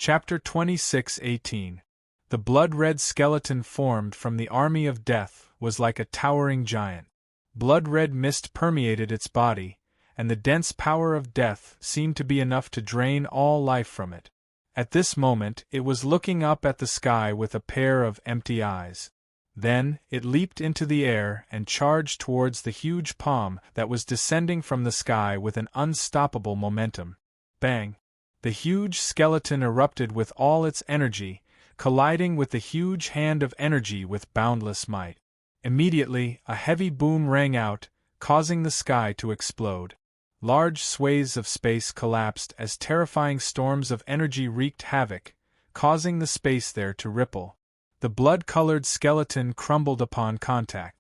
Chapter 26:18. The blood-red skeleton formed from the army of death was like a towering giant. Blood-red mist permeated its body, and the dense power of death seemed to be enough to drain all life from it. At this moment it was looking up at the sky with a pair of empty eyes. Then it leaped into the air and charged towards the huge palm that was descending from the sky with an unstoppable momentum. Bang! The huge skeleton erupted with all its energy, colliding with the huge hand of energy with boundless might. Immediately, a heavy boom rang out, causing the sky to explode. Large swathes of space collapsed as terrifying storms of energy wreaked havoc, causing the space there to ripple. The blood-colored skeleton crumbled upon contact.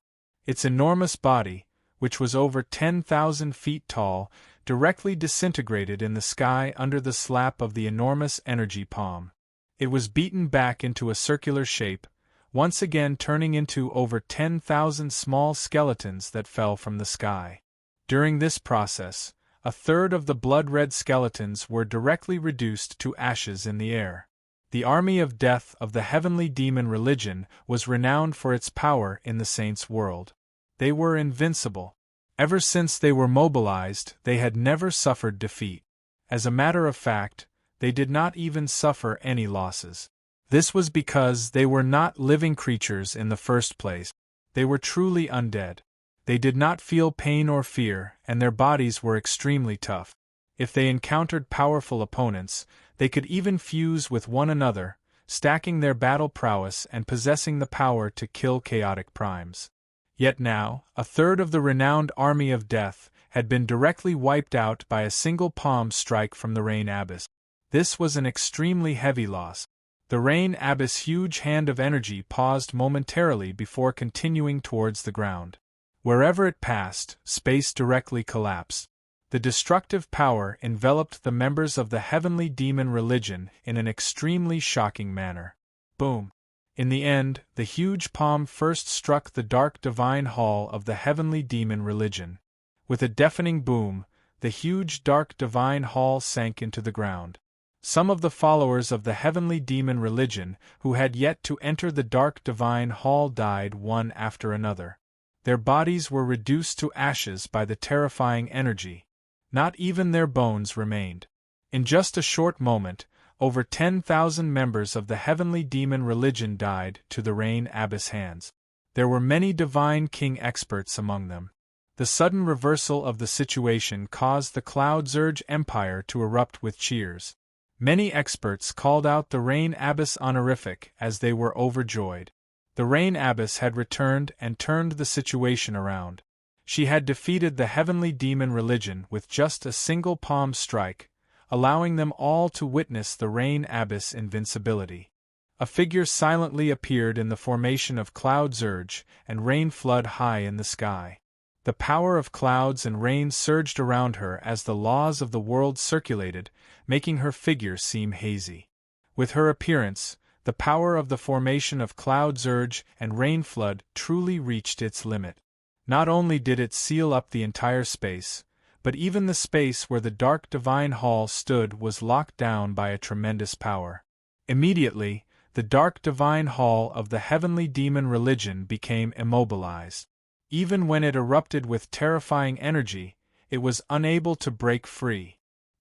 Its enormous body, which was over 10,000 feet tall, directly disintegrated in the sky under the slap of the enormous energy palm. It was beaten back into a circular shape, once again turning into over 10,000 small skeletons that fell from the sky. During this process, a third of the blood-red skeletons were directly reduced to ashes in the air. The army of death of the heavenly demon religion was renowned for its power in the saints' world. They were invincible. Ever since they were mobilized, they had never suffered defeat. As a matter of fact, they did not even suffer any losses. This was because they were not living creatures in the first place. They were truly undead. They did not feel pain or fear, and their bodies were extremely tough. If they encountered powerful opponents, they could even fuse with one another, stacking their battle prowess and possessing the power to kill chaotic primes. Yet now, a third of the renowned army of death had been directly wiped out by a single palm strike from the Rain Abyss. This was an extremely heavy loss. The Rain Abyss' huge hand of energy paused momentarily before continuing towards the ground. Wherever it passed, space directly collapsed. The destructive power enveloped the members of the heavenly demon religion in an extremely shocking manner. Boom! In the end, the huge palm first struck the dark divine hall of the heavenly demon religion. With a deafening boom, the huge dark divine hall sank into the ground. Some of the followers of the heavenly demon religion who had yet to enter the dark divine hall died one after another. Their bodies were reduced to ashes by the terrifying energy. Not even their bones remained. In just a short moment, over 10,000 members of the heavenly demon religion died to the Rain Abyss hands. There were many divine king experts among them. The sudden reversal of the situation caused the Cloud Zurge Empire to erupt with cheers. Many experts called out the Rain Abyss honorific as they were overjoyed. The Rain Abyss had returned and turned the situation around. She had defeated the heavenly demon religion with just a single palm strike, allowing them all to witness the Rain Abyss' invincibility. A figure silently appeared in the formation of Cloud Zurge and rain flood high in the sky. The power of clouds and rain surged around her as the laws of the world circulated, making her figure seem hazy. With her appearance, the power of the formation of Cloud Zurge and rain flood truly reached its limit. Not only did it seal up the entire space, but even the space where the dark divine hall stood was locked down by a tremendous power. Immediately, the dark divine hall of the heavenly demon religion became immobilized. Even when it erupted with terrifying energy, it was unable to break free.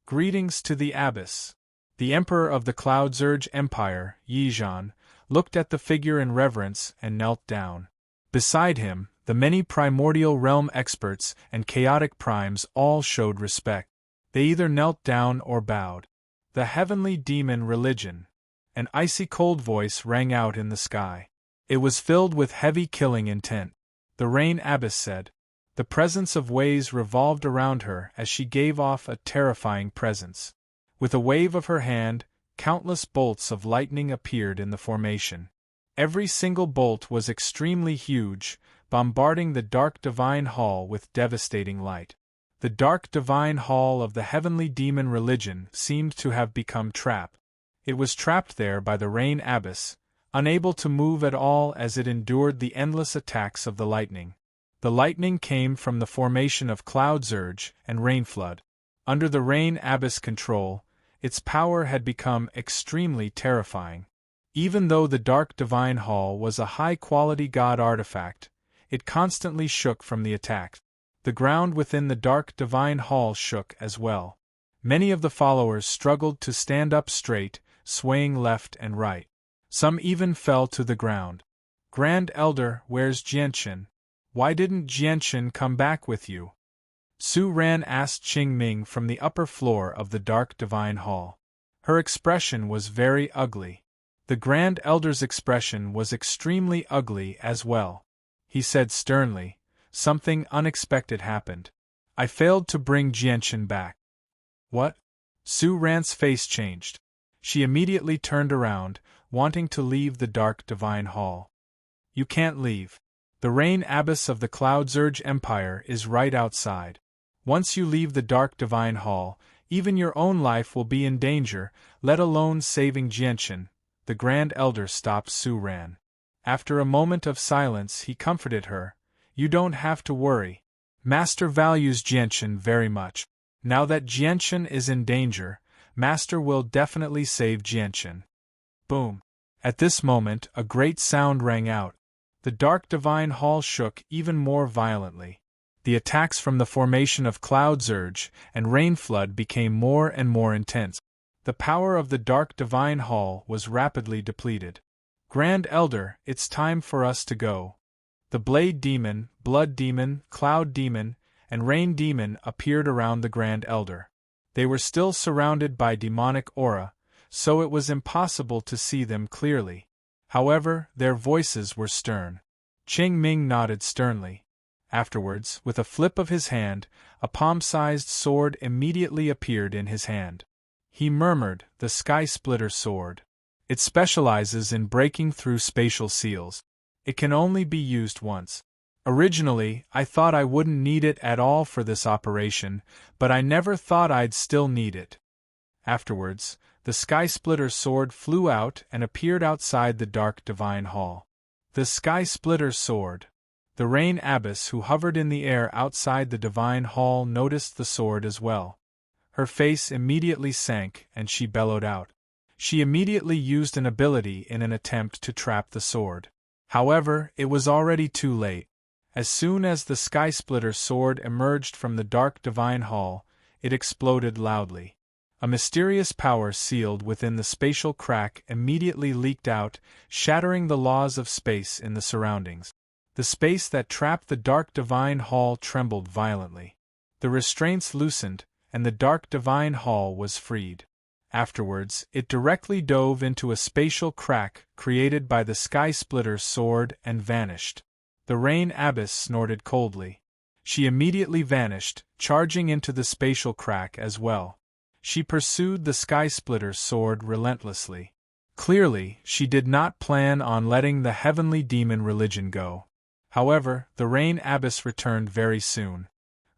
Greetings to the Abyss. The Emperor of the Cloud Zurge Empire, Yizhan, looked at the figure in reverence and knelt down. Beside him, the many primordial realm experts and chaotic primes all showed respect. They either knelt down or bowed. The heavenly demon religion. An icy cold voice rang out in the sky. It was filled with heavy killing intent. The Rain Abyss said. The presence of waves revolved around her as she gave off a terrifying presence. With a wave of her hand, countless bolts of lightning appeared in the formation. Every single bolt was extremely huge, bombarding the dark divine hall with devastating light. The dark divine hall of the heavenly demon religion seemed to have become trapped. It was trapped there by the Rain Abyss, unable to move at all as it endured the endless attacks of the lightning. The lightning came from the formation of Cloud Zurge and rain flood. Under the Rain Abyss control, its power had become extremely terrifying. Even though the Dark Divine Hall was a high-quality god artifact, it constantly shook from the attack. The ground within the Dark Divine Hall shook as well. Many of the followers struggled to stand up straight, swaying left and right. Some even fell to the ground. "Grand Elder, where's Jianchen? Why didn't Jianchen come back with you?" Su Ran asked Qingming from the upper floor of the Dark Divine Hall. Her expression was very ugly. The Grand Elder's expression was extremely ugly as well. He said sternly, "Something unexpected happened. I failed to bring Jianchen back." "What?" Su Ran's face changed. She immediately turned around, wanting to leave the Dark Divine Hall. "You can't leave. The Rain Abyss of the Cloudsurge Empire is right outside. Once you leave the Dark Divine Hall, even your own life will be in danger, let alone saving Jianchen." The Grand Elder stopped Su Ran. After a moment of silence, he comforted her. "You don't have to worry. Master values Jianchen very much. Now that Jianchen is in danger, Master will definitely save Jianchen." Boom! At this moment, a great sound rang out. The Dark Divine Hall shook even more violently. The attacks from the formation of Cloudsurge and Rainflood became more and more intense. The power of the Dark Divine Hall was rapidly depleted. "Grand Elder, it's time for us to go." The Blade Demon, Blood Demon, Cloud Demon, and Rain Demon appeared around the Grand Elder. They were still surrounded by demonic aura, so it was impossible to see them clearly. However, their voices were stern. Qingming nodded sternly. Afterwards, with a flip of his hand, a palm-sized sword immediately appeared in his hand. He murmured, "The Sky Splitter Sword. It specializes in breaking through spatial seals. It can only be used once. Originally, I thought I wouldn't need it at all for this operation, but I never thought I'd still need it." Afterwards, the Sky Splitter Sword flew out and appeared outside the Dark Divine Hall. The Sky Splitter Sword. The Rain Abyss, who hovered in the air outside the Divine Hall, noticed the sword as well. Her face immediately sank and she bellowed out. She immediately used an ability in an attempt to trap the sword. However, it was already too late. As soon as the Sky Splitter Sword emerged from the Dark Divine Hall, it exploded loudly. A mysterious power sealed within the spatial crack immediately leaked out, shattering the laws of space in the surroundings. The space that trapped the Dark Divine Hall trembled violently. The restraints loosened, and the Dark Divine Hall was freed. Afterwards, it directly dove into a spatial crack created by the Sky Splitter Sword and vanished. The Rain Abyss snorted coldly. She immediately vanished, charging into the spatial crack as well. She pursued the Sky Splitter Sword relentlessly. Clearly, she did not plan on letting the Heavenly Demon religion go. However, the Rain Abyss returned very soon.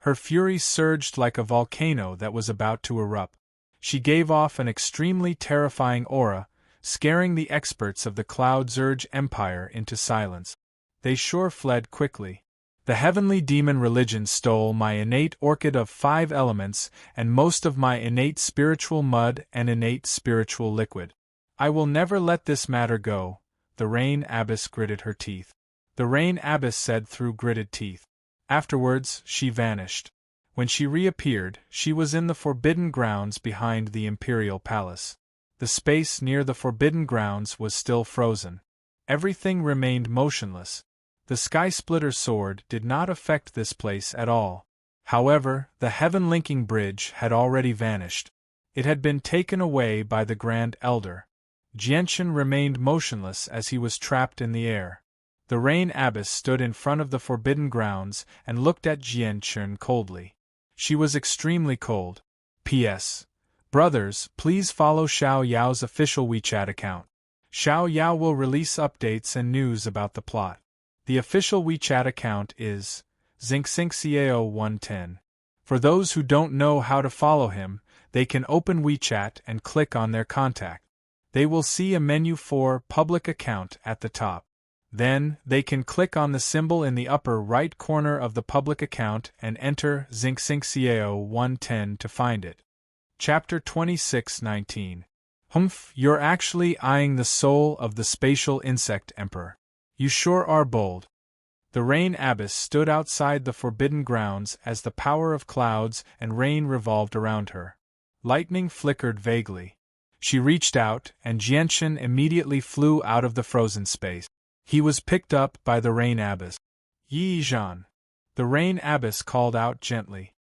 Her fury surged like a volcano that was about to erupt. She gave off an extremely terrifying aura, scaring the experts of the Cloudsurge Empire into silence. They sure fled quickly. The Heavenly Demon religion stole my innate orchid of 5 elements and most of my innate spiritual mud and innate spiritual liquid. I will never let this matter go. The Rain Abyss gritted her teeth. The Rain Abyss said through gritted teeth. Afterwards, she vanished. When she reappeared, she was in the Forbidden Grounds behind the Imperial Palace. The space near the Forbidden Grounds was still frozen. Everything remained motionless. The Sky Splitter Sword did not affect this place at all. However, the Heaven Linking Bridge had already vanished. It had been taken away by the Grand Elder. Jianchen remained motionless as he was trapped in the air. The Rain Abyss stood in front of the Forbidden Grounds and looked at Jianchen coldly. She was extremely cold. P.S. Brothers, please follow Xiao Yao's official WeChat account. Xiao Yao will release updates and news about the plot. The official WeChat account is ZinkSinkCAO110. For those who don't know how to follow him, they can open WeChat and click on their contact. They will see a menu for Public Account at the top. Then, they can click on the symbol in the upper right corner of the public account and enter ZinkSinkCAO110 to find it. Chapter 26:19. Humph, you're actually eyeing the soul of the spatial insect emperor. You sure are bold. The rain abbess stood outside the forbidden grounds as the power of clouds and rain revolved around her. Lightning flickered vaguely. She reached out, and Jianchen immediately flew out of the frozen space. He was picked up by the rain abbess. Yi Zhan. The rain abbess called out gently.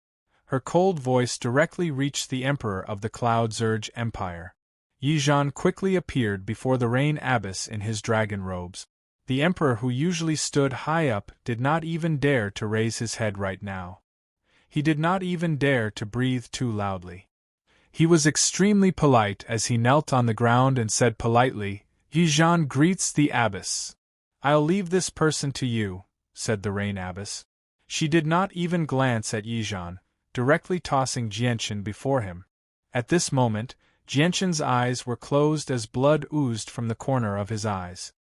Her cold voice directly reached the emperor of the Cloud Surge Empire. Yi Zhan quickly appeared before the rain abbess in his dragon robes. The emperor, who usually stood high up, did not even dare to raise his head right now. He did not even dare to breathe too loudly. He was extremely polite as he knelt on the ground and said politely, Yi Zhan greets the abbess. I'll leave this person to you, said the rain abbess. She did not even glance at Yi Zhan, directly tossing Jianchen before him. At this moment, Jianchen's eyes were closed as blood oozed from the corner of his eyes.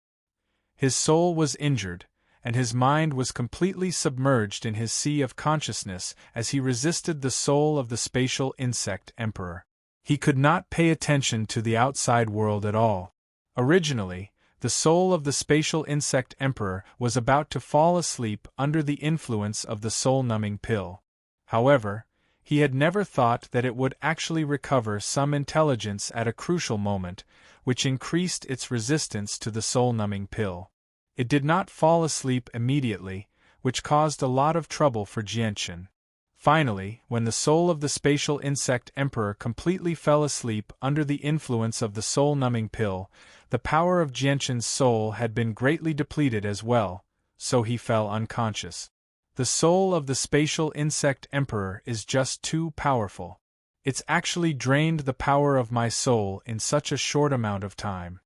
His soul was injured, and his mind was completely submerged in his sea of consciousness as he resisted the soul of the spatial insect emperor. He could not pay attention to the outside world at all. Originally, the soul of the spatial insect emperor was about to fall asleep under the influence of the soul-numbing pill. However, he had never thought that it would actually recover some intelligence at a crucial moment, which increased its resistance to the soul-numbing pill. It did not fall asleep immediately, which caused a lot of trouble for Jianchen. Finally, when the soul of the spatial insect emperor completely fell asleep under the influence of the soul-numbing pill, the power of Jianchen's soul had been greatly depleted as well, so he fell unconscious. The soul of the spatial insect emperor is just too powerful. It's actually drained the power of my soul in such a short amount of time.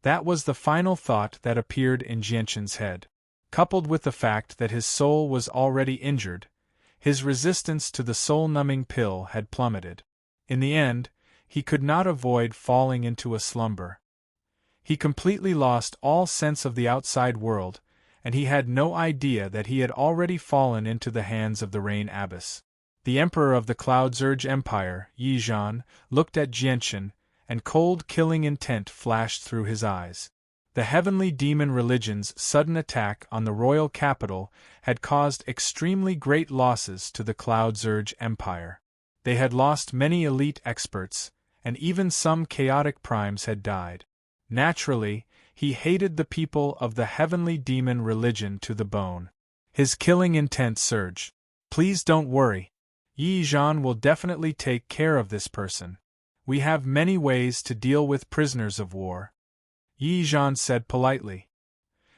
That was the final thought that appeared in Jianchen's head. Coupled with the fact that his soul was already injured, his resistance to the soul-numbing pill had plummeted. In the end, he could not avoid falling into a slumber. He completely lost all sense of the outside world, and he had no idea that he had already fallen into the hands of the rain abbess. The emperor of the Cloud Surge Empire, Yi Zhan, looked at Jianchen, and cold killing intent flashed through his eyes. The heavenly demon religion's sudden attack on the royal capital had caused extremely great losses to the Cloud Surge Empire. They had lost many elite experts, and even some chaotic primes had died. Naturally, he hated the people of the heavenly demon religion to the bone. His killing intent surged. Please don't worry. Yi Zhan will definitely take care of this person. We have many ways to deal with prisoners of war. Yi Zhan said politely.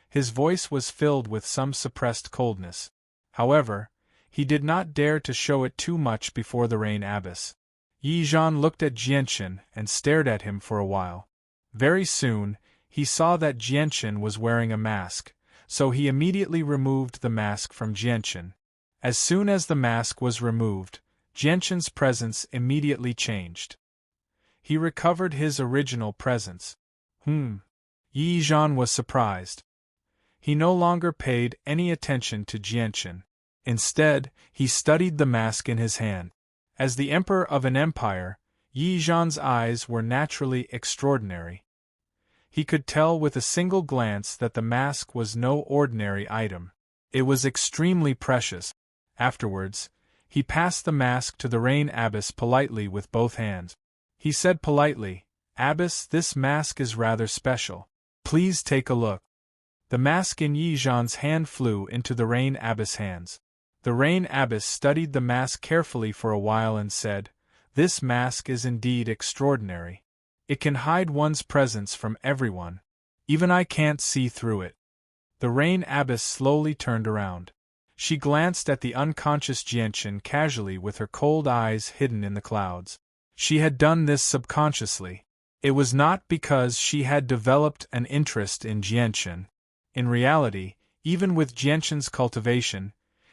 His voice was filled with some suppressed coldness. However, he did not dare to show it too much before the rain abbess. Yi Zhan looked at Jianchen and stared at him for a while. Very soon, he saw that Jianchen was wearing a mask, so he immediately removed the mask from Jianchen. As soon as the mask was removed, Jianchen's presence immediately changed. He recovered his original presence. Yi Zhan was surprised. He no longer paid any attention to Jianchen. Instead, he studied the mask in his hand. As the emperor of an empire, Yi Zhan's eyes were naturally extraordinary. He could tell with a single glance that the mask was no ordinary item. It was extremely precious. Afterwards, he passed the mask to the rain abbess politely with both hands. He said politely, "Abbess, this mask is rather special. Please take a look." The mask in Yi Zhan's hand flew into the rain abbess' hands. The rain abbess studied the mask carefully for a while and said, "This mask is indeed extraordinary. It can hide one's presence from everyone. Even I can't see through it." The rain abbess slowly turned around. She glanced at the unconscious Jianchen casually with her cold eyes hidden in the clouds. She had done this subconsciously. It was not because she had developed an interest in Jianchen. In reality, even with Jianchen's cultivation,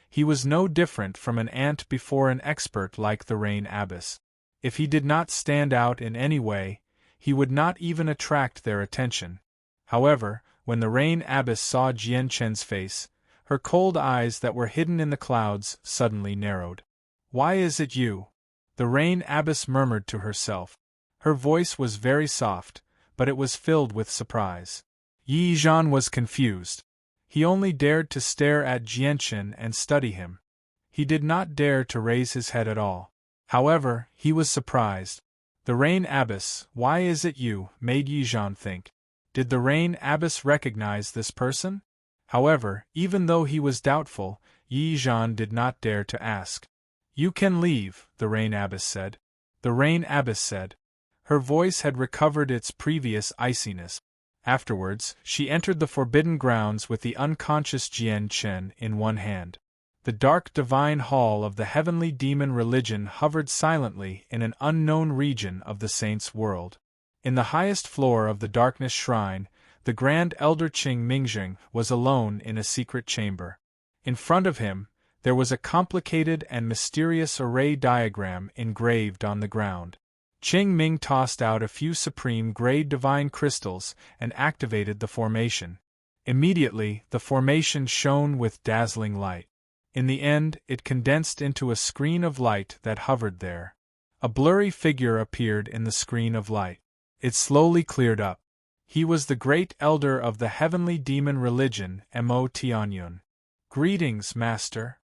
he was no different from an ant before an expert like the rain abbess. If he did not stand out in any way, he would not even attract their attention. However, when the rain abbess saw Jianchen's face, her cold eyes that were hidden in the clouds suddenly narrowed. "Why is it you?" the Rain Abbess murmured to herself. Her voice was very soft, but it was filled with surprise. Yi Zhan was confused. He only dared to stare at Jianchen and study him. He did not dare to raise his head at all. However, he was surprised. The Rain Abbess, why is it you? Made Yi Zhan think. Did the Rain Abbess recognize this person? However, even though he was doubtful, Yi Zhan did not dare to ask. You can leave, the Rain Abbess said. The Rain Abbess said. Her voice had recovered its previous iciness. Afterwards, she entered the forbidden grounds with the unconscious Jianchen in one hand. The dark divine hall of the heavenly demon religion hovered silently in an unknown region of the saints' world. In the highest floor of the darkness shrine, the Grand Elder Qing Mingjing was alone in a secret chamber. In front of him, there was a complicated and mysterious array diagram engraved on the ground. Qing Ming tossed out a few supreme grade divine crystals and activated the formation. Immediately, the formation shone with dazzling light. In the end, it condensed into a screen of light that hovered there. A blurry figure appeared in the screen of light. It slowly cleared up. He was the great elder of the heavenly demon religion, Mo Tianyun. Greetings, Master.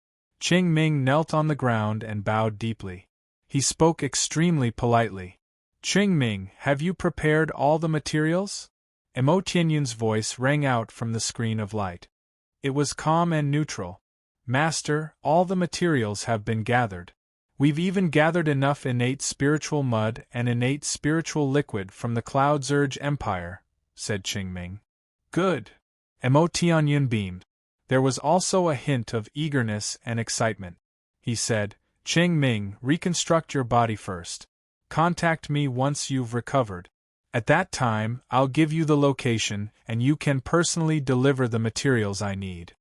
Qing Ming knelt on the ground and bowed deeply. He spoke extremely politely. Qing Ming, have you prepared all the materials? Mo Tianyun's voice rang out from the screen of light. It was calm and neutral. Master, all the materials have been gathered. We've even gathered enough innate spiritual mud and innate spiritual liquid from the Cloud Zurge Empire, said Qing Ming. Good. Mo Tianyun beamed. There was also a hint of eagerness and excitement. He said, Qing Ming, reconstruct your body first. Contact me once you've recovered. At that time, I'll give you the location and you can personally deliver the materials I need.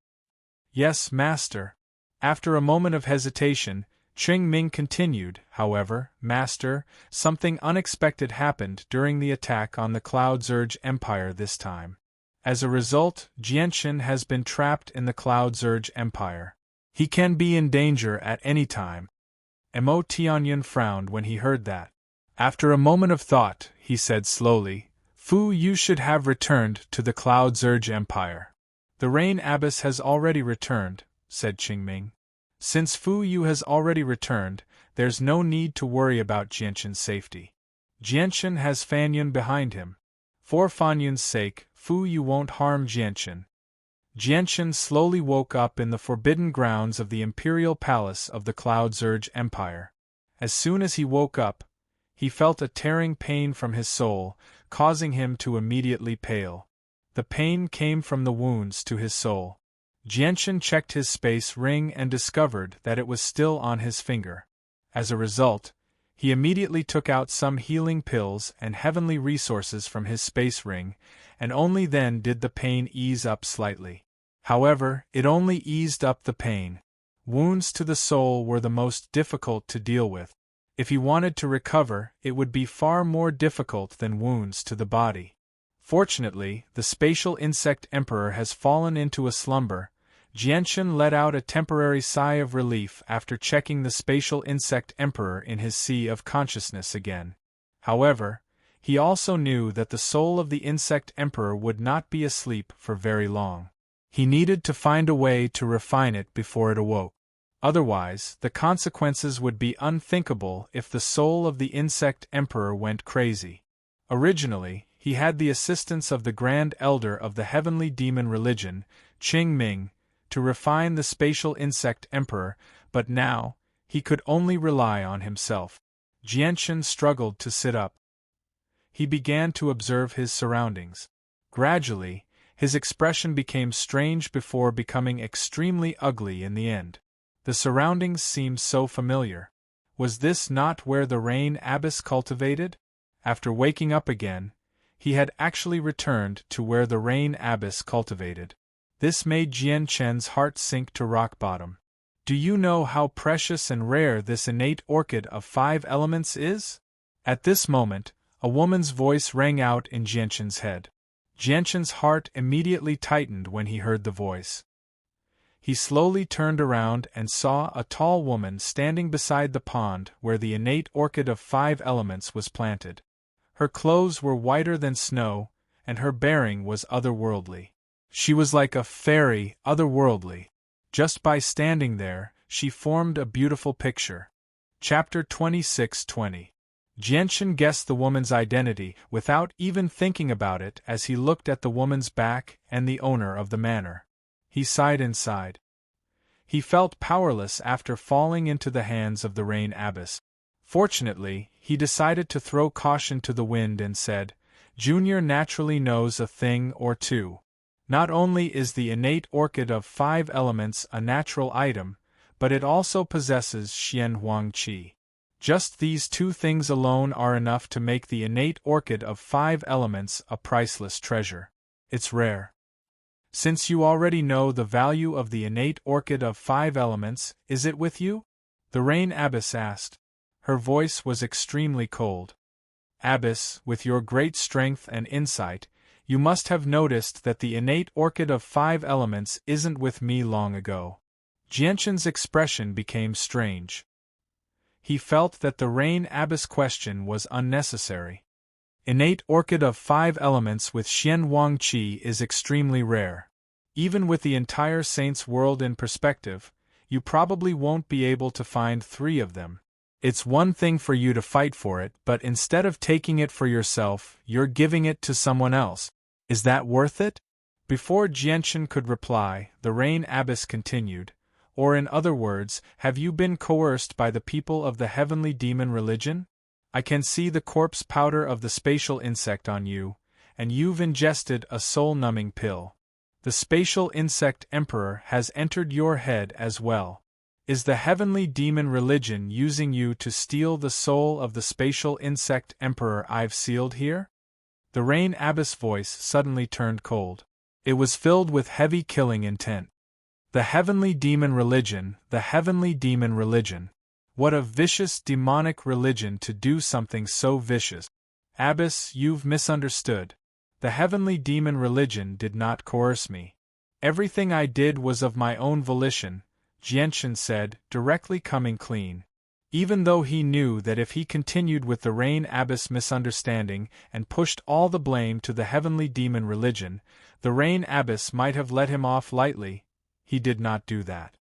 Yes, Master. After a moment of hesitation, Qing Ming continued, however, Master, something unexpected happened during the attack on the Cloud Zurge Empire this time. As a result, Jianchen has been trapped in the Cloud Zurge Empire. He can be in danger at any time. Mo Tianyun frowned when he heard that. After a moment of thought, he said slowly, Fu Yu should have returned to the Cloud Zurge Empire. The Rain Abbess has already returned, said Qing Ming. Since Fu Yu has already returned, there's no need to worry about Jianchen's safety. Jianchen has Fan Yun behind him. For Fan Yun's sake, Fu Yu won't harm Jianchen. Jianchen slowly woke up in the forbidden grounds of the imperial palace of the Cloud Zurge Empire. As soon as he woke up, he felt a tearing pain from his soul, causing him to immediately pale. The pain came from the wounds to his soul. Jianchen checked his space ring and discovered that it was still on his finger. As a result, he immediately took out some healing pills and heavenly resources from his space ring, and only then did the pain ease up slightly. However, it only eased up the pain. Wounds to the soul were the most difficult to deal with. If he wanted to recover, it would be far more difficult than wounds to the body. Fortunately, the spatial insect emperor has fallen into a slumber. Jianchen let out a temporary sigh of relief after checking the spatial insect emperor in his sea of consciousness again. However, he also knew that the soul of the insect emperor would not be asleep for very long. He needed to find a way to refine it before it awoke. Otherwise, the consequences would be unthinkable if the soul of the insect emperor went crazy. Originally, he had the assistance of the Grand Elder of the heavenly demon religion, Qing Ming, to refine the spatial insect emperor, but now, he could only rely on himself. Jianchen struggled to sit up. He began to observe his surroundings. Gradually, his expression became strange before becoming extremely ugly in the end. The surroundings seemed so familiar. Was this not where the Rain Abbess cultivated? After waking up again, he had actually returned to where the Rain Abbess cultivated. This made Jianchen's heart sink to rock bottom. Do you know how precious and rare this innate orchid of 5 elements is? At this moment, a woman's voice rang out in Jianchen's head. Jianchen's heart immediately tightened when he heard the voice. He slowly turned around and saw a tall woman standing beside the pond where the innate orchid of 5 elements was planted. Her clothes were whiter than snow, and her bearing was otherworldly. She was like a fairy, otherworldly. Just by standing there, she formed a beautiful picture. Chapter 26:20. Jianchen guessed the woman's identity without even thinking about it as he looked at the woman's back and the owner of the manor. He sighed inside. He felt powerless after falling into the hands of the Rain Abbess. Fortunately, he decided to throw caution to the wind and said, "Junior naturally knows a thing or two. Not only is the innate orchid of 5 elements a natural item, but it also possesses Xian Huang Qi. Just these 2 things alone are enough to make the innate orchid of 5 elements a priceless treasure. It's rare. Since you already know the value of the innate orchid of 5 elements, is it with you?" the Rain Abbess asked. Her voice was extremely cold. "Abbess, with your great strength and insight, you must have noticed that the innate orchid of 5 elements isn't with me long ago." Jianchen's expression became strange. He felt that the Rain Abbess' question was unnecessary. Innate orchid of 5 elements with Xian Huang Qi is extremely rare. Even with the entire Saints world in perspective, you probably won't be able to find 3 of them. It's one thing for you to fight for it, but instead of taking it for yourself, you're giving it to someone else. Is that worth it? Before Jianchen could reply, the Rain Abbess continued, "Or in other words, have you been coerced by the people of the heavenly demon religion? I can see the corpse powder of the spatial insect on you, and you've ingested a soul-numbing pill. The spatial insect emperor has entered your head as well. Is the heavenly demon religion using you to steal the soul of the spatial insect emperor I've sealed here?" The Rain Abbess' voice suddenly turned cold. It was filled with heavy killing intent. The heavenly demon religion, the heavenly demon religion. What a vicious demonic religion to do something so vicious. "Abbess, you've misunderstood. The heavenly demon religion did not coerce me. Everything I did was of my own volition," Jianchen said, directly coming clean. Even though he knew that if he continued with the Rain Abbess misunderstanding and pushed all the blame to the heavenly demon religion, the Rain Abbess might have let him off lightly, he did not do that.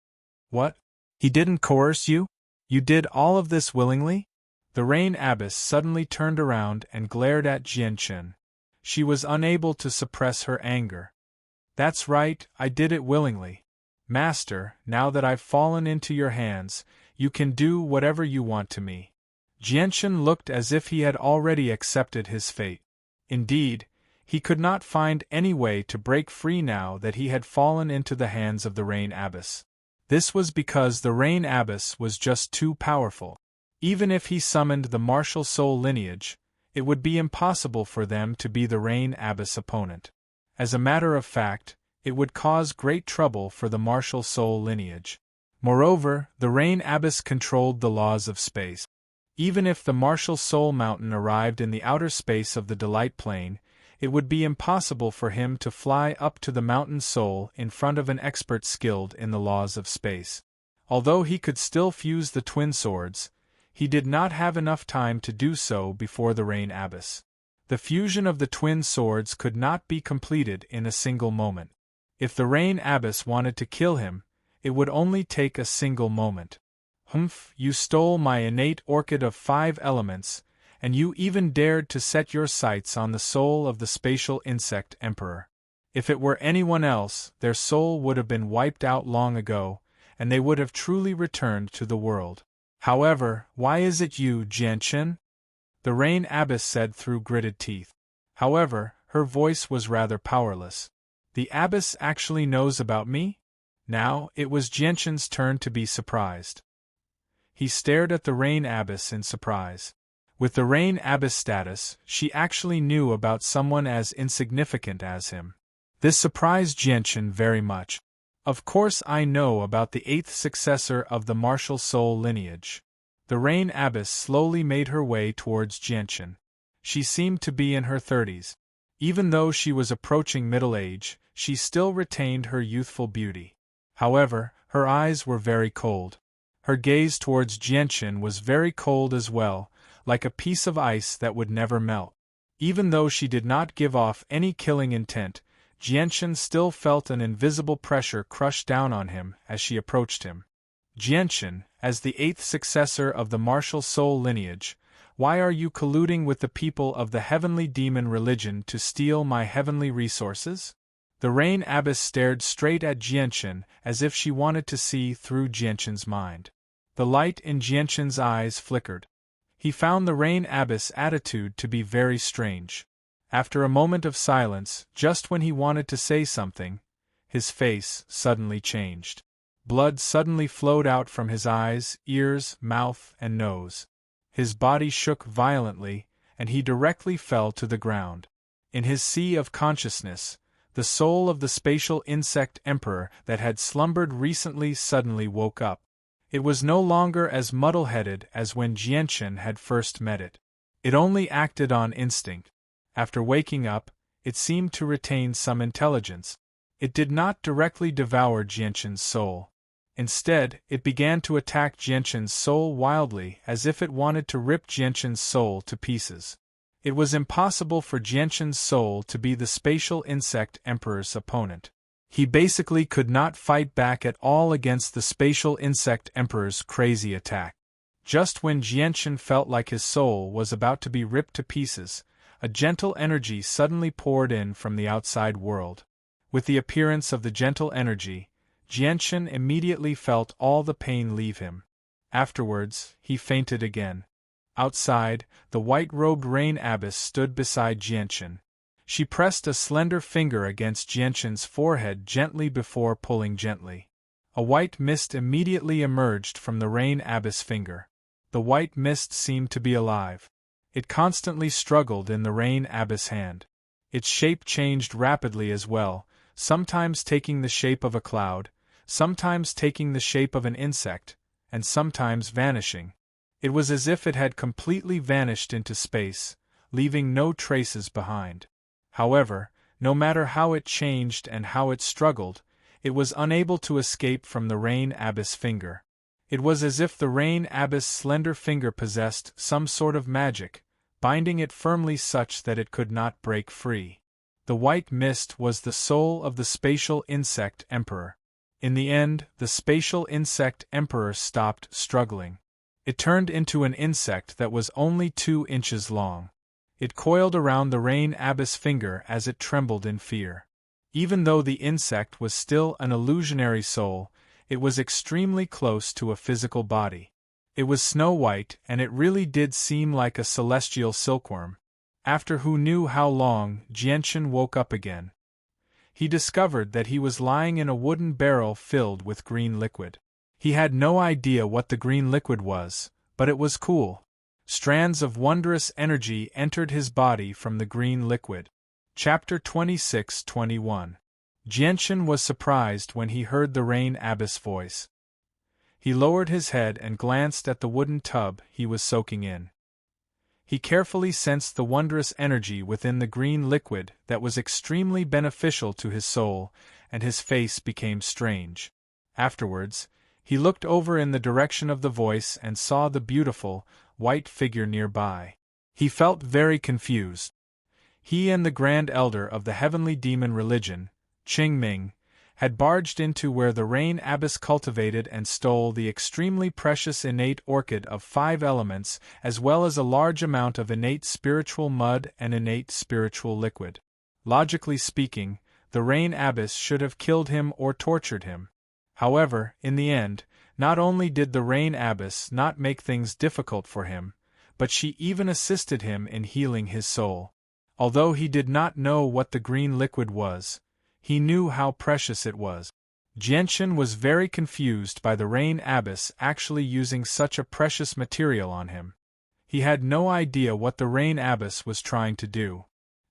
"What? He didn't coerce you? You did all of this willingly?" The Rain Abbess suddenly turned around and glared at Jianchen. She was unable to suppress her anger. "That's right, I did it willingly. Master, now that I've fallen into your hands, you can do whatever you want to me." Jianchen looked as if he had already accepted his fate. Indeed, he could not find any way to break free now that he had fallen into the hands of the Rain Abbess. This was because the Rain Abbess was just too powerful. Even if he summoned the martial soul lineage, it would be impossible for them to be the Rain Abbess' opponent. As a matter of fact, it would cause great trouble for the martial soul lineage. Moreover, the Rain Abbess controlled the laws of space. Even if the martial soul mountain arrived in the outer space of the Delight Plane, it would be impossible for him to fly up to the mountain soul in front of an expert skilled in the laws of space. Although he could still fuse the twin swords, he did not have enough time to do so before the Rain Abbess. The fusion of the twin swords could not be completed in a single moment. If the Rain Abbess wanted to kill him, it would only take a single moment. "Humph, you stole my innate orchid of 5 elements, and you even dared to set your sights on the soul of the spatial insect emperor. If it were anyone else, their soul would have been wiped out long ago, and they would have truly returned to the world. However, why is it you, Jianchen?" the Rain Abbess said through gritted teeth. However, her voice was rather powerless. "The Abbess actually knows about me?" Now, it was Jianchen's turn to be surprised. He stared at the Rain Abbess in surprise. With the Rain Abbess status, she actually knew about someone as insignificant as him. This surprised Jianchen very much. "Of course I know about the 8th successor of the martial soul lineage." The Rain Abbess slowly made her way towards Jianchen. She seemed to be in her 30s. Even though she was approaching middle age, she still retained her youthful beauty. However, her eyes were very cold. Her gaze towards Jianchen was very cold as well, like a piece of ice that would never melt. Even though she did not give off any killing intent, Jianchen still felt an invisible pressure crush down on him as she approached him. Jianchen, as the 8th successor of the martial soul lineage, why are you colluding with the people of the heavenly demon religion to steal my heavenly resources? The Rain Abbess stared straight at Jianchen as if she wanted to see through Jianchen's mind. The light in Jianchen's eyes flickered. He found the Rain Abbess' attitude to be very strange. After a moment of silence, just when he wanted to say something, his face suddenly changed. Blood suddenly flowed out from his eyes, ears, mouth, and nose. His body shook violently, and he directly fell to the ground. In his sea of consciousness, the soul of the spatial insect emperor that had slumbered recently suddenly woke up. It was no longer as muddle-headed as when Jianchen had first met it. It only acted on instinct. After waking up, it seemed to retain some intelligence. It did not directly devour Jianchen's soul. Instead, it began to attack Jianchen's soul wildly as if it wanted to rip Jianchen's soul to pieces. It was impossible for Jianchen's soul to be the spatial insect emperor's opponent. He basically could not fight back at all against the spatial insect emperor's crazy attack. Just when Jianchen felt like his soul was about to be ripped to pieces, a gentle energy suddenly poured in from the outside world. With the appearance of the gentle energy, Jianchen immediately felt all the pain leave him. Afterwards, he fainted again. Outside, the white-robed Rain Abbess stood beside Jianchen. She pressed a slender finger against Jianchen's forehead gently before pulling gently. A white mist immediately emerged from the Rain Abbess' finger. The white mist seemed to be alive. It constantly struggled in the Rain Abbess' hand. Its shape changed rapidly as well, sometimes taking the shape of a cloud, sometimes taking the shape of an insect, and sometimes vanishing. It was as if it had completely vanished into space, leaving no traces behind. However, no matter how it changed and how it struggled, it was unable to escape from the Rain Abbess' finger. It was as if the Rain Abbess' slender finger possessed some sort of magic, binding it firmly such that it could not break free. The white mist was the soul of the spatial insect emperor. In the end, the spatial insect emperor stopped struggling. It turned into an insect that was only 2 inches long. It coiled around the Rain Abbess' finger as it trembled in fear. Even though the insect was still an illusionary soul, it was extremely close to a physical body. It was snow-white, and it really did seem like a celestial silkworm. After who knew how long, Jianchen woke up again. He discovered that he was lying in a wooden barrel filled with green liquid. He had no idea what the green liquid was, but it was cool. Strands of wondrous energy entered his body from the green liquid. Chapter 26-21. Jianchen was surprised when he heard the Rain Abbess' voice. He lowered his head and glanced at the wooden tub he was soaking in. He carefully sensed the wondrous energy within the green liquid that was extremely beneficial to his soul, and his face became strange. Afterwards, he looked over in the direction of the voice and saw the beautiful, white figure nearby. He felt very confused. He and the Grand Elder of the Heavenly Demon Religion, Qingming, had barged into where the Rain Abbess cultivated and stole the extremely precious innate orchid of 5 elements as well as a large amount of innate spiritual mud and innate spiritual liquid. Logically speaking, the Rain Abbess should have killed him or tortured him. However, in the end, not only did the Rain Abbess not make things difficult for him, but she even assisted him in healing his soul. Although he did not know what the green liquid was, he knew how precious it was. Jianchen was very confused by the Rain Abbess actually using such a precious material on him. He had no idea what the Rain Abbess was trying to do.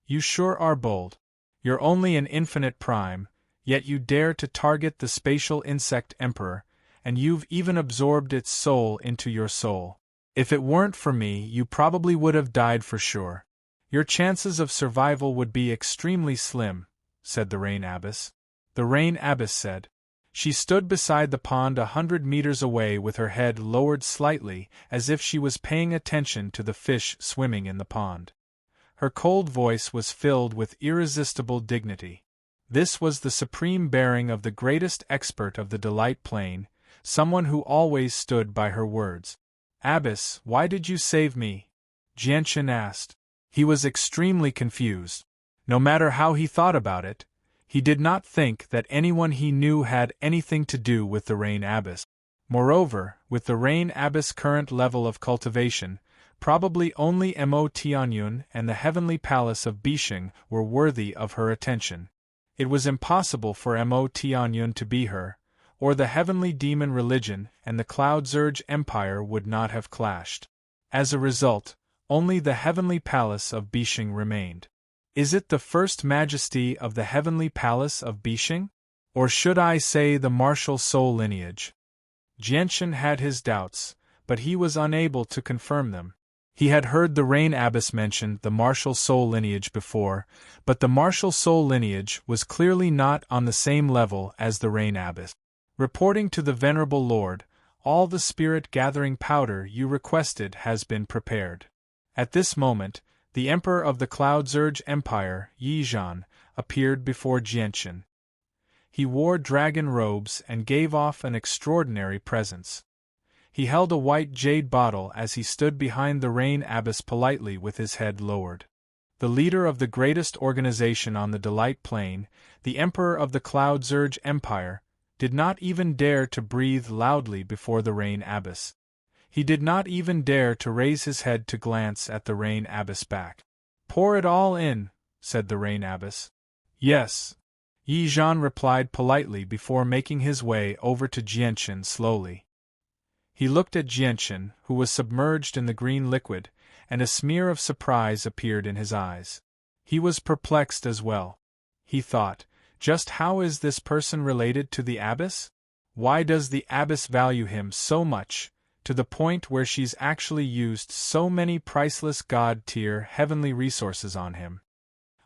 You sure are bold. You're only an infinite prime, yet you dare to target the spatial insect emperor, and you've even absorbed its soul into your soul. If it weren't for me, you probably would have died for sure. Your chances of survival would be extremely slim, said the Rain Abbess. The Rain Abbess said. She stood beside the pond 100 meters away with her head lowered slightly as if she was paying attention to the fish swimming in the pond. Her cold voice was filled with irresistible dignity. This was the supreme bearing of the greatest expert of the Delight Plane, someone who always stood by her words. "Abbess, why did you save me?" Jianchen asked. He was extremely confused. No matter how he thought about it, he did not think that anyone he knew had anything to do with the Rain Abbess. Moreover, with the Rain Abbess' current level of cultivation, probably only Mo Tianyun and the heavenly palace of Bishing were worthy of her attention. It was impossible for Mo Tianyun to be her, or the heavenly demon religion and the Cloud Surge Empire would not have clashed. As a result, only the heavenly palace of Bishing remained. Is it the First Majesty of the heavenly palace of Bishing? Or should I say the martial soul lineage? Jianchen had his doubts, but he was unable to confirm them. He had heard the Rain Abbess mention the martial soul lineage before, but the martial soul lineage was clearly not on the same level as the Rain Abbess. Reporting to the Venerable Lord, all the spirit-gathering powder you requested has been prepared. At this moment, the Emperor of the Cloud Surge Empire, Yizhan, appeared before Jianchen. He wore dragon robes and gave off an extraordinary presence. He held a white jade bottle as he stood behind the Rain Abbess politely with his head lowered. The leader of the greatest organization on the Delight Plane, the Emperor of the Cloud Surge Empire, did not even dare to breathe loudly before the Rain Abbess. He did not even dare to raise his head to glance at the Rain Abbess back. "Pour it all in," said the Rain Abbess. "Yes," Yizhan replied politely before making his way over to Jianchen slowly. He looked at Jianchen, who was submerged in the green liquid, and a smear of surprise appeared in his eyes. He was perplexed as well. He thought, just how is this person related to the Abbess? Why does the Abbess value him so much, to the point where she's actually used so many priceless God-tier heavenly resources on him?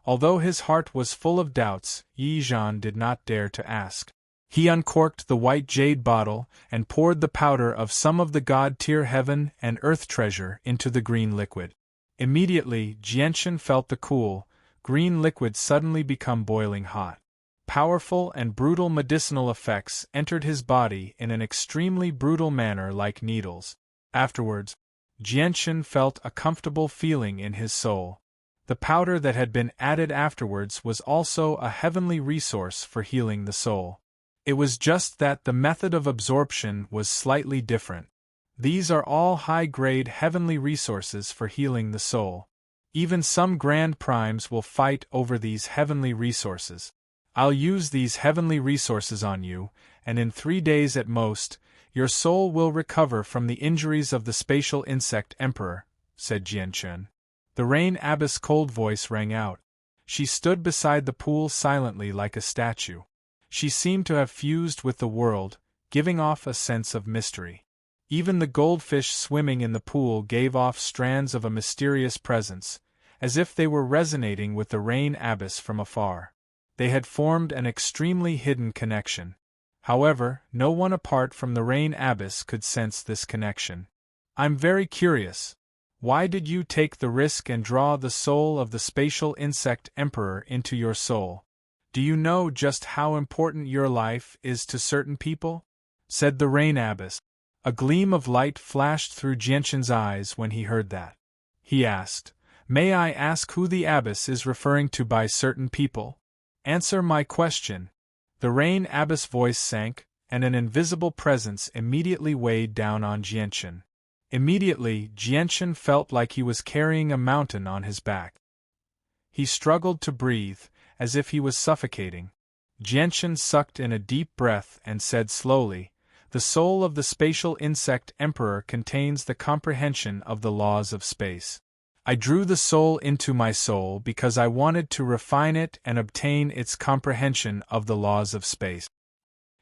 Although his heart was full of doubts, Yizhan did not dare to ask. He uncorked the white jade bottle and poured the powder of some of the God-tier heaven and earth treasure into the green liquid. Immediately, Jianchen felt the cool, green liquid suddenly become boiling hot. Powerful and brutal medicinal effects entered his body in an extremely brutal manner like needles. Afterwards, Jianchen felt a comfortable feeling in his soul. The powder that had been added afterwards was also a heavenly resource for healing the soul. It was just that the method of absorption was slightly different. These are all high-grade heavenly resources for healing the soul. Even some grand primes will fight over these heavenly resources. I'll use these heavenly resources on you, and in 3 days at most, your soul will recover from the injuries of the spatial insect emperor, said Jianchen. The Rain Abbess' cold voice rang out. She stood beside the pool silently like a statue. She seemed to have fused with the world, giving off a sense of mystery. Even the goldfish swimming in the pool gave off strands of a mysterious presence, as if they were resonating with the Rain Abbess from afar. They had formed an extremely hidden connection. However, no one apart from the Rain Abbess could sense this connection. "I'm very curious. Why did you take the risk and draw the soul of the spatial insect emperor into your soul? Do you know just how important your life is to certain people?" said the Rain Abbess. A gleam of light flashed through Jianchen's eyes when he heard that. He asked, "May I ask who the Abbess is referring to by certain people? Answer my question." The Rain Abbess' voice sank, and an invisible presence immediately weighed down on Jianchen. Immediately, Jianchen felt like he was carrying a mountain on his back. He struggled to breathe, as if he was suffocating. Jianchen sucked in a deep breath and said slowly, "The soul of the spatial insect emperor contains the comprehension of the laws of space. I drew the soul into my soul because I wanted to refine it and obtain its comprehension of the laws of space."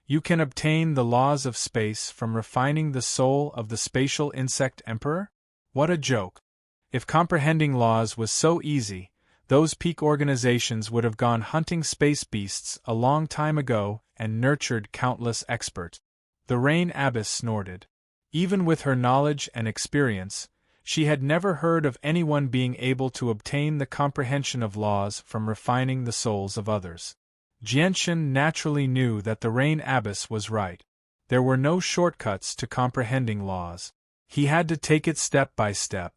You can obtain the laws of space from refining the soul of the spatial insect emperor? What a joke! If comprehending laws was so easy, Those peak organizations would have gone hunting space beasts a long time ago and nurtured countless experts. The Rain Abbess snorted. Even with her knowledge and experience, she had never heard of anyone being able to obtain the comprehension of laws from refining the souls of others. Jianchen naturally knew that the Rain Abbess was right. There were no shortcuts to comprehending laws. He had to take it step by step.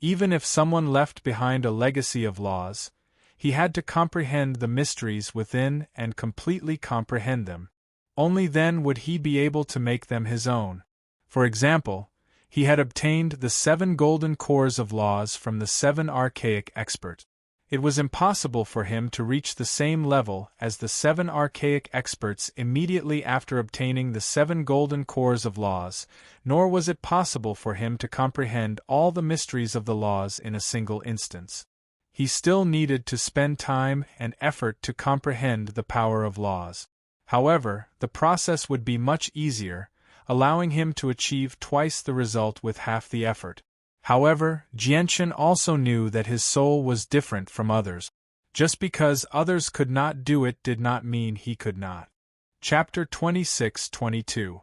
Even if someone left behind a legacy of laws, he had to comprehend the mysteries within and completely comprehend them. Only then would he be able to make them his own. For example, he had obtained the 7 golden cores of laws from the 7 archaic experts. It was impossible for him to reach the same level as the 7 archaic experts immediately after obtaining the 7 golden cores of laws, nor was it possible for him to comprehend all the mysteries of the laws in a single instance. He still needed to spend time and effort to comprehend the power of laws. However, the process would be much easier, allowing him to achieve twice the result with half the effort. However, Jianchen also knew that his soul was different from others. Just because others could not do it did not mean he could not. Chapter 26-22.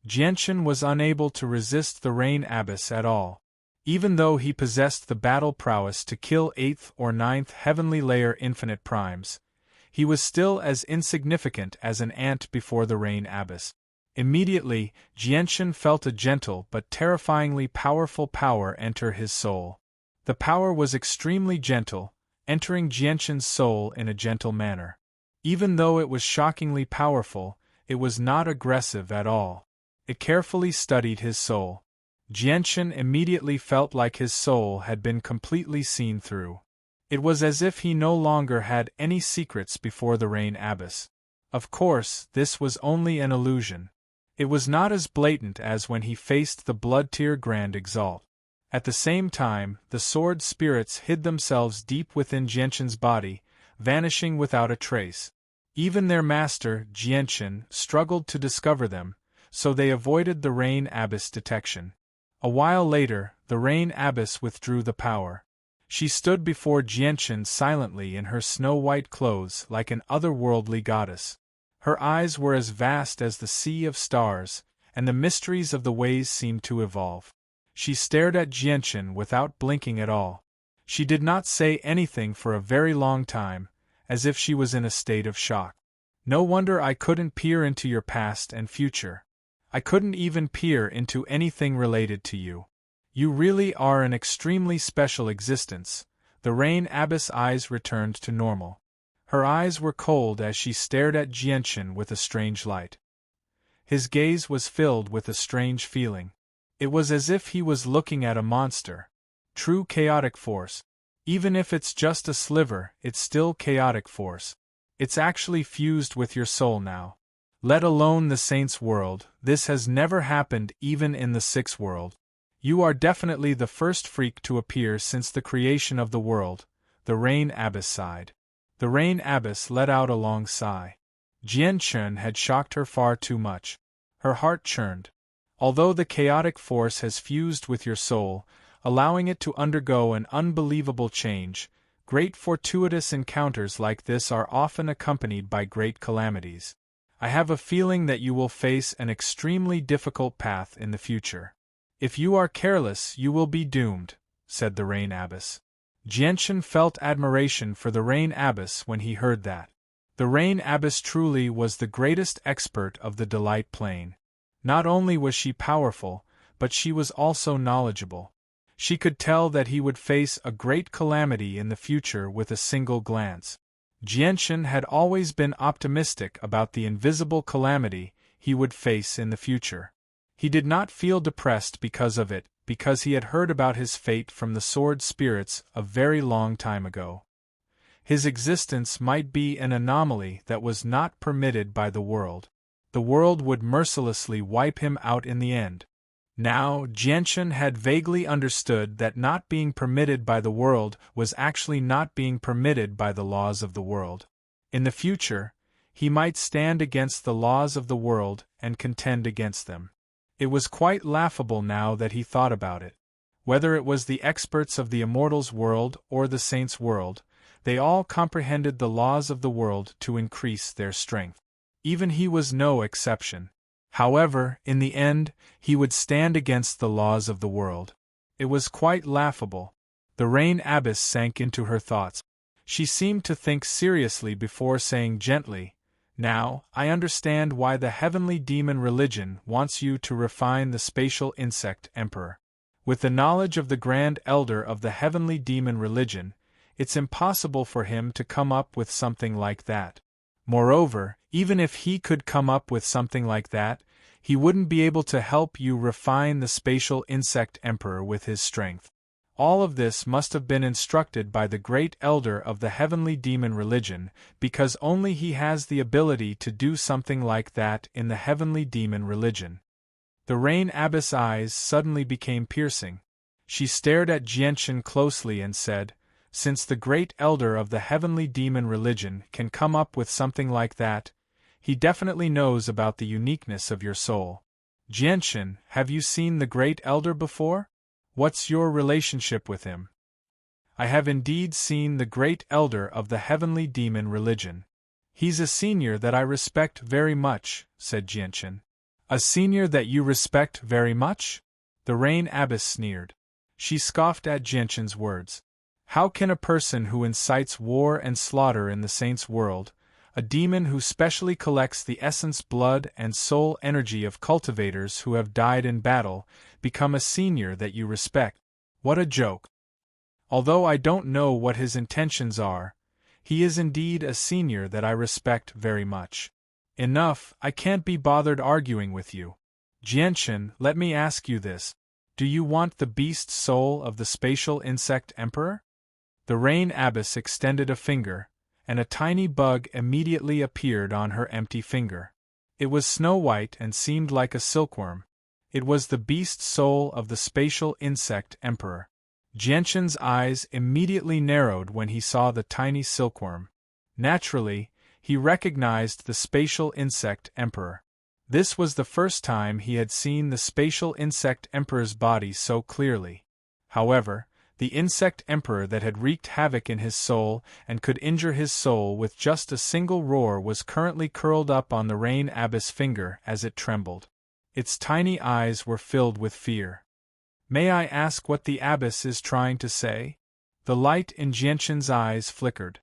Jianchen was unable to resist the Rain Abbess at all. Even though he possessed the battle prowess to kill 8th or 9th heavenly layer infinite primes, he was still as insignificant as an ant before the Rain Abbess. Immediately, Jianchen felt a gentle but terrifyingly powerful power enter his soul. The power was extremely gentle, entering Jianchen's soul in a gentle manner. Even though it was shockingly powerful, it was not aggressive at all. It carefully studied his soul. Jianchen immediately felt like his soul had been completely seen through. It was as if he no longer had any secrets before the Rain Abbess. Of course, this was only an illusion. It was not as blatant as when he faced the Blood-Tier Grand Exalt. At the same time, the sword spirits hid themselves deep within Jianchen's body, vanishing without a trace. Even their master, Jianchen, struggled to discover them, so they avoided the Rain Abbess detection. A while later, the Rain Abbess withdrew the power. She stood before Jianchen silently in her snow-white clothes like an otherworldly goddess. Her eyes were as vast as the sea of stars, and the mysteries of the ways seemed to evolve. She stared at Jianchen without blinking at all. She did not say anything for a very long time, as if she was in a state of shock. No wonder I couldn't peer into your past and future. I couldn't even peer into anything related to you. You really are an extremely special existence. The Rain Abbess' eyes returned to normal. Her eyes were cold as she stared at Jianchen with a strange light. His gaze was filled with a strange feeling. It was as if he was looking at a monster. True chaotic force. Even if it's just a sliver, it's still chaotic force. It's actually fused with your soul now. Let alone the Saint's world, this has never happened even in the Sixth world. You are definitely the first freak to appear since the creation of the world, the Rain Abbess sighed. The Rain Abbess let out a long sigh. Jianchen had shocked her far too much. Her heart churned. Although the chaotic force has fused with your soul, allowing it to undergo an unbelievable change, great fortuitous encounters like this are often accompanied by great calamities. I have a feeling that you will face an extremely difficult path in the future. If you are careless, you will be doomed, said the Rain Abbess. Jianchen felt admiration for the Rain Abbess when he heard that. The Rain Abbess truly was the greatest expert of the Delight Plane. Not only was she powerful, but she was also knowledgeable. She could tell that he would face a great calamity in the future with a single glance. Jianchen had always been optimistic about the invisible calamity he would face in the future. He did not feel depressed because of it, because he had heard about his fate from the sword spirits a very long time ago. His existence might be an anomaly that was not permitted by the world. The world would mercilessly wipe him out in the end. Now, Jianchen had vaguely understood that not being permitted by the world was actually not being permitted by the laws of the world. In the future, he might stand against the laws of the world and contend against them. It was quite laughable now that he thought about it. Whether it was the experts of the Immortals' world or the Saints' world, They all comprehended the laws of the world to increase their strength. Even he was no exception. However, in the end, he would stand against the laws of the world. It was quite laughable. The Rain Abbess sank into her thoughts. She seemed to think seriously before saying gently, "Now, I understand why the heavenly demon religion wants you to refine the spatial insect emperor. With the knowledge of the Grand Elder of the heavenly demon religion, it's impossible for him to come up with something like that. Moreover, even if he could come up with something like that, he wouldn't be able to help you refine the spatial insect emperor with his strength. All of this must have been instructed by the great elder of the heavenly demon religion, because only he has the ability to do something like that in the heavenly demon religion." The Rain Abbess' eyes suddenly became piercing. She stared at Jianchen closely and said, "Since the great elder of the heavenly demon religion can come up with something like that, he definitely knows about the uniqueness of your soul. Jianchen, have you seen the great elder before? What's your relationship with him?" "I have indeed seen the great elder of the heavenly demon religion. He's a senior that I respect very much," said Jianchen. "A senior that you respect very much?" The Rain Abbess sneered. She scoffed at Jianchen's words. How can a person who incites war and slaughter in the saints' world, a demon who specially collects the essence, blood, and soul energy of cultivators who have died in battle, become a senior that you respect? What a joke! Although I don't know what his intentions are, he is indeed a senior that I respect very much. Enough, I can't be bothered arguing with you. Jianchen, let me ask you this. Do you want the beast soul of the spatial insect emperor? The Rain Abbess extended a finger, and a tiny bug immediately appeared on her empty finger. It was snow-white and seemed like a silkworm. It was the beast soul of the spatial insect emperor. Jianchen's eyes immediately narrowed when he saw the tiny silkworm. Naturally, he recognized the spatial insect emperor. This was the first time he had seen the spatial insect emperor's body so clearly. However, the insect emperor that had wreaked havoc in his soul and could injure his soul with just a single roar was currently curled up on the Rain Abbess' finger as it trembled. Its tiny eyes were filled with fear. "May I ask what the abbess is trying to say?" The light in Jianchen's eyes flickered.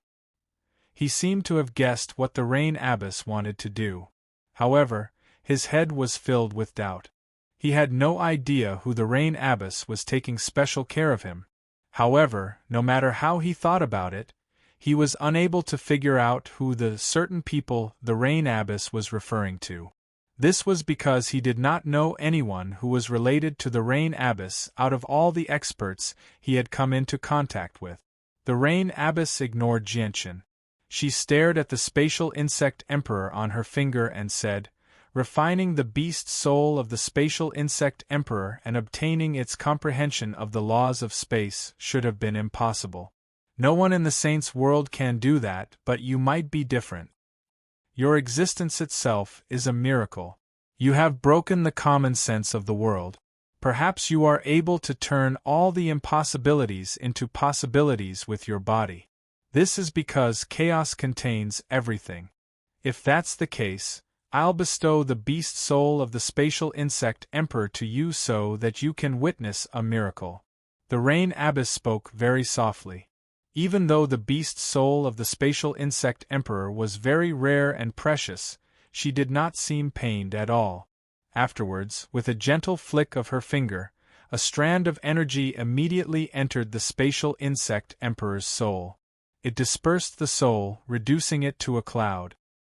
He seemed to have guessed what the Rain Abbess wanted to do. However, his head was filled with doubt. He had no idea who the Rain Abbess was taking special care of him. However, no matter how he thought about it, he was unable to figure out who the certain people the Rain Abbess was referring to. This was because he did not know anyone who was related to the Rain Abbess out of all the experts he had come into contact with. The Rain Abbess ignored Jianchen. She stared at the spatial insect emperor on her finger and said, "Refining the beast soul of the spatial insect emperor and obtaining its comprehension of the laws of space should have been impossible. No one in the saints' world can do that, but you might be different. Your existence itself is a miracle. You have broken the common sense of the world. Perhaps you are able to turn all the impossibilities into possibilities with your body. This is because chaos contains everything. If that's the case, I'll bestow the beast soul of the spatial insect emperor to you so that you can witness a miracle." The Rain Abbess spoke very softly. Even though the beast soul of the spatial insect emperor was very rare and precious, she did not seem pained at all. Afterwards, with a gentle flick of her finger, a strand of energy immediately entered the spatial insect emperor's soul. It dispersed the soul, reducing it to a cloud.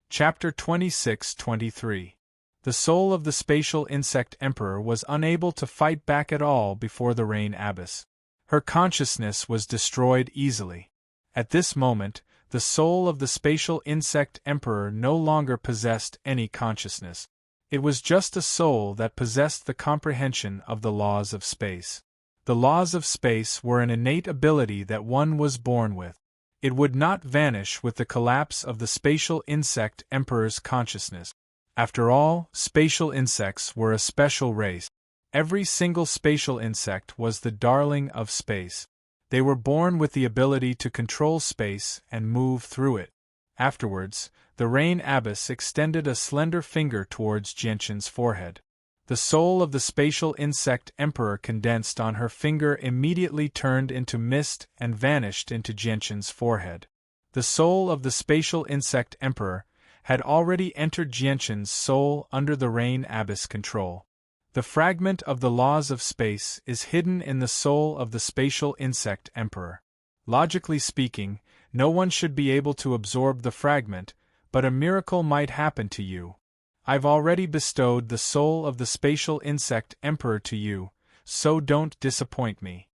Chapter 26-23. The soul of the spatial insect emperor was unable to fight back at all before the Rain Abbess. Her consciousness was destroyed easily. At this moment, the soul of the spatial insect emperor no longer possessed any consciousness. It was just a soul that possessed the comprehension of the laws of space. The laws of space were an innate ability that one was born with. It would not vanish with the collapse of the spatial insect emperor's consciousness. After all, spatial insects were a special race. Every single spatial insect was the darling of space. They were born with the ability to control space and move through it. Afterwards, the Rain Abbess extended a slender finger towards Jianqin's forehead. The soul of the spatial insect emperor condensed on her finger immediately turned into mist and vanished into Jianqin's forehead. The soul of the spatial insect emperor had already entered Jianqin's soul under the Rain Abbess control. The fragment of the laws of space is hidden in the soul of the spatial insect emperor. Logically speaking, no one should be able to absorb the fragment, but a miracle might happen to you. I've already bestowed the soul of the spatial insect emperor to you, so don't disappoint me.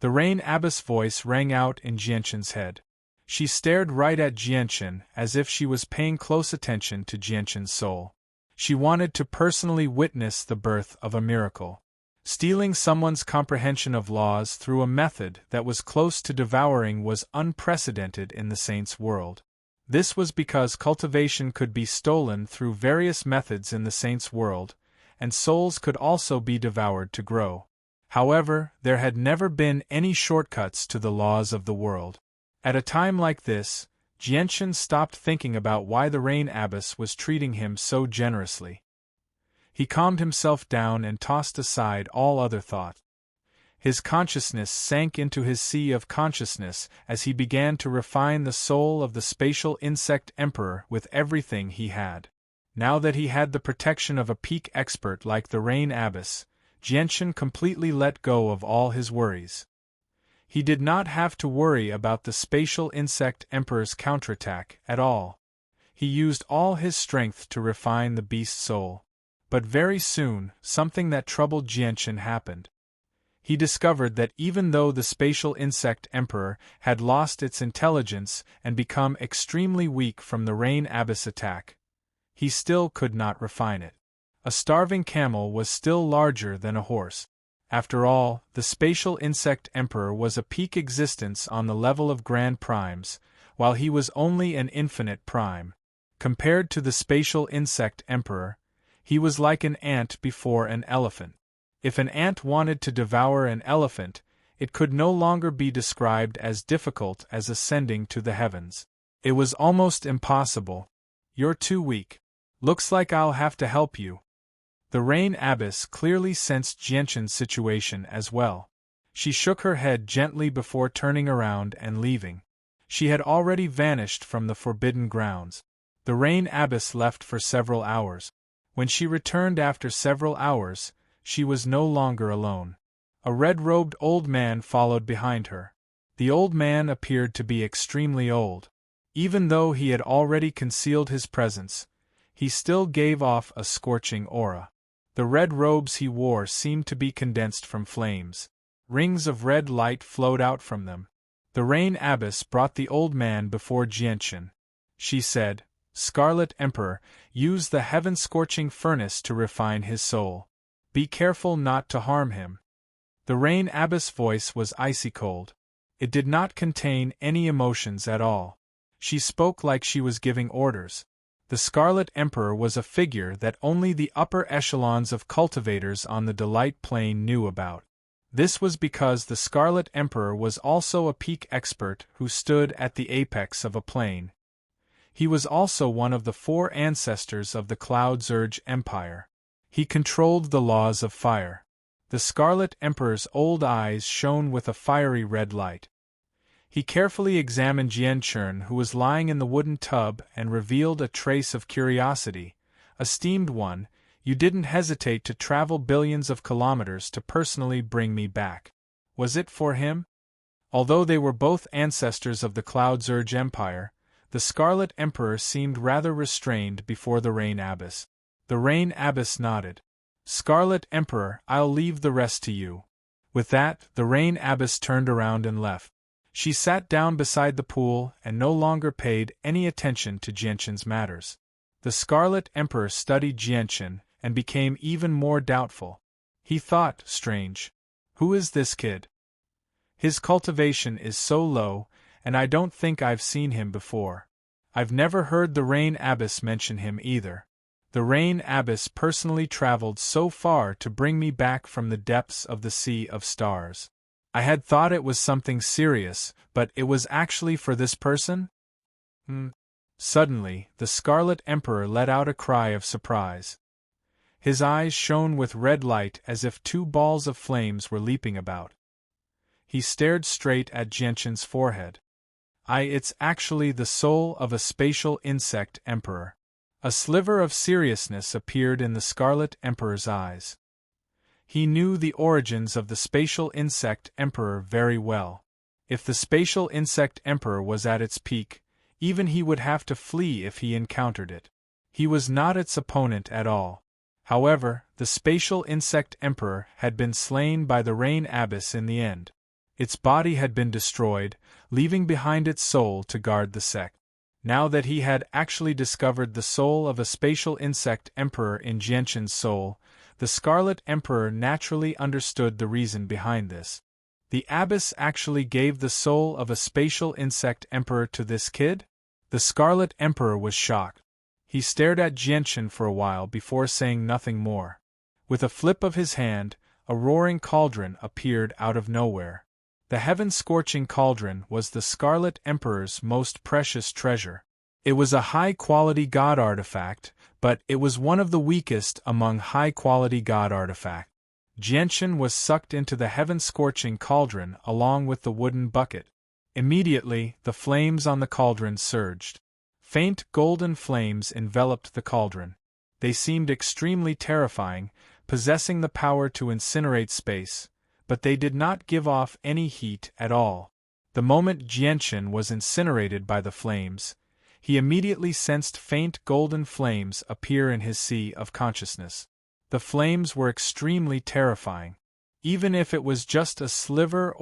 The Rain Abbess' voice rang out in Jianqin's head. She stared right at Jianqin as if she was paying close attention to Jianqin's soul. She wanted to personally witness the birth of a miracle. Stealing someone's comprehension of laws through a method that was close to devouring was unprecedented in the saint's world. This was because cultivation could be stolen through various methods in the saint's world, and souls could also be devoured to grow. However, there had never been any shortcuts to the laws of the world. At a time like this, Jianqin stopped thinking about why the Rain Abbess was treating him so generously. He calmed himself down and tossed aside all other thought. His consciousness sank into his sea of consciousness as he began to refine the soul of the spatial insect emperor with everything he had. Now that he had the protection of a peak expert like the Rain Abbess, Jianqin completely let go of all his worries. He did not have to worry about the spatial insect emperor's counterattack at all. He used all his strength to refine the beast's soul. But very soon, something that troubled Jianqin happened. He discovered that even though the spatial insect emperor had lost its intelligence and become extremely weak from the Rain Abbess attack, he still could not refine it. A starving camel was still larger than a horse. After all, the spatial insect emperor was a peak existence on the level of grand primes, while he was only an infinite prime. Compared to the spatial insect emperor, he was like an ant before an elephant. If an ant wanted to devour an elephant, it could no longer be described as difficult as ascending to the heavens. It was almost impossible. You're too weak. Looks like I'll have to help you. The Rain Abbess clearly sensed Jianqin's situation as well. She shook her head gently before turning around and leaving. She had already vanished from the forbidden grounds. The Rain Abbess left for several hours. When she returned after several hours, she was no longer alone. A red-robed old man followed behind her. The old man appeared to be extremely old. Even though he had already concealed his presence, he still gave off a scorching aura. The red robes he wore seemed to be condensed from flames. Rings of red light flowed out from them. The Rain Abbess brought the old man before Jianqin. She said, "Scarlet Emperor, use the heaven-scorching furnace to refine his soul. Be careful not to harm him." The Rain Abbess' voice was icy cold. It did not contain any emotions at all. She spoke like she was giving orders. The Scarlet Emperor was a figure that only the upper echelons of cultivators on the Delight Plane knew about. This was because the Scarlet Emperor was also a peak expert who stood at the apex of a plane. He was also one of the 4 ancestors of the Cloud Zurge Empire. He controlled the laws of fire. The Scarlet Emperor's old eyes shone with a fiery red light. He carefully examined Jianqin, who was lying in the wooden tub, and revealed a trace of curiosity. "Esteemed one, you didn't hesitate to travel billions of kilometers to personally bring me back. Was it for him?" Although they were both ancestors of the Cloud Zurge Empire, the Scarlet Emperor seemed rather restrained before the Rain Abbess. The Rain Abbess nodded. "Scarlet Emperor, I'll leave the rest to you." With that, the Rain Abbess turned around and left. She sat down beside the pool and no longer paid any attention to Jianqin's matters. The Scarlet Emperor studied Jianqin and became even more doubtful. He thought, strange. Who is this kid? His cultivation is so low, and I don't think I've seen him before. I've never heard the Rain Abbess mention him either. The Rain Abbess personally traveled so far to bring me back from the depths of the Sea of Stars. I had thought it was something serious, but it was actually for this person? Suddenly, the Scarlet Emperor let out a cry of surprise. His eyes shone with red light as if two balls of flames were leaping about. He stared straight at Gentian's forehead. It's actually the soul of a spatial insect emperor. A sliver of seriousness appeared in the Scarlet Emperor's eyes. He knew the origins of the spatial insect emperor very well. If the spatial insect emperor was at its peak, even he would have to flee if he encountered it. He was not its opponent at all. However, the spatial insect emperor had been slain by the Rain Abyss in the end. Its body had been destroyed, leaving behind its soul to guard the sect. Now that he had actually discovered the soul of a spatial insect emperor in Jianshan's soul, the Scarlet Emperor naturally understood the reason behind this. The abyss actually gave the soul of a spatial insect emperor to this kid? The Scarlet Emperor was shocked. He stared at Jianshan for a while before saying nothing more. With a flip of his hand, a roaring cauldron appeared out of nowhere. The heaven-scorching cauldron was the Scarlet Emperor's most precious treasure. It was a high-quality god artifact, but it was one of the weakest among high-quality god artifacts. Jianshan was sucked into the heaven-scorching cauldron along with the wooden bucket. Immediately, the flames on the cauldron surged. Faint golden flames enveloped the cauldron. They seemed extremely terrifying, possessing the power to incinerate space, but they did not give off any heat at all. The moment Jianshan was incinerated by the flames, he immediately sensed faint golden flames appear in his sea of consciousness. The flames were extremely terrifying. Even if it was just a sliver,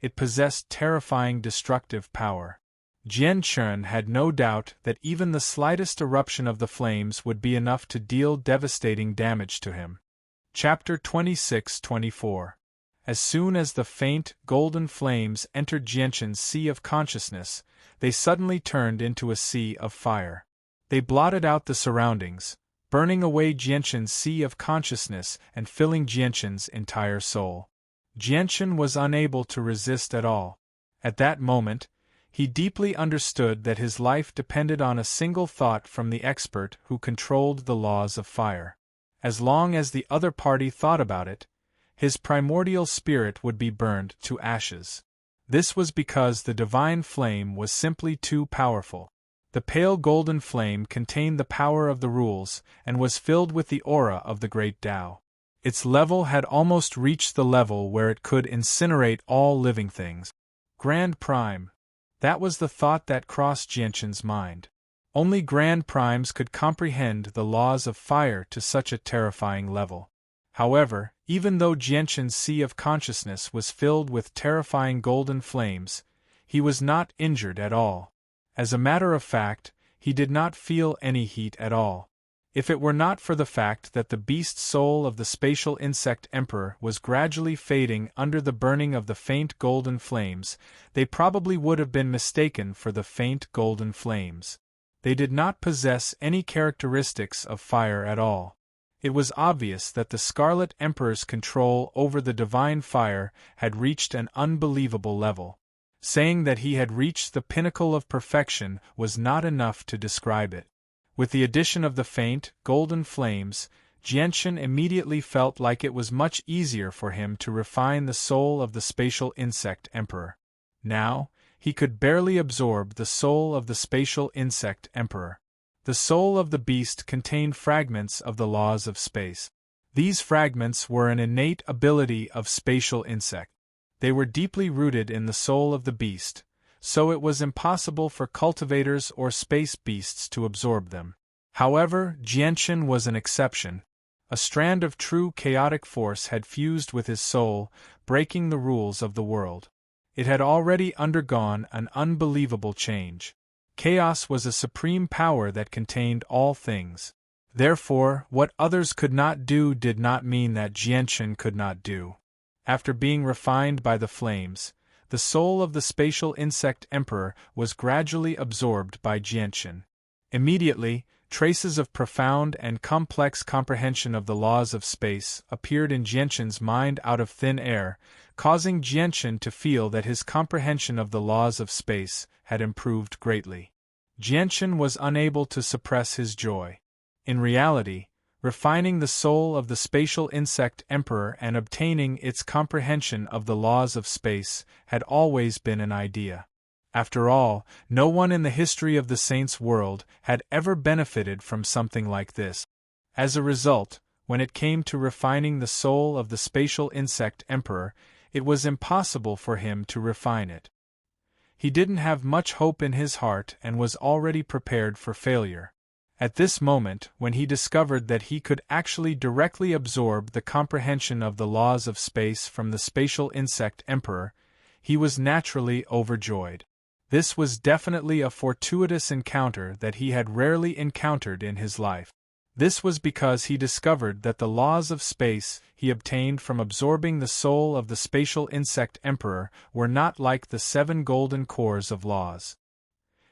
it possessed terrifying destructive power. Jianshan had no doubt that even the slightest eruption of the flames would be enough to deal devastating damage to him. Chapter 26-24. As soon as the faint, golden flames entered Jianshan's sea of consciousness, they suddenly turned into a sea of fire. They blotted out the surroundings, burning away Jianshan's sea of consciousness and filling Jianshan's entire soul. Jianshan was unable to resist at all. At that moment, he deeply understood that his life depended on a single thought from the expert who controlled the laws of fire. As long as the other party thought about it, his primordial spirit would be burned to ashes. This was because the divine flame was simply too powerful. The pale golden flame contained the power of the rules and was filled with the aura of the great Tao. Its level had almost reached the level where it could incinerate all living things. Grand Prime. That was the thought that crossed Jianshan's mind. Only Grand Primes could comprehend the laws of fire to such a terrifying level. However, even though Jianshan's sea of consciousness was filled with terrifying golden flames, he was not injured at all. As a matter of fact, he did not feel any heat at all. If it were not for the fact that the beast soul of the spatial insect emperor was gradually fading under the burning of the faint golden flames, they probably would have been mistaken for the faint golden flames. They did not possess any characteristics of fire at all. It was obvious that the Scarlet Emperor's control over the divine fire had reached an unbelievable level. Saying that he had reached the pinnacle of perfection was not enough to describe it. With the addition of the faint, golden flames, Jianshan immediately felt like it was much easier for him to refine the soul of the spatial insect emperor. Now, he could barely absorb the soul of the spatial insect emperor. The soul of the beast contained fragments of the laws of space. These fragments were an innate ability of spatial insect. They were deeply rooted in the soul of the beast, so it was impossible for cultivators or space beasts to absorb them. However, Jianshan was an exception. A strand of true chaotic force had fused with his soul, breaking the rules of the world. It had already undergone an unbelievable change. Chaos was a supreme power that contained all things. Therefore, what others could not do did not mean that Jianshan could not do. After being refined by the flames, the soul of the spatial insect emperor was gradually absorbed by Jianshan. Immediately, traces of profound and complex comprehension of the laws of space appeared in Jianqin's mind out of thin air, causing Jianqin to feel that his comprehension of the laws of space had improved greatly. Jianqin was unable to suppress his joy. In reality, refining the soul of the spatial insect emperor and obtaining its comprehension of the laws of space had always been an idea. After all, no one in the history of the saints' world had ever benefited from something like this. As a result, when it came to refining the soul of the spatial insect emperor, it was impossible for him to refine it. He didn't have much hope in his heart and was already prepared for failure. At this moment, when he discovered that he could actually directly absorb the comprehension of the laws of space from the spatial insect emperor, he was naturally overjoyed. This was definitely a fortuitous encounter that he had rarely encountered in his life. This was because he discovered that the laws of space he obtained from absorbing the soul of the spatial insect emperor were not like the 7 golden cores of laws.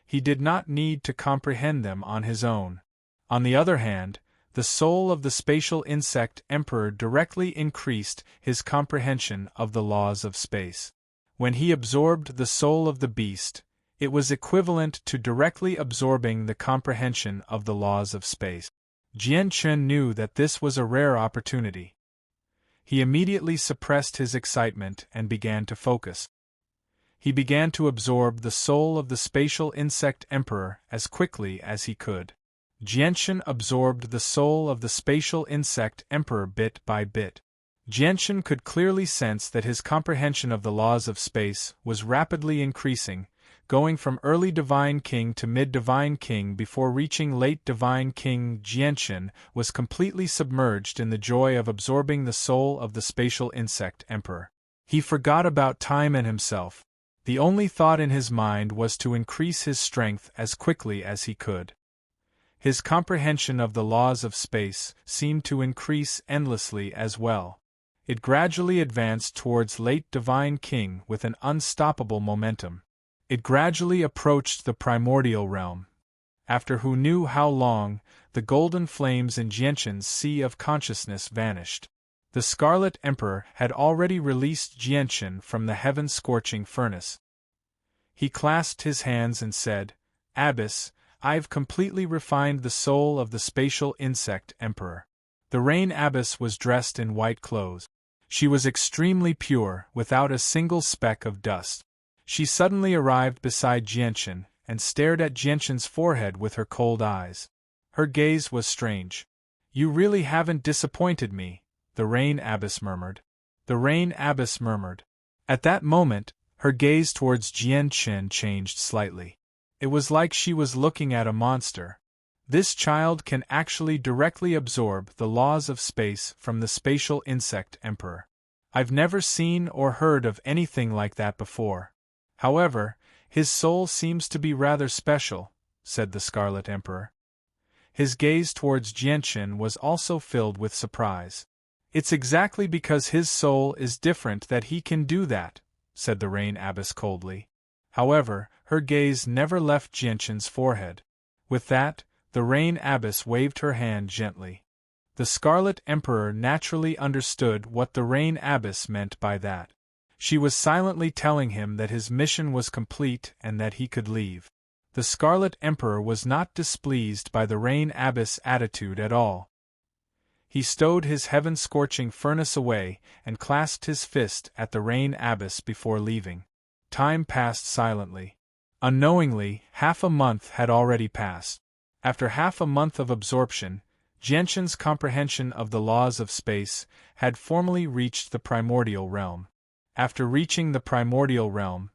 He did not need to comprehend them on his own. On the other hand, the soul of the spatial insect emperor directly increased his comprehension of the laws of space. When he absorbed the soul of the beast, it was equivalent to directly absorbing the comprehension of the laws of space. Jianqin knew that this was a rare opportunity. He immediately suppressed his excitement and began to focus. He began to absorb the soul of the spatial insect emperor as quickly as he could. Jianqin absorbed the soul of the spatial insect emperor bit by bit. Jianqin could clearly sense that his comprehension of the laws of space was rapidly increasing, going from early Divine King to mid-Divine King before reaching late Divine King. Jianqin was completely submerged in the joy of absorbing the soul of the spatial insect emperor. He forgot about time and himself. The only thought in his mind was to increase his strength as quickly as he could. His comprehension of the laws of space seemed to increase endlessly as well. It gradually advanced towards late Divine King with an unstoppable momentum. It gradually approached the primordial realm. After who knew how long, the golden flames in Jianqin's sea of consciousness vanished. The Scarlet Emperor had already released Jianqin from the heaven-scorching furnace. He clasped his hands and said, "Abbess, I've completely refined the soul of the spatial insect emperor." The Rain Abbess was dressed in white clothes. She was extremely pure, without a single speck of dust. She suddenly arrived beside Jianqin and stared at Jianqin's forehead with her cold eyes. Her gaze was strange. "You really haven't disappointed me," the Rain Abbess murmured. The Rain Abbess murmured. At that moment, her gaze towards Jianqin changed slightly. It was like she was looking at a monster. This child can actually directly absorb the laws of space from the spatial insect emperor. I've never seen or heard of anything like that before. However, his soul seems to be rather special, said the Scarlet Emperor. His gaze towards Jianqin was also filled with surprise. It's exactly because his soul is different that he can do that, said the Rain Abbess coldly. However, her gaze never left Jianqin's forehead. With that, the Rain Abbess waved her hand gently. The Scarlet Emperor naturally understood what the Rain Abbess meant by that. She was silently telling him that his mission was complete and that he could leave. The Scarlet Emperor was not displeased by the Rain Abbess' attitude at all. He stowed his heaven-scorching furnace away and clasped his fist at the Rain Abbess before leaving. Time passed silently. Unknowingly, half a month had already passed. After half a month of absorption, Jianqin's comprehension of the laws of space had formally reached the primordial realm. After reaching the primordial realm,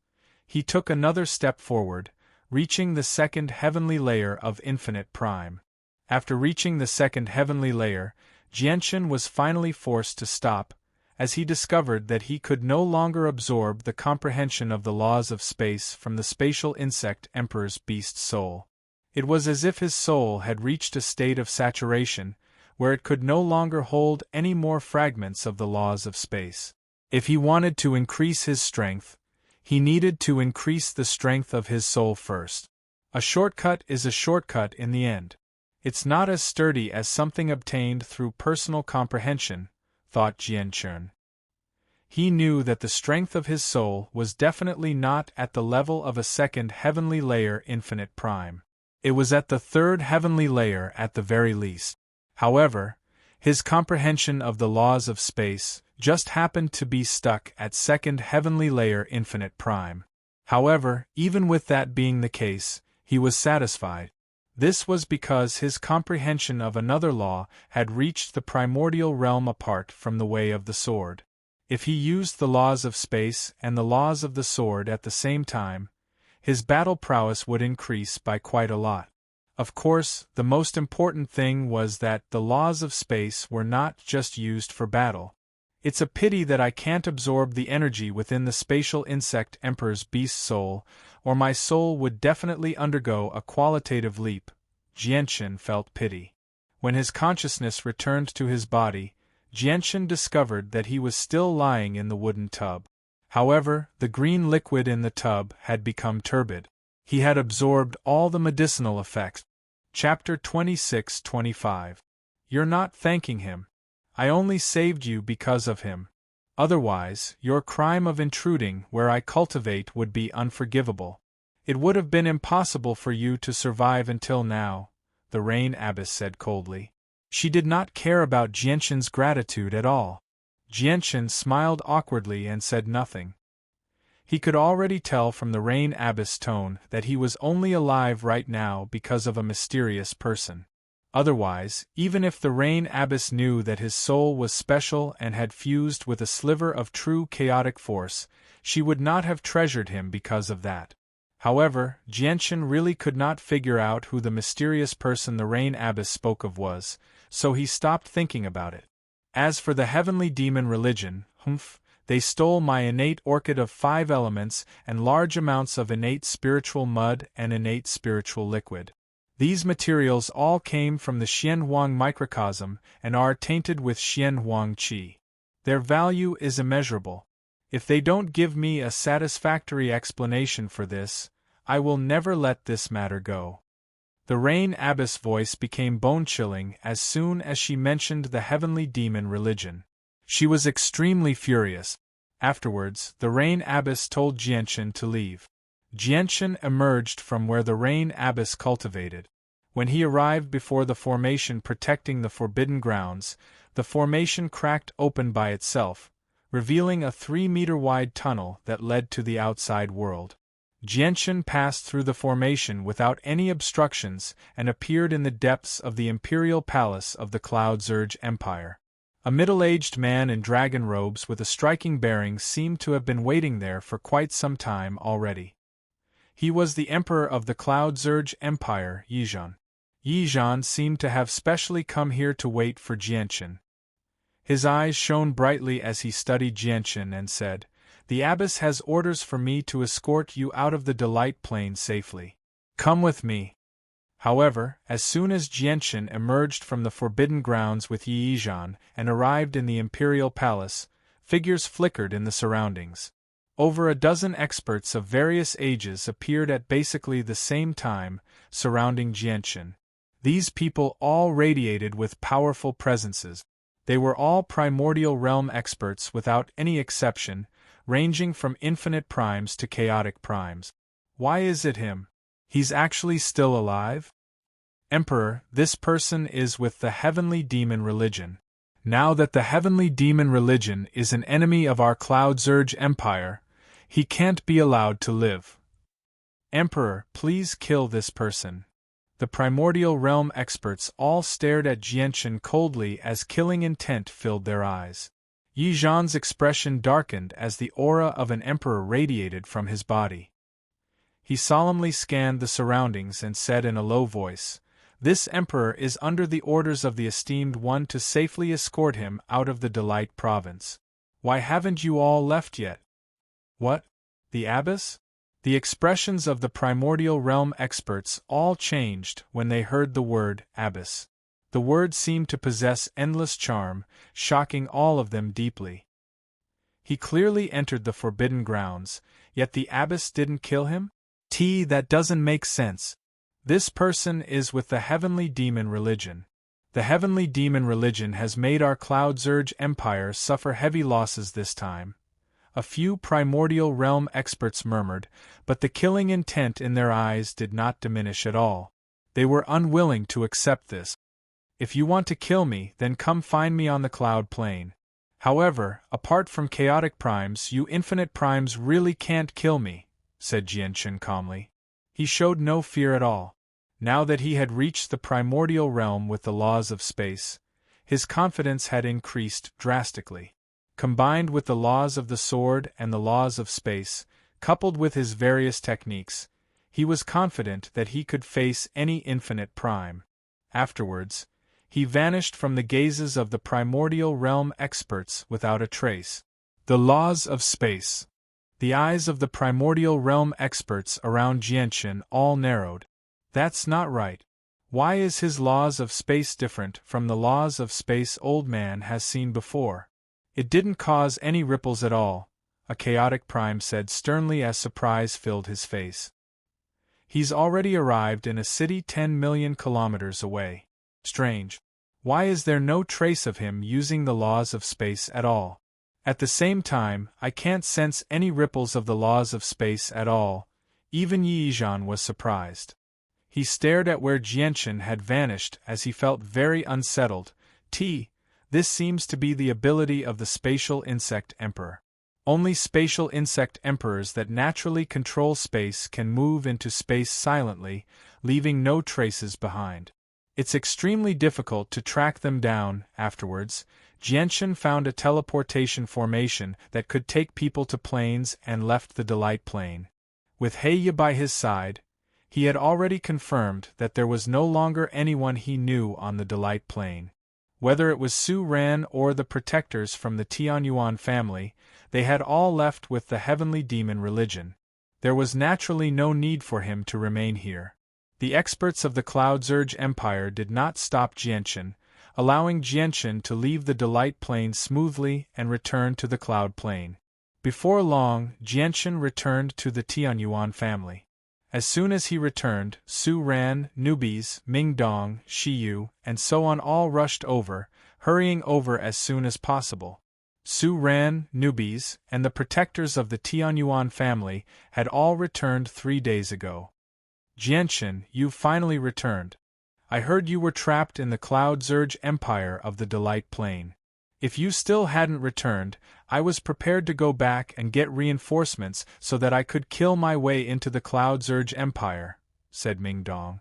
he took another step forward, reaching the second heavenly layer of infinite prime. After reaching the second heavenly layer, Jianqin was finally forced to stop, as he discovered that he could no longer absorb the comprehension of the laws of space from the spatial insect emperor's beast soul. It was as if his soul had reached a state of saturation, where it could no longer hold any more fragments of the laws of space. If he wanted to increase his strength, he needed to increase the strength of his soul first. A shortcut is a shortcut in the end. It's not as sturdy as something obtained through personal comprehension, thought Jianchen. He knew that the strength of his soul was definitely not at the level of a second heavenly layer infinite prime. It was at the third heavenly layer at the very least. However, his comprehension of the laws of space just happened to be stuck at second heavenly layer infinite prime. However, even with that being the case, he was satisfied. This was because his comprehension of another law had reached the primordial realm apart from the way of the sword. If he used the laws of space and the laws of the sword at the same time, his battle prowess would increase by quite a lot. Of course, the most important thing was that the laws of space were not just used for battle. It's a pity that I can't absorb the energy within the spatial insect emperor's beast soul, or my soul would definitely undergo a qualitative leap. Jianchen felt pity. When his consciousness returned to his body, Jianchen discovered that he was still lying in the wooden tub. However, the green liquid in the tub had become turbid. He had absorbed all the medicinal effects. Chapter 26-25. You're not thanking him. I only saved you because of him. Otherwise, your crime of intruding where I cultivate would be unforgivable. It would have been impossible for you to survive until now, the Rain Abbess said coldly. She did not care about Jianchen's gratitude at all. Jianchen smiled awkwardly and said nothing. He could already tell from the Rain Abbess' tone that he was only alive right now because of a mysterious person. Otherwise, even if the Rain Abbess knew that his soul was special and had fused with a sliver of true chaotic force, she would not have treasured him because of that. However, Jianchen really could not figure out who the mysterious person the Rain Abbess spoke of was, so he stopped thinking about it. As for the heavenly demon religion, they stole my innate orchid of 5 elements and large amounts of innate spiritual mud and innate spiritual liquid. These materials all came from the Xianhuang microcosm and are tainted with Xianhuang qi. Their value is immeasurable. If they don't give me a satisfactory explanation for this, I will never let this matter go. The Rain Abbess' voice became bone-chilling as soon as she mentioned the heavenly demon religion. She was extremely furious. Afterwards, the Rain Abbess told Jianchen to leave. Jianchen emerged from where the Rain Abbess cultivated. When he arrived before the formation protecting the forbidden grounds, the formation cracked open by itself, revealing a 3-meter-wide tunnel that led to the outside world. Jianchen passed through the formation without any obstructions and appeared in the depths of the imperial palace of the Cloud Zurge Empire. A middle-aged man in dragon robes with a striking bearing seemed to have been waiting there for quite some time already. He was the emperor of the Cloud Zurge Empire, Yizhan. Yizhan seemed to have specially come here to wait for Jianchen. His eyes shone brightly as he studied Jianchen and said, "The abbess has orders for me to escort you out of the Delight Plain safely. Come with me." However, as soon as Jianchen emerged from the forbidden grounds with Yizhan and arrived in the imperial palace, figures flickered in the surroundings. Over a dozen experts of various ages appeared at basically the same time, surrounding Jianchen. These people all radiated with powerful presences. They were all primordial realm experts without any exception, ranging from infinite primes to chaotic primes. Why is it him? He's actually still alive? Emperor, this person is with the heavenly demon religion. Now that the heavenly demon religion is an enemy of our Cloud Zurge Empire, he can't be allowed to live. Emperor, please kill this person. The primordial realm experts all stared at Jianchen coldly as killing intent filled their eyes. Yizhan's expression darkened as the aura of an emperor radiated from his body. He solemnly scanned the surroundings and said in a low voice, "This emperor is under the orders of the esteemed one to safely escort him out of the Delight province. Why haven't you all left yet?" "What? The abbess?" The expressions of the primordial realm experts all changed when they heard the word abbess. The word seemed to possess endless charm, shocking all of them deeply. He clearly entered the forbidden grounds, yet the abbess didn't kill him? That doesn't make sense. This person is with the Heavenly Demon Religion. The Heavenly Demon Religion has made our Cloud Zerg Empire suffer heavy losses this time. A few primordial realm experts murmured, but the killing intent in their eyes did not diminish at all. They were unwilling to accept this. If you want to kill me, then come find me on the Cloud Plane. However, apart from chaotic primes, you infinite primes really can't kill me, said Jianchen calmly. He showed no fear at all. Now that he had reached the primordial realm with the laws of space, his confidence had increased drastically. Combined with the laws of the sword and the laws of space, coupled with his various techniques, he was confident that he could face any infinite prime. Afterwards, he vanished from the gazes of the primordial realm experts without a trace. The laws of space. The eyes of the primordial realm experts around Jianchen all narrowed. That's not right. Why is his laws of space different from the laws of space old man has seen before? It didn't cause any ripples at all, a chaotic prime said sternly as surprise filled his face. He's already arrived in a city 10 million kilometers away. Strange. Why is there no trace of him using the laws of space at all? At the same time, I can't sense any ripples of the laws of space at all. Even Yizhan was surprised. He stared at where Jianchen had vanished as he felt very unsettled. This seems to be the ability of the Spatial Insect Emperor. Only Spatial Insect Emperors that naturally control space can move into space silently, leaving no traces behind. It's extremely difficult to track them down. Afterwards, Jianchen found a teleportation formation that could take people to planes and left the Delight Plane. With Heya by his side, he had already confirmed that there was no longer anyone he knew on the Delight Plane. Whether it was Su Ran or the protectors from the Tianyuan family, they had all left with the Heavenly Demon Religion. There was naturally no need for him to remain here. The experts of the Cloud Zerg Empire did not stop Jianchen, allowing Jianchen to leave the Delight Plane smoothly and return to the Cloud Plane. Before long, Jianchen returned to the Tianyuan family. As soon as he returned, Su Ran, Newbies, Mingdong, Shiyu, and so on all rushed over, hurrying over as soon as possible. Su Ran, Newbies, and the protectors of the Tianyuan family had all returned 3 days ago. Jianchen, you've finally returned. I heard you were trapped in the Cloud Zerg Empire of the Delight Plane. If you still hadn't returned, I was prepared to go back and get reinforcements so that I could kill my way into the Cloud Zerg Empire, said Mingdong.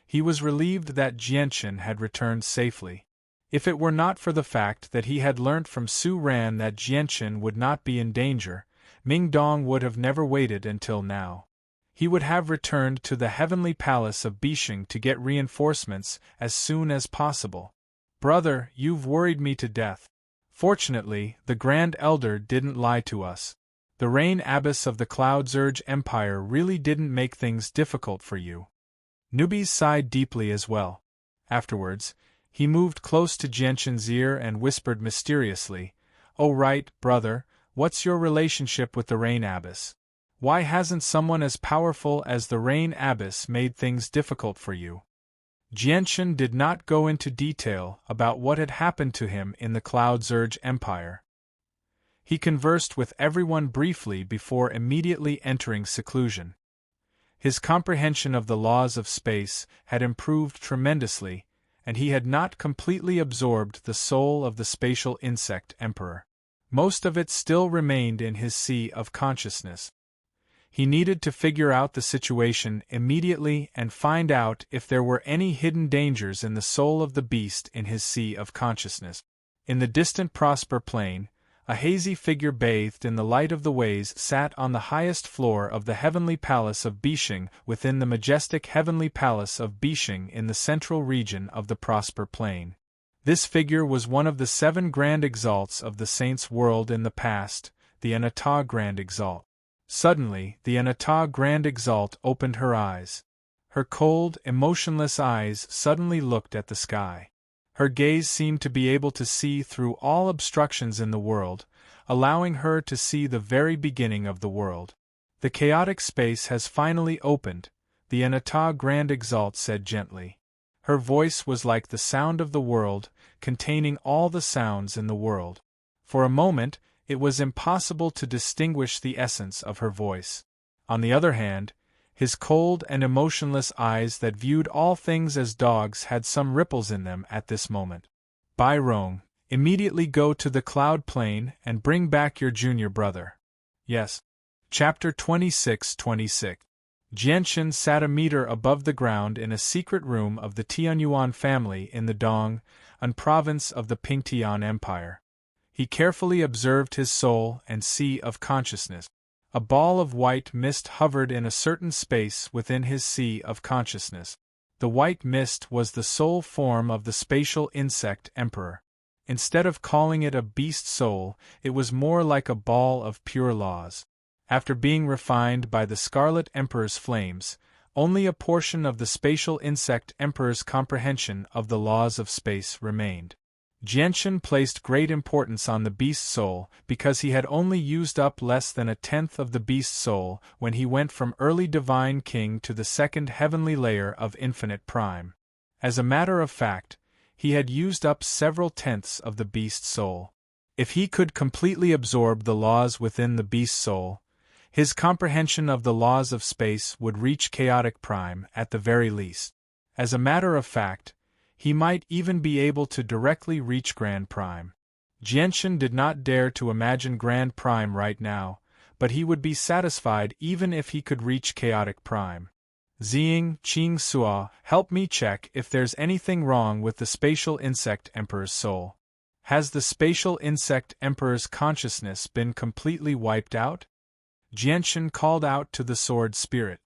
He was relieved that Jianchen had returned safely. If it were not for the fact that he had learnt from Su Ran that Jianchen would not be in danger, Mingdong would have never waited until now. He would have returned to the heavenly palace of Bishing to get reinforcements as soon as possible. Brother, you've worried me to death. Fortunately, the Grand Elder didn't lie to us. The Rain Abbess of the Cloud Zerg Empire really didn't make things difficult for you. Newbies sighed deeply as well. Afterwards, he moved close to Jianchen's ear and whispered mysteriously, "Oh right, brother, what's your relationship with the Rain Abbess? Why hasn't someone as powerful as the Rain Abbess made things difficult for you?" Jianchen did not go into detail about what had happened to him in the Cloud Zerg Empire. He conversed with everyone briefly before immediately entering seclusion. His comprehension of the laws of space had improved tremendously, and he had not completely absorbed the soul of the Spatial Insect Emperor. Most of it still remained in his sea of consciousness. He needed to figure out the situation immediately and find out if there were any hidden dangers in the soul of the beast in his sea of consciousness. In the distant Prosper Plain, a hazy figure bathed in the light of the ways sat on the highest floor of the heavenly palace of Bishing within the majestic heavenly palace of Bishing in the central region of the Prosper Plain. This figure was one of the 7 Grand Exalts of the Saints' world in the past, the Anata Grand Exalt. Suddenly, the Anata Grand Exalt opened her eyes. Her cold, emotionless eyes suddenly looked at the sky. Her gaze seemed to be able to see through all obstructions in the world, allowing her to see the very beginning of the world. The chaotic space has finally opened, the Anata Grand Exalt said gently. Her voice was like the sound of the world, containing all the sounds in the world. For a moment, it was impossible to distinguish the essence of her voice. On the other hand, his cold and emotionless eyes that viewed all things as dogs had some ripples in them at this moment. Bai Rong, immediately go to the cloud plain and bring back your junior brother. Yes. Chapter 26:26. Jianxin sat a meter above the ground in a secret room of the Tianyuan family in the Dong, an province of the Pingtian Empire. He carefully observed his soul and sea of consciousness. A ball of white mist hovered in a certain space within his sea of consciousness. The white mist was the soul form of the spatial insect emperor. Instead of calling it a beast soul, it was more like a ball of pure laws. After being refined by the Scarlet Emperor's flames, only a portion of the spatial insect emperor's comprehension of the laws of space remained. Jianxin placed great importance on the beast soul because he had only used up less than 1/10 of the beast soul when he went from early divine king to the second heavenly layer of infinite prime. As a matter of fact, he had used up several tenths of the beast soul. If he could completely absorb the laws within the beast soul, his comprehension of the laws of space would reach chaotic prime at the very least. As a matter of fact, he might even be able to directly reach Grand Prime. Jianxin did not dare to imagine Grand Prime right now, but he would be satisfied even if he could reach Chaotic Prime. Ziying, Qing Sua, help me check if there's anything wrong with the Spatial Insect Emperor's soul. Has the Spatial Insect Emperor's consciousness been completely wiped out? Jianxin called out to the Sword Spirit.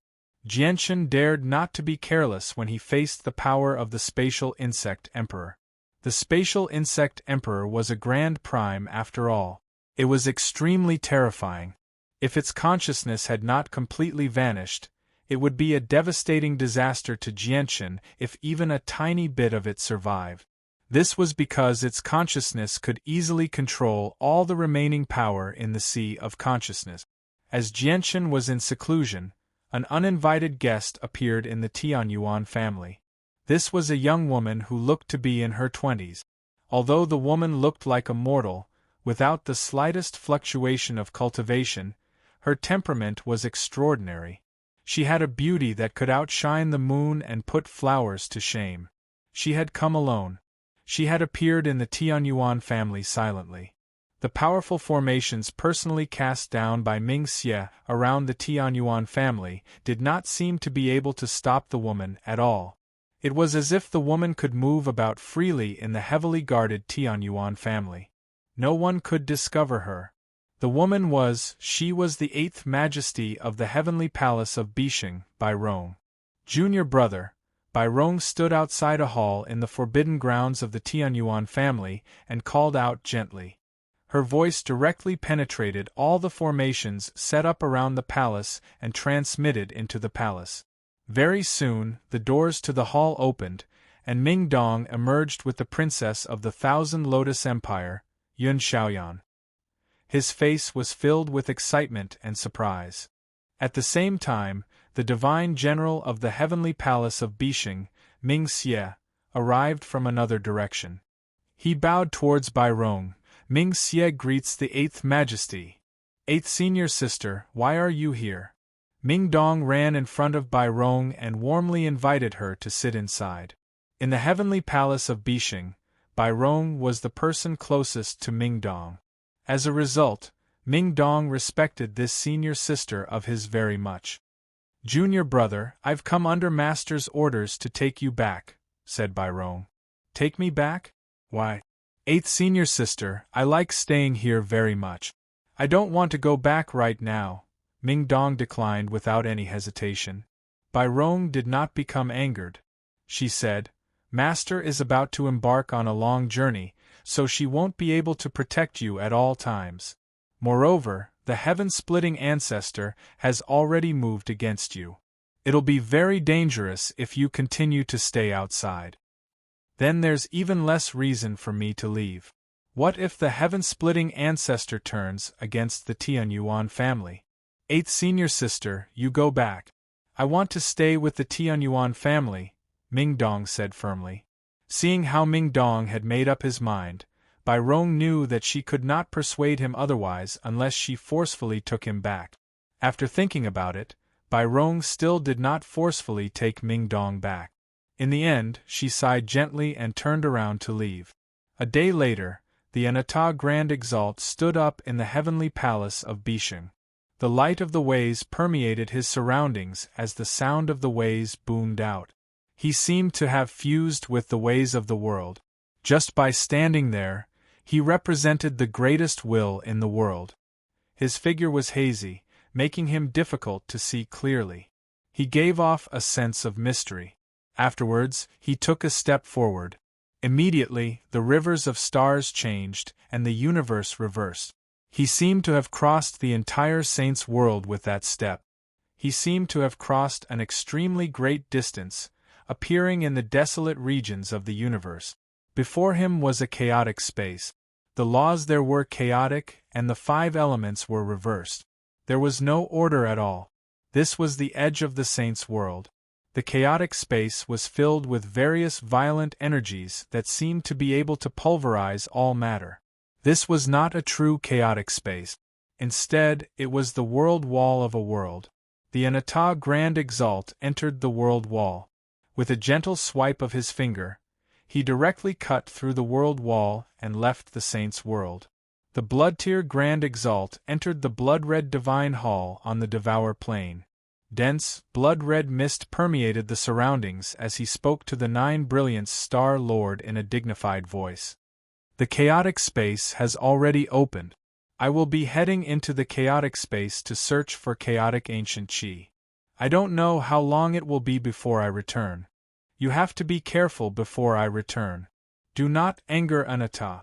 Jianxin dared not to be careless when he faced the power of the Spatial Insect Emperor. The Spatial Insect Emperor was a Grand Prime after all. It was extremely terrifying. If its consciousness had not completely vanished, it would be a devastating disaster to Jianxin if even a tiny bit of it survived. This was because its consciousness could easily control all the remaining power in the Sea of Consciousness. As Jianxin was in seclusion, an uninvited guest appeared in the Tianyuan family. This was a young woman who looked to be in her 20s. Although the woman looked like a mortal, without the slightest fluctuation of cultivation, her temperament was extraordinary. She had a beauty that could outshine the moon and put flowers to shame. She had come alone. She had appeared in the Tianyuan family silently. The powerful formations personally cast down by Ming Xie around the Tianyuan family did not seem to be able to stop the woman at all. It was as if the woman could move about freely in the heavily guarded Tianyuan family. No one could discover her. The woman was the 8th Majesty of the Heavenly Palace of Bishing, Bai Rong. Junior brother, Bai Rong stood outside a hall in the forbidden grounds of the Tianyuan family and called out gently. Her voice directly penetrated all the formations set up around the palace and transmitted into the palace. Very soon, the doors to the hall opened, and Ming Dong emerged with the princess of the Thousand Lotus Empire, Yun Xiaoyan. His face was filled with excitement and surprise. At the same time, the divine general of the heavenly palace of Bishing, Ming Xie, arrived from another direction. He bowed towards Bai Rong. Ming Xie greets the 8th Majesty. 8th Senior Sister, why are you here? Ming Dong ran in front of Bai Rong and warmly invited her to sit inside. In the heavenly palace of Bishing, Bai Rong was the person closest to Ming Dong. As a result, Ming Dong respected this senior sister of his very much. Junior brother, I've come under Master's orders to take you back, said Bai Rong. Take me back? Why? 8th Senior Sister, I like staying here very much. I don't want to go back right now, Ming Dong declined without any hesitation. Bai Rong did not become angered. She said, Master is about to embark on a long journey, so she won't be able to protect you at all times. Moreover, the heaven-splitting ancestor has already moved against you. It'll be very dangerous if you continue to stay outside. Then there's even less reason for me to leave. What if the heaven-splitting ancestor turns against the Tianyuan family? 8th Senior Sister, you go back. I want to stay with the Tianyuan family, Ming Dong said firmly. Seeing how Ming Dong had made up his mind, Bai Rong knew that she could not persuade him otherwise unless she forcefully took him back. After thinking about it, Bai Rong still did not forcefully take Ming Dong back. In the end, she sighed gently and turned around to leave. A day later, the Anata Grand Exalt stood up in the heavenly palace of Bisheng. The light of the ways permeated his surroundings as the sound of the ways boomed out. He seemed to have fused with the ways of the world. Just by standing there, he represented the greatest will in the world. His figure was hazy, making him difficult to see clearly. He gave off a sense of mystery. Afterwards, he took a step forward. Immediately, the rivers of stars changed, and the universe reversed. He seemed to have crossed the entire saint's world with that step. He seemed to have crossed an extremely great distance, appearing in the desolate regions of the universe. Before him was a chaotic space. The laws there were chaotic, and the 5 elements were reversed. There was no order at all. This was the edge of the saint's world. The chaotic space was filled with various violent energies that seemed to be able to pulverize all matter. This was not a true chaotic space. Instead, it was the world wall of a world. The Anata Grand Exalt entered the world wall. With a gentle swipe of his finger, he directly cut through the world wall and left the saint's world. The Blood-Tier Grand Exalt entered the blood-red divine hall on the Devour Plain. Dense, blood-red mist permeated the surroundings as he spoke to the 9 Brilliance Star Lord in a dignified voice. The chaotic space has already opened. I will be heading into the chaotic space to search for chaotic ancient chi. I don't know how long it will be before I return. You have to be careful before I return. Do not anger Anata.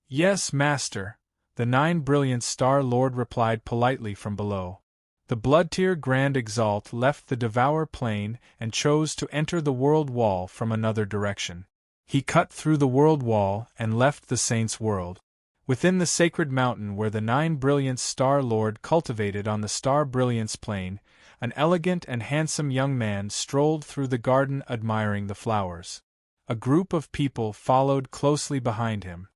Yes, Master, the 9 Brilliant Star Lord replied politely from below. The Blood-Tier Grand Exalt left the Devour Plain and chose to enter the world wall from another direction. He cut through the world wall and left the Saint's world. Within the sacred mountain where the 9 Brilliant Star Lord cultivated on the Star Brilliance Plain, an elegant and handsome young man strolled through the garden admiring the flowers. A group of people followed closely behind him.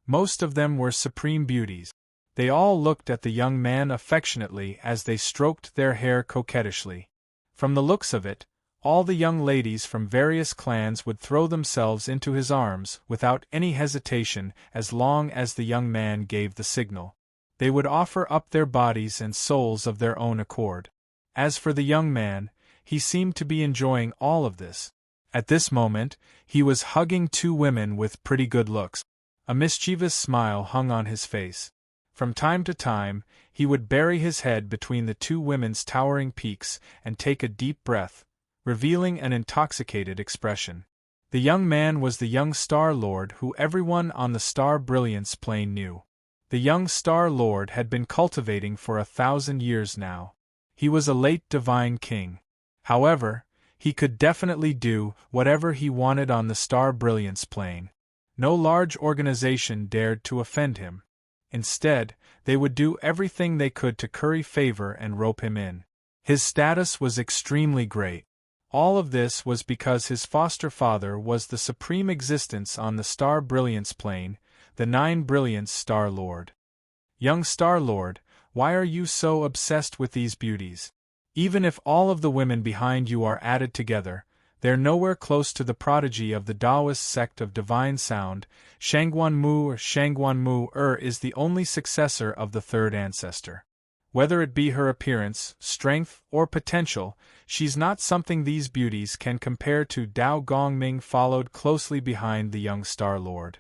Most of them were supreme beauties. They all looked at the young man affectionately as they stroked their hair coquettishly. From the looks of it, all the young ladies from various clans would throw themselves into his arms without any hesitation as long as the young man gave the signal. They would offer up their bodies and souls of their own accord. As for the young man, he seemed to be enjoying all of this. At this moment, he was hugging 2 women with pretty good looks. A mischievous smile hung on his face. From time to time, he would bury his head between the 2 women's towering peaks and take a deep breath, revealing an intoxicated expression. The young man was the young Star Lord who everyone on the Star Brilliance Plain knew. The young Star Lord had been cultivating for 1,000 years now. He was a late divine king. However, he could definitely do whatever he wanted on the Star Brilliance Plain. No large organization dared to offend him. Instead, they would do everything they could to curry favor and rope him in. His status was extremely great. All of this was because his foster father was the supreme existence on the Star Brilliance Plain, the 9 Brilliance Star Lord. Young Star Lord, why are you so obsessed with these beauties? Even if all of the women behind you are added together, they're nowhere close to the prodigy of the Taoist sect of divine sound. Shangguan Mu is the only successor of the 3rd ancestor. Whether it be her appearance, strength, or potential, she's not something these beauties can compare to. Dao Gongming followed closely behind the young Star Lord.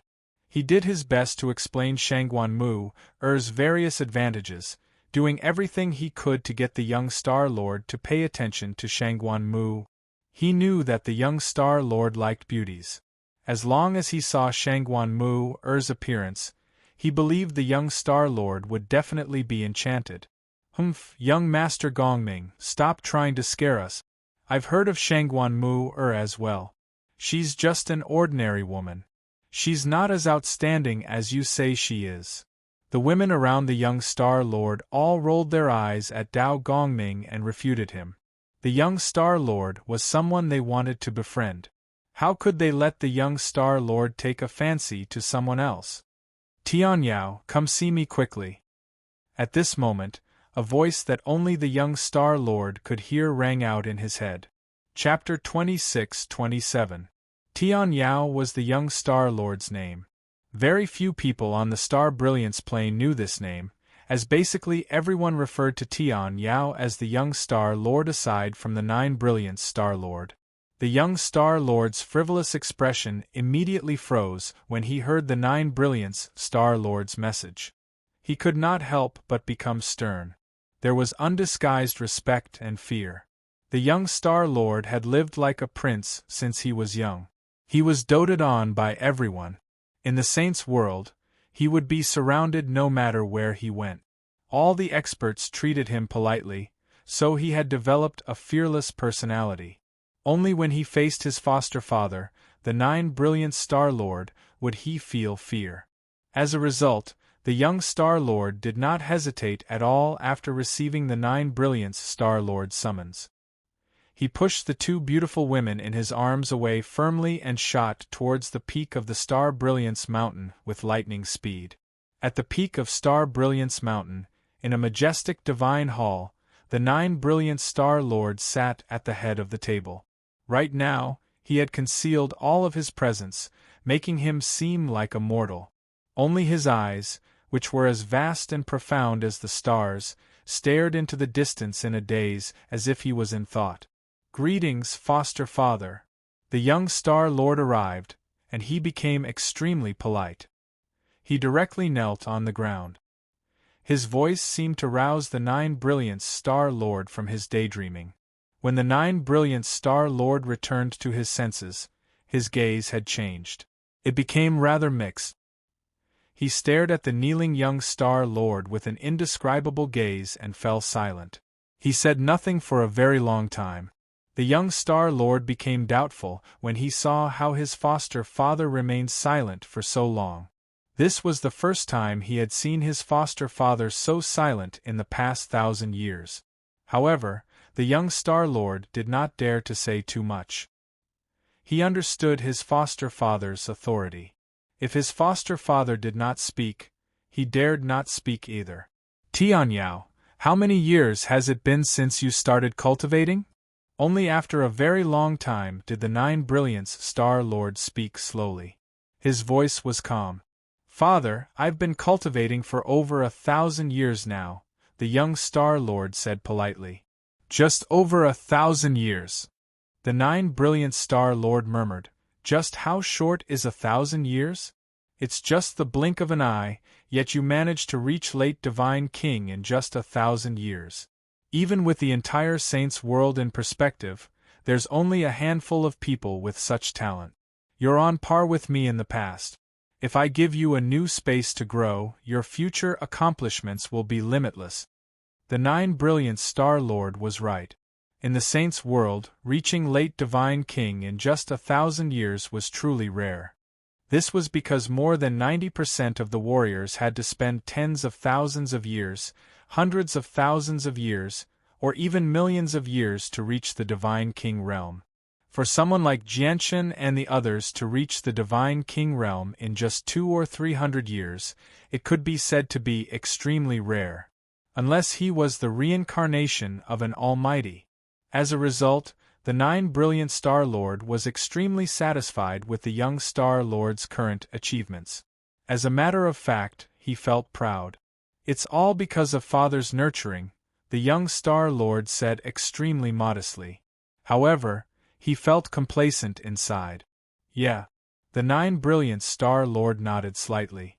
He did his best to explain Shangguan Mu's various advantages, doing everything he could to get the young Star Lord to pay attention to Shangguan Mu. He knew that the young Star Lord liked beauties. As long as he saw Shangguan Mu's appearance, he believed the young Star Lord would definitely be enchanted. Humph, young Master Gongming, stop trying to scare us. I've heard of Shangguan Mu as well. She's just an ordinary woman. She's not as outstanding as you say she is. The women around the young Star Lord all rolled their eyes at Dao Gongming and refuted him. The young Star Lord was someone they wanted to befriend. How could they let the young Star Lord take a fancy to someone else? Tian Yao, come see me quickly. At this moment, a voice that only the young Star Lord could hear rang out in his head. Chapter 26-27. Tian Yao was the young Star Lord's name. Very few people on the Star Brilliance plane knew this name, as basically everyone referred to Tian Yao as the young Star Lord aside from the 9 Brilliance Star Lord. The young Star Lord's frivolous expression immediately froze when he heard the 9 Brilliance Star Lord's message. He could not help but become stern. There was undisguised respect and fear. The young Star Lord had lived like a prince since he was young. He was doted on by everyone. In the saints' world, he would be surrounded no matter where he went. All the experts treated him politely, so he had developed a fearless personality. Only when he faced his foster father, the 9 Brilliant Star Lord, would he feel fear. As a result, the young Star Lord did not hesitate at all after receiving the 9 Brilliance Star Lord's summons. He pushed the 2 beautiful women in his arms away firmly and shot towards the peak of the Star Brilliance Mountain with lightning speed. At the peak of Star Brilliance Mountain, in a majestic divine hall, the 9 Brilliant Star Lords sat at the head of the table. Right now, he had concealed all of his presence, making him seem like a mortal. Only his eyes, which were as vast and profound as the stars, stared into the distance in a daze as if he was in thought. Greetings, foster father. The young Star Lord arrived, and he became extremely polite. He directly knelt on the ground. His voice seemed to rouse the 9 Brilliance Star Lord from his daydreaming. When the 9 Brilliance Star Lord returned to his senses, his gaze had changed. It became rather mixed. He stared at the kneeling young Star Lord with an indescribable gaze and fell silent. He said nothing for a very long time. The young Star Lord became doubtful when he saw how his foster father remained silent for so long. This was the first time he had seen his foster father so silent in the past 1,000 years. However, the young Star Lord did not dare to say too much. He understood his foster father's authority. If his foster father did not speak, he dared not speak either. Tian Yao, how many years has it been since you started cultivating? Only after a very long time did the 9 Brilliance Star Lord speak slowly. His voice was calm. Father, I've been cultivating for over 1,000 years now, the young Star Lord said politely. Just over 1,000 years. The 9 Brilliant Star Lord murmured, just how short is 1,000 years? It's just the blink of an eye, yet you managed to reach late Divine King in just 1,000 years. Even with the entire Saints world in perspective, there's only a handful of people with such talent. You're on par with me in the past. If I give you a new space to grow, your future accomplishments will be limitless. The 9 Brilliant Star Lord was right. In the Saints world, reaching late Divine King in just 1,000 years was truly rare. This was because more than 90% of the warriors had to spend tens of thousands of years, hundreds of thousands of years, or even millions of years to reach the Divine King realm. For someone like Jianshan and the others to reach the Divine King realm in just 200 or 300 years, it could be said to be extremely rare. Unless he was the reincarnation of an almighty. As a result, the 9 Brilliant Star Lord was extremely satisfied with the young Star Lord's current achievements. As a matter of fact, he felt proud. It's all because of Father's nurturing, the young Star Lord said extremely modestly. However, he felt complacent inside. Yeah. The 9 Brilliant Star Lord nodded slightly.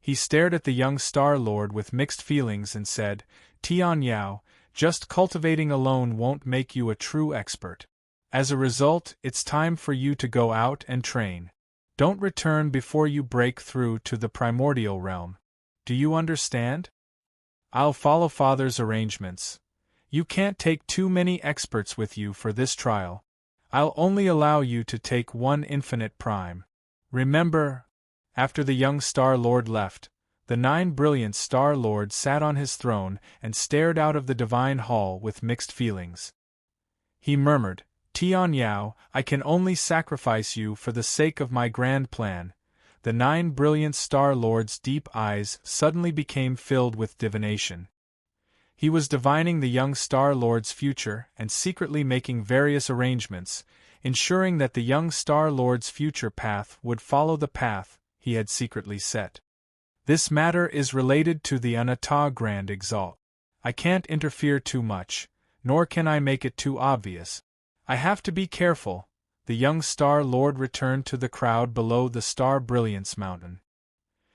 He stared at the young Star Lord with mixed feelings and said, Tian Yao, just cultivating alone won't make you a true expert. As a result, it's time for you to go out and train. Don't return before you break through to the primordial realm. Do you understand? I'll follow Father's arrangements. You can't take too many experts with you for this trial. I'll only allow you to take one infinite prime. Remember? After the young Star Lord left, the 9 Brilliant Star Lord sat on his throne and stared out of the divine hall with mixed feelings. He murmured, "Tian Yao, I can only sacrifice you for the sake of my grand plan." The 9 brilliant Star Lord's deep eyes suddenly became filled with divination. He was divining the young Star Lord's future and secretly making various arrangements, ensuring that the young Star Lord's future path would follow the path he had secretly set. "This matter is related to the Anata Grand Exalt. I can't interfere too much, nor can I make it too obvious. I have to be careful." The young Star Lord returned to the crowd below the Star Brilliance Mountain.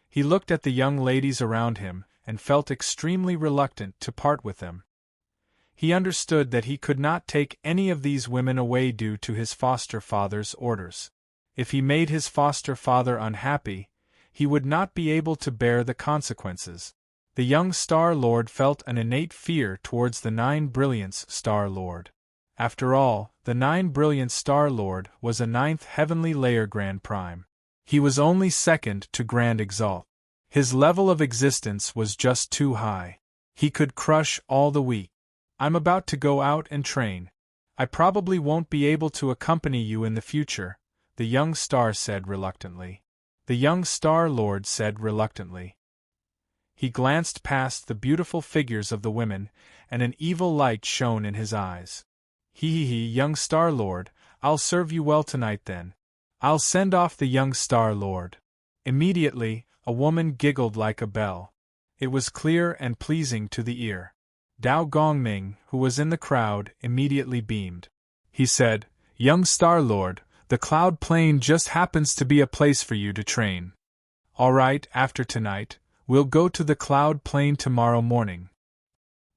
He looked at the young ladies around him and felt extremely reluctant to part with them. He understood that he could not take any of these women away due to his foster father's orders. If he made his foster father unhappy, he would not be able to bear the consequences. The young Star Lord felt an innate fear towards the 9 Brilliance Star Lord. After all, the 9 Brilliant Star Lord was a 9th heavenly layer Grand Prime. He was only second to Grand Exalt. His level of existence was just too high. He could crush all the weak. "I'm about to go out and train. I probably won't be able to accompany you in the future," the young star said reluctantly. The young Star Lord said reluctantly. He glanced past the beautiful figures of the women, and an evil light shone in his eyes. He, young Star Lord, I'll serve you well tonight then. I'll send off the young Star Lord." Immediately, a woman giggled like a bell. It was clear and pleasing to the ear. Dao Gongming, who was in the crowd, immediately beamed. He said, "Young Star Lord, the Cloud Plain just happens to be a place for you to train. All right, after tonight, we'll go to the Cloud Plain tomorrow morning."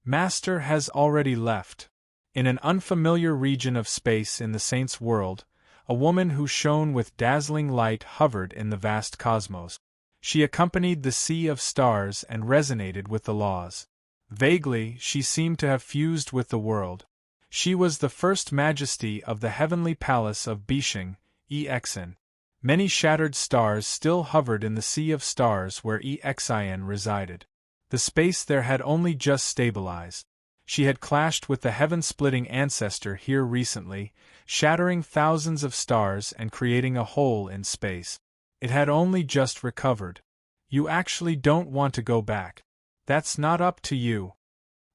Master has already left. In an unfamiliar region of space in the Saint's world, a woman who shone with dazzling light hovered in the vast cosmos. She accompanied the sea of stars and resonated with the laws. Vaguely, she seemed to have fused with the world. She was the first majesty of the heavenly palace of Bisheng, Exin. Many shattered stars still hovered in the sea of stars where Exin resided. The space there had only just stabilized. She had clashed with the heaven-splitting ancestor here recently, shattering thousands of stars and creating a hole in space. It had only just recovered. "You actually don't want to go back. That's not up to you."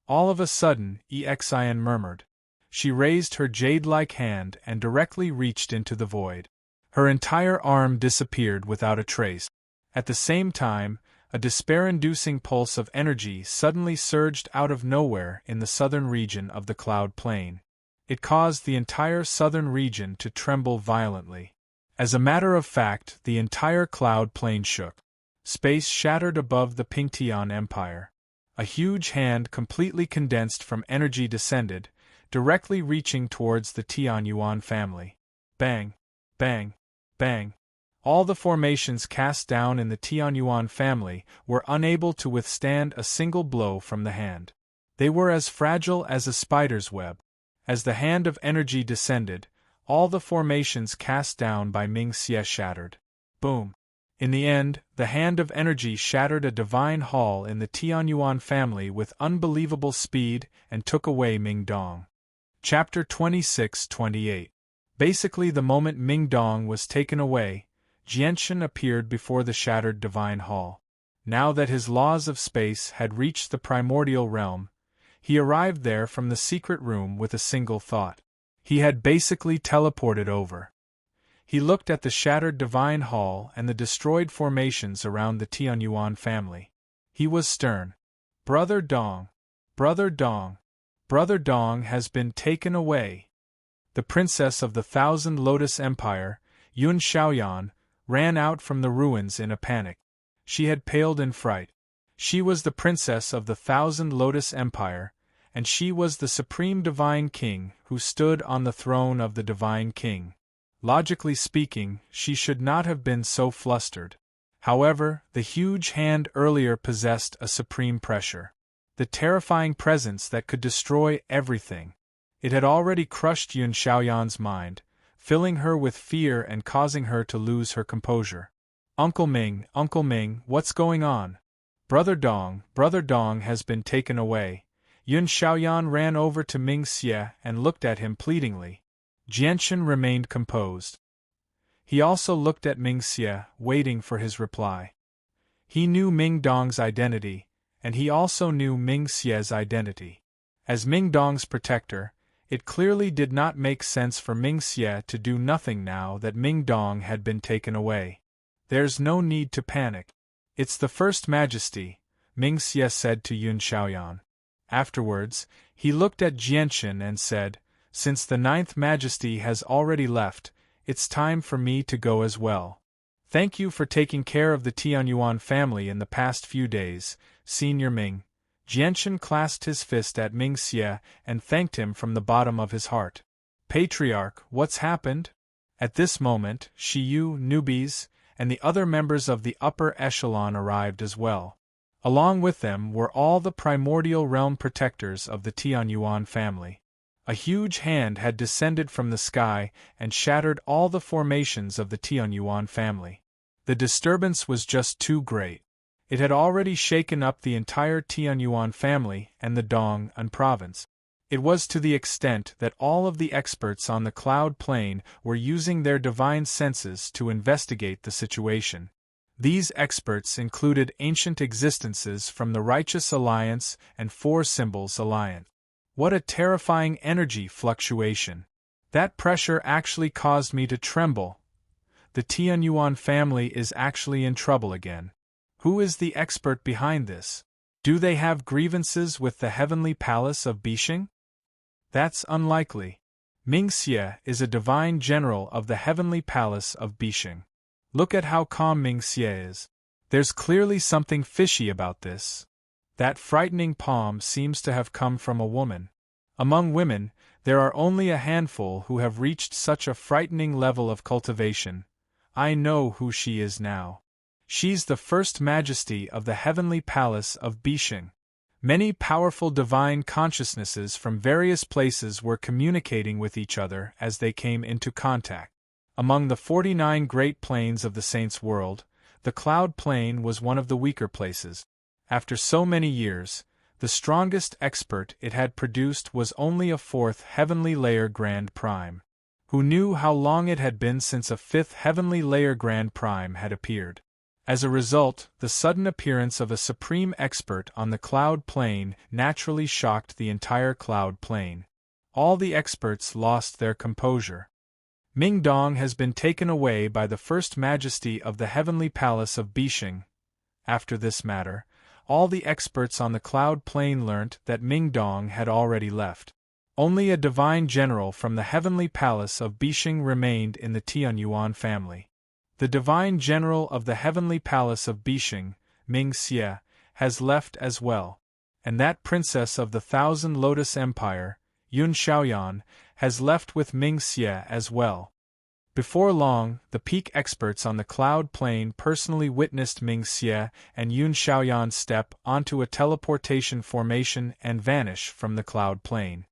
All of a sudden, Exin murmured. She raised her jade-like hand and directly reached into the void. Her entire arm disappeared without a trace. At the same time, a despair-inducing pulse of energy suddenly surged out of nowhere in the southern region of the Cloud Plain. It caused the entire southern region to tremble violently. As a matter of fact, the entire Cloud Plain shook. Space shattered above the Pingtian Empire. A huge hand completely condensed from energy descended, directly reaching towards the Tianyuan family. Bang! Bang! Bang! All the formations cast down in the Tianyuan family were unable to withstand a single blow from the hand. They were as fragile as a spider's web. As the hand of energy descended, all the formations cast down by Ming Xie shattered. Boom! In the end, the hand of energy shattered a divine hall in the Tianyuan family with unbelievable speed and took away Ming Dong. Chapter 26-28. Basically, the moment Ming Dong was taken away, Jianshan appeared before the shattered divine hall. Now that his laws of space had reached the primordial realm, he arrived there from the secret room with a single thought. He had basically teleported over. He looked at the shattered divine hall and the destroyed formations around the Tianyuan family. He was stern. "Brother Dong! Brother Dong! Brother Dong has been taken away." The princess of the Thousand Lotus Empire, Yun Xiaoyan, ran out from the ruins in a panic. She had paled in fright. She was the princess of the Thousand Lotus Empire, and she was the supreme divine king who stood on the throne of the divine king. Logically speaking, she should not have been so flustered. However, the huge hand earlier possessed a supreme pressure. The terrifying presence that could destroy everything. It had already crushed Yun Xiaoyan's mind, filling her with fear and causing her to lose her composure. Uncle Ming, what's going on? Brother Dong has been taken away," Yun Xiaoyan ran over to Ming Xie and looked at him pleadingly. Jianchen remained composed. He also looked at Ming Xie, waiting for his reply. He knew Ming Dong's identity, and he also knew Ming Xie's identity. As Ming Dong's protector, it clearly did not make sense for Ming Xie to do nothing now that Ming Dong had been taken away. There's no need to panic. It's the First Majesty, Ming Xie said to Yun Xiaoyan. Afterwards, he looked at Jianchen and said, since the Ninth Majesty has already left, it's time for me to go as well. Thank you for taking care of the Tianyuan family in the past few days, Senior Ming. Jianchen clasped his fist at Ming Xie and thanked him from the bottom of his heart. Patriarch, what's happened? At this moment, Shiyu, newbies, and the other members of the upper echelon arrived as well. Along with them were all the primordial realm protectors of the Tianyuan family. A huge hand had descended from the sky and shattered all the formations of the Tianyuan family. The disturbance was just too great. It had already shaken up the entire Tianyuan family and the Dong'an province. It was to the extent that all of the experts on the cloud plane were using their divine senses to investigate the situation. These experts included ancient existences from the Righteous Alliance and Four Symbols Alliance. What a terrifying energy fluctuation! That pressure actually caused me to tremble. The Tianyuan family is actually in trouble again. Who is the expert behind this? Do they have grievances with the heavenly palace of Bishing? That's unlikely. Ming Xie is a divine general of the heavenly palace of Bishing. Look at how calm Ming Xie is. There's clearly something fishy about this. That frightening palm seems to have come from a woman. Among women, there are only a handful who have reached such a frightening level of cultivation. I know who she is now. She's the First Majesty of the Heavenly Palace of Bishing. Many powerful divine consciousnesses from various places were communicating with each other as they came into contact. Among the 49 great planes of the Saints' world, the cloud plane was one of the weaker places. After so many years, the strongest expert it had produced was only a fourth heavenly layer Grand Prime. Who knew how long it had been since a fifth heavenly layer Grand Prime had appeared? As a result, the sudden appearance of a supreme expert on the cloud plane naturally shocked the entire cloud plane. All the experts lost their composure. Ming Dong has been taken away by the First Majesty of the Heavenly Palace of Bishing. After this matter, all the experts on the cloud plane learnt that Ming Dong had already left. Only a divine general from the Heavenly Palace of Bishing remained in the Tianyuan family. The divine general of the Heavenly Palace of Bishing, Ming Xie, has left as well, and that princess of the Thousand Lotus Empire, Yun Xiaoyan, has left with Ming Xie as well. Before long, the peak experts on the cloud plane personally witnessed Ming Xie and Yun Xiaoyan step onto a teleportation formation and vanish from the cloud plane.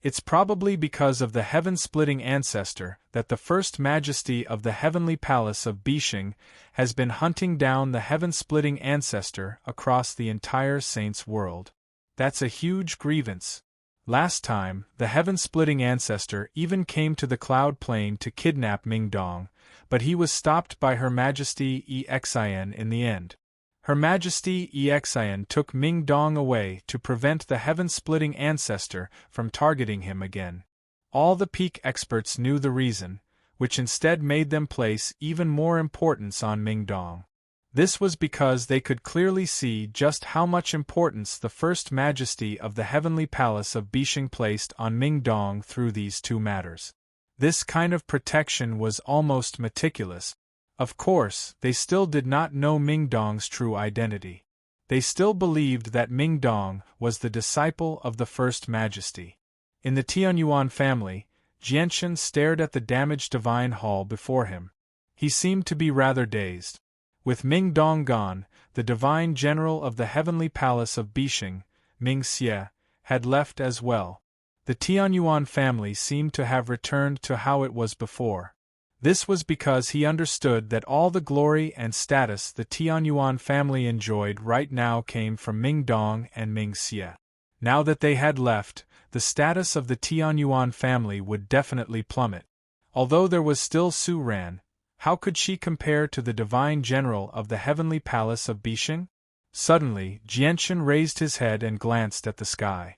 It's probably because of the heaven-splitting ancestor that the First Majesty of the Heavenly Palace of Bishing has been hunting down the heaven-splitting ancestor across the entire Saints' world. That's a huge grievance. Last time, the heaven-splitting ancestor even came to the cloud plane to kidnap Ming Dong, but he was stopped by Her Majesty Exin in the end. Her Majesty Exin took Ming Dong away to prevent the heaven-splitting ancestor from targeting him again. All the peak experts knew the reason, which instead made them place even more importance on Ming Dong. This was because they could clearly see just how much importance the First Majesty of the Heavenly Palace of Bishing placed on Ming Dong through these two matters. This kind of protection was almost meticulous. Of course, they still did not know Ming Dong's true identity. They still believed that Ming Dong was the disciple of the First Majesty. In the Tianyuan family, Jianchen stared at the damaged divine hall before him. He seemed to be rather dazed. With Ming Dong gone, the divine general of the Heavenly Palace of Bishing, Ming Xie, had left as well. The Tianyuan family seemed to have returned to how it was before. This was because he understood that all the glory and status the Tianyuan family enjoyed right now came from Ming Dong and Ming Xie. Now that they had left, the status of the Tianyuan family would definitely plummet. Although there was still Su Ran, how could she compare to the divine general of the heavenly palace of Bishing? Suddenly, Jianchen raised his head and glanced at the sky.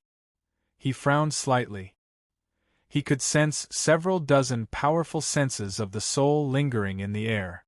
He frowned slightly. He could sense several dozen powerful senses of the soul lingering in the air.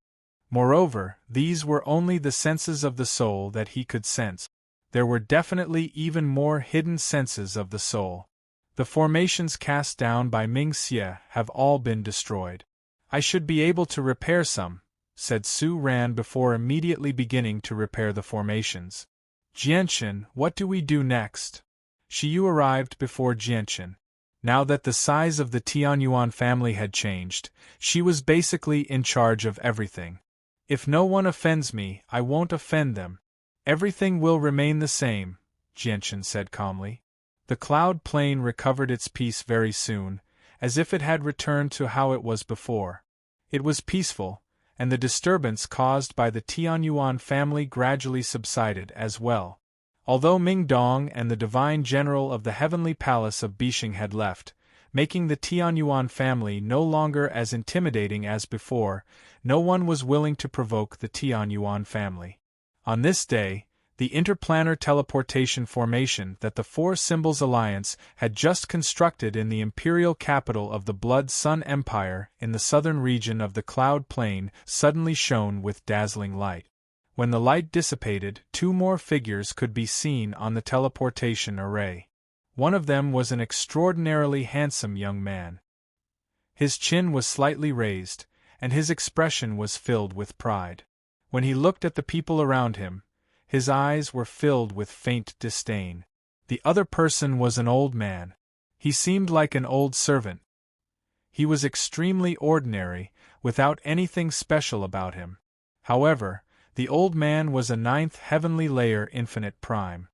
Moreover, these were only the senses of the soul that he could sense. There were definitely even more hidden senses of the soul. The formations cast down by Ming Xie have all been destroyed. I should be able to repair some, said Su Ran before immediately beginning to repair the formations. Jianchen, what do we do next? Shiyu arrived before Jianchen. Now that the size of the Tianyuan family had changed, she was basically in charge of everything. If no one offends me, I won't offend them. Everything will remain the same, Jianchen said calmly. The cloud plain recovered its peace very soon, as if it had returned to how it was before. It was peaceful, and the disturbance caused by the Tianyuan family gradually subsided as well. Although Ming Dong and the divine general of the heavenly palace of Bishing had left, making the Tianyuan family no longer as intimidating as before, no one was willing to provoke the Tianyuan family. On this day, the interplanar teleportation formation that the Four Symbols Alliance had just constructed in the imperial capital of the Blood Sun Empire in the southern region of the Cloud Plain suddenly shone with dazzling light. When the light dissipated, two more figures could be seen on the teleportation array. One of them was an extraordinarily handsome young man. His chin was slightly raised, and his expression was filled with pride. When he looked at the people around him, his eyes were filled with faint disdain. The other person was an old man. He seemed like an old servant. He was extremely ordinary, without anything special about him. However, the old man was a ninth heavenly layer infinite prime.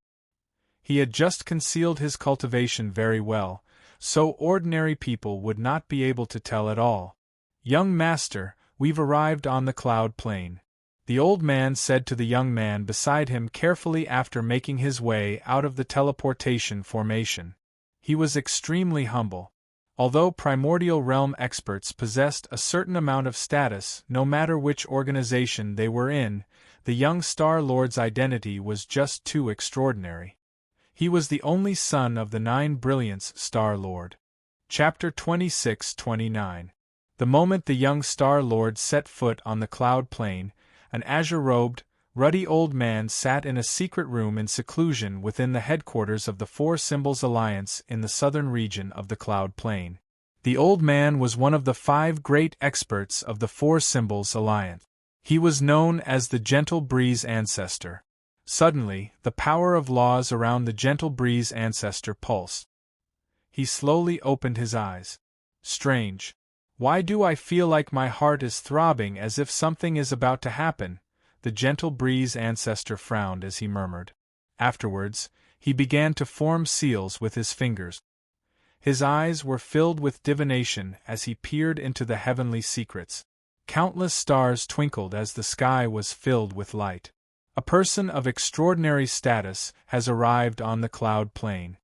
He had just concealed his cultivation very well, so ordinary people would not be able to tell at all. Young master, we've arrived on the cloud plain, the old man said to the young man beside him carefully after making his way out of the teleportation formation. He was extremely humble. Although primordial realm experts possessed a certain amount of status no matter which organization they were in, the young Star Lord's identity was just too extraordinary. He was the only son of the Nine Brilliance Star Lord. Chapter 26-29. The moment the young Star Lord set foot on the cloud plain, an azure-robed, ruddy old man sat in a secret room in seclusion within the headquarters of the Four Symbols Alliance in the southern region of the Cloud Plain. The old man was one of the 5 great experts of the Four Symbols Alliance. He was known as the Gentle Breeze Ancestor. Suddenly, the power of laws around the Gentle Breeze Ancestor pulsed. He slowly opened his eyes. Strange. Why do I feel like my heart is throbbing as if something is about to happen? The Gentle Breeze Ancestor frowned as he murmured. Afterwards, he began to form seals with his fingers. His eyes were filled with divination as he peered into the heavenly secrets. Countless stars twinkled as the sky was filled with light. A person of extraordinary status has arrived on the cloud plain.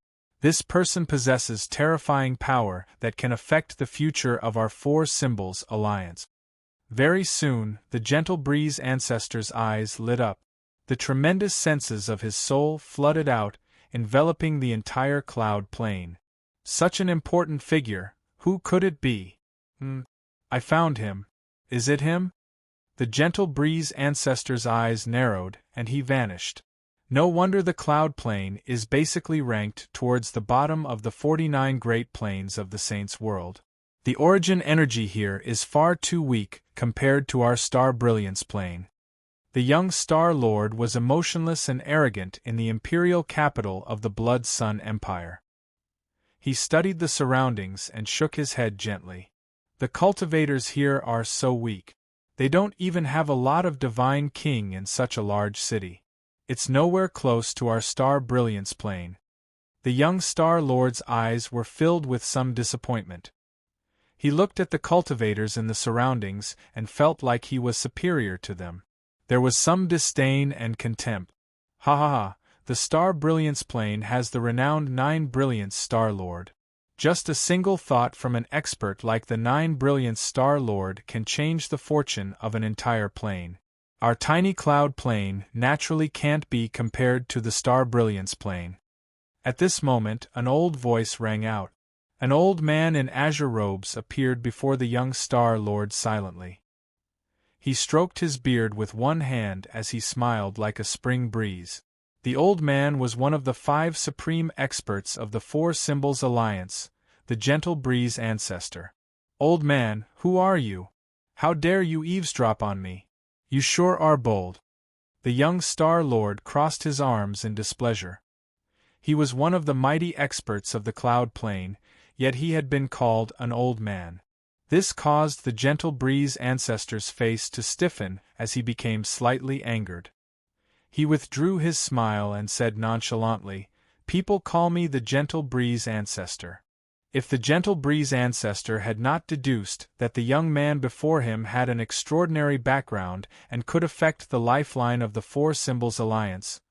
This person possesses terrifying power that can affect the future of our Four Symbols Alliance. Very soon, the Gentle Breeze Ancestor's eyes lit up. The tremendous senses of his soul flooded out, enveloping the entire cloud plain. Such an important figure, who could it be? I found him. Is it him? The Gentle Breeze Ancestor's eyes narrowed, and he vanished. No wonder the cloud plain is basically ranked towards the bottom of the 49 great plains of the Saints' world. The origin energy here is far too weak compared to our star brilliance plane. The young Star Lord was emotionless and arrogant in the imperial capital of the Blood Sun Empire. He studied the surroundings and shook his head gently. The cultivators here are so weak. They don't even have a lot of divine king in such a large city. It's nowhere close to our star brilliance plane. The young Star Lord's eyes were filled with some disappointment. He looked at the cultivators in the surroundings and felt like he was superior to them. There was some disdain and contempt. Ha ha ha, The Star Brilliance Plane has the renowned Nine Brilliance Star Lord. Just a single thought from an expert like the Nine Brilliance Star Lord can change the fortune of an entire plane. Our tiny cloud plane naturally can't be compared to the Star Brilliance Plane. At this moment, an old voice rang out. An old man in azure robes appeared before the young Star Lord silently. He stroked his beard with one hand as he smiled like a spring breeze. The old man was one of the 5 supreme experts of the Four Symbols Alliance, the Gentle Breeze Ancestor. Old man, who are you? How dare you eavesdrop on me? You sure are bold. The young Star Lord crossed his arms in displeasure. He was one of the mighty experts of the Cloud Plane, yet he had been called an old man. This caused the Gentle Breeze Ancestor's face to stiffen as he became slightly angered. He withdrew his smile and said nonchalantly, "People call me the Gentle Breeze Ancestor." If the Gentle Breeze Ancestor had not deduced that the young man before him had an extraordinary background and could affect the lifeline of the Four Symbols Alliance,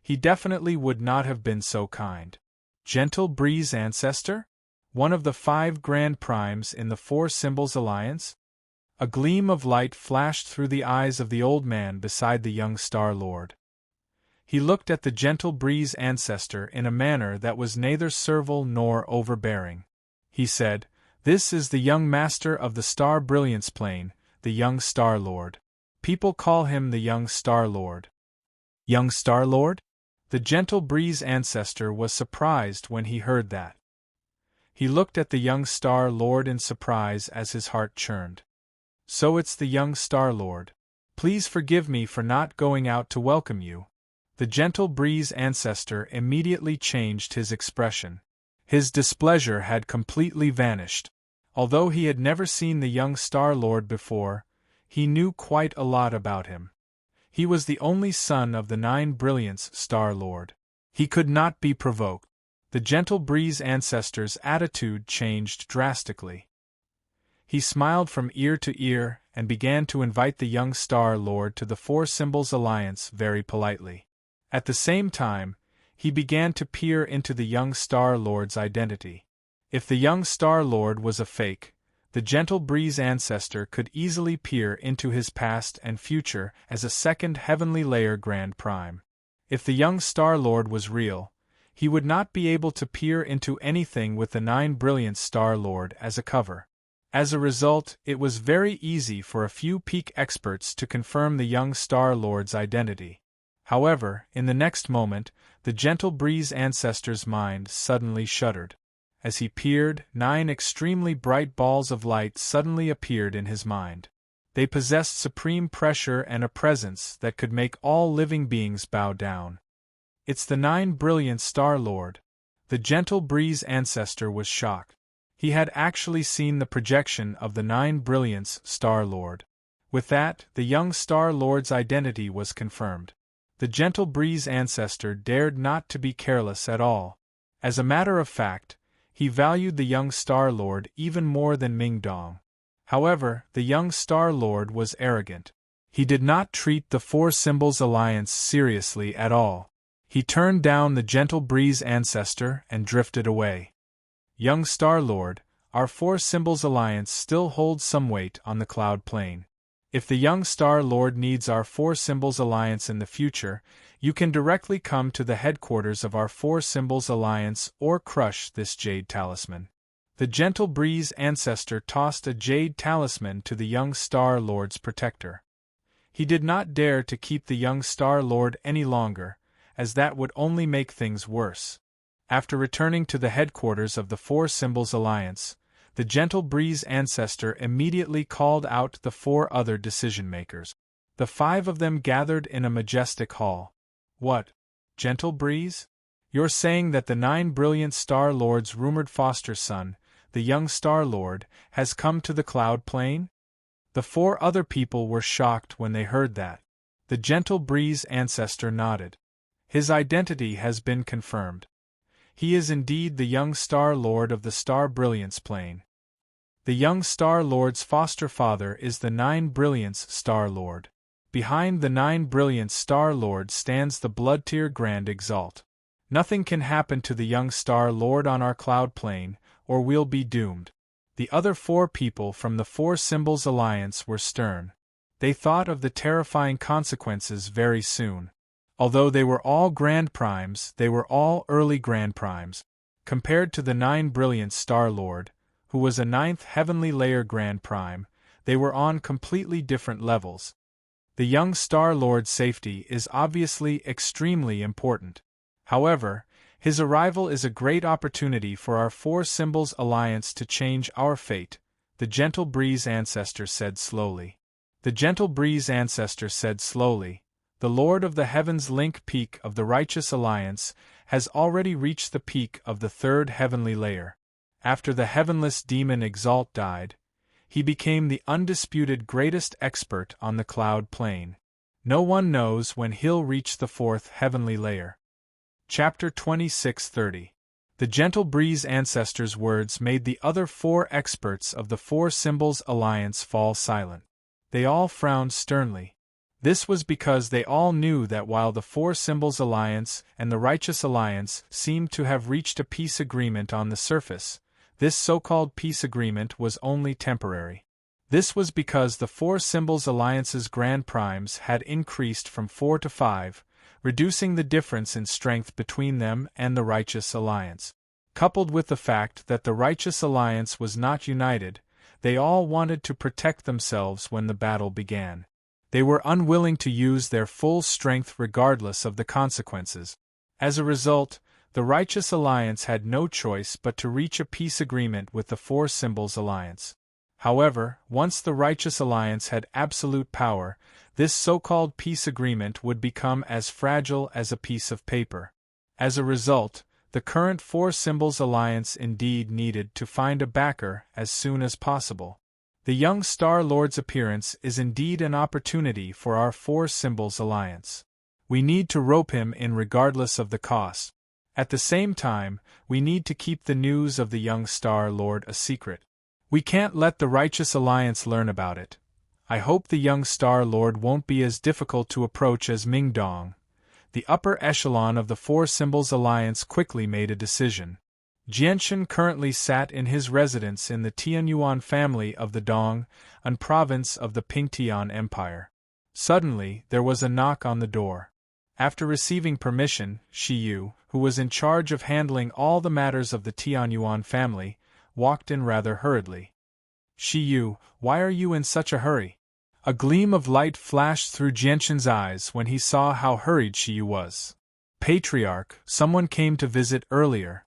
he definitely would not have been so kind. Gentle Breeze Ancestor? One of the 5 Grand Primes in the Four Symbols Alliance? A gleam of light flashed through the eyes of the old man beside the young Star Lord. He looked at the Gentle Breeze Ancestor in a manner that was neither servile nor overbearing. He said, "This is the young master of the Star Brilliance Plane, the young Star Lord. People call him the young Star Lord." Young Star Lord? The Gentle Breeze Ancestor was surprised when he heard that. He looked at the young Star Lord in surprise as his heart churned. "So it's the young Star Lord. Please forgive me for not going out to welcome you." The Gentle Breeze Ancestor immediately changed his expression. His displeasure had completely vanished. Although he had never seen the young Star Lord before, he knew quite a lot about him. He was the only son of the Nine Brilliance Star Lord. He could not be provoked. The Gentle Breeze Ancestor's attitude changed drastically. He smiled from ear to ear and began to invite the young Star Lord to the Four Symbols Alliance very politely. At the same time, he began to peer into the young Star Lord's identity. If the young Star Lord was a fake, the Gentle Breeze Ancestor could easily peer into his past and future as a second Heavenly Layer Grand Prime. If the young Star Lord was real, he would not be able to peer into anything with the Nine Brilliance Star Lord as a cover. As a result, it was very easy for a few peak experts to confirm the young Star Lord's identity. However, in the next moment, the Gentle Breeze Ancestor's mind suddenly shuddered. As he peered, 9 extremely bright balls of light suddenly appeared in his mind. They possessed supreme pressure and a presence that could make all living beings bow down. "It's the Nine Brilliance Star Lord." The Gentle Breeze Ancestor was shocked. He had actually seen the projection of the Nine Brilliance Star Lord. With that, the young Star Lord's identity was confirmed. The Gentle Breeze Ancestor dared not to be careless at all. As a matter of fact, he valued the young Star Lord even more than Ming Dong. However, the young Star Lord was arrogant. He did not treat the Four Symbols Alliance seriously at all. He turned down the Gentle Breeze Ancestor and drifted away. "Young Star Lord, our Four Symbols Alliance still holds some weight on the Cloud Plane. If the young Star Lord needs our Four Symbols Alliance in the future, you can directly come to the headquarters of our Four Symbols Alliance or crush this jade talisman." The Gentle Breeze Ancestor tossed a jade talisman to the young Star Lord's protector. He did not dare to keep the young Star Lord any longer, as that would only make things worse. After returning to the headquarters of the Four Symbols Alliance, the Gentle Breeze Ancestor immediately called out the 4 other decision-makers. The 5 of them gathered in a majestic hall. "What? Gentle Breeze? You're saying that the Nine Brilliant Star Lord's rumored foster son, the young Star Lord, has come to the Cloud Plane?" The 4 other people were shocked when they heard that. The Gentle Breeze Ancestor nodded. "His identity has been confirmed. He is indeed the young Star Lord of the Star Brilliance Plane. The young Star Lord's foster father is the Nine Brilliance Star Lord. Behind the 9 brilliant Star Lord stands the Blood Tier Grand Exalt. Nothing can happen to the young Star Lord on our cloud plane, or we'll be doomed. The other 4 people from the 4 Symbols Alliance were stern. They thought of the terrifying consequences very soon. Although they were all Grand Primes, they were all early Grand Primes. Compared to the 9 brilliant Star Lord, who was a 9th Heavenly Layer Grand Prime, they were on completely different levels. The young Star Lord's safety is obviously extremely important. However, his arrival is a great opportunity for our 4 Symbols Alliance to change our fate, the Gentle Breeze Ancestor said slowly. The Gentle Breeze Ancestor said slowly, the Lord of the Heavens Link peak of the Righteous Alliance has already reached the peak of the 3rd Heavenly Layer. After the Heavenless Demon Exalt died, he became the undisputed greatest expert on the cloud plane. No one knows when he'll reach the 4th Heavenly Layer. Chapter 2630. The Gentle Breeze Ancestor's words made the other 4 experts of the 4 Symbols Alliance fall silent. They all frowned sternly. This was because they all knew that while the 4 Symbols Alliance and the Righteous Alliance seemed to have reached a peace agreement on the surface, this so-called peace agreement was only temporary. This was because the 4 Symbols Alliance's Grand Primes had increased from 4 to 5, reducing the difference in strength between them and the Righteous Alliance. Coupled with the fact that the Righteous Alliance was not united, they all wanted to protect themselves when the battle began. They were unwilling to use their full strength regardless of the consequences. As a result, the Righteous Alliance had no choice but to reach a peace agreement with the 4 Symbols Alliance. However, once the Righteous Alliance had absolute power, this so-called peace agreement would become as fragile as a piece of paper. As a result, the current 4 Symbols Alliance indeed needed to find a backer as soon as possible. The young Star Lord's appearance is indeed an opportunity for our 4 Symbols Alliance. We need to rope him in regardless of the cost. At the same time, we need to keep the news of the young Star Lord a secret. We can't let the Righteous Alliance learn about it. I hope the young Star Lord won't be as difficult to approach as Ming Dong. The upper echelon of the 4 Symbols Alliance quickly made a decision. Jianshan currently sat in his residence in the Tianyuan family of the Dong, a province of the Pingtian Empire. Suddenly, there was a knock on the door. After receiving permission, Shi Yu, who was in charge of handling all the matters of the Tianyuan family, walked in rather hurriedly. Shi Yu, why are you in such a hurry? A gleam of light flashed through Jianshan's eyes when he saw how hurried Shi Yu was. Patriarch, someone came to visit earlier.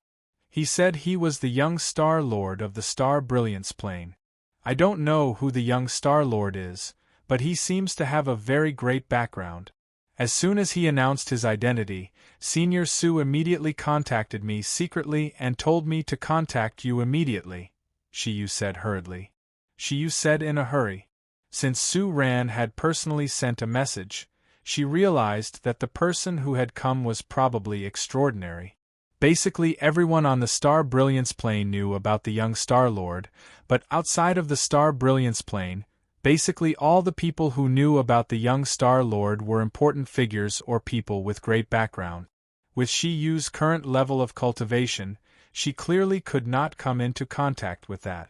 He said he was the young Star Lord of the Star Brilliance Plane. I don't know who the young Star Lord is, but he seems to have a very great background. As soon as he announced his identity, Senior Su immediately contacted me secretly and told me to contact you immediately, Shi Yu said hurriedly. Shi Yu said in a hurry. Since Su Ran had personally sent a message, she realized that the person who had come was probably extraordinary. Basically everyone on the Star Brilliance Plane knew about the young Star Lord, but outside of the Star Brilliance Plane, basically all the people who knew about the young Star Lord were important figures or people with great background. With Shi Yu's current level of cultivation, she clearly could not come into contact with that.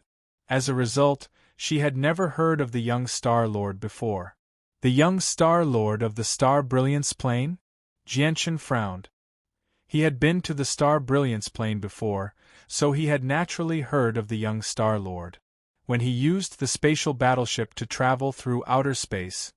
As a result, she had never heard of the young Star Lord before. The young Star Lord of the Star Brilliance Plane? Jianshan frowned. He had been to the Star Brilliance Plane before, so he had naturally heard of the young Star Lord. When he used the spatial battleship to travel through outer space,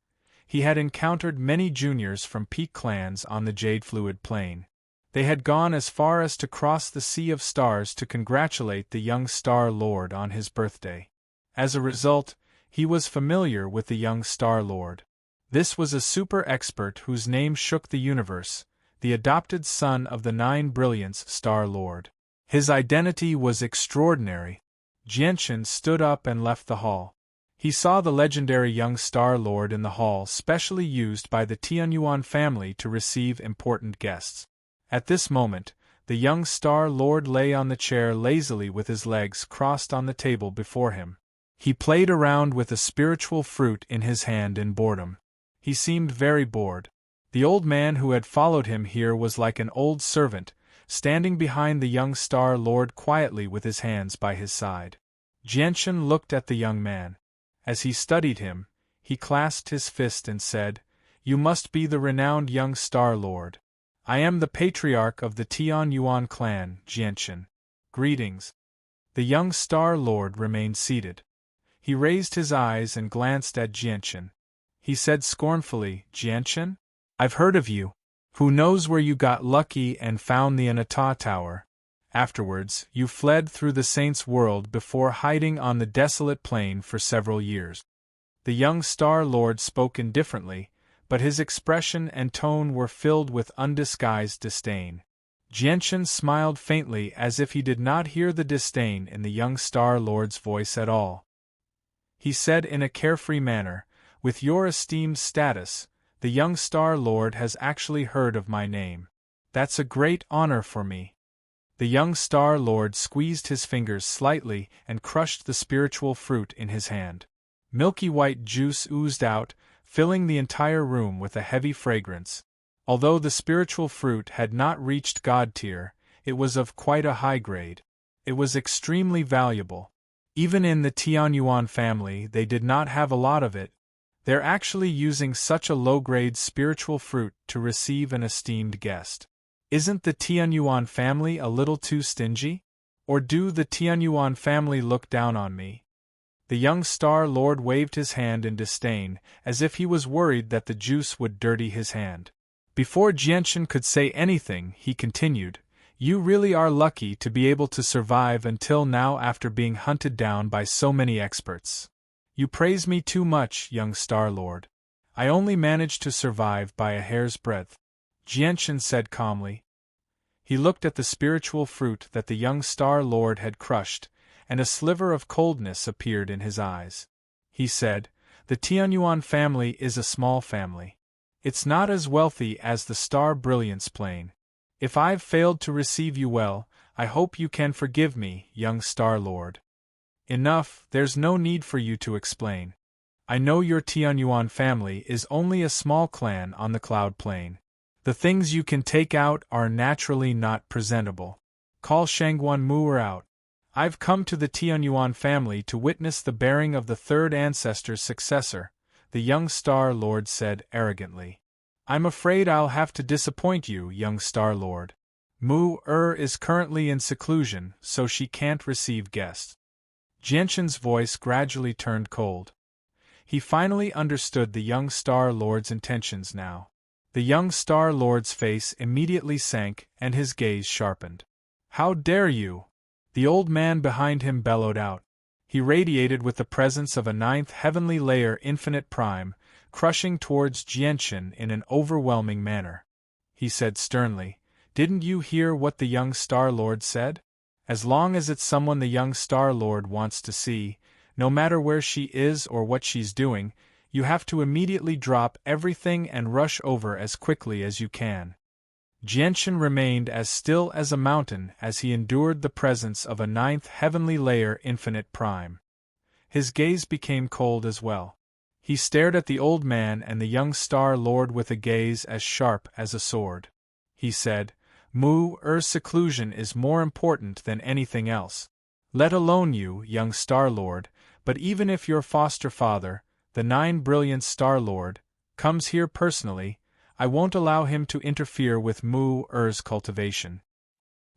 he had encountered many juniors from peak clans on the Jade Fluid Plane. They had gone as far as to cross the Sea of Stars to congratulate the young Star Lord on his birthday. As a result, he was familiar with the young Star Lord. This was a super expert whose name shook the universe, the adopted son of the 9 Brilliance Star Lord. His identity was extraordinary. Jianshan stood up and left the hall. He saw the legendary young Star Lord in the hall specially used by the Tianyuan family to receive important guests. At this moment, the young Star Lord lay on the chair lazily with his legs crossed on the table before him. He played around with a spiritual fruit in his hand in boredom. He seemed very bored. The old man who had followed him here was like an old servant, standing behind the young Star Lord quietly with his hands by his side. Jianchen looked at the young man. As he studied him, he clasped his fist and said, "You must be the renowned young Star Lord. I am the patriarch of the Tian Yuan clan, Jianchen. Greetings." The young Star Lord remained seated. He raised his eyes and glanced at Jianchen. He said scornfully, "Jianchen? I've heard of you. Who knows where you got lucky and found the Anata Tower? Afterwards, you fled through the Saint's world before hiding on the desolate plain for several years." The young Star Lord spoke indifferently, but his expression and tone were filled with undisguised disdain. Jianchen smiled faintly as if he did not hear the disdain in the young Star Lord's voice at all. He said in a carefree manner, "With your esteemed status, the young Star Lord has actually heard of my name. That's a great honor for me." The young Star Lord squeezed his fingers slightly and crushed the spiritual fruit in his hand. Milky white juice oozed out, filling the entire room with a heavy fragrance. Although the spiritual fruit had not reached God tier, it was of quite a high grade. It was extremely valuable. Even in the Tianyuan family they did not have a lot of it. They're actually using such a low-grade spiritual fruit to receive an esteemed guest. Isn't the Tianyuan family a little too stingy? Or do the Tianyuan family look down on me? The young Star Lord waved his hand in disdain, as if he was worried that the juice would dirty his hand. Before Jianchen could say anything, he continued, "You really are lucky to be able to survive until now after being hunted down by so many experts. You praise me too much, young Star Lord. I only managed to survive by a hair's breadth," Jianchen said calmly. He looked at the spiritual fruit that the young Star Lord had crushed, and a sliver of coldness appeared in his eyes. He said, "The Tianyuan family is a small family. It's not as wealthy as the Star Brilliance plane. If I've failed to receive you well, I hope you can forgive me, young Star Lord. Enough, there's no need for you to explain. I know your Tianyuan family is only a small clan on the Cloud Plane. The things you can take out are naturally not presentable. Call Shangguan Mu'er out. I've come to the Tianyuan family to witness the bearing of the third ancestor's successor," the young Star Lord said arrogantly. "I'm afraid I'll have to disappoint you, young Star Lord. Mu'er is currently in seclusion, so she can't receive guests." Jianchen's voice gradually turned cold. He finally understood the young Star Lord's intentions now. The young Star Lord's face immediately sank and his gaze sharpened. "How dare you!" the old man behind him bellowed out. He radiated with the presence of a ninth heavenly layer infinite prime, crushing towards Jianchen in an overwhelming manner. He said sternly, "Didn't you hear what the young Star Lord said? As long as it's someone the young Star Lord wants to see, no matter where she is or what she's doing, you have to immediately drop everything and rush over as quickly as you can." Jianchen remained as still as a mountain as he endured the presence of a ninth heavenly layer infinite prime. His gaze became cold as well. He stared at the old man and the young Star Lord with a gaze as sharp as a sword. He said, "Mu'er's seclusion is more important than anything else. Let alone you, young Star Lord, but even if your foster father, the Nine Brilliant Star Lord, comes here personally, I won't allow him to interfere with Mu'er's cultivation."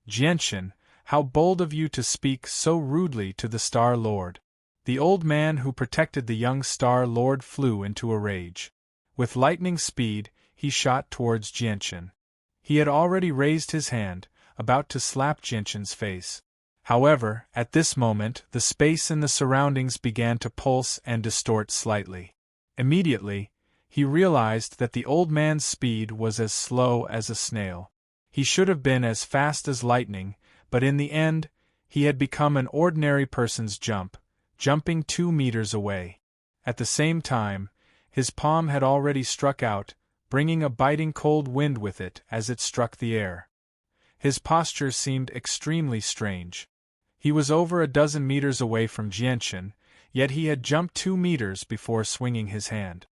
"Jianchen, how bold of you to speak so rudely to the Star Lord." The old man who protected the young Star Lord flew into a rage. With lightning speed, he shot towards Jianchen. He had already raised his hand, about to slap Jianchen's face. However, at this moment the space in the surroundings began to pulse and distort slightly. Immediately, he realized that the old man's speed was as slow as a snail. He should have been as fast as lightning, but in the end, he had become an ordinary person's jump, jumping 2 meters away. At the same time, his palm had already struck out, bringing a biting cold wind with it as it struck the air. His posture seemed extremely strange. He was over a dozen meters away from Jianchen, yet he had jumped 2 meters before swinging his hand.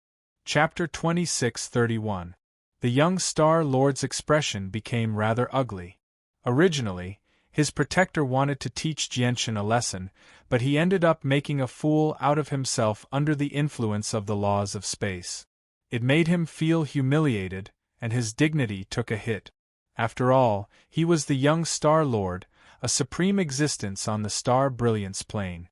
Chapter 26:31. The young Star Lord's expression became rather ugly. Originally, his protector wanted to teach Jianchen a lesson, but he ended up making a fool out of himself under the influence of the laws of space. It made him feel humiliated, and his dignity took a hit. After all, he was the young Star Lord, a supreme existence on the Star Brilliance plane.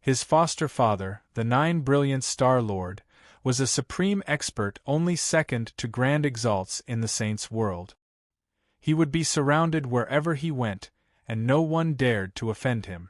His foster father, the Nine Brilliance Star Lord, was a supreme expert only second to Grand Exalts in the Saints' world. He would be surrounded wherever he went, and no one dared to offend him.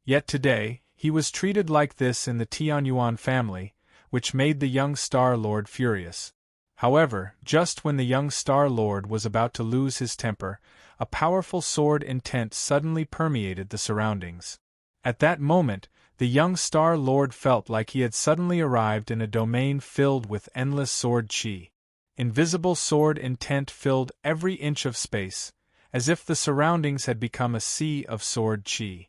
Yet today, he was treated like this in the Tianyuan family, which made the young Star Lord furious. However, just when the young Star Lord was about to lose his temper, a powerful sword intent suddenly permeated the surroundings. At that moment, the young Star Lord felt like he had suddenly arrived in a domain filled with endless sword chi. Invisible sword intent filled every inch of space, as if the surroundings had become a sea of sword chi.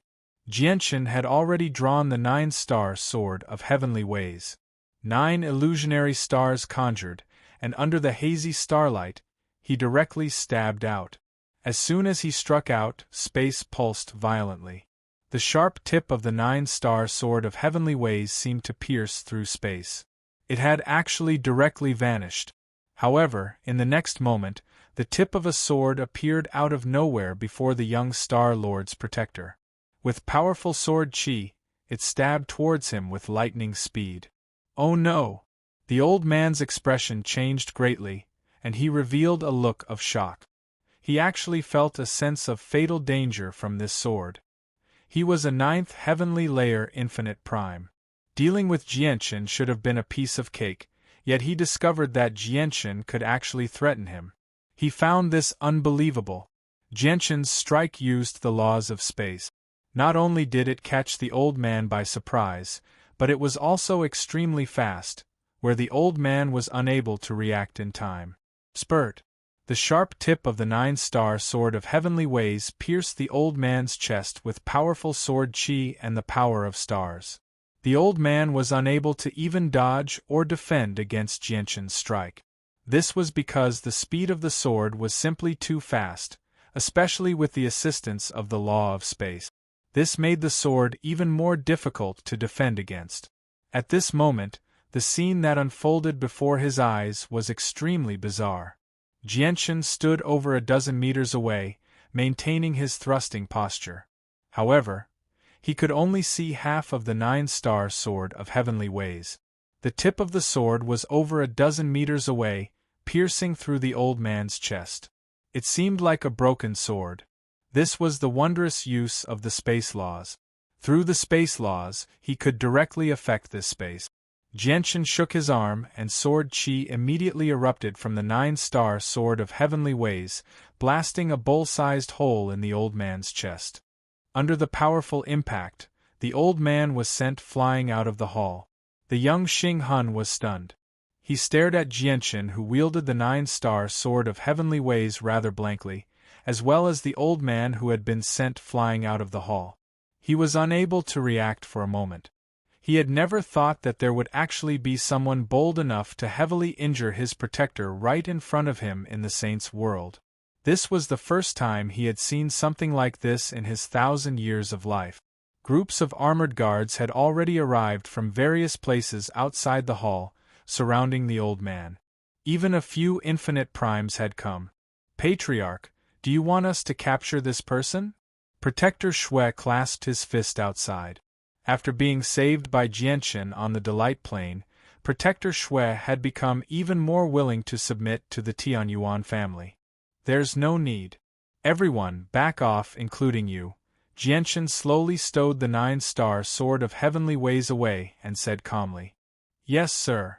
Jianchen had already drawn the 9-star sword of heavenly ways. 9 illusionary stars conjured, and under the hazy starlight, he directly stabbed out. As soon as he struck out, space pulsed violently. The sharp tip of the 9-star sword of heavenly ways seemed to pierce through space. It had actually directly vanished. However, in the next moment, the tip of a sword appeared out of nowhere before the young Star Lord's protector. With powerful sword chi, it stabbed towards him with lightning speed. Oh no! The old man's expression changed greatly, and he revealed a look of shock. He actually felt a sense of fatal danger from this sword. He was a 9th heavenly layer infinite prime. Dealing with Jianchen should have been a piece of cake, yet he discovered that Jianchen could actually threaten him. He found this unbelievable. Jianchen's strike used the laws of space. Not only did it catch the old man by surprise, but it was also extremely fast, where the old man was unable to react in time. Spurt! The sharp tip of the 9-star sword of heavenly ways pierced the old man's chest with powerful sword chi and the power of stars. The old man was unable to even dodge or defend against Jianchen's strike. This was because the speed of the sword was simply too fast, especially with the assistance of the law of space. This made the sword even more difficult to defend against. At this moment, the scene that unfolded before his eyes was extremely bizarre. Jianchen stood over a dozen meters away, maintaining his thrusting posture. However, he could only see half of the 9-star sword of heavenly ways. The tip of the sword was over a dozen meters away, piercing through the old man's chest. It seemed like a broken sword. This was the wondrous use of the space laws. Through the space laws, he could directly affect this space. Jianchen shook his arm, and sword chi immediately erupted from the 9-star sword of heavenly ways, blasting a bowl-sized hole in the old man's chest. Under the powerful impact, the old man was sent flying out of the hall. The young Xing Hun was stunned. He stared at Jianchen, who wielded the 9-star sword of heavenly ways rather blankly, as well as the old man who had been sent flying out of the hall. He was unable to react for a moment. He had never thought that there would actually be someone bold enough to heavily injure his protector right in front of him in the Saints' world. This was the first time he had seen something like this in his 1,000 years of life. Groups of armored guards had already arrived from various places outside the hall, surrounding the old man. Even a few infinite primes had come. Patriarch, do you want us to capture this person? Protector Shui clasped his fist outside. After being saved by Jianchen on the Delight Plane, Protector Shui had become even more willing to submit to the Tianyuan family. There's no need. Everyone, back off, including you. Jianchen slowly stowed the 9-star sword of heavenly ways away and said calmly, "Yes, sir."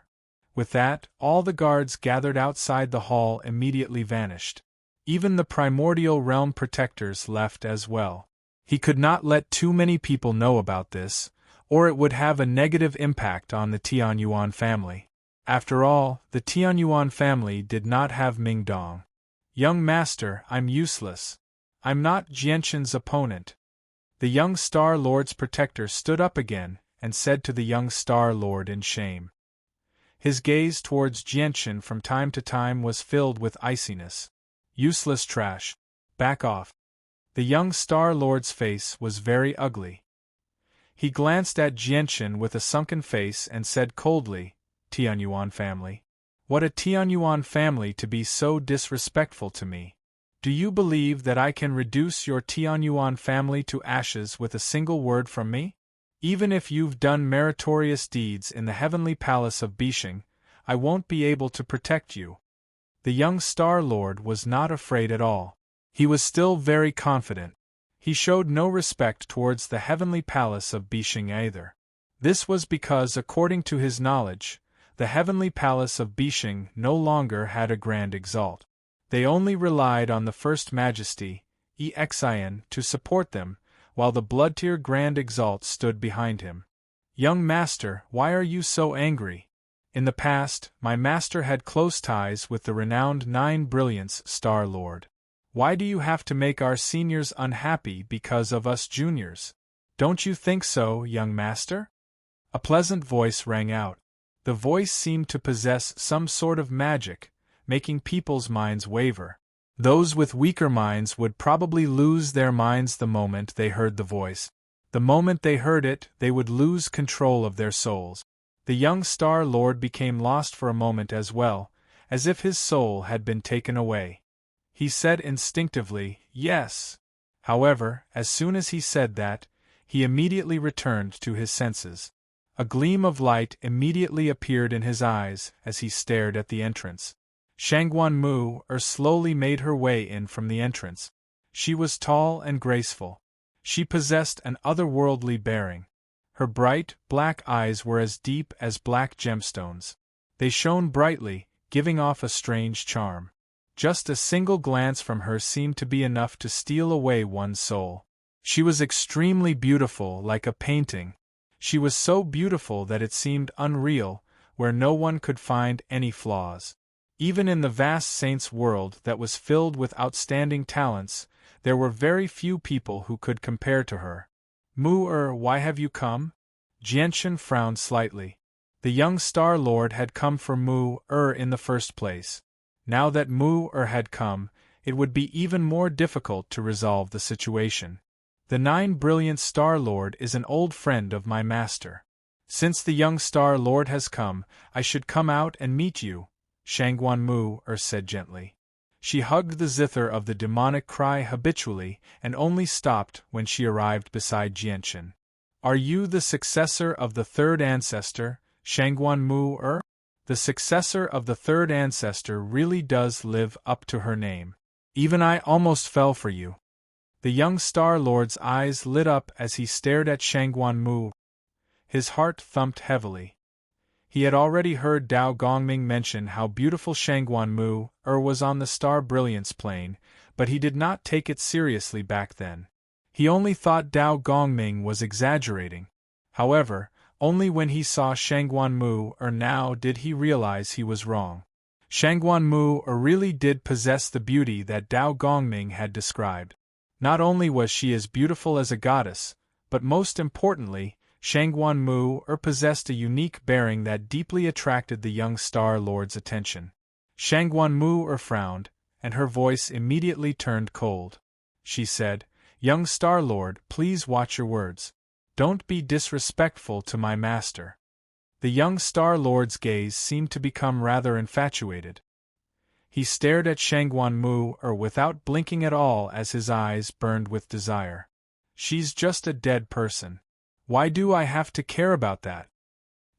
With that, all the guards gathered outside the hall immediately vanished. Even the primordial realm protectors left as well. He could not let too many people know about this, or it would have a negative impact on the Tianyuan family. After all, the Tianyuan family did not have Mingdong. "Young master, I'm useless. I'm not Jianchen's opponent." The young Star Lord's protector stood up again and said to the young Star Lord in shame, His gaze towards Jianchen from time to time was filled with iciness. Useless trash. Back off. The young Star Lord's face was very ugly. He glanced at Jianchen with a sunken face and said coldly, Tianyuan family. What a Tianyuan family to be so disrespectful to me. Do you believe that I can reduce your Tianyuan family to ashes with a single word from me? Even if you've done meritorious deeds in the heavenly palace of Bishing, I won't be able to protect you. The young Star Lord was not afraid at all. He was still very confident. He showed no respect towards the heavenly palace of Bishing either. This was because, according to his knowledge, the heavenly palace of Bishing no longer had a grand exalt. They only relied on the First Majesty, Exin, to support them, while the blood-tier Grand Exalt stood behind him. Young master, why are you so angry? In the past, my master had close ties with the renowned Nine Brilliance Star Lord. Why do you have to make our seniors unhappy because of us juniors? Don't you think so, young master? A pleasant voice rang out. The voice seemed to possess some sort of magic, making people's minds waver. Those with weaker minds would probably lose their minds the moment they heard the voice. The moment they heard it, they would lose control of their souls. The young Star Lord became lost for a moment as well, as if his soul had been taken away. He said instinctively, yes. However, as soon as he said that, he immediately returned to his senses. A gleam of light immediately appeared in his eyes as he stared at the entrance. Shangguan Mu slowly made her way in from the entrance. She was tall and graceful. She possessed an otherworldly bearing. Her bright, black eyes were as deep as black gemstones. They shone brightly, giving off a strange charm. Just a single glance from her seemed to be enough to steal away one's soul. She was extremely beautiful, like a painting. She was so beautiful that it seemed unreal, where no one could find any flaws. Even in the vast saint's world that was filled with outstanding talents, there were very few people who could compare to her. Mu why have you come? Jianchen frowned slightly. The young Star Lord had come for Mu in the first place. Now that Mu had come, it would be even more difficult to resolve the situation. The Nine Brilliant Star Lord is an old friend of my master. Since the young Star Lord has come, I should come out and meet you, Shangguan Mu said gently. She hugged the zither of the demonic cry habitually and only stopped when she arrived beside Jianchen. Are you the successor of the third ancestor, Shangguan Mu The successor of the third ancestor really does live up to her name. Even I almost fell for you. The young Star Lord's eyes lit up as he stared at Shangguan Mu. His heart thumped heavily. He had already heard Dao Gongming mention how beautiful Shangguan Mu was on the Star Brilliance plane, but he did not take it seriously back then. He only thought Dao Gongming was exaggerating. However, only when he saw Shangguan Mu now did he realize he was wrong. Shangguan Mu really did possess the beauty that Dao Gongming had described. Not only was she as beautiful as a goddess, but most importantly, Shangguan Mu possessed a unique bearing that deeply attracted the young Star Lord's attention. Shangguan Mu frowned, and her voice immediately turned cold. She said, Young Star Lord, please watch your words. Don't be disrespectful to my master. The young Star Lord's gaze seemed to become rather infatuated. He stared at Shangguan Mu without blinking at all as his eyes burned with desire. She's just a dead person. Why do I have to care about that?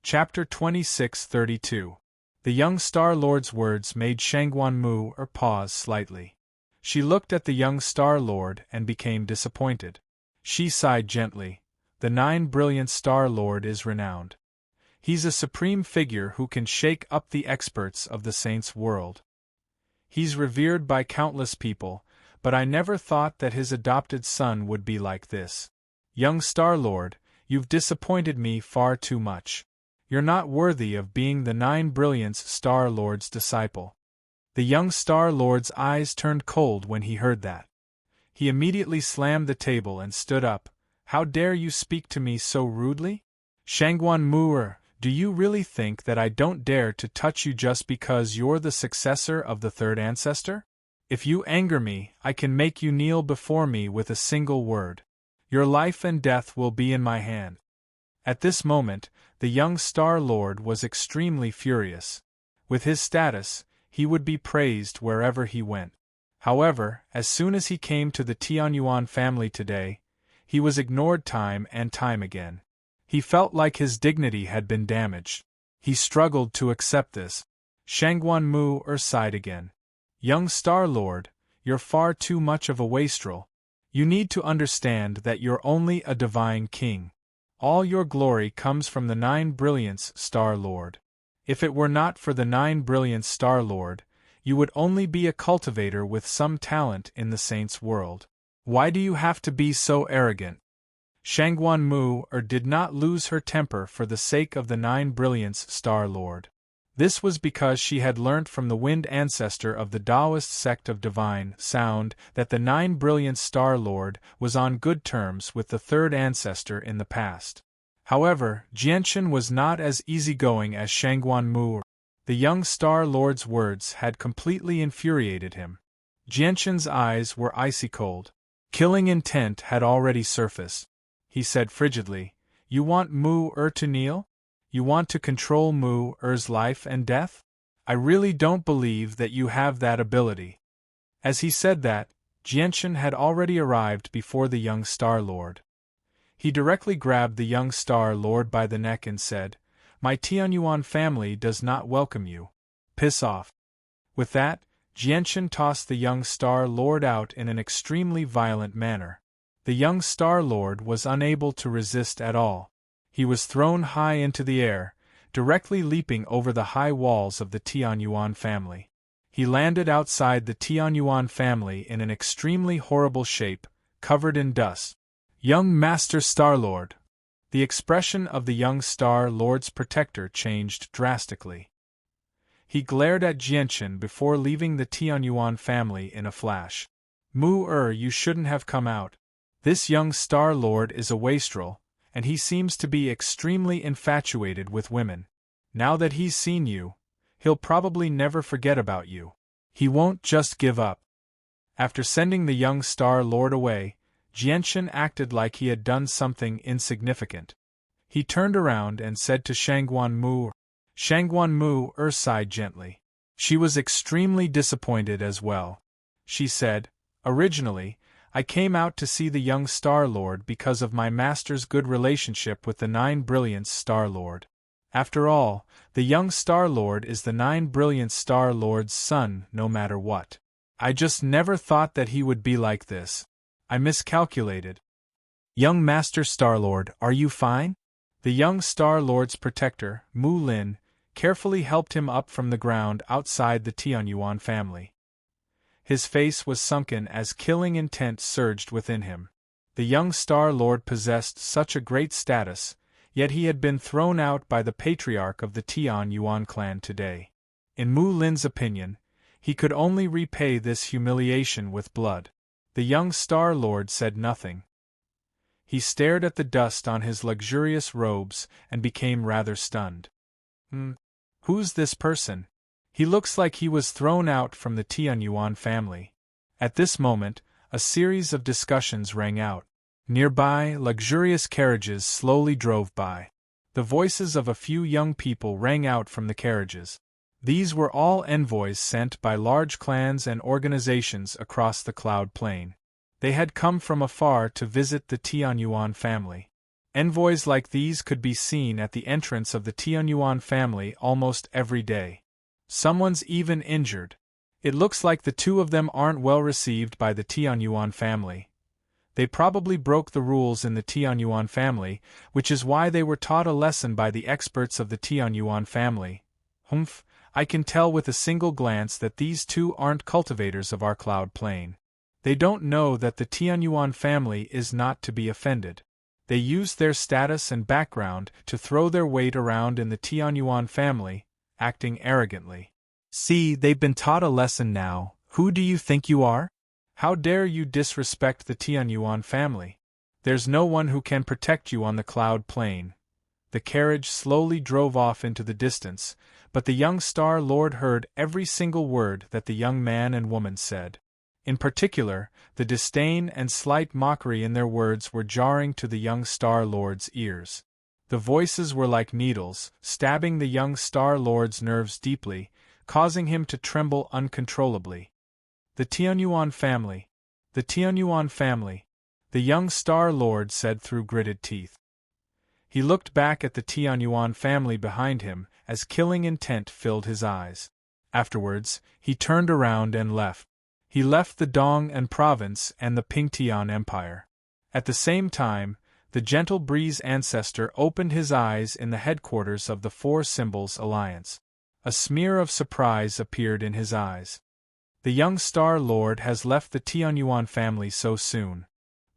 Chapter 26:32. The young Star Lord's words made Shangguan Mu pause slightly. She looked at the young Star Lord and became disappointed. She sighed gently. The Nine Brilliant Star Lord is renowned. He's a supreme figure who can shake up the experts of the saints' world. He's revered by countless people, but I never thought that his adopted son would be like this. Young Star Lord, you've disappointed me far too much. You're not worthy of being the Nine Brilliance Star Lord's disciple. The young Star Lord's eyes turned cold when he heard that. He immediately slammed the table and stood up. How dare you speak to me so rudely? Shangguan Mu Do you really think that I don't dare to touch you just because you're the successor of the third ancestor? If you anger me, I can make you kneel before me with a single word. Your life and death will be in my hand." At this moment, the young Star Lord was extremely furious. With his status, he would be praised wherever he went. However, as soon as he came to the Tianyuan family today, he was ignored time and time again. He felt like his dignity had been damaged. He struggled to accept this. Shangguan Mu sighed again. "Young Star Lord, you're far too much of a wastrel. You need to understand that you're only a divine king. All your glory comes from the 9 brilliance, Star Lord. If it were not for the 9 brilliance, Star Lord, you would only be a cultivator with some talent in the saints' world. Why do you have to be so arrogant?" Shangguan Mu did not lose her temper for the sake of the 9 brilliance, Star Lord. This was because she had learnt from the wind ancestor of the Taoist sect of divine sound that the 9 brilliance Star Lord was on good terms with the third ancestor in the past. However, Jianchen was not as easygoing as Shangguan Mu. The young Star Lord's words had completely infuriated him. Jianchen's eyes were icy cold. Killing intent had already surfaced. He said frigidly, "You want Mu to kneel? You want to control Mu-er's life and death? I really don't believe that you have that ability." As he said that, Jianchen had already arrived before the young Star Lord. He directly grabbed the young Star Lord by the neck and said, "My Tianyuan family does not welcome you. Piss off." With that, Jianchen tossed the young Star Lord out in an extremely violent manner. The young Star Lord was unable to resist at all. He was thrown high into the air, directly leaping over the high walls of the Tianyuan family. He landed outside the Tianyuan family in an extremely horrible shape, covered in dust. "Young Master Starlord!" The expression of the young Star Lord's protector changed drastically. He glared at Jianchen before leaving the Tianyuan family in a flash. "Mu-er, you shouldn't have come out. This young Star Lord is a wastrel, and he seems to be extremely infatuated with women. Now that he's seen you, he'll probably never forget about you. He won't just give up." After sending the young Star Lord away, Jianchen acted like he had done something insignificant. He turned around and said to Shangguan Mu. Shangguan Mu sighed gently. She was extremely disappointed as well. She said, "Originally, I came out to see the young Star Lord because of my master's good relationship with the 9 brilliance Star Lord. After all, the young Star Lord is the 9 brilliance Star Lord's son no matter what. I just never thought that he would be like this. I miscalculated." "Young Master Starlord, are you fine?" The young Star Lord's protector, Mu Lin, carefully helped him up from the ground outside the Tianyuan family. His face was sunken as killing intent surged within him. The young Star Lord possessed such a great status, yet he had been thrown out by the patriarch of the Tianyuan clan today. In Mu Lin's opinion, he could only repay this humiliation with blood. The young Star Lord said nothing. He stared at the dust on his luxurious robes and became rather stunned. Who's this person? He looks like he was thrown out from the Tianyuan family." At this moment, a series of discussions rang out. Nearby, luxurious carriages slowly drove by. The voices of a few young people rang out from the carriages. These were all envoys sent by large clans and organizations across the Cloud Plain. They had come from afar to visit the Tianyuan family. Envoys like these could be seen at the entrance of the Tianyuan family almost every day. Someone's even injured. It looks like the two of them aren't well received by the Tianyuan family. They probably broke the rules in the Tianyuan family, which is why they were taught a lesson by the experts of the Tianyuan family. Humph, I can tell with a single glance that these two aren't cultivators of our Cloud Plain. They don't know that the Tianyuan family is not to be offended. They use their status and background to throw their weight around in the Tianyuan family, acting arrogantly. "See, they've been taught a lesson now. Who do you think you are? How dare you disrespect the Tianyuan family? There's no one who can protect you on the Cloud Plain. The carriage slowly drove off into the distance, but the young Star Lord heard every single word that the young man and woman said. In particular, the disdain and slight mockery in their words were jarring to the young Star Lord's ears. The voices were like needles, stabbing the young Star Lord's nerves deeply, causing him to tremble uncontrollably. The Tianyuan family. The Tianyuan family. The young Star Lord said through gritted teeth. He looked back at the Tianyuan family behind him as killing intent filled his eyes. Afterwards, he turned around and left. He left the Dong and province and the Pingtian Empire. At the same time, the Gentle Breeze ancestor opened his eyes in the headquarters of the Four Symbols Alliance. A smear of surprise appeared in his eyes. The young Star Lord has left the Tianyuan family so soon.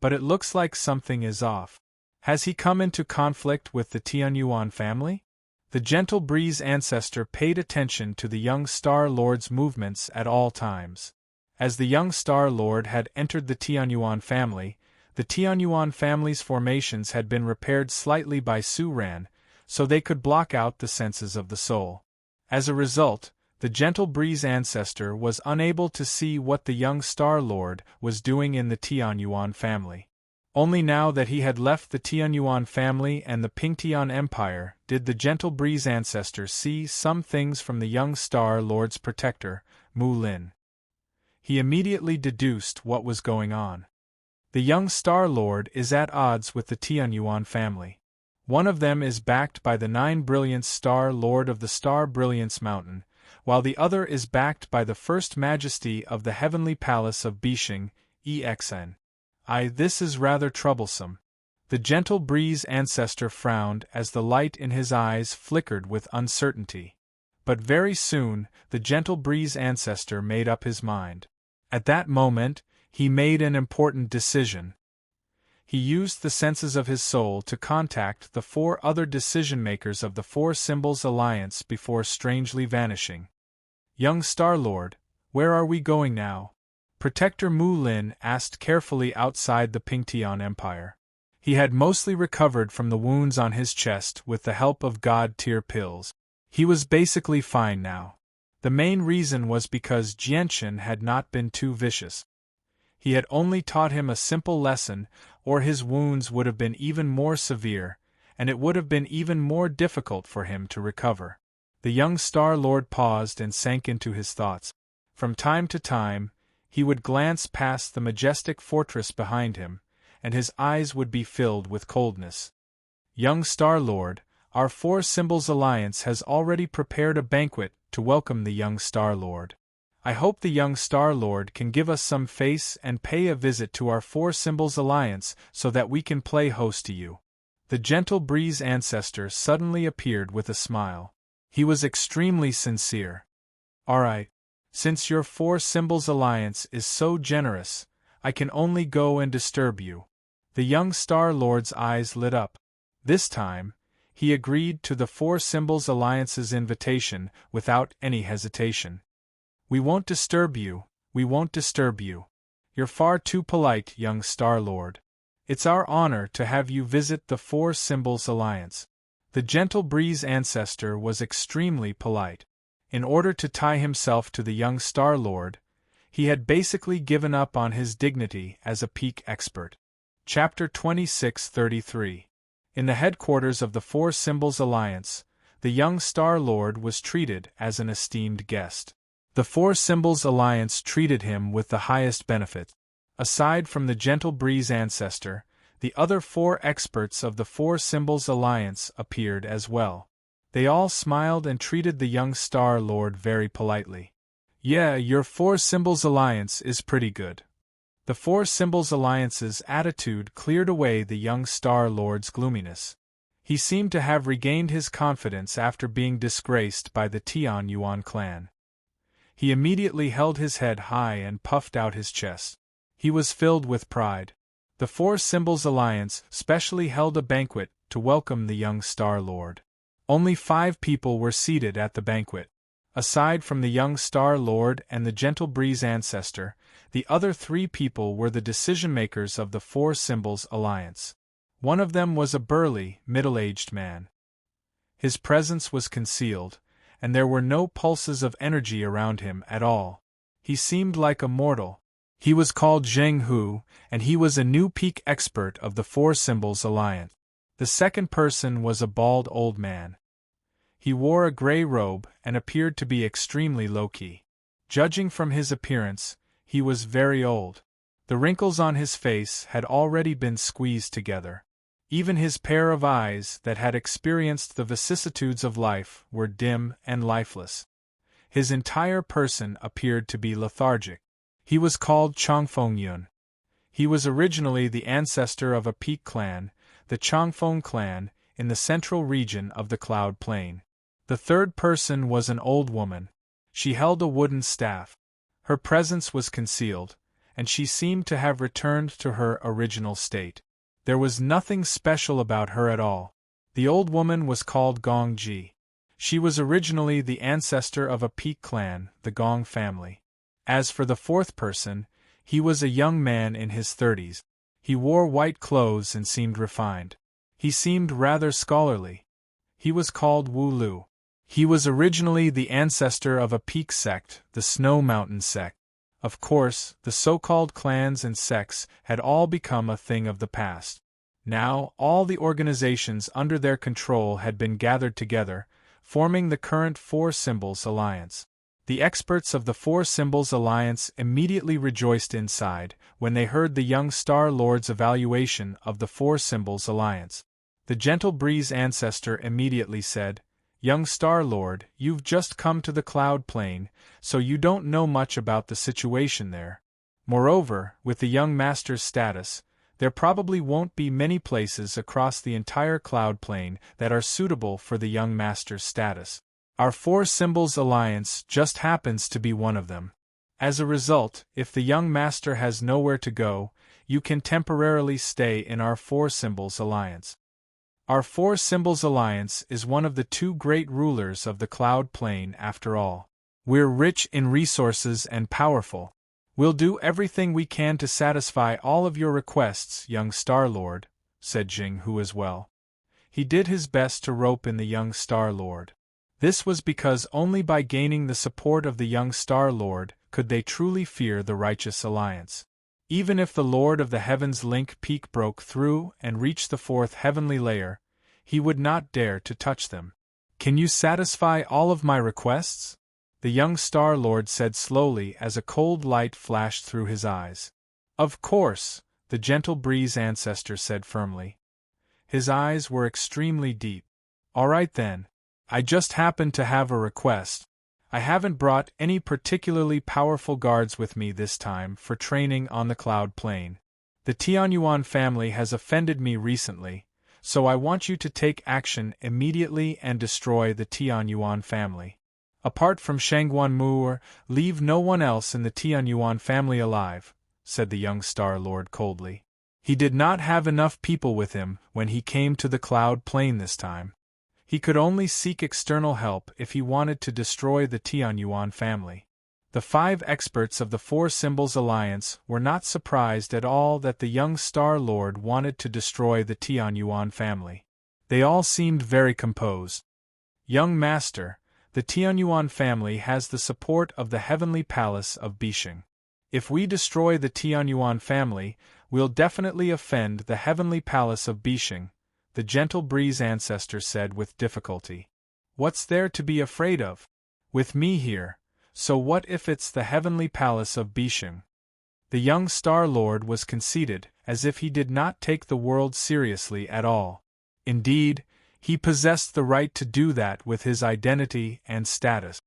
But it looks like something is off. Has he come into conflict with the Tianyuan family? The Gentle Breeze ancestor paid attention to the young Star Lord's movements at all times. As the young Star Lord had entered the Tianyuan family, the Tianyuan family's formations had been repaired slightly by Suran, so they could block out the senses of the soul. As a result, the Gentle Breeze ancestor was unable to see what the young Star Lord was doing in the Tianyuan family. Only now that he had left the Tianyuan family and the Pingtian Empire did the Gentle Breeze ancestor see some things from the young Star Lord's protector, Mu Lin. He immediately deduced what was going on. The young Star Lord is at odds with the Tianyuan family. One of them is backed by the 9 Brilliance Star Lord of the Star Brilliance Mountain, while the other is backed by the First Majesty of the Heavenly Palace of Bishing, EXN. This is rather troublesome. The Gentle Breeze ancestor frowned as the light in his eyes flickered with uncertainty. But very soon, the Gentle Breeze ancestor made up his mind. At that moment, he made an important decision. He used the senses of his soul to contact the 4 other decision-makers of the Four Symbols Alliance before strangely vanishing. Young Star Lord, where are we going now? Protector Mu Lin asked carefully outside the Pingtian Empire. He had mostly recovered from the wounds on his chest with the help of God-tier pills. He was basically fine now. The main reason was because Jianshan had not been too vicious. He had only taught him a simple lesson, or his wounds would have been even more severe, and it would have been even more difficult for him to recover. The young Star Lord paused and sank into his thoughts. From time to time, he would glance past the majestic fortress behind him, and his eyes would be filled with coldness. Young Star Lord, our Four Symbols Alliance has already prepared a banquet to welcome the young Star Lord. I hope the young Star Lord can give us some face and pay a visit to our Four Symbols Alliance so that we can play host to you. The Gentle Breeze ancestor suddenly appeared with a smile. He was extremely sincere. Alright. Since your Four Symbols Alliance is so generous, I can only go and disturb you. The young Star Lord's eyes lit up. This time, he agreed to the Four Symbols Alliance's invitation without any hesitation. We won't disturb you, we won't disturb you. You're far too polite, young Star Lord. It's our honor to have you visit the Four Symbols Alliance. The Gentle Breeze ancestor was extremely polite. In order to tie himself to the young Star Lord, he had basically given up on his dignity as a peak expert. Chapter 2633. In the headquarters of the Four Symbols Alliance, the young Star Lord was treated as an esteemed guest. The Four Symbols Alliance treated him with the highest benefits. Aside from the Gentle Breeze ancestor, the other 4 experts of the Four Symbols Alliance appeared as well. They all smiled and treated the young Star Lord very politely. Yeah, your Four Symbols Alliance is pretty good. The Four Symbols Alliance's attitude cleared away the young Star Lord's gloominess. He seemed to have regained his confidence after being disgraced by the Tianyuan clan. He immediately held his head high and puffed out his chest. He was filled with pride. The Four Symbols Alliance specially held a banquet to welcome the young Star Lord. Only 5 people were seated at the banquet. Aside from the young Star Lord and the Gentle Breeze ancestor, the other 3 people were the decision-makers of the Four Symbols Alliance. One of them was a burly, middle-aged man. His presence was concealed, and there were no pulses of energy around him at all. He seemed like a mortal. He was called Zheng Hu, and he was a new peak expert of the Four Symbols Alliance. The second person was a bald old man. He wore a gray robe and appeared to be extremely low-key. Judging from his appearance, he was very old. The wrinkles on his face had already been squeezed together. Even his pair of eyes that had experienced the vicissitudes of life were dim and lifeless. His entire person appeared to be lethargic. He was called Chongfeng Yun. He was originally the ancestor of a peak clan, the Chongfeng clan, in the central region of the Cloud Plain. The third person was an old woman. She held a wooden staff. Her presence was concealed, and she seemed to have returned to her original state. There was nothing special about her at all. The old woman was called Gong Ji. She was originally the ancestor of a peak clan, the Gong family. As for the fourth person, he was a young man in his 30s. He wore white clothes and seemed refined. He seemed rather scholarly. He was called Wu Lu. He was originally the ancestor of a peak sect, the Snow Mountain sect. Of course, the so-called clans and sects had all become a thing of the past. Now, all the organizations under their control had been gathered together, forming the current Four Symbols Alliance. The experts of the Four Symbols Alliance immediately rejoiced inside when they heard the young Star Lord's evaluation of the Four Symbols Alliance. The Gentle Breeze ancestor immediately said, "Young Star Lord, you've just come to the Cloud Plain, so you don't know much about the situation there. Moreover, with the young master's status, there probably won't be many places across the entire Cloud Plain that are suitable for the young master's status. Our Four Symbols Alliance just happens to be one of them. As a result, if the young master has nowhere to go, you can temporarily stay in our Four Symbols Alliance. Our Four Symbols Alliance is one of the two great rulers of the Cloud Plain after all. We're rich in resources and powerful. We'll do everything we can to satisfy all of your requests, young Star Lord," said Jing Hu as well. He did his best to rope in the young Star Lord. This was because only by gaining the support of the young Star Lord could they truly fear the Righteous Alliance. Even if the Lord of the Heavens Link Peak broke through and reached the fourth heavenly layer, he would not dare to touch them. "Can you satisfy all of my requests?" the young Star Lord said slowly as a cold light flashed through his eyes. "Of course," the Gentle Breeze ancestor said firmly. His eyes were extremely deep. "All right then. I just happen to have a request. I haven't brought any particularly powerful guards with me this time for training on the Cloud Plain. The Tianyuan family has offended me recently, so I want you to take action immediately and destroy the Tianyuan family. Apart from Shangguan Mu'er, leave no one else in the Tianyuan family alive," said the young Star Lord coldly. He did not have enough people with him when he came to the Cloud Plain this time. He could only seek external help if he wanted to destroy the Tianyuan family. The 5 experts of the Four Symbols Alliance were not surprised at all that the young Star Lord wanted to destroy the Tianyuan family. They all seemed very composed. "Young Master, the Tianyuan family has the support of the Heavenly Palace of Bisheng. If we destroy the Tianyuan family, we'll definitely offend the Heavenly Palace of Bisheng," the Gentle Breeze ancestor said with difficulty. "What's there to be afraid of? With me here, so what if it's the Heavenly Palace of Bisheng?" The young Star Lord was conceited, as if he did not take the world seriously at all. Indeed, he possessed the right to do that with his identity and status.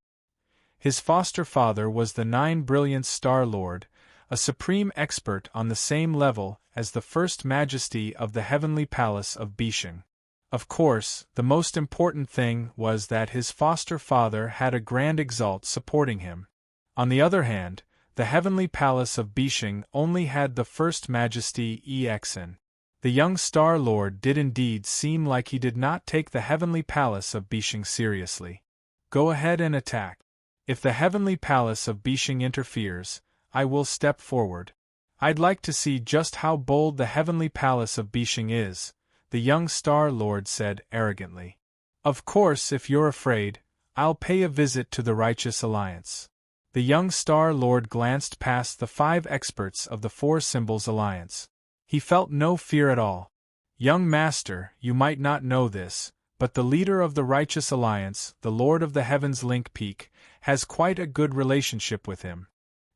His foster father was the 9 Brilliant Star Lord, a supreme expert on the same level as the First Majesty of the Heavenly Palace of Bisheng. Of course, the most important thing was that his foster father had a Grand Exalt supporting him. On the other hand, the Heavenly Palace of Bisheng only had the First Majesty Exin. The young Star Lord did indeed seem like he did not take the Heavenly Palace of Bisheng seriously. "Go ahead and attack. If the Heavenly Palace of Bisheng interferes, I will step forward. I'd like to see just how bold the Heavenly Palace of Bisheng is," the young Star Lord said arrogantly. Of course, if you're afraid, I'll pay a visit to the Righteous Alliance. The young Star Lord glanced past the 5 experts of the Four Symbols Alliance. He felt no fear at all. Young Master, you might not know this, but the leader of the Righteous Alliance, the Lord of the Heavens Link Peak, has quite a good relationship with him.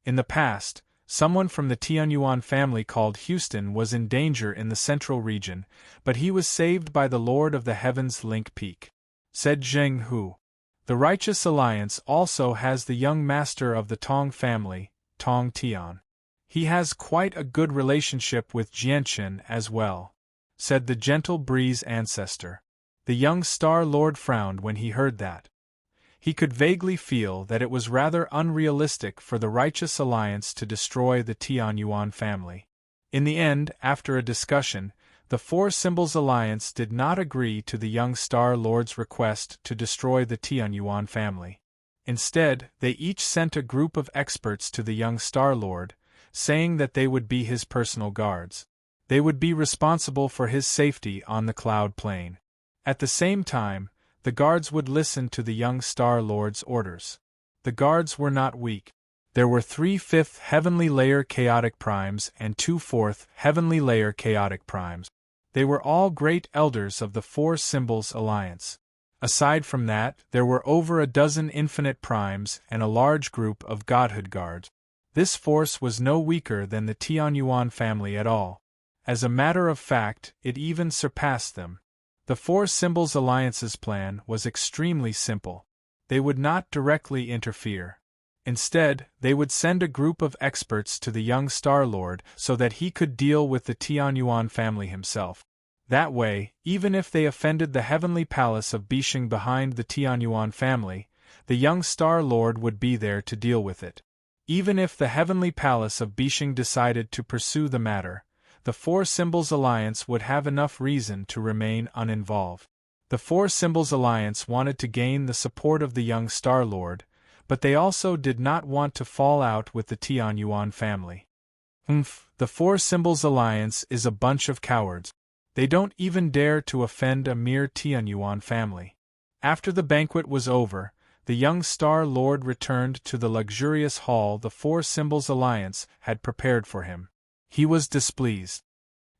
In the past, someone from the Tianyuan family called Houston was in danger in the central region, but he was saved by the Lord of the Heavens Link Peak, said Zheng Hu. The Righteous Alliance also has the young master of the Tong family, Tong Tian. He has quite a good relationship with Jianchen as well, said the Gentle Breeze ancestor. The young Star Lord frowned when he heard that. He could vaguely feel that it was rather unrealistic for the Righteous Alliance to destroy the Tianyuan family. In the end, after a discussion, the Four Symbols Alliance did not agree to the young Star Lord's request to destroy the Tianyuan family. Instead, they each sent a group of experts to the young Star Lord, saying that they would be his personal guards. They would be responsible for his safety on the Cloud Plain. At the same time, the guards would listen to the young Star Lord's orders. The guards were not weak. There were 3/5 Heavenly Layer Chaotic Primes and 2/4 Heavenly Layer Chaotic Primes. They were all great elders of the Four Symbols Alliance. Aside from that, there were over a dozen Infinite Primes and a large group of Godhood Guards. This force was no weaker than the Tianyuan family at all. As a matter of fact, it even surpassed them. The Four Symbols Alliance's plan was extremely simple. They would not directly interfere. Instead, they would send a group of experts to the young Star Lord so that he could deal with the Tianyuan family himself. That way, even if they offended the heavenly palace of Bishing behind the Tianyuan family, the young Star Lord would be there to deal with it. Even if the heavenly palace of Bishing decided to pursue the matter, the Four Symbols Alliance would have enough reason to remain uninvolved. The Four Symbols Alliance wanted to gain the support of the young Star Lord, but they also did not want to fall out with the Tianyuan family. The Four Symbols Alliance is a bunch of cowards. They don't even dare to offend a mere Tianyuan family. After the banquet was over, the young Star Lord returned to the luxurious hall the Four Symbols Alliance had prepared for him. He was displeased.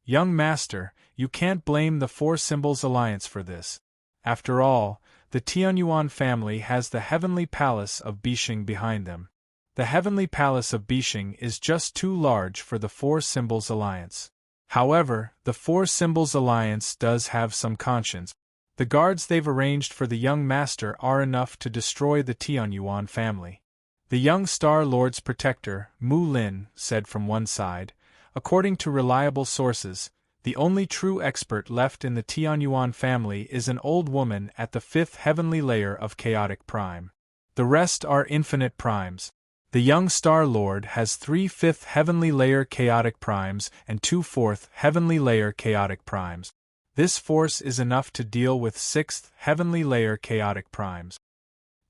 Young Master, you can't blame the Four Symbols Alliance for this. After all, the Tianyuan family has the Heavenly Palace of Bishing behind them. The Heavenly Palace of Bishing is just too large for the Four Symbols Alliance. However, the Four Symbols Alliance does have some conscience. The guards they've arranged for the young master are enough to destroy the Tianyuan family. The young Star Lord's protector, Mu Lin, said from one side. According to reliable sources, the only true expert left in the Tianyuan family is an old woman at the 5th heavenly layer of Chaotic Prime. The rest are Infinite Primes. The young Star Lord has 3/5 heavenly layer Chaotic Primes and 2/4 heavenly layer Chaotic Primes. This force is enough to deal with 6th heavenly layer Chaotic Primes.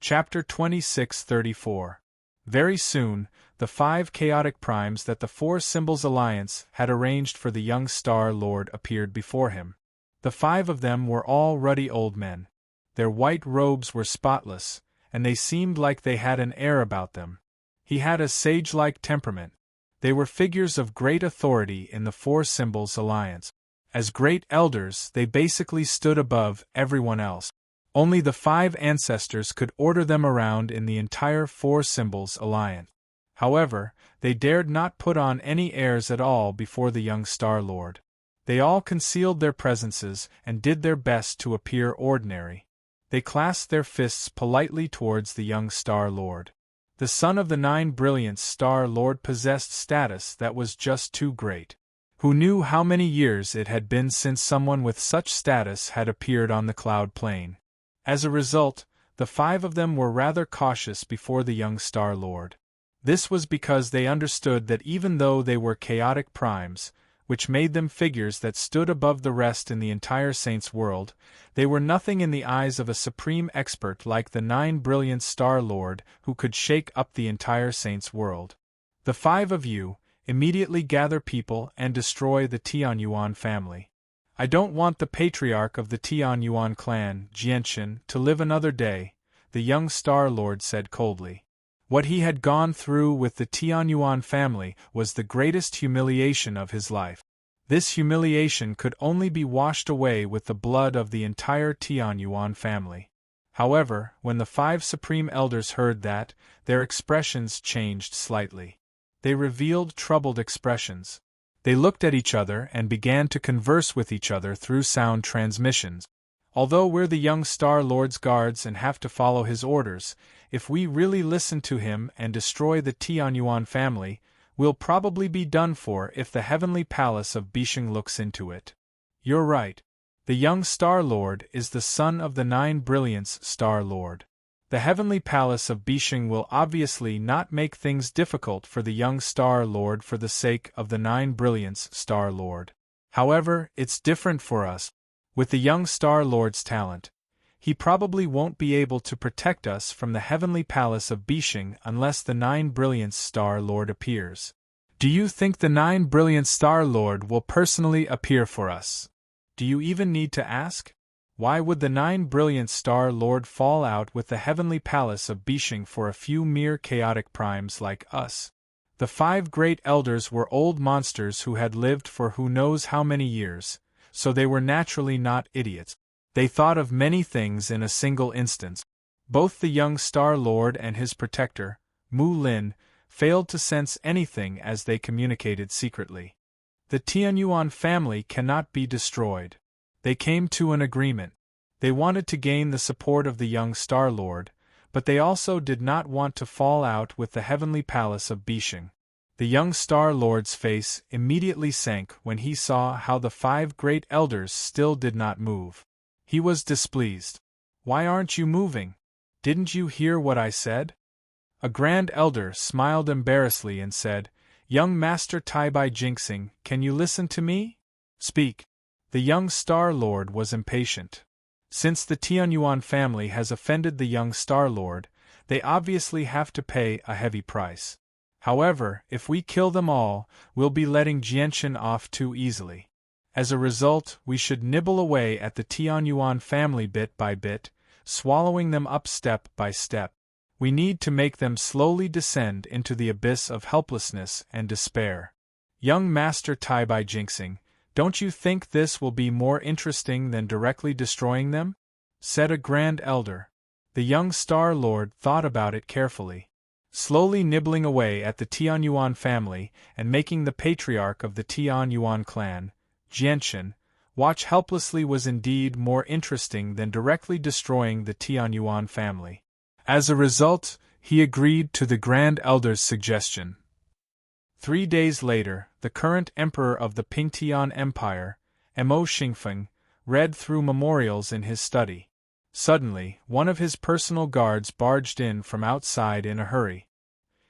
Chapter 2634. Very soon, the 5 chaotic primes that the Four Symbols Alliance had arranged for the young Star Lord appeared before him. The 5 of them were all ruddy old men. Their white robes were spotless, and they seemed like they had an air about them. He had a sage-like temperament. They were figures of great authority in the Four Symbols Alliance. As great elders, they basically stood above everyone else. Only the 5 ancestors could order them around in the entire Four Symbols Alliance. However, they dared not put on any airs at all before the young Star Lord. They all concealed their presences and did their best to appear ordinary. They clasped their fists politely towards the young Star Lord. The son of the 9 brilliant Star Lord possessed status that was just too great. Who knew how many years it had been since someone with such status had appeared on the Cloud Plain? As a result, the 5 of them were rather cautious before the young Star Lord. This was because they understood that even though they were chaotic primes, which made them figures that stood above the rest in the entire Saints' world, they were nothing in the eyes of a supreme expert like the 9 brilliant Star Lord who could shake up the entire Saints' world. The 5 of you, immediately gather people and destroy the Tianyuan family. I don't want the patriarch of the Tianyuan clan, Jianshan, to live another day, the young Star Lord said coldly. What he had gone through with the Tianyuan family was the greatest humiliation of his life. This humiliation could only be washed away with the blood of the entire Tianyuan family. However, when the 5 Supreme Elders heard that, their expressions changed slightly. They revealed troubled expressions. They looked at each other and began to converse with each other through sound transmissions. Although we're the young Star Lord's guards and have to follow his orders, if we really listen to him and destroy the Tianyuan family, we'll probably be done for if the heavenly palace of Bisheng looks into it. You're right. The young Star Lord is the son of the 9 Brilliance Star Lord. The heavenly palace of Bisheng will obviously not make things difficult for the young Star Lord for the sake of the 9 Brilliance Star Lord. However, it's different for us. With the young Star Lord's talent, he probably won't be able to protect us from the heavenly palace of Bisheng unless the 9 Brilliance Star Lord appears. Do you think the 9 Brilliance Star Lord will personally appear for us? Do you even need to ask? Why would the 9 Brilliance Star Lord fall out with the heavenly palace of Bisheng for a few mere chaotic primes like us? The 5 great elders were old monsters who had lived for who knows how many years, so they were naturally not idiots. They thought of many things in a single instance. Both the young Star Lord and his protector, Mu Lin, failed to sense anything as they communicated secretly. The Tianyuan family cannot be destroyed. They came to an agreement. They wanted to gain the support of the young Star Lord, but they also did not want to fall out with the heavenly palace of Bisheng. The young Star Lord's face immediately sank when he saw how the 5 great elders still did not move. He was displeased. Why aren't you moving? Didn't you hear what I said? A grand elder smiled embarrassedly and said, Young Master Taibai Jinxing, can you listen to me? Speak. The young Star Lord was impatient. Since the Tianyuan family has offended the young Star Lord, they obviously have to pay a heavy price. However, if we kill them all, we'll be letting Jianshan off too easily. As a result, we should nibble away at the Tianyuan family bit by bit, swallowing them up step by step. We need to make them slowly descend into the abyss of helplessness and despair. Young Master Taibai Jinxing, don't you think this will be more interesting than directly destroying them? Said a grand elder. The young Star Lord thought about it carefully. Slowly nibbling away at the Tianyuan family and making the patriarch of the Tianyuan clan, Jianshan, watch helplessly was indeed more interesting than directly destroying the Tianyuan family. As a result, he agreed to the Grand Elder's suggestion. 3 days later, the current emperor of the Pingtian Empire, Mo Xingfeng, read through memorials in his study. Suddenly, one of his personal guards barged in from outside in a hurry.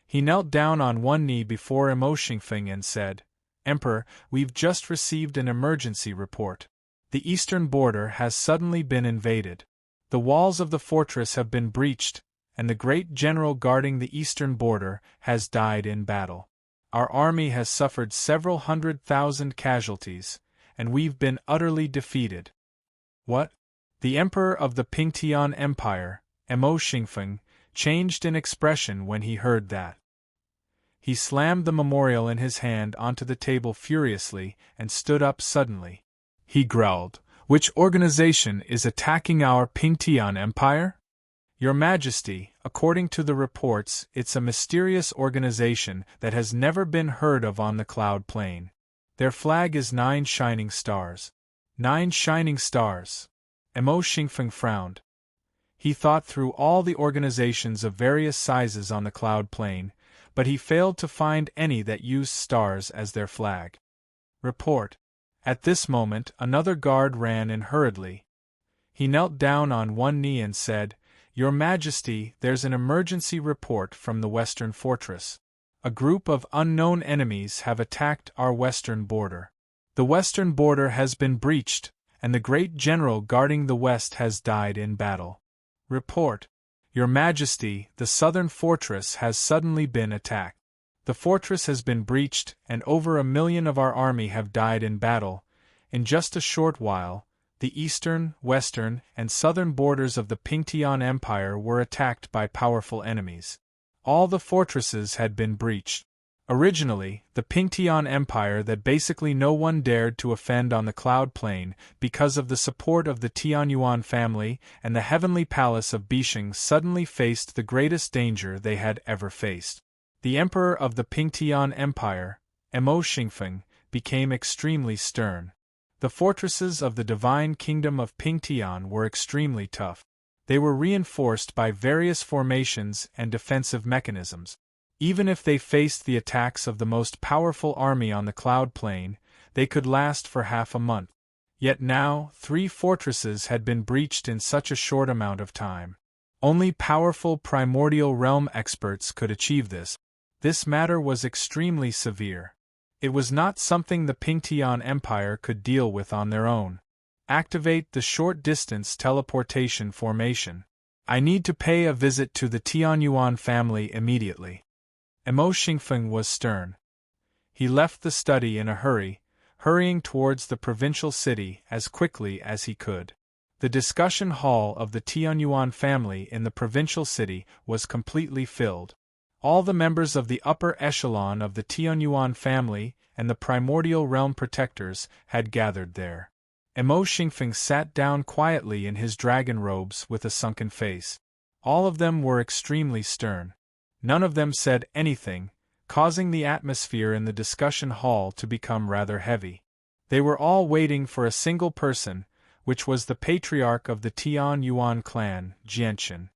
He knelt down on one knee before Mo Xingfeng and said, Emperor, we've just received an emergency report. The eastern border has suddenly been invaded. The walls of the fortress have been breached, and the great general guarding the eastern border has died in battle. Our army has suffered several 100,000 casualties, and we've been utterly defeated. What? The emperor of the Pingtian Empire, Mo Xingfeng, changed in expression when he heard that. He slammed the memorial in his hand onto the table furiously and stood up suddenly. He growled, Which organization is attacking our Pingtian Empire? Your Majesty, according to the reports, it's a mysterious organization that has never been heard of on the Cloud Plain. Their flag is 9 shining stars. 9 shining stars. Mo Xingfeng frowned. He thought through all the organizations of various sizes on the Cloud Plain, but he failed to find any that used stars as their flag. Report. At this moment, another guard ran in hurriedly. He knelt down on one knee and said, Your Majesty, there's an emergency report from the western fortress. A group of unknown enemies have attacked our western border. The western border has been breached, and the great general guarding the west has died in battle. Report. Your Majesty, the southern fortress has suddenly been attacked. The fortress has been breached, and over 1 million of our army have died in battle, In just a short while, the eastern, western, and southern borders of the Pingtian Empire were attacked by powerful enemies. All the fortresses had been breached. Originally, the Pingtian Empire that basically no one dared to offend on the Cloud Plain because of the support of the Tianyuan family and the heavenly palace of Bishing suddenly faced the greatest danger they had ever faced. The emperor of the Pingtian Empire, Mo Xingfeng, became extremely stern. The fortresses of the divine kingdom of Pingtian were extremely tough. They were reinforced by various formations and defensive mechanisms. Even if they faced the attacks of the most powerful army on the Cloud Plain, they could last for half a month. Yet now, 3 fortresses had been breached in such a short amount of time. Only powerful primordial realm experts could achieve this. This matter was extremely severe. It was not something the Pingtian Empire could deal with on their own. Activate the short-distance teleportation formation. I need to pay a visit to the Tianyuan family immediately. Mo Xingfeng was stern. He left the study in a hurry, hurrying towards the provincial city as quickly as he could. The discussion hall of the Tianyuan family in the provincial city was completely filled. All the members of the upper echelon of the Tianyuan family and the primordial realm protectors had gathered there. Mo Xingfeng sat down quietly in his dragon robes with a sunken face. All of them were extremely stern. None of them said anything, causing the atmosphere in the discussion hall to become rather heavy. They were all waiting for a single person, which was the patriarch of the Tianyuan clan, Jianchen.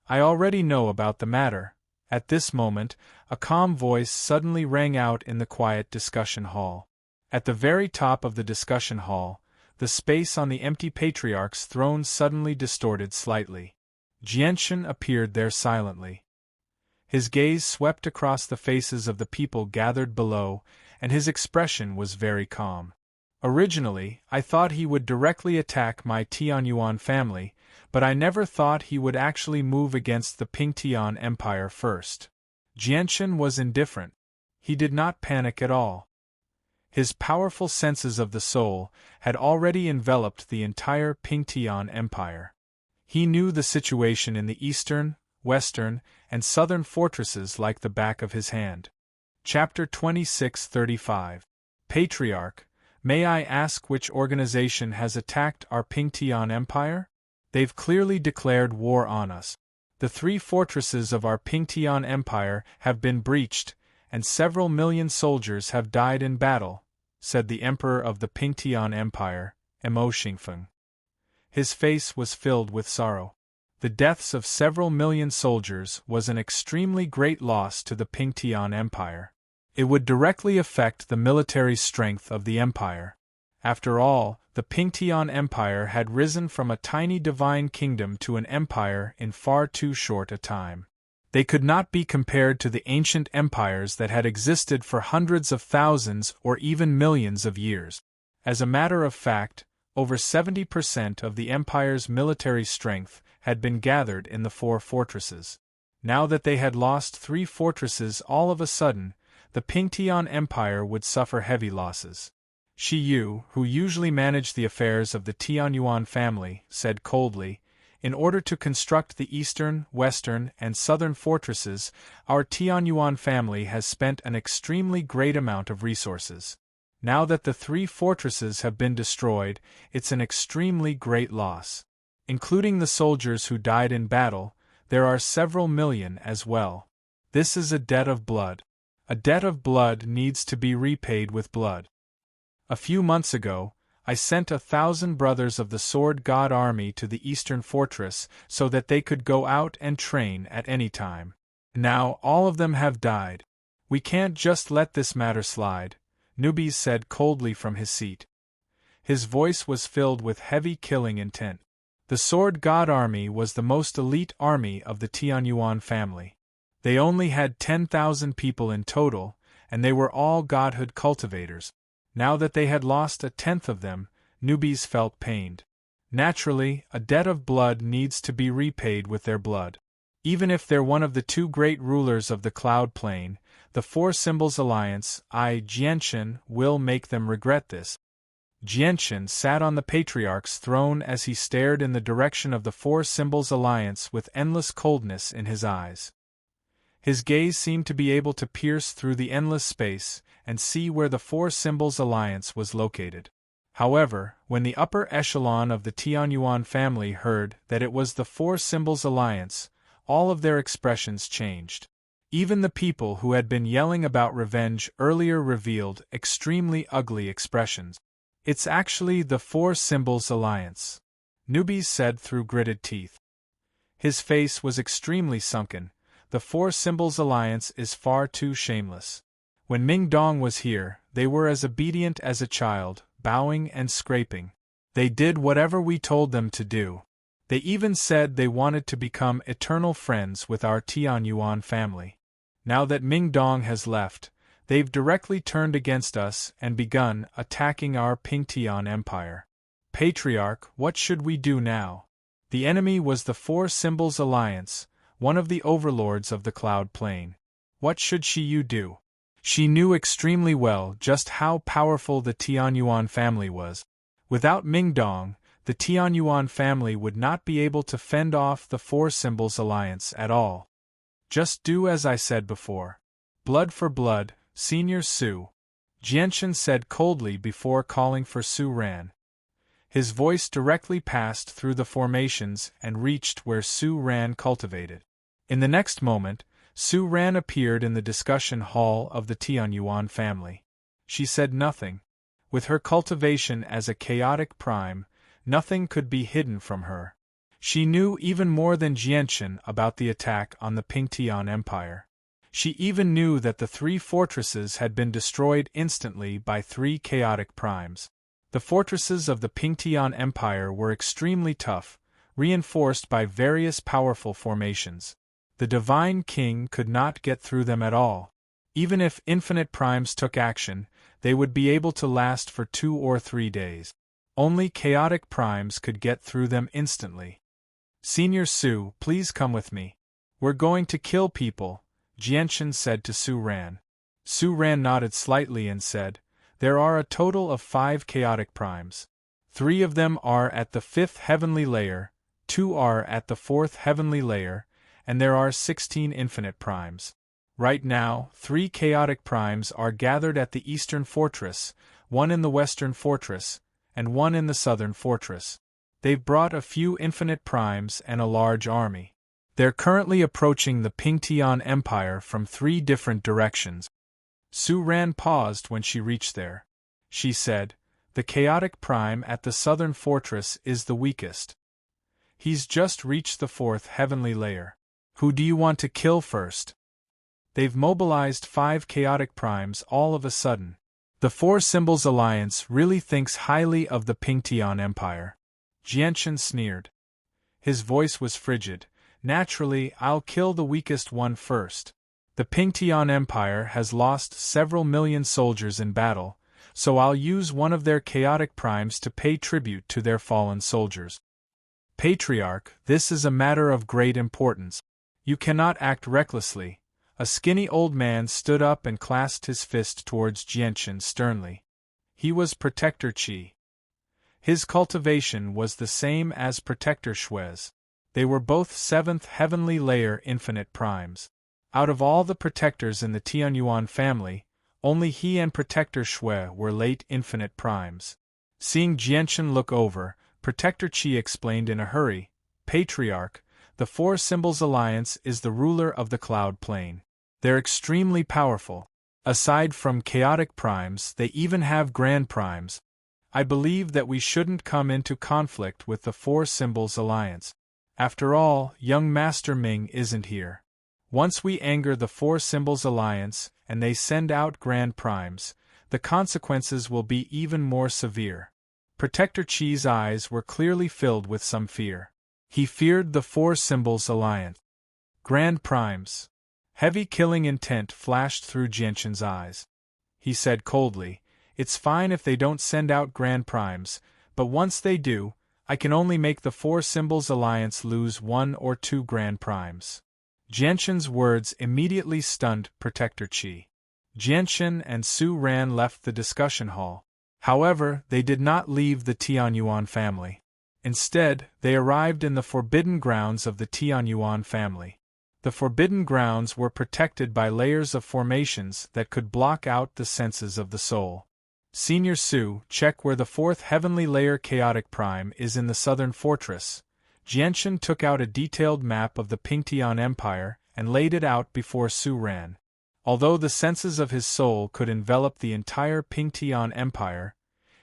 I already know about the matter. At this moment, a calm voice suddenly rang out in the quiet discussion hall. At the very top of the discussion hall, the space on the empty patriarch's throne suddenly distorted slightly. Jianchen appeared there silently. His gaze swept across the faces of the people gathered below, and his expression was very calm. Originally, I thought he would directly attack my Tianyuan family, but I never thought he would actually move against the Pingtian Empire first. Jianchen was indifferent. He did not panic at all. His powerful senses of the soul had already enveloped the entire Pingtian Empire. He knew the situation in the eastern, western, and southern fortresses like the back of his hand. Chapter 26:35. Patriarch, may I ask which organization has attacked our Pingtian Empire? They've clearly declared war on us. The 3 fortresses of our Pingtian Empire have been breached, and several million soldiers have died in battle, said the Emperor of the Pingtian Empire, Mo Xingfeng. His face was filled with sorrow. The deaths of several million soldiers was an extremely great loss to the Pingtian Empire. It would directly affect the military strength of the empire. After all, the Pingtian Empire had risen from a tiny divine kingdom to an empire in far too short a time. They could not be compared to the ancient empires that had existed for hundreds of thousands or even millions of years. As a matter of fact, over 70% of the empire's military strength had been gathered in the 4 fortresses. Now that they had lost 3 fortresses all of a sudden, the Pingtian Empire would suffer heavy losses. Shi Yu, who usually managed the affairs of the Tianyuan family, said coldly, "In order to construct the eastern, western, and southern fortresses, our Tianyuan family has spent an extremely great amount of resources. Now that the 3 fortresses have been destroyed, it's an extremely great loss. Including the soldiers who died in battle, there are several million as well. This is a debt of blood. A debt of blood needs to be repaid with blood. A few months ago, I sent 1,000 brothers of the Sword God Army to the Eastern Fortress so that they could go out and train at any time. Now all of them have died. We can't just let this matter slide," Nubis said coldly from his seat. His voice was filled with heavy killing intent. The Sword God Army was the most elite army of the Tianyuan family. They only had 10,000 people in total, and they were all godhood cultivators. Now that they had lost a tenth of them, Nubis felt pained. Naturally, a debt of blood needs to be repaid with their blood. Even if they're one of the 2 great rulers of the Cloud Plain, the 4 Symbols Alliance, Jianchen, will make them regret this. Jianchen sat on the Patriarch's throne as he stared in the direction of the Four Symbols Alliance with endless coldness in his eyes. His gaze seemed to be able to pierce through the endless space and see where the Four Symbols Alliance was located. However, when the upper echelon of the Tianyuan family heard that it was the Four Symbols Alliance, all of their expressions changed. Even the people who had been yelling about revenge earlier revealed extremely ugly expressions. "It's actually the Four Symbols Alliance," Newbies said through gritted teeth. His face was extremely sunken. The Four Symbols Alliance is far too shameless. When Ming Dong was here, they were as obedient as a child, bowing and scraping. They did whatever we told them to do. They even said they wanted to become eternal friends with our Tianyuan family. Now that Ming Dong has left, they've directly turned against us and begun attacking our Pingtian Empire. Patriarch, what should we do now? The enemy was the Four Symbols Alliance, one of the overlords of the Cloud Plain. What should you do? She knew extremely well just how powerful the Tianyuan family was. Without Ming Dong, the Tianyuan family would not be able to fend off the Four Symbols Alliance at all. Just do as I said before. Blood for blood, Senior Su, Jianchen said coldly before calling for Su Ran. His voice directly passed through the formations and reached where Su Ran cultivated. In the next moment, Su Ran appeared in the discussion hall of the Tianyuan family. She said nothing. With her cultivation as a chaotic prime, nothing could be hidden from her. She knew even more than Jianchen about the attack on the Pingtian Empire. She even knew that the 3 fortresses had been destroyed instantly by 3 chaotic primes. The fortresses of the Pingtian Empire were extremely tough, reinforced by various powerful formations. The Divine King could not get through them at all. Even if infinite primes took action, they would be able to last for 2 or 3 days. Only chaotic primes could get through them instantly. Senior Su, please come with me. We're going to kill people, Jianchen said to Su Ran. Su Ran nodded slightly and said, there are a total of 5 chaotic primes. 3 of them are at the 5th heavenly layer, 2 are at the 4th heavenly layer, and there are 16 infinite primes. Right now, 3 chaotic primes are gathered at the eastern fortress, 1 in the western fortress, and 1 in the southern fortress. They've brought a few infinite primes and a large army. They're currently approaching the Pingtian Empire from 3 different directions. Su Ran paused when she reached there. She said, the chaotic prime at the southern fortress is the weakest. He's just reached the 4th heavenly layer. Who do you want to kill first? They've mobilized 5 chaotic primes all of a sudden. The Four Symbols Alliance really thinks highly of the Pingtian Empire. Jianchen sneered. His voice was frigid. Naturally, I'll kill the weakest one first. The Pingtian Empire has lost several million soldiers in battle, so I'll use one of their chaotic primes to pay tribute to their fallen soldiers. Patriarch, this is a matter of great importance. You cannot act recklessly. A skinny old man stood up and clasped his fist towards Jianchen sternly. He was Protector Qi. His cultivation was the same as Protector Shui's. They were both 7th heavenly layer infinite primes. Out of all the protectors in the Tianyuan family, only he and Protector Shui were late infinite primes. Seeing Jianchen look over, Protector Qi explained in a hurry, Patriarch, the Four Symbols Alliance is the ruler of the Cloud Plain. They're extremely powerful. Aside from chaotic primes, they even have grand primes. I believe that we shouldn't come into conflict with the Four Symbols Alliance. After all, young Master Ming isn't here. Once we anger the Four Symbols Alliance and they send out grand primes, the consequences will be even more severe. Protector Qi's eyes were clearly filled with some fear. He feared the Four Symbols Alliance. Grand primes. Heavy killing intent flashed through Jianchen's eyes. He said coldly, it's fine if they don't send out grand primes, but once they do, I can only make the Four Symbols Alliance lose 1 or 2 grand primes. Jianchen's words immediately stunned Protector Qi. Jianchen and Su Ran left the discussion hall. However, they did not leave the Tianyuan family. Instead, they arrived in the forbidden grounds of the Tianyuan family. The forbidden grounds were protected by layers of formations that could block out the senses of the soul. Senior Su, check where the fourth heavenly layer chaotic prime is in the southern fortress. Jianshan took out a detailed map of the Pingtian Empire and laid it out before Su Ran. Although the senses of his soul could envelop the entire Pingtian Empire,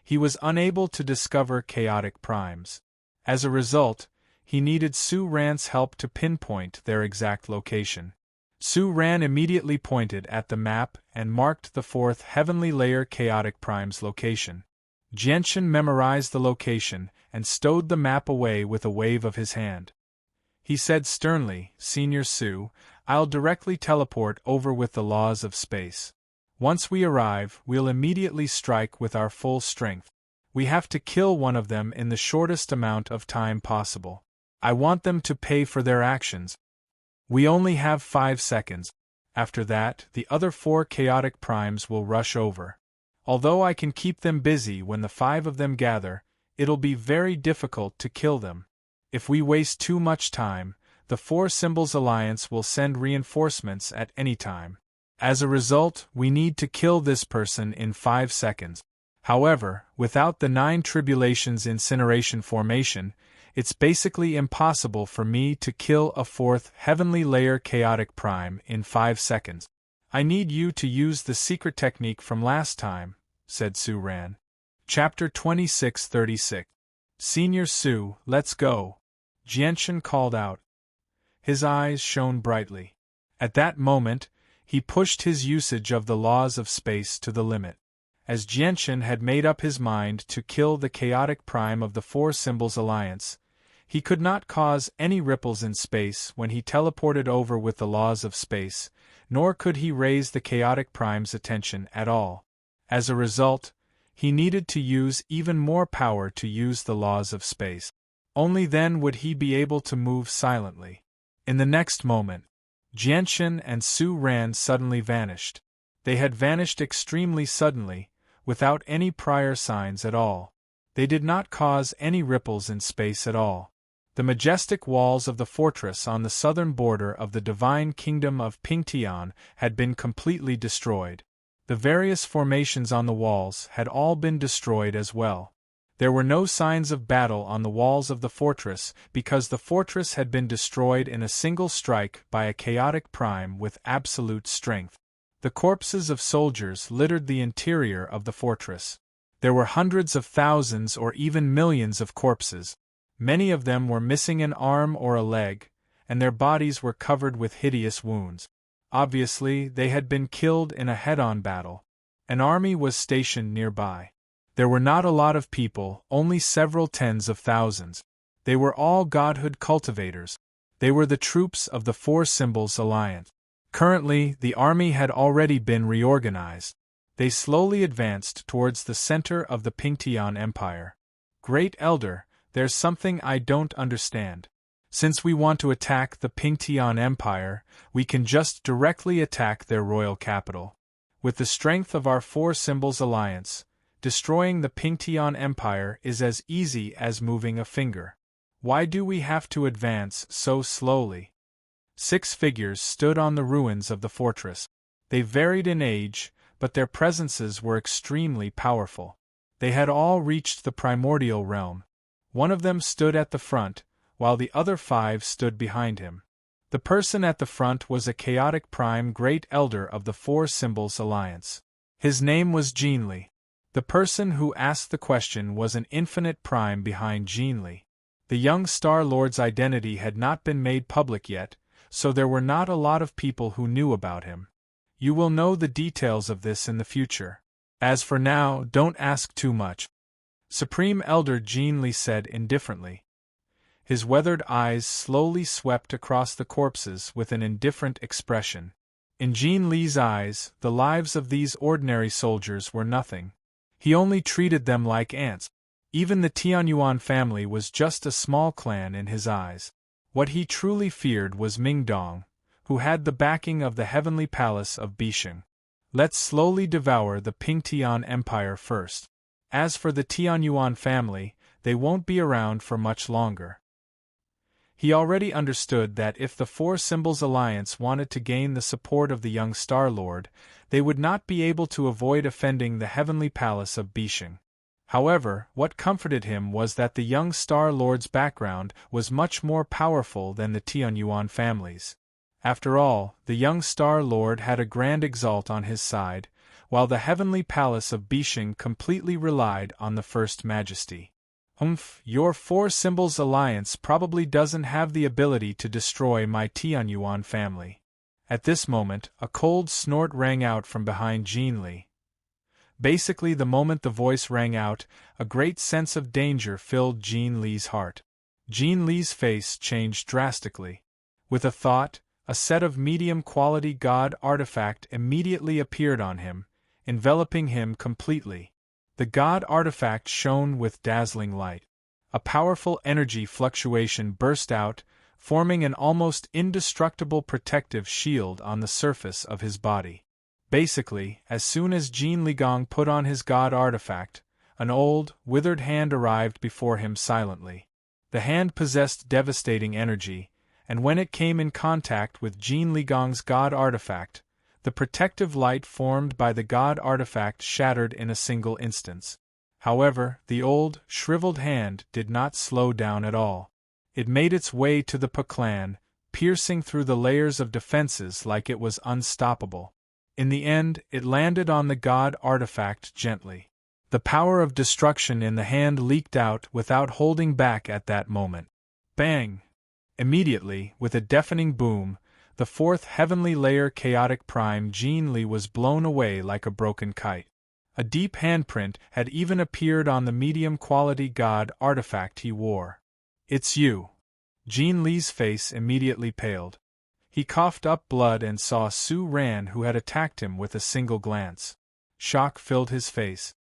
he was unable to discover chaotic primes. As a result, he needed Su Ran's help to pinpoint their exact location. Su Ran immediately pointed at the map and marked the fourth heavenly layer chaotic prime's location. Jianshan memorized the location and stowed the map away with a wave of his hand. He said sternly, Senior Su, I'll directly teleport over with the laws of space. Once we arrive, we'll immediately strike with our full strength. We have to kill one of them in the shortest amount of time possible. I want them to pay for their actions. We only have 5 seconds. After that, the other 4 chaotic primes will rush over. Although I can keep them busy when the 5 of them gather, it'll be very difficult to kill them. If we waste too much time, the 4 Symbols Alliance will send reinforcements at any time. As a result, we need to kill this person in 5 seconds. However, without the 9 Tribulations Incineration Formation, it's basically impossible for me to kill a 4th heavenly layer chaotic prime in 5 seconds. I need you to use the secret technique from last time, said Su Ran. Chapter 2636. Senior Su, let's go. Jianshan called out. His eyes shone brightly. At that moment, he pushed his usage of the laws of space to the limit. As Jianshan had made up his mind to kill the chaotic prime of the 4 Symbols Alliance, he could not cause any ripples in space when he teleported over with the laws of space, nor could he raise the chaotic prime's attention at all. As a result, he needed to use even more power to use the laws of space. Only then would he be able to move silently. In the next moment, Jianshan and Su Ran suddenly vanished. They had vanished extremely suddenly, without any prior signs at all. They did not cause any ripples in space at all. The majestic walls of the fortress on the southern border of the divine kingdom of Pingtian had been completely destroyed. The various formations on the walls had all been destroyed as well. There were no signs of battle on the walls of the fortress because the fortress had been destroyed in a single strike by a chaotic prime with absolute strength. The corpses of soldiers littered the interior of the fortress. There were hundreds of thousands or even millions of corpses. Many of them were missing an arm or a leg, and their bodies were covered with hideous wounds. Obviously, they had been killed in a head-on battle. An army was stationed nearby. There were not a lot of people, only several tens of thousands. They were all godhood cultivators. They were the troops of the 4 Symbols Alliance. Currently, the army had already been reorganized. They slowly advanced towards the center of the Pingtian Empire. Great Elder, there's something I don't understand. Since we want to attack the Pingtian Empire, we can just directly attack their royal capital. With the strength of our 4 Symbols Alliance, destroying the Pingtian Empire is as easy as moving a finger. Why do we have to advance so slowly? 6 figures stood on the ruins of the fortress. They varied in age, but their presences were extremely powerful. They had all reached the primordial realm. One of them stood at the front, while the other 5 stood behind him. The person at the front was a chaotic prime great elder of the 4 Symbols Alliance. His name was Jinli. The person who asked the question was an infinite prime behind Jinli. The young Star Lord's identity had not been made public yet, so there were not a lot of people who knew about him. You will know the details of this in the future. As for now, don't ask too much. Supreme Elder Jinli said indifferently. His weathered eyes slowly swept across the corpses with an indifferent expression. In Jinli's eyes, the lives of these ordinary soldiers were nothing. He only treated them like ants. Even the Tianyuan family was just a small clan in his eyes. What he truly feared was Mingdong, who had the backing of the heavenly palace of Bisheng. Let's slowly devour the Pingtian Empire first. As for the Tianyuan family, they won't be around for much longer. He already understood that if the Four Symbols Alliance wanted to gain the support of the young Star Lord, they would not be able to avoid offending the heavenly palace of Bishing. However, what comforted him was that the young Star Lord's background was much more powerful than the Tianyuan family's. After all, the young Star Lord had a Grand Exalt on his side, while the heavenly palace of Bishing completely relied on the First Majesty. Your Four Symbols Alliance probably doesn't have the ability to destroy my Tianyuan family. At this moment, a cold snort rang out from behind Jean Li. Basically, the moment the voice rang out, a great sense of danger filled Jean Li's heart. Jean Li's face changed drastically. With a thought, a set of medium-quality God artifact immediately appeared on him, enveloping him completely. The God artifact shone with dazzling light. A powerful energy fluctuation burst out, forming an almost indestructible protective shield on the surface of his body. Basically, as soon as Jean Ligong put on his God artifact, an old, withered hand arrived before him silently. The hand possessed devastating energy, and when it came in contact with Jean Ligong's God artifact, the protective light formed by the God artifact shattered in a single instance. However, the old, shriveled hand did not slow down at all. It made its way to the Paklan, piercing through the layers of defenses like it was unstoppable. In the end, it landed on the God artifact gently. The power of destruction in the hand leaked out without holding back at that moment. Bang! Immediately, with a deafening boom, the fourth heavenly layer chaotic prime Jean Li was blown away like a broken kite. A deep handprint had even appeared on the medium-quality God artifact he wore. "It's you." Jean Li's face immediately paled. He coughed up blood and saw Su Ran, who had attacked him with a single glance. Shock filled his face.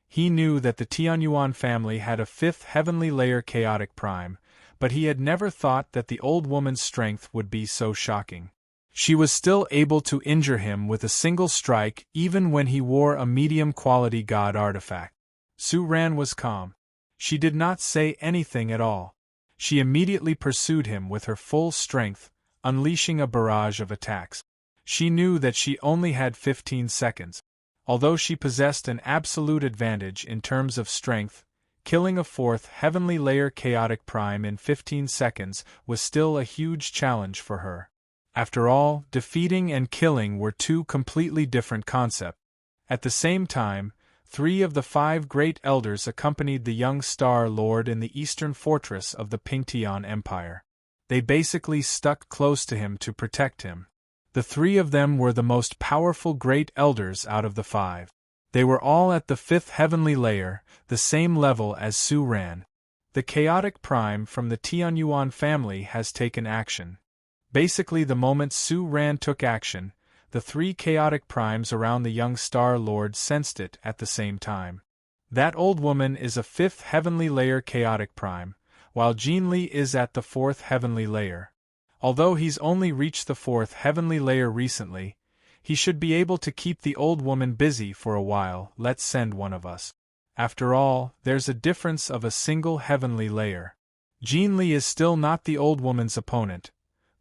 He knew that the Tianyuan family had a fifth heavenly layer chaotic prime, but he had never thought that the old woman's strength would be so shocking. She was still able to injure him with a single strike even when he wore a medium-quality God artifact. Su Ran was calm. She did not say anything at all. She immediately pursued him with her full strength, unleashing a barrage of attacks. She knew that she only had 15 seconds. Although she possessed an absolute advantage in terms of strength, killing a fourth heavenly layer chaotic prime in 15 seconds was still a huge challenge for her. After all, defeating and killing were two completely different concepts. At the same time, 3 of the 5 great elders accompanied the young Star Lord in the eastern fortress of the Pingtian Empire. They basically stuck close to him to protect him. The 3 of them were the most powerful great elders out of the 5. They were all at the 5th heavenly layer, the same level as Su Ran. The chaotic prime from the Tianyuan family has taken action. Basically, the moment Su Ran took action, the 3 chaotic primes around the young Star Lord sensed it at the same time. That old woman is a 5th heavenly layer chaotic prime, while Jean Li is at the 4th heavenly layer. Although he's only reached the 4th heavenly layer recently, he should be able to keep the old woman busy for a while. Let's send one of us. After all, there's a difference of a single heavenly layer. Jean Li is still not the old woman's opponent.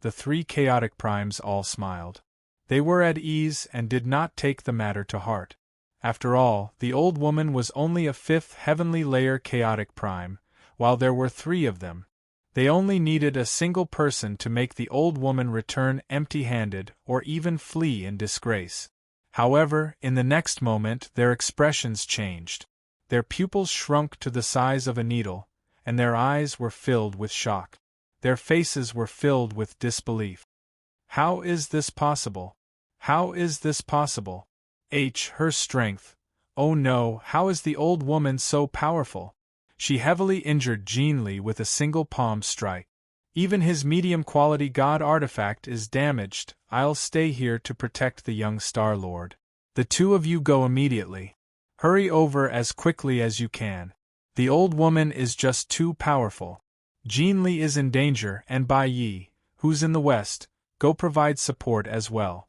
The 3 chaotic primes all smiled. They were at ease and did not take the matter to heart. After all, the old woman was only a 5th heavenly layer chaotic prime, while there were 3 of them. They only needed a single person to make the old woman return empty-handed or even flee in disgrace. However, in the next moment their expressions changed. Their pupils shrunk to the size of a needle, and their eyes were filled with shock. Their faces were filled with disbelief. How is this possible? How is this possible? Her strength. Oh no, how is the old woman so powerful? She heavily injured Jean Li with a single palm strike. Even his medium-quality God artifact is damaged. I'll stay here to protect the young Star Lord. The 2 of you go immediately. Hurry over as quickly as you can. The old woman is just too powerful. Jean Li is in danger, and Bai Yi, who's in the west, go provide support as well.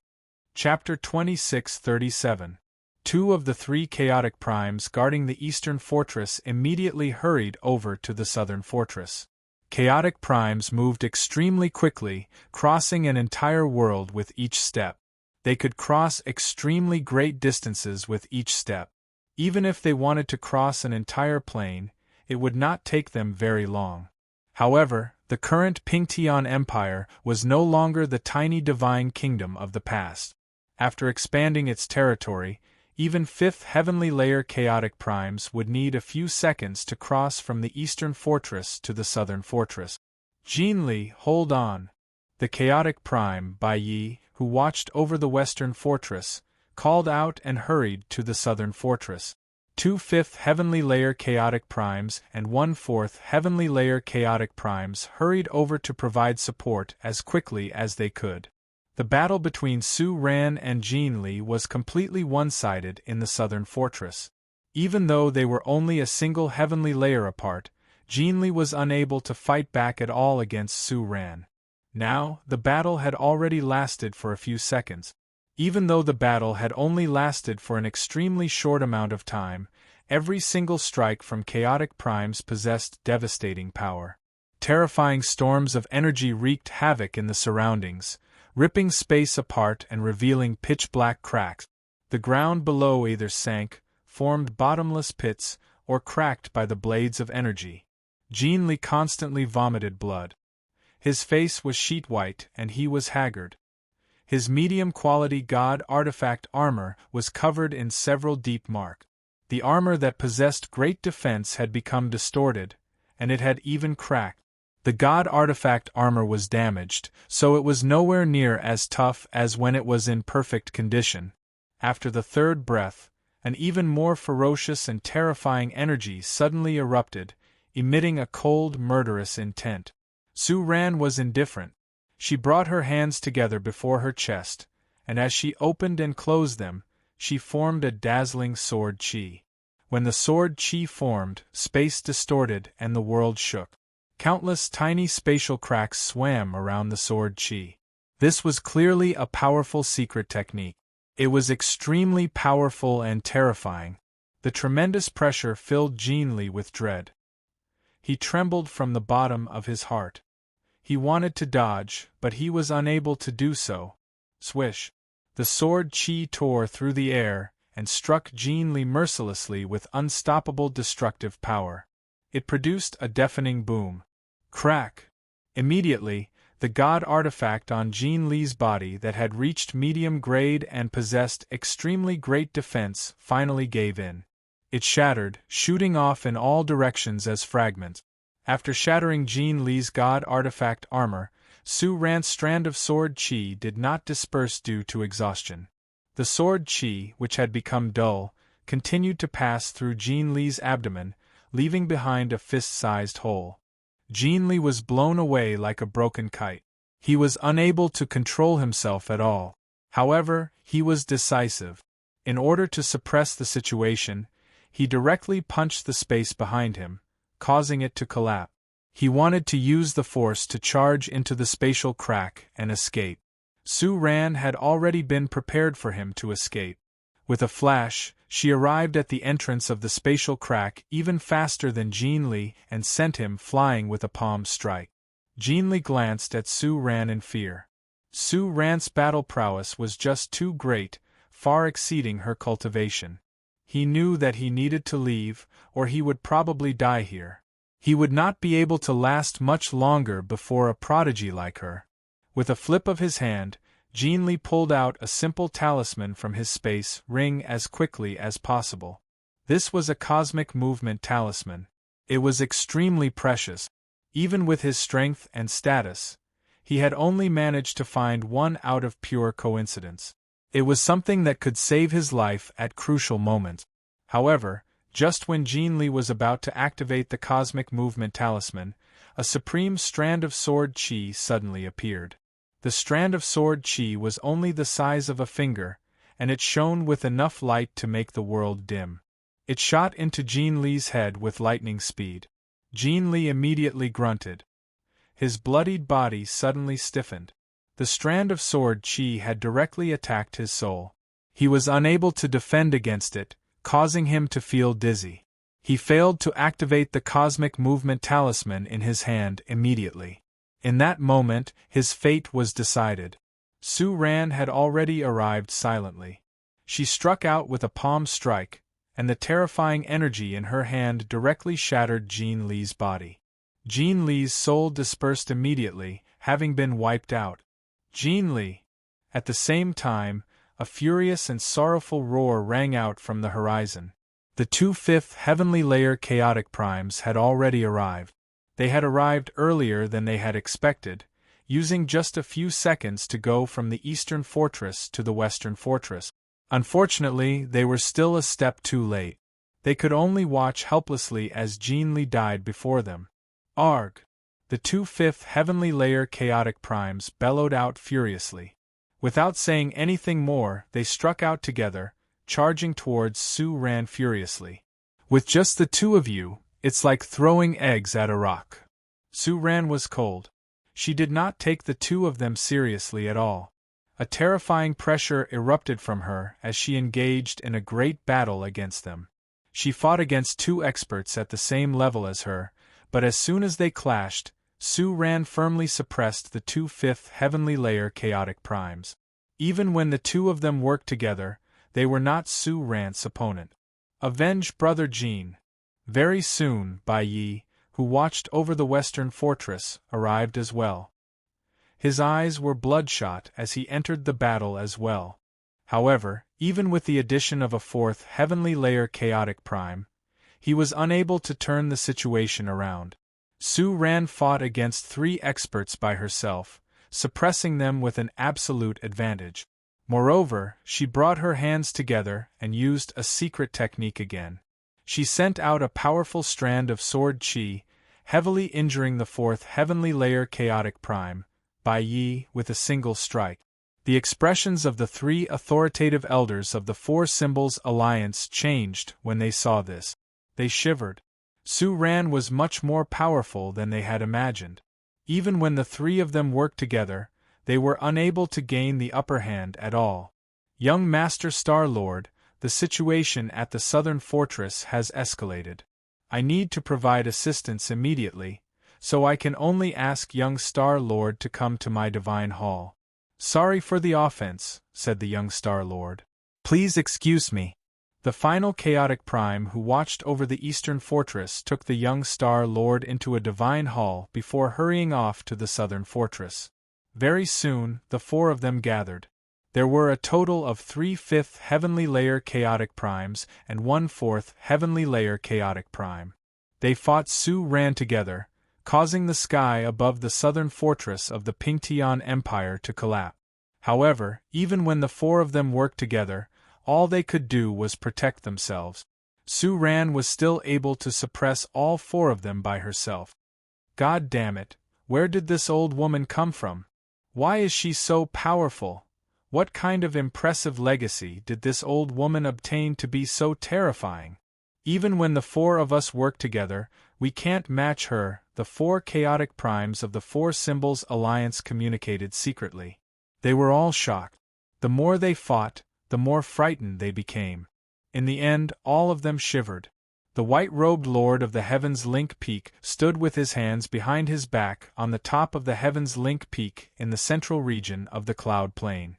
Chapter 2637. 2 of the 3 chaotic primes guarding the eastern fortress immediately hurried over to the southern fortress. Chaotic primes moved extremely quickly, crossing an entire world with each step. They could cross extremely great distances with each step. Even if they wanted to cross an entire plane, it would not take them very long. However, the current Pingtian Empire was no longer the tiny divine kingdom of the past. After expanding its territory, even 5th heavenly layer chaotic primes would need a few seconds to cross from the eastern fortress to the southern fortress. Jinli, hold on. The chaotic prime, Bai Yi, who watched over the western fortress, called out and hurried to the southern fortress. 2 5th heavenly layer chaotic primes and 1 4th heavenly layer chaotic primes hurried over to provide support as quickly as they could. The battle between Su Ran and Jinli was completely one-sided in the southern fortress. Even though they were only a single heavenly layer apart, Jinli was unable to fight back at all against Su Ran. Now, the battle had already lasted for a few seconds. Even though the battle had only lasted for an extremely short amount of time, every single strike from chaotic primes possessed devastating power. Terrifying storms of energy wreaked havoc in the surroundings, ripping space apart and revealing pitch-black cracks. The ground below either sank, formed bottomless pits, or cracked by the blades of energy. Jinli constantly vomited blood. His face was sheet-white and he was haggard. His medium-quality god artifact armor was covered in several deep marks. The armor that possessed great defense had become distorted, and it had even cracked. The god artifact armor was damaged, so it was nowhere near as tough as when it was in perfect condition. After the third breath, an even more ferocious and terrifying energy suddenly erupted, emitting a cold, murderous intent. Su Ran was indifferent. She brought her hands together before her chest, and as she opened and closed them, she formed a dazzling sword chi. When the sword chi formed, space distorted and the world shook. Countless tiny spatial cracks swam around the sword chi. This was clearly a powerful secret technique. It was extremely powerful and terrifying. The tremendous pressure filled Jinli with dread. He trembled from the bottom of his heart. He wanted to dodge, but he was unable to do so. Swish! The sword chi tore through the air and struck Jinli mercilessly with unstoppable destructive power. It produced a deafening boom. Crack! Immediately, the god artifact on Jinli's body that had reached medium grade and possessed extremely great defense finally gave in. It shattered, shooting off in all directions as fragments. After shattering Jinli's god artifact armor, Su Ran's strand of sword chi did not disperse due to exhaustion. The sword chi, which had become dull, continued to pass through Jinli's abdomen, leaving behind a fist-sized hole. Jinli was blown away like a broken kite. He was unable to control himself at all. However, he was decisive. In order to suppress the situation, he directly punched the space behind him, causing it to collapse. He wanted to use the force to charge into the spatial crack and escape. Su Ran had already been prepared for him to escape. With a flash, she arrived at the entrance of the spatial crack even faster than Jinli and sent him flying with a palm strike. Jinli glanced at Su Ran in fear. Su Ran's battle prowess was just too great, far exceeding her cultivation. He knew that he needed to leave, or he would probably die here. He would not be able to last much longer before a prodigy like her. With a flip of his hand, Jinli pulled out a simple talisman from his space ring as quickly as possible. This was a cosmic movement talisman. It was extremely precious. Even with his strength and status, he had only managed to find one out of pure coincidence. It was something that could save his life at crucial moments. However, just when Jinli was about to activate the cosmic movement talisman, a supreme strand of sword chi suddenly appeared. The strand of sword chi was only the size of a finger, and it shone with enough light to make the world dim. It shot into Jinli's head with lightning speed. Jinli immediately grunted. His bloodied body suddenly stiffened. The strand of sword chi had directly attacked his soul. He was unable to defend against it, causing him to feel dizzy. He failed to activate the cosmic movement talisman in his hand immediately. In that moment, his fate was decided. Su Ran had already arrived silently. She struck out with a palm strike, and the terrifying energy in her hand directly shattered Jean Li's body. Jean Li's soul dispersed immediately, having been wiped out. Jean Li! At the same time, a furious and sorrowful roar rang out from the horizon. The 2/5 heavenly layer chaotic primes had already arrived. They had arrived earlier than they had expected, using just a few seconds to go from the eastern fortress to the western fortress. Unfortunately, they were still a step too late. They could only watch helplessly as Jean Li died before them. Arg! The 2/5 heavenly layer chaotic primes bellowed out furiously. Without saying anything more, they struck out together, charging towards Su Ran furiously. With just the two of you, it's like throwing eggs at a rock. Su Ran was cold. She did not take the two of them seriously at all. A terrifying pressure erupted from her as she engaged in a great battle against them. She fought against two experts at the same level as her, but as soon as they clashed, Su Ran firmly suppressed the 2/5 heavenly layer chaotic primes. Even when the two of them worked together, they were not Su Ran's opponent. Avenge Brother Jean. Very soon, Bai Yi, who watched over the western fortress, arrived as well. His eyes were bloodshot as he entered the battle as well. However, even with the addition of a 4th heavenly layer chaotic prime, he was unable to turn the situation around. Su Ran fought against 3 experts by herself, suppressing them with an absolute advantage. Moreover, she brought her hands together and used a secret technique again. She sent out a powerful strand of sword chi, heavily injuring the 4th heavenly layer chaotic prime, Bai Yi, with a single strike. The expressions of the 3 authoritative elders of the 4 Symbols Alliance changed when they saw this. They shivered. Su Ran was much more powerful than they had imagined. Even when the 3 of them worked together, they were unable to gain the upper hand at all. Young Master Star-Lord, the situation at the southern fortress has escalated. I need to provide assistance immediately, so I can only ask young Star-Lord to come to my divine hall. Sorry for the offense, said the young Star-Lord. Please excuse me. The final chaotic prime who watched over the eastern fortress took the young Star-Lord into a divine hall before hurrying off to the southern fortress. Very soon, the 4 of them gathered. There were a total of 3/5 heavenly layer chaotic primes and 1/4 heavenly layer chaotic prime. They fought Su Ran together, causing the sky above the southern fortress of the Pingtian Empire to collapse. However, even when the 4 of them worked together, all they could do was protect themselves. Su Ran was still able to suppress all 4 of them by herself. God damn it, where did this old woman come from? Why is she so powerful? What kind of impressive legacy did this old woman obtain to be so terrifying? Even when the 4 of us work together, we can't match her, the 4 chaotic primes of the 4 Symbols Alliance communicated secretly. They were all shocked. The more they fought, the more frightened they became. In the end, all of them shivered. The white-robed Lord of the Heavens Link Peak stood with his hands behind his back on the top of the Heavens Link Peak in the central region of the Cloud Plain.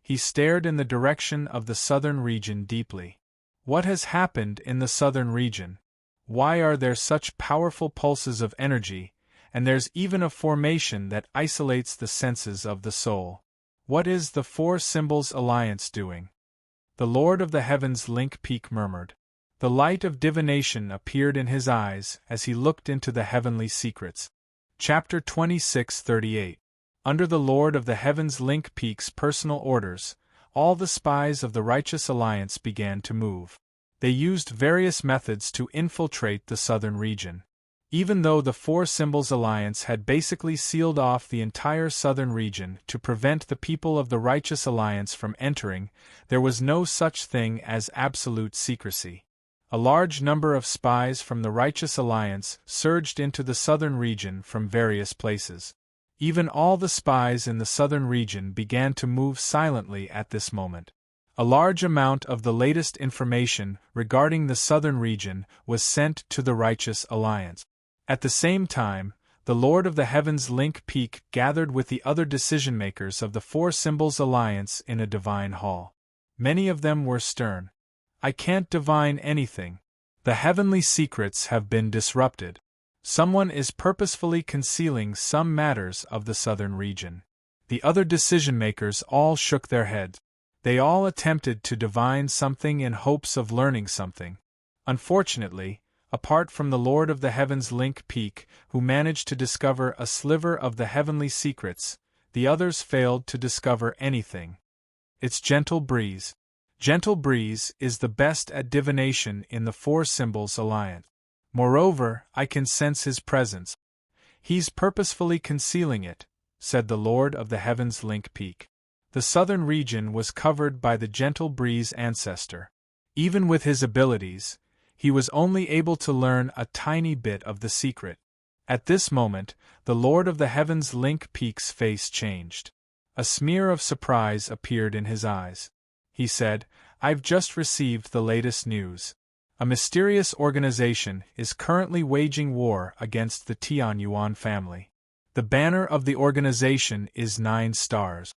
He stared in the direction of the southern region deeply. What has happened in the southern region? Why are there such powerful pulses of energy, and there's even a formation that isolates the senses of the soul? What is the 4 Symbols Alliance doing? The Lord of the Heavens Link Peak murmured. The light of divination appeared in his eyes as he looked into the heavenly secrets. Chapter 26:38. Under the Lord of the Heavens Link Peak's personal orders, all the spies of the Righteous Alliance began to move. They used various methods to infiltrate the southern region. Even though the 4 Symbols Alliance had basically sealed off the entire southern region to prevent the people of the Righteous Alliance from entering, there was no such thing as absolute secrecy. A large number of spies from the Righteous Alliance surged into the southern region from various places. Even all the spies in the southern region began to move silently at this moment. A large amount of the latest information regarding the southern region was sent to the Righteous Alliance. At the same time, the Lord of the Heavens Link Peak gathered with the other decision-makers of the Four Symbols Alliance in a divine hall. Many of them were stern. "I can't divine anything. The heavenly secrets have been disrupted. Someone is purposefully concealing some matters of the southern region." The other decision-makers all shook their heads. They all attempted to divine something in hopes of learning something. Unfortunately, apart from the Lord of the Heavens Link Peak, who managed to discover a sliver of the heavenly secrets, the others failed to discover anything. "It's Gentle Breeze. Gentle Breeze is the best at divination in the Four Symbols Alliance. Moreover, I can sense his presence. He's purposefully concealing it," said the Lord of the Heavens Link Peak. The southern region was covered by the Gentle Breeze ancestor. Even with his abilities, he was only able to learn a tiny bit of the secret. At this moment, the Lord of the Heavens Link Peak's face changed. A smear of surprise appeared in his eyes. He said, "I've just received the latest news. A mysterious organization is currently waging war against the Tianyuan family. The banner of the organization is 9 stars.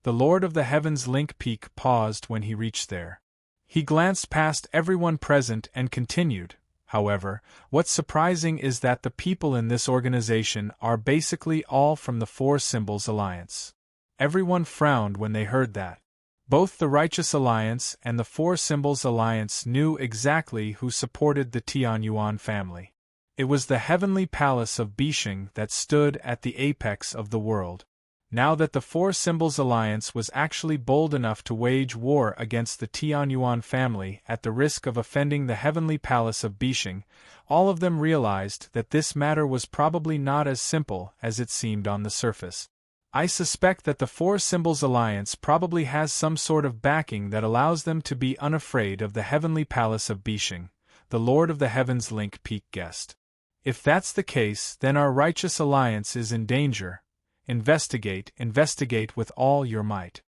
The Lord of the Heavens Link Peak paused when he reached there. He glanced past everyone present and continued, "However, what's surprising is that the people in this organization are basically all from the Four Symbols Alliance." Everyone frowned when they heard that. Both the Righteous Alliance and the Four Symbols Alliance knew exactly who supported the Tianyuan family. It was the heavenly palace of Bishing that stood at the apex of the world. Now that the Four Symbols Alliance was actually bold enough to wage war against the Tianyuan family at the risk of offending the heavenly palace of Bishing, all of them realized that this matter was probably not as simple as it seemed on the surface. "I suspect that the Four Symbols Alliance probably has some sort of backing that allows them to be unafraid of the heavenly palace of Bishing," the Lord of the Heavens Link Peak guessed. "If that's the case, then our Righteous Alliance is in danger. Investigate with all your might.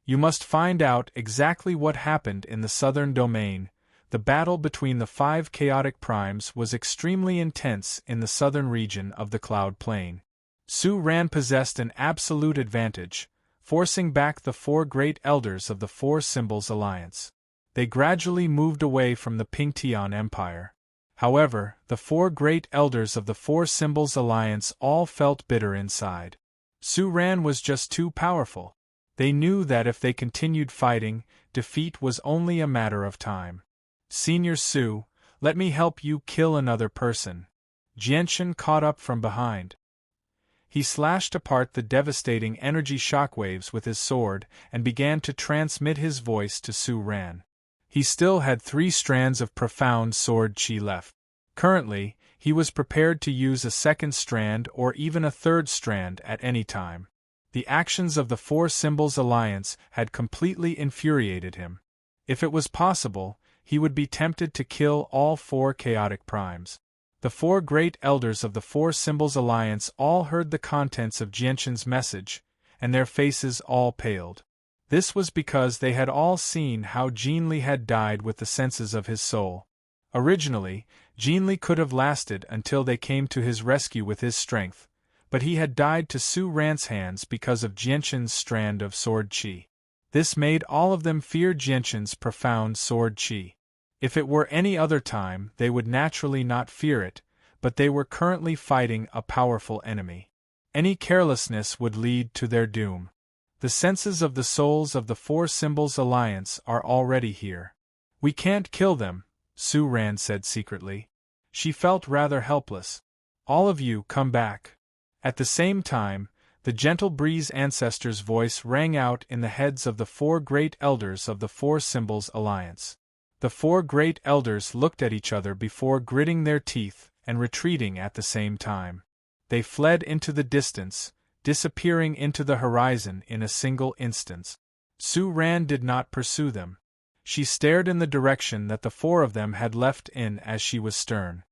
You must find out exactly what happened in the southern domain. The battle between the 5 chaotic primes was extremely intense in the southern region of the Cloud Plain. Su-Ran possessed an absolute advantage, forcing back the 4 great elders of the Four Symbols Alliance. They gradually moved away from the Pingtian Empire. However, the 4 great elders of the Four Symbols Alliance all felt bitter inside. Su-Ran was just too powerful. They knew that if they continued fighting, defeat was only a matter of time. "Senior Su, let me help you kill another person." Jianchen caught up from behind. He slashed apart the devastating energy shockwaves with his sword and began to transmit his voice to Su-Ran. He still had 3 strands of profound sword chi left. Currently, he was prepared to use a second strand or even a third strand at any time. The actions of the Four Symbols Alliance had completely infuriated him. If it was possible, he would be tempted to kill all 4 chaotic primes. The 4 great elders of the Four Symbols Alliance all heard the contents of Jianchen's message, and their faces all paled. This was because they had all seen how Jinli had died with the senses of his soul. Originally, Jinli could have lasted until they came to his rescue with his strength, but he had died to Su-Ran's hands because of Jianchen's strand of sword chi. This made all of them fear Jianchen's profound sword chi. If it were any other time, they would naturally not fear it, but they were currently fighting a powerful enemy. Any carelessness would lead to their doom. The senses of the souls of the Four Symbols Alliance are already here. "We can't kill them," Su-Ran said secretly. She felt rather helpless. "All of you come back." At the same time, the Gentle Breeze ancestor's voice rang out in the heads of the 4 great elders of the Four Symbols Alliance. The 4 great elders looked at each other before gritting their teeth and retreating at the same time. They fled into the distance, disappearing into the horizon in a single instant. Su-Ran did not pursue them. She stared in the direction that the 4 of them had left in as she was stern.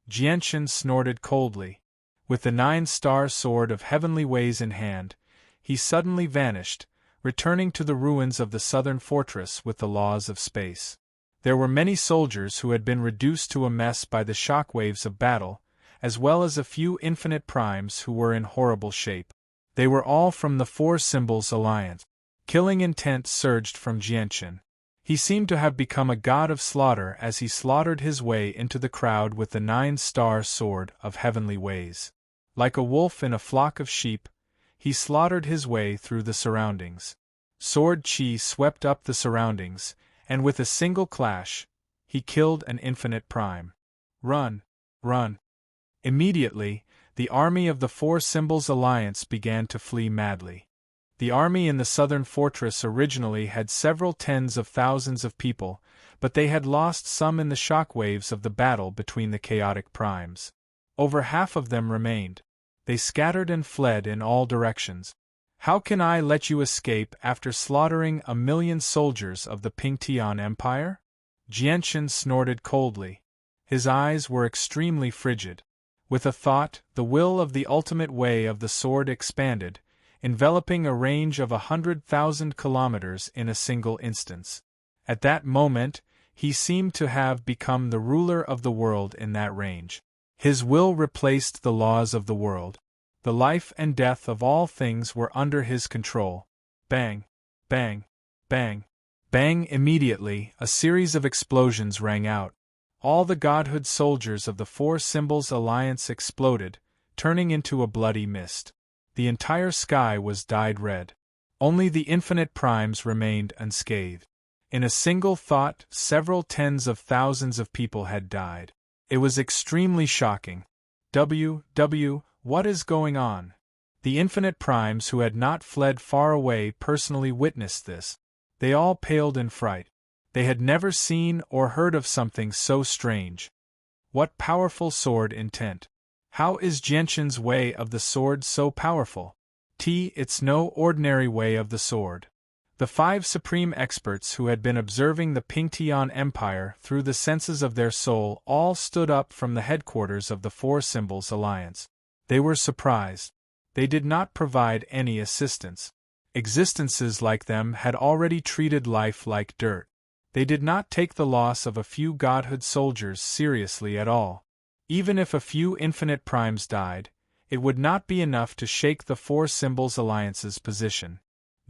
Jianchen snorted coldly. With the 9-star sword of heavenly ways in hand, he suddenly vanished, returning to the ruins of the southern fortress with the laws of space. There were many soldiers who had been reduced to a mess by the shockwaves of battle, as well as a few infinite primes who were in horrible shape. They were all from the Four Symbols Alliance. Killing intent surged from Jianchen. He seemed to have become a god of slaughter as he slaughtered his way into the crowd with the 9-star sword of heavenly ways. Like a wolf in a flock of sheep, he slaughtered his way through the surroundings. Sword Chi swept up the surroundings, and with a single clash, he killed an infinite prime. Run! Run! Immediately, the army of the Four Symbols Alliance began to flee madly. The army in the southern fortress originally had several tens of thousands of people, but they had lost some in the shockwaves of the battle between the chaotic primes. Over half of them remained. They scattered and fled in all directions. How can I let you escape after slaughtering 1,000,000 soldiers of the Pingtian Empire? Jianchen snorted coldly. His eyes were extremely frigid. With a thought, the will of the ultimate way of the sword expanded, enveloping a range of 100,000 kilometers in a single instance. At that moment, he seemed to have become the ruler of the world in that range. His will replaced the laws of the world. The life and death of all things were under his control. Bang! Bang! Bang! Bang! Immediately, a series of explosions rang out. All the godhood soldiers of the Four Symbols Alliance exploded, turning into a bloody mist. The entire sky was dyed red. Only the infinite primes remained unscathed. In a single thought, several tens of thousands of people had died. It was extremely shocking. What is going on? The infinite primes who had not fled far away personally witnessed this. They all paled in fright. They had never seen or heard of something so strange. What powerful sword intent! How is Jianchen's way of the sword so powerful? It's no ordinary way of the sword. The 5 supreme experts who had been observing the Pingtian Empire through the senses of their soul all stood up from the headquarters of the Four Symbols Alliance. They were surprised. They did not provide any assistance. Existences like them had already treated life like dirt. They did not take the loss of a few godhood soldiers seriously at all. Even if a few infinite primes died, it would not be enough to shake the Four Symbols Alliance's position.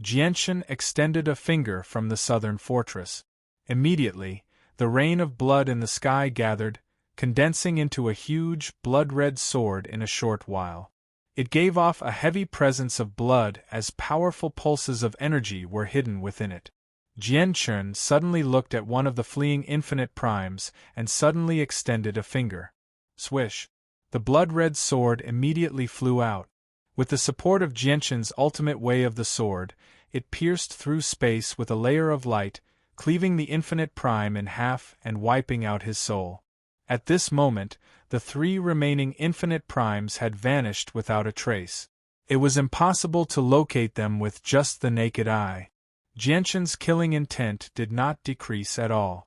Jianchen extended a finger from the southern fortress. Immediately, the rain of blood in the sky gathered, condensing into a huge, blood-red sword in a short while. It gave off a heavy presence of blood as powerful pulses of energy were hidden within it. Jianchen suddenly looked at one of the fleeing infinite primes and suddenly extended a finger. Swish! The blood-red sword immediately flew out. With the support of Jianchen's ultimate way of the sword, it pierced through space with a layer of light, cleaving the infinite prime in half and wiping out his soul. At this moment, the 3 remaining infinite primes had vanished without a trace. It was impossible to locate them with just the naked eye. Jianchen's killing intent did not decrease at all.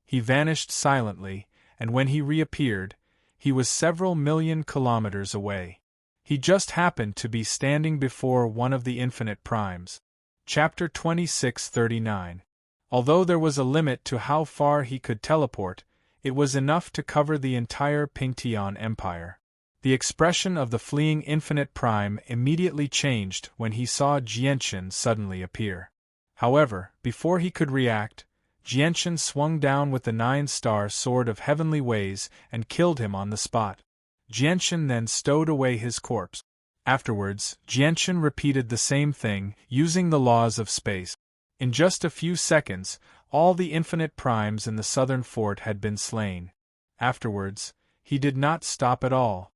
He vanished silently, and when he reappeared, he was several million kilometers away. He just happened to be standing before one of the infinite primes. Chapter 2639. Although there was a limit to how far he could teleport, it was enough to cover the entire Pingtian Empire. The expression of the fleeing infinite prime immediately changed when he saw Jianchen suddenly appear. However, before he could react, Jianchen swung down with the 9-star sword of heavenly ways and killed him on the spot. Jianchen then stowed away his corpse. Afterwards, Jianchen repeated the same thing, using the laws of space. In just a few seconds, all the infinite primes in the southern fort had been slain. Afterwards, he did not stop at all.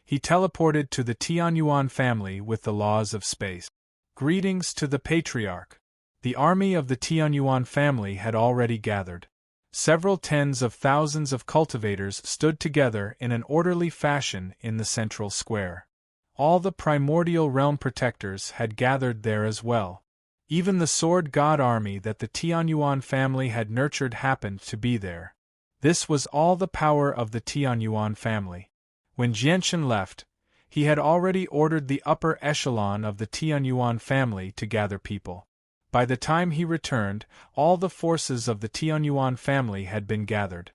He teleported to the Tianyuan family with the laws of space. Greetings to the Patriarch. The army of the Tianyuan family had already gathered. Several tens of thousands of cultivators stood together in an orderly fashion in the central square. All the primordial realm protectors had gathered there as well. Even the sword god army that the Tianyuan family had nurtured happened to be there. This was all the power of the Tianyuan family. When Jianchen left, he had already ordered the upper echelon of the Tianyuan family to gather people. By the time he returned, all the forces of the Tianyuan family had been gathered.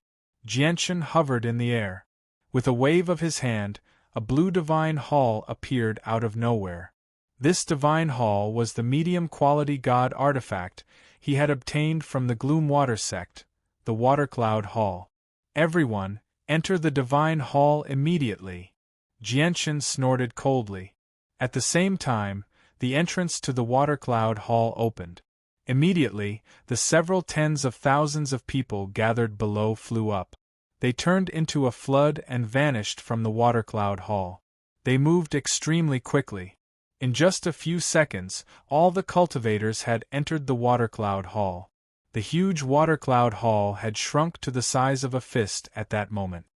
Jianshan hovered in the air. With a wave of his hand, a blue divine hall appeared out of nowhere. This divine hall was the medium-quality god artifact he had obtained from the Gloom Water sect, the Watercloud Hall. Everyone, enter the divine hall immediately. Jianshan snorted coldly. At the same time, the entrance to the Watercloud Hall opened. Immediately, the several tens of thousands of people gathered below flew up. They turned into a flood and vanished from the Watercloud Hall. They moved extremely quickly. In just a few seconds, all the cultivators had entered the Watercloud Hall. The huge Watercloud Hall had shrunk to the size of a fist at that moment.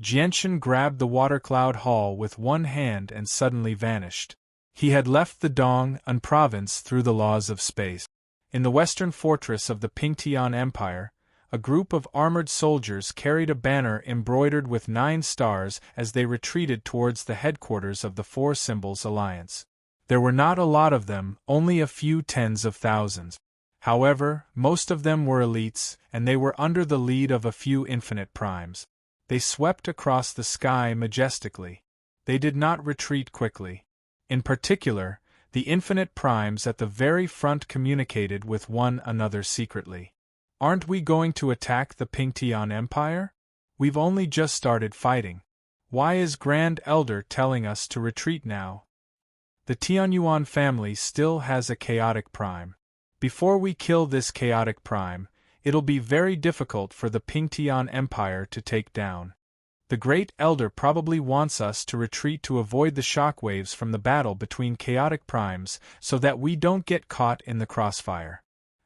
Jianshan grabbed the Watercloud Hall with one hand and suddenly vanished. He had left the Dong-an province through the laws of space. In the western fortress of the Pingtian Empire, a group of armored soldiers carried a banner embroidered with 9 stars as they retreated towards the headquarters of the Four Symbols Alliance. There were not a lot of them, only a few tens of thousands. However, most of them were elites, and they were under the lead of a few infinite primes. They swept across the sky majestically. They did not retreat quickly. In particular, the infinite primes at the very front communicated with one another secretly. "Aren't we going to attack the Pingtian Empire? We've only just started fighting. Why is Grand Elder telling us to retreat now? The Tianyuan family still has a chaotic prime. Before we kill this chaotic prime, it'll be very difficult for the Pingtian Empire to take down. The Great Elder probably wants us to retreat to avoid the shockwaves from the battle between chaotic primes so that we don't get caught in the crossfire.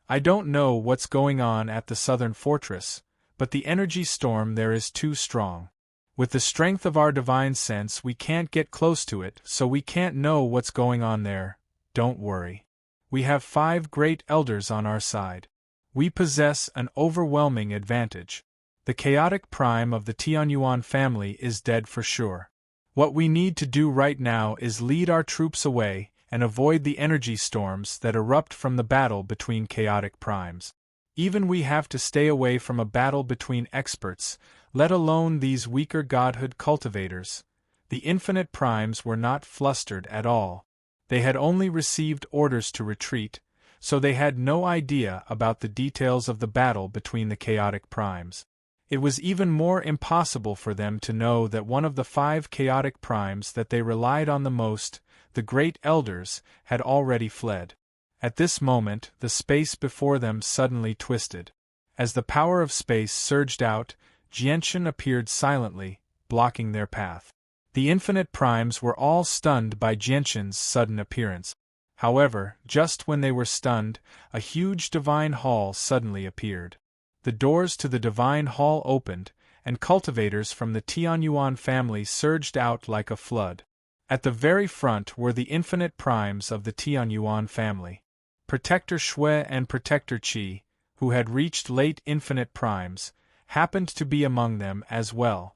I don't know what's going on at the southern fortress, but the energy storm there is too strong. With the strength of our divine sense we can't get close to it, so we can't know what's going on there. Don't worry. We have 5 Great Elders on our side. We possess an overwhelming advantage. The chaotic prime of the Tianyuan family is dead for sure. What we need to do right now is lead our troops away and avoid the energy storms that erupt from the battle between chaotic primes. Even we have to stay away from a battle between experts, let alone these weaker godhood cultivators. The infinite primes were not flustered at all. They had only received orders to retreat, so they had no idea about the details of the battle between the chaotic primes. It was even more impossible for them to know that one of the 5 chaotic primes that they relied on the most, the Great Elders, had already fled. At this moment, the space before them suddenly twisted. As the power of space surged out, Jianshan appeared silently, blocking their path. The infinite primes were all stunned by Jianshan's sudden appearance. However, just when they were stunned, a huge divine hall suddenly appeared. The doors to the divine hall opened, and cultivators from the Tianyuan family surged out like a flood. At the very front were the infinite primes of the Tianyuan family. Protector Shui and Protector Qi, who had reached late infinite primes, happened to be among them as well.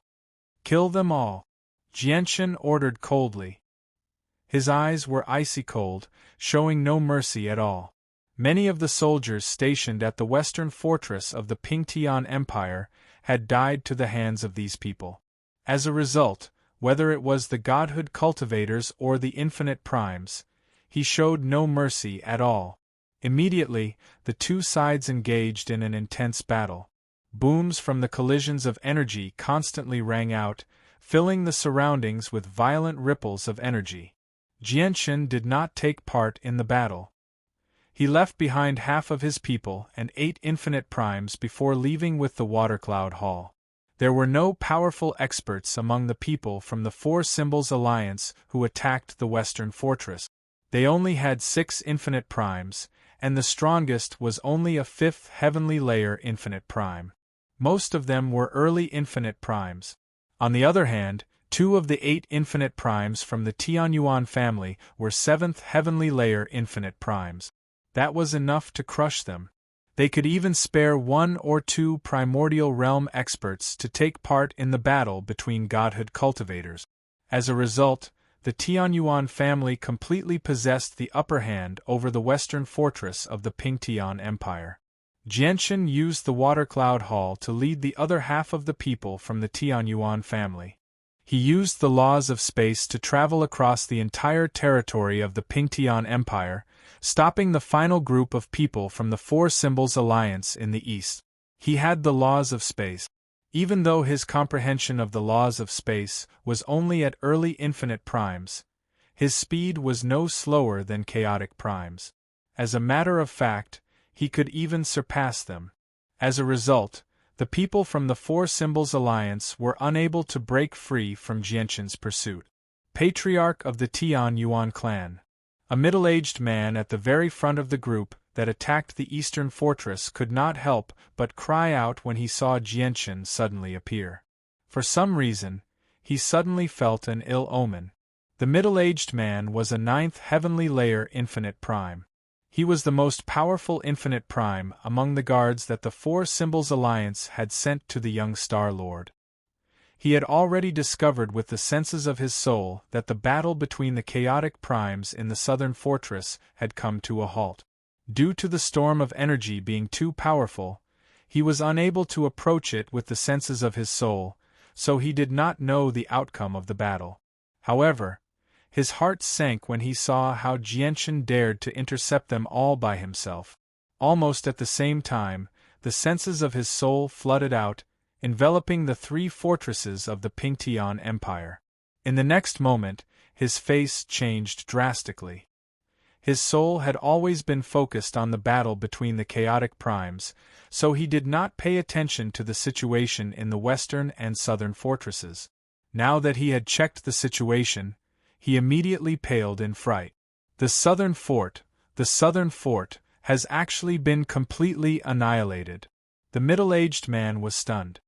"Kill them all," Jianshan ordered coldly. His eyes were icy cold, showing no mercy at all. Many of the soldiers stationed at the western fortress of the Pingtian Empire had died to the hands of these people. As a result, whether it was the godhood cultivators or the infinite primes, he showed no mercy at all. Immediately, the two sides engaged in an intense battle. Booms from the collisions of energy constantly rang out, filling the surroundings with violent ripples of energy. Jianshan did not take part in the battle. He left behind half of his people and 8 infinite primes before leaving with the Watercloud Hall. There were no powerful experts among the people from the Four Symbols Alliance who attacked the Western Fortress. They only had 6 infinite primes, and the strongest was only a 5th heavenly layer infinite prime. Most of them were early infinite primes. On the other hand, 2 of the 8 infinite primes from the Tianyuan family were 7th heavenly layer infinite primes. That was enough to crush them. They could even spare 1 or 2 primordial realm experts to take part in the battle between godhood cultivators. As a result, the Tianyuan family completely possessed the upper hand over the western fortress of the Pingtian Empire. Jianshan used the Water Cloud Hall to lead the other half of the people from the Tianyuan family. He used the laws of space to travel across the entire territory of the Pingtian Empire, stopping the final group of people from the Four Symbols Alliance in the east. He had the laws of space. Even though his comprehension of the laws of space was only at early infinite primes, his speed was no slower than chaotic primes. As a matter of fact, he could even surpass them. As a result, the people from the Four Symbols Alliance were unable to break free from Jianshan's pursuit. Patriarch of the Tianyuan clan. A middle-aged man at the very front of the group that attacked the eastern fortress could not help but cry out when he saw Jianshan suddenly appear. For some reason, he suddenly felt an ill omen. The middle-aged man was a ninth heavenly layer infinite prime. He was the most powerful infinite prime among the guards that the Four Symbols Alliance had sent to the young Star Lord. He had already discovered with the senses of his soul that the battle between the chaotic primes in the southern fortress had come to a halt. Due to the storm of energy being too powerful, he was unable to approach it with the senses of his soul, so he did not know the outcome of the battle. However, his heart sank when he saw how Jianshan dared to intercept them all by himself. Almost at the same time, the senses of his soul flooded out, enveloping the three fortresses of the Pingtian Empire. In the next moment, his face changed drastically. His soul had always been focused on the battle between the chaotic primes, so he did not pay attention to the situation in the western and southern fortresses. Now that he had checked the situation, he immediately paled in fright. The southern fort has actually been completely annihilated. The middle-aged man was stunned.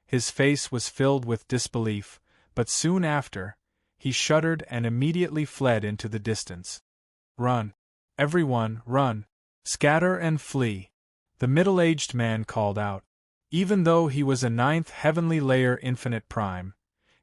His face was filled with disbelief, but soon after, he shuddered and immediately fled into the distance. Run! Everyone, run! Scatter and flee! The middle-aged man called out. Even though he was a ninth heavenly layer infinite prime,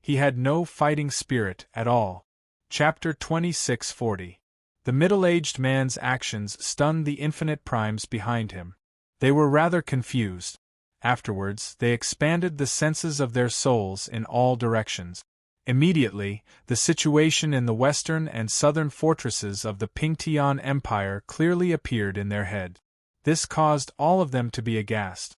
he had no fighting spirit at all. Chapter 2640. The middle-aged man's actions stunned the infinite primes behind him. They were rather confused. Afterwards, they expanded the senses of their souls in all directions. Immediately, the situation in the western and southern fortresses of the Pingtian Empire clearly appeared in their head. This caused all of them to be aghast.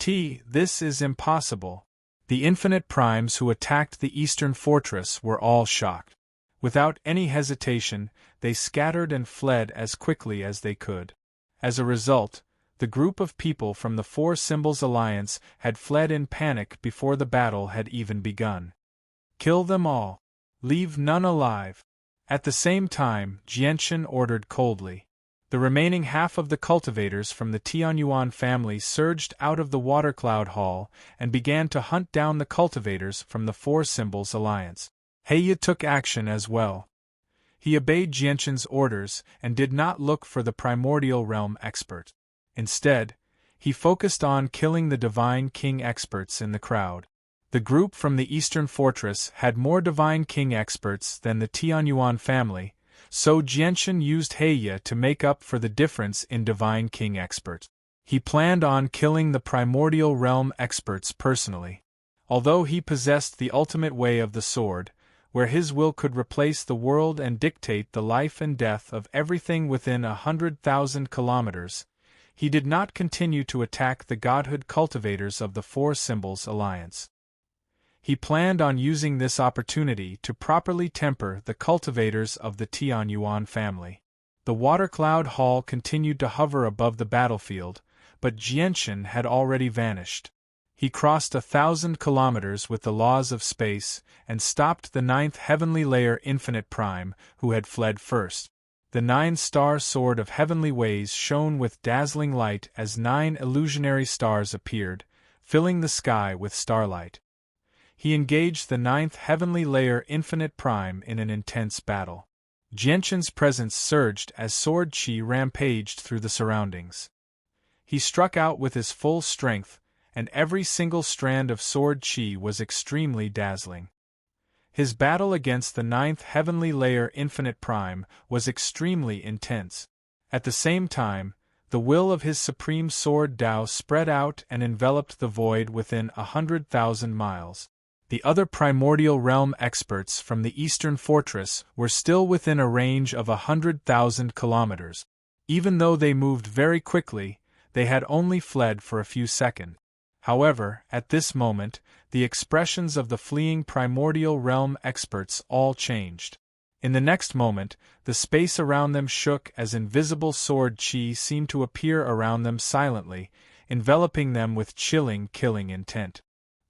This is impossible. The infinite primes who attacked the eastern fortress were all shocked. Without any hesitation, they scattered and fled as quickly as they could. As a result, the group of people from the Four Symbols Alliance had fled in panic before the battle had even begun. Kill them all. Leave none alive. At the same time, Jianshan ordered coldly. The remaining half of the cultivators from the Tianyuan family surged out of the Water Cloud Hall and began to hunt down the cultivators from the Four Symbols Alliance. Heya took action as well. He obeyed Jianshan's orders and did not look for the primordial realm expert. Instead, he focused on killing the Divine King experts in the crowd. The group from the Eastern Fortress had more Divine King experts than the Tianyuan family, so Jianshan used Heya to make up for the difference in Divine King experts. He planned on killing the Primordial Realm experts personally. Although he possessed the ultimate way of the sword, where his will could replace the world and dictate the life and death of everything within 100,000 kilometers, he did not continue to attack the godhood cultivators of the Four Symbols Alliance. He planned on using this opportunity to properly temper the cultivators of the Tianyuan family. The Water Cloud Hall continued to hover above the battlefield, but Jianshan had already vanished. He crossed 1,000 kilometers with the laws of space and stopped the ninth heavenly layer infinite prime, who had fled first. The 9-star sword of heavenly ways shone with dazzling light as 9 illusionary stars appeared, filling the sky with starlight. He engaged the 9th heavenly layer infinite prime in an intense battle. Jianshan's presence surged as sword chi rampaged through the surroundings. He struck out with his full strength, and every single strand of sword chi was extremely dazzling. His battle against the ninth heavenly layer Infinite Prime was extremely intense. At the same time, the will of his supreme sword Tao spread out and enveloped the void within 100,000 miles. The other primordial realm experts from the eastern fortress were still within a range of 100,000 kilometers. Even though they moved very quickly, they had only fled for a few seconds. However, at this moment, the expressions of the fleeing primordial realm experts all changed. In the next moment, the space around them shook as invisible sword chi seemed to appear around them silently, enveloping them with chilling, killing intent.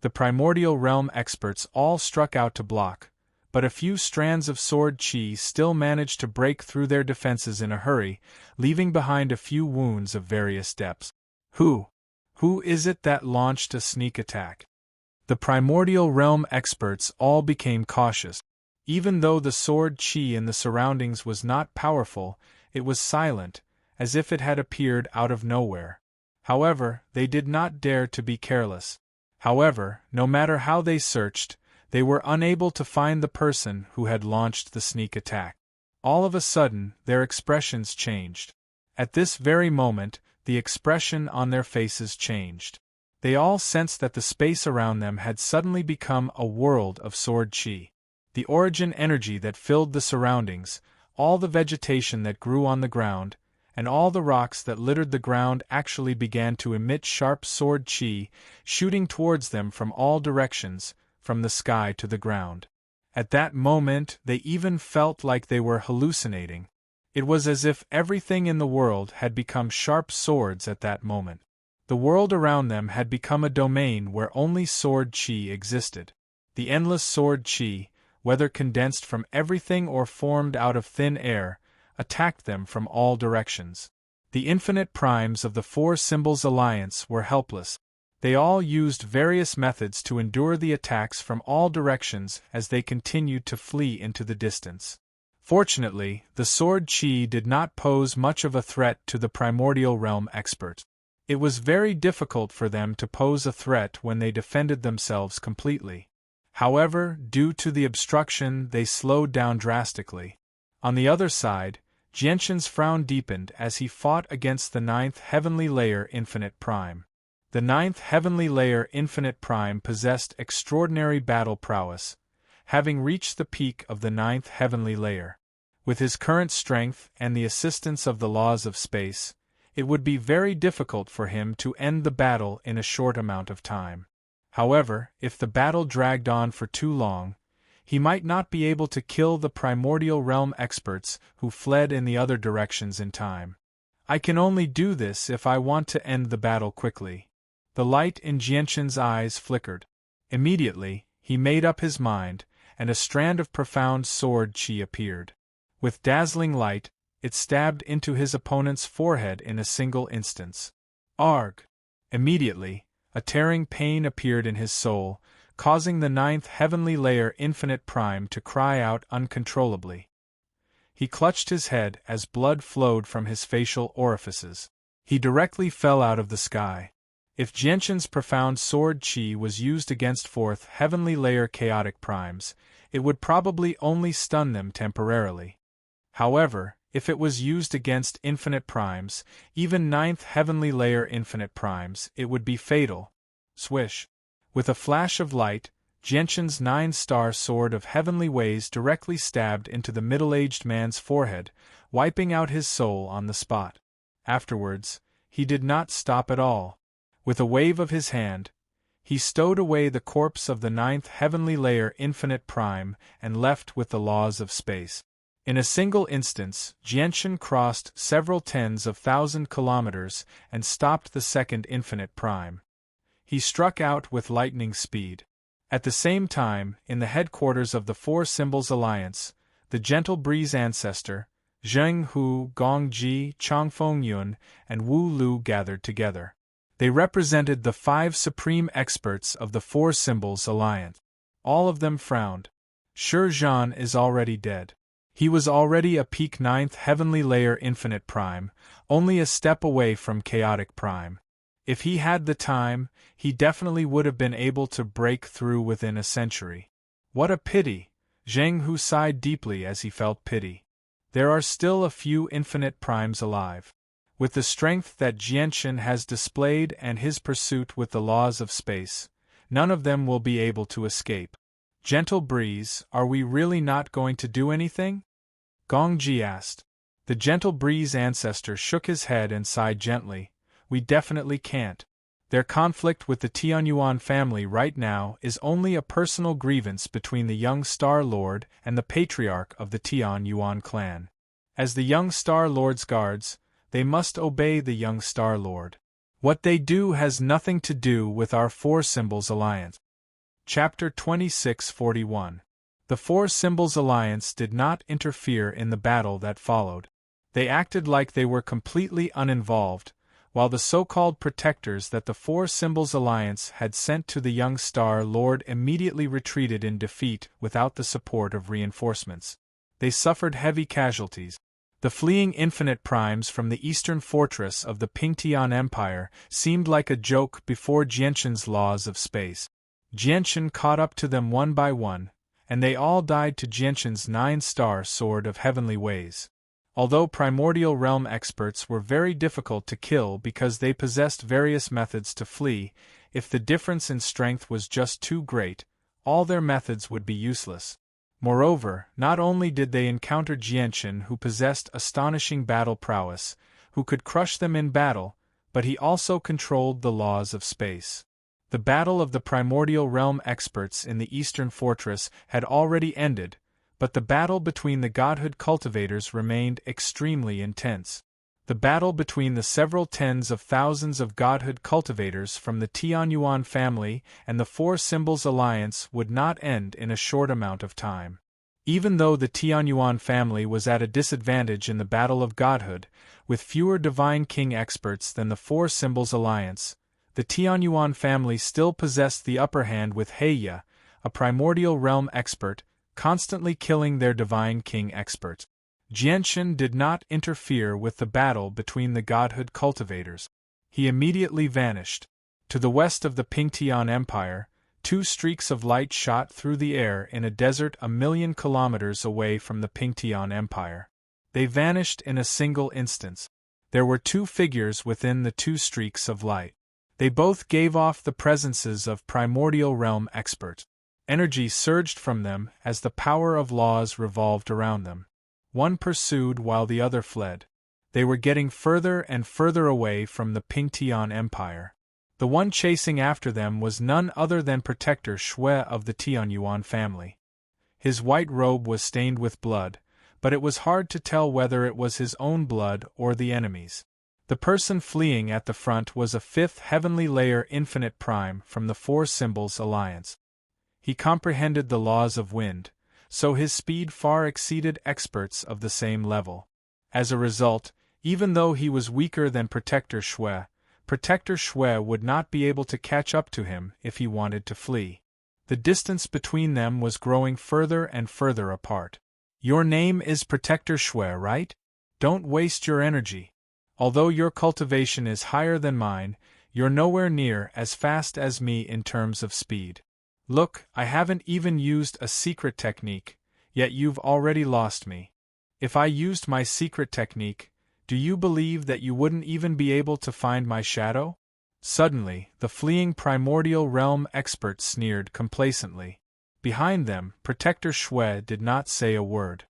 The primordial realm experts all struck out to block, but a few strands of sword chi still managed to break through their defenses in a hurry, leaving behind a few wounds of various depths. Who is it that launched a sneak attack? The primordial realm experts all became cautious. Even though the sword chi in the surroundings was not powerful, it was silent, as if it had appeared out of nowhere. However, they did not dare to be careless. However, no matter how they searched, they were unable to find the person who had launched the sneak attack. All of a sudden, their expressions changed. At this very moment, the expression on their faces changed. They all sensed that the space around them had suddenly become a world of sword chi. The origin energy that filled the surroundings, all the vegetation that grew on the ground, and all the rocks that littered the ground actually began to emit sharp sword chi, shooting towards them from all directions, from the sky to the ground. At that moment, they even felt like they were hallucinating. It was as if everything in the world had become sharp swords at that moment. The world around them had become a domain where only sword chi existed. The endless sword chi, whether condensed from everything or formed out of thin air, attacked them from all directions. The infinite primes of the Four Symbols Alliance were helpless. They all used various methods to endure the attacks from all directions as they continued to flee into the distance. Fortunately, the sword chi did not pose much of a threat to the primordial realm expert. It was very difficult for them to pose a threat when they defended themselves completely. However, due to the obstruction, they slowed down drastically. On the other side, Jianshan's frown deepened as he fought against the ninth heavenly layer Infinite Prime. The ninth heavenly layer Infinite Prime possessed extraordinary battle prowess, having reached the peak of the ninth heavenly layer. With his current strength and the assistance of the laws of space, it would be very difficult for him to end the battle in a short amount of time. However, if the battle dragged on for too long, he might not be able to kill the primordial realm experts who fled in the other directions in time. I can only do this if I want to end the battle quickly. The light in Jianshan's eyes flickered. Immediately, he made up his mind, and a strand of profound sword chi appeared. With dazzling light, it stabbed into his opponent's forehead in a single instance. Arg! Immediately, a tearing pain appeared in his soul, causing the ninth heavenly layer Infinite Prime to cry out uncontrollably. He clutched his head as blood flowed from his facial orifices. He directly fell out of the sky. If Jianshan's profound sword chi was used against fourth heavenly layer chaotic primes, it would probably only stun them temporarily. However, if it was used against infinite primes, even ninth heavenly layer infinite primes, it would be fatal. Swish! With a flash of light, Jianshan's 9-star sword of heavenly ways directly stabbed into the middle-aged man's forehead, wiping out his soul on the spot. Afterwards, he did not stop at all. With a wave of his hand, he stowed away the corpse of the ninth heavenly layer infinite prime and left with the laws of space. In a single instance, Jianshan crossed several tens of thousand kilometers and stopped the second infinite prime. He struck out with lightning speed. At the same time, in the headquarters of the Four Symbols Alliance, the Gentle Breeze ancestor, Zheng Hu, Gong Ji, Changfeng Yun, and Wu Lu gathered together. They represented the 5 supreme experts of the Four Symbols Alliance. All of them frowned. Shi Zhan is already dead. He was already a peak 9th heavenly layer infinite prime, only a step away from chaotic prime. If he had the time, he definitely would have been able to break through within a century. What a pity, Zheng Hu sighed deeply as he felt pity. There are still a few infinite primes alive. With the strength that Jianshan has displayed and his pursuit with the laws of space, none of them will be able to escape. Gentle breeze, are we really not going to do anything? Gongji asked. The gentle breeze ancestor shook his head and sighed gently. We definitely can't. Their conflict with the Tianyuan family right now is only a personal grievance between the young Star Lord and the patriarch of the Tianyuan clan. As the young Star Lord's guards, they must obey the young Star Lord. What they do has nothing to do with our Four Symbols Alliance. Chapter 2641. The Four Symbols Alliance did not interfere in the battle that followed. They acted like they were completely uninvolved, while the so-called protectors that the Four Symbols Alliance had sent to the young Star Lord immediately retreated in defeat without the support of reinforcements. They suffered heavy casualties. The fleeing infinite primes from the eastern fortress of the Pingtian Empire seemed like a joke before Jianshan's laws of space. Jianshan caught up to them one by one, and they all died to Jianshan's 9-star sword of heavenly ways. Although primordial realm experts were very difficult to kill because they possessed various methods to flee, if the difference in strength was just too great, all their methods would be useless. Moreover, not only did they encounter Jianshan, who possessed astonishing battle prowess, who could crush them in battle, but he also controlled the laws of space. The battle of the primordial realm experts in the eastern fortress had already ended, but the battle between the godhood cultivators remained extremely intense. The battle between the several tens of thousands of godhood cultivators from the Tianyuan family and the Four Symbols Alliance would not end in a short amount of time. Even though the Tianyuan family was at a disadvantage in the battle of godhood, with fewer Divine King experts than the Four Symbols Alliance, the Tianyuan family still possessed the upper hand with Heya, a primordial realm expert, constantly killing their Divine King expert. Jianshan did not interfere with the battle between the godhood cultivators. He immediately vanished. To the west of the Pingtian Empire, 2 streaks of light shot through the air in a desert 1,000,000 kilometers away from the Pingtian Empire. They vanished in a single instant. There were 2 figures within the 2 streaks of light. They both gave off the presences of primordial realm experts. Energy surged from them as the power of laws revolved around them. One pursued while the other fled. They were getting further and further away from the Pingtian Empire. The one chasing after them was none other than Protector Shui of the Tianyuan family. His white robe was stained with blood, but it was hard to tell whether it was his own blood or the enemy's. The person fleeing at the front was a 5th heavenly layer infinite prime from the Four Symbols Alliance. He comprehended the laws of wind, so his speed far exceeded experts of the same level. As a result, even though he was weaker than Protector Shui would not be able to catch up to him if he wanted to flee. The distance between them was growing further and further apart. Your name is Protector Shui, right? Don't waste your energy. Although your cultivation is higher than mine, you're nowhere near as fast as me in terms of speed. Look, I haven't even used a secret technique, yet you've already lost me. If I used my secret technique, do you believe that you wouldn't even be able to find my shadow? Suddenly, the fleeing primordial realm expert sneered complacently. Behind them, Protector Shui did not say a word.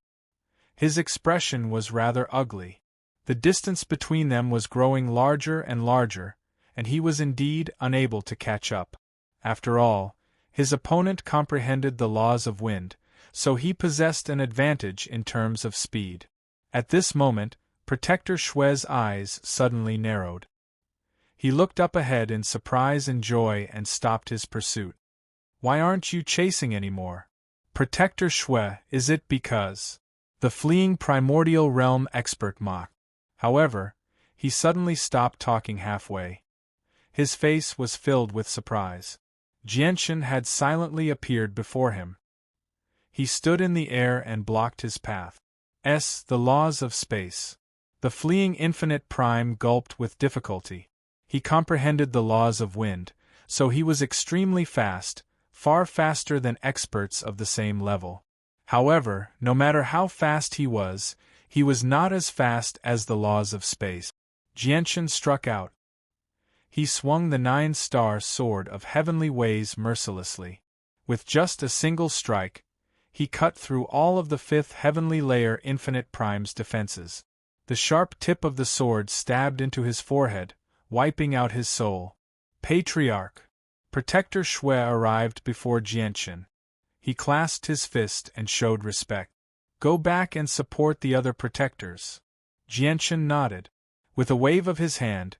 His expression was rather ugly. The distance between them was growing larger and larger, and he was indeed unable to catch up. After all, his opponent comprehended the laws of wind, so he possessed an advantage in terms of speed. At this moment, Protector Shui's eyes suddenly narrowed. He looked up ahead in surprise and joy and stopped his pursuit. Why aren't you chasing anymore? Protector Shui, is it because? The fleeing primordial realm expert mocked. However, he suddenly stopped talking halfway. His face was filled with surprise. Jianshan had silently appeared before him. He stood in the air and blocked his path. The laws of space. The fleeing infinite prime gulped with difficulty. He comprehended the laws of wind, so he was extremely fast, far faster than experts of the same level. However, no matter how fast he was not as fast as the laws of space. Jianshan struck out. He swung the 9-star sword of heavenly ways mercilessly. With just a single strike, he cut through all of the 5th heavenly layer Infinite Prime's defenses. The sharp tip of the sword stabbed into his forehead, wiping out his soul. Patriarch! Protector Shui arrived before Jianshan. He clasped his fist and showed respect. Go back and support the other protectors. Jianshan nodded. With a wave of his hand,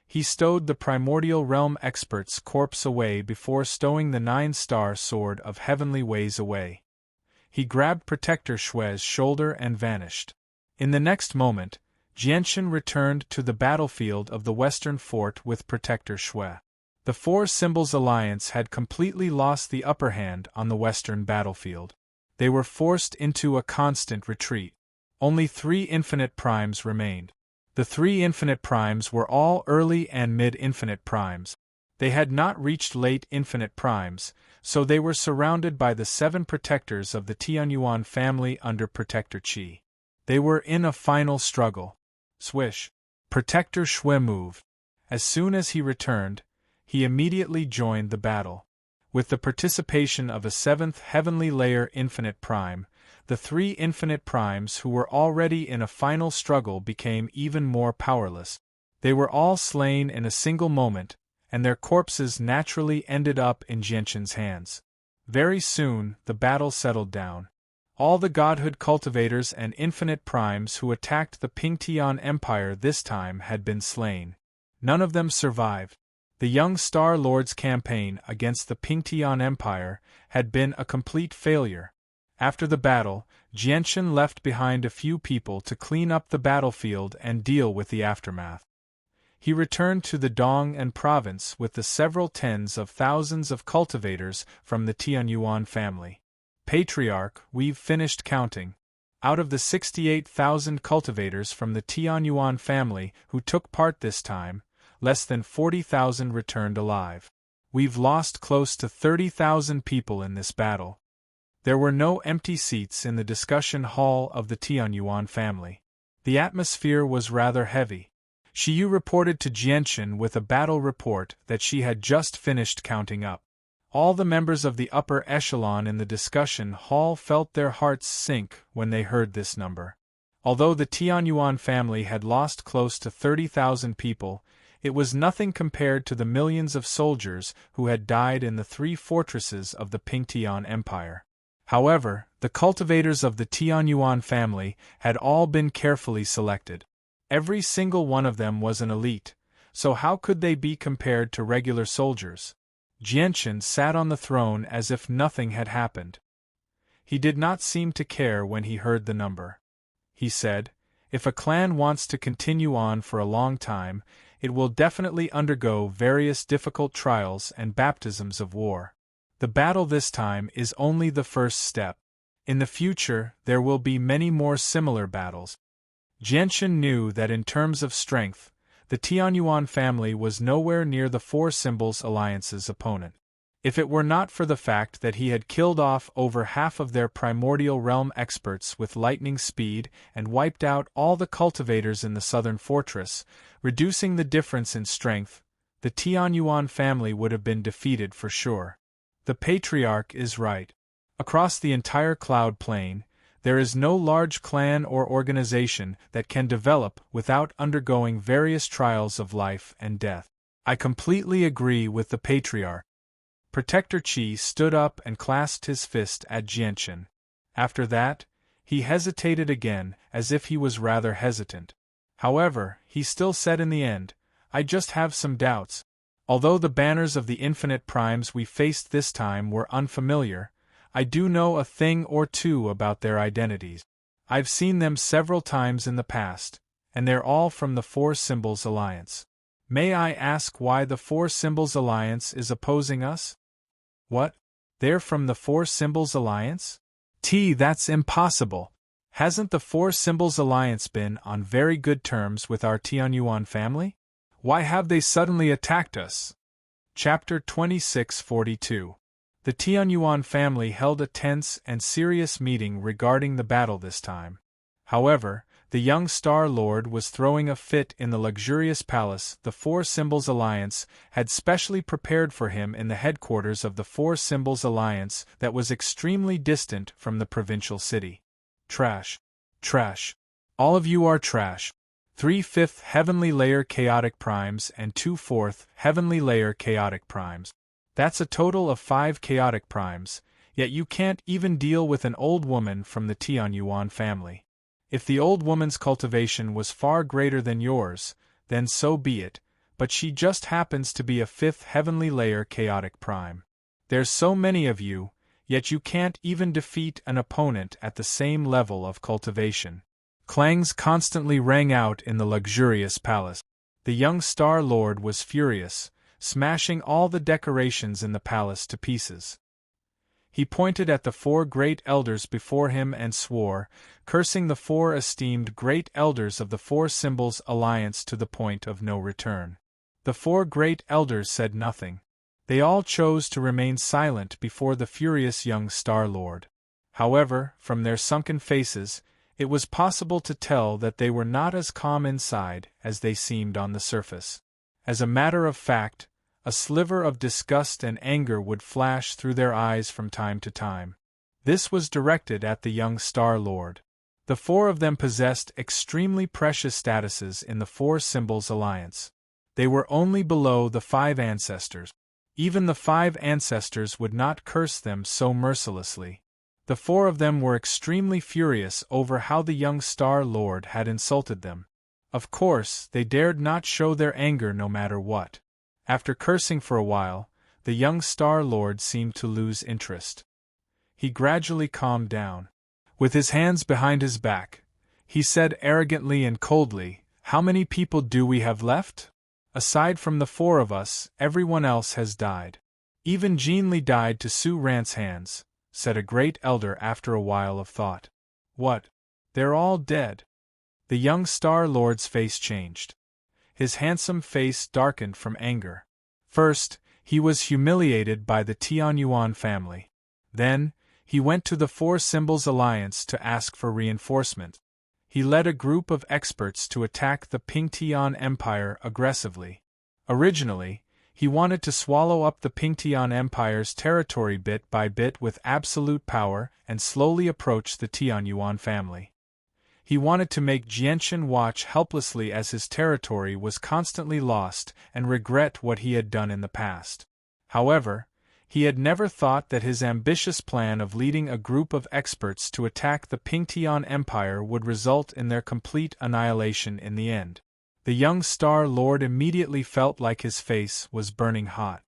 he stowed the primordial realm expert's corpse away before stowing the 9-star sword of heavenly ways away. He grabbed Protector Shui's shoulder and vanished. In the next moment, Jianshan returned to the battlefield of the Western Fort with Protector Shui. The Four Symbols Alliance had completely lost the upper hand on the Western battlefield. They were forced into a constant retreat. Only 3 Infinite Primes remained. The 3 Infinite Primes were all early and mid-Infinite Primes. They had not reached late Infinite Primes, so they were surrounded by the 7 protectors of the Tianyuan family under Protector Qi. They were in a final struggle. Swish! Protector Shui moved. As soon as he returned, he immediately joined the battle. With the participation of a 7th heavenly layer Infinite Prime, the 3 Infinite Primes who were already in a final struggle became even more powerless. They were all slain in a single moment, and their corpses naturally ended up in Jianshan's hands. Very soon, the battle settled down. All the godhood cultivators and Infinite Primes who attacked the Pingtian Empire this time had been slain. None of them survived. The young Star Lord's campaign against the Pingtian Empire had been a complete failure. After the battle, Jianshan left behind a few people to clean up the battlefield and deal with the aftermath. He returned to the Dong'an province with the several tens of thousands of cultivators from the Tianyuan family. Patriarch, we've finished counting. Out of the 68,000 cultivators from the Tianyuan family who took part this time, less than 40,000 returned alive. We've lost close to 30,000 people in this battle. There were no empty seats in the discussion hall of the Tianyuan family. The atmosphere was rather heavy. Shiyu reported to Jianshan with a battle report that she had just finished counting up. All the members of the upper echelon in the discussion hall felt their hearts sink when they heard this number. Although the Tianyuan family had lost close to 30,000 people, it was nothing compared to the millions of soldiers who had died in the 3 fortresses of the Pingtian Empire. However, the cultivators of the Tianyuan family had all been carefully selected. Every single one of them was an elite, so how could they be compared to regular soldiers? Jianshan sat on the throne as if nothing had happened. He did not seem to care when he heard the number. He said, "If a clan wants to continue on for a long time, it will definitely undergo various difficult trials and baptisms of war. The battle this time is only the first step. In the future, there will be many more similar battles." Jianshan knew that in terms of strength, the Tianyuan family was nowhere near the Four Symbols Alliance's opponent. If it were not for the fact that he had killed off over half of their primordial realm experts with lightning speed and wiped out all the cultivators in the southern fortress, reducing the difference in strength, the Tianyuan family would have been defeated for sure. The Patriarch is right. Across the entire Cloud Plain, there is no large clan or organization that can develop without undergoing various trials of life and death. I completely agree with the Patriarch. Protector Qi stood up and clasped his fist at Jianshan. After that, he hesitated again, as if he was rather hesitant. However, he still said in the end, "I just have some doubts. Although the banners of the Infinite Primes we faced this time were unfamiliar, I do know a thing or two about their identities. I've seen them several times in the past, and they're all from the Four Symbols Alliance. May I ask why the Four Symbols Alliance is opposing us?" "What? They're from the Four Symbols Alliance? That's impossible. Hasn't the Four Symbols Alliance been on very good terms with our Tianyuan family? Why have they suddenly attacked us?" Chapter 2642. The Tianyuan family held a tense and serious meeting regarding the battle this time. However, the young Star Lord was throwing a fit in the luxurious palace the Four Symbols Alliance had specially prepared for him in the headquarters of the Four Symbols Alliance that was extremely distant from the provincial city. Trash. Trash. All of you are trash. 3/5 heavenly layer chaotic primes and 2/4 heavenly layer chaotic primes. That's a total of 5 chaotic primes, yet you can't even deal with an old woman from the Tianyuan family. If the old woman's cultivation was far greater than yours, then so be it, but she just happens to be a 5th heavenly layer chaotic prime. There's so many of you, yet you can't even defeat an opponent at the same level of cultivation. Clangs constantly rang out in the luxurious palace. The young Star Lord was furious, smashing all the decorations in the palace to pieces. He pointed at the 4 great elders before him and swore, cursing the 4 esteemed great elders of the Four Symbols Alliance to the point of no return. The 4 great elders said nothing. They all chose to remain silent before the furious young Star Lord. However, from their sunken faces, it was possible to tell that they were not as calm inside as they seemed on the surface. As a matter of fact, a sliver of disgust and anger would flash through their eyes from time to time. This was directed at the young Star Lord. The 4 of them possessed extremely precious statuses in the Four Symbols Alliance. They were only below the 5 ancestors. Even the 5 ancestors would not curse them so mercilessly. The 4 of them were extremely furious over how the young Star Lord had insulted them. Of course, they dared not show their anger no matter what. After cursing for a while, the young Star Lord seemed to lose interest. He gradually calmed down. With his hands behind his back, he said arrogantly and coldly, "How many people do we have left? Aside from the 4 of us, everyone else has died. Even Jean Li died to Su Rant's hands," said a great elder after a while of thought. "What? They're all dead?" The young Star Lord's face changed. His handsome face darkened from anger. First, he was humiliated by the Tianyuan family. Then, he went to the Four Symbols Alliance to ask for reinforcement. He led a group of experts to attack the Pingtian Empire aggressively. Originally, he wanted to swallow up the Pingtian Empire's territory bit by bit with absolute power and slowly approach the Tianyuan family. He wanted to make Jianchen watch helplessly as his territory was constantly lost and regret what he had done in the past. However, he had never thought that his ambitious plan of leading a group of experts to attack the Pingtian Empire would result in their complete annihilation in the end. The young Star Lord immediately felt like his face was burning hot.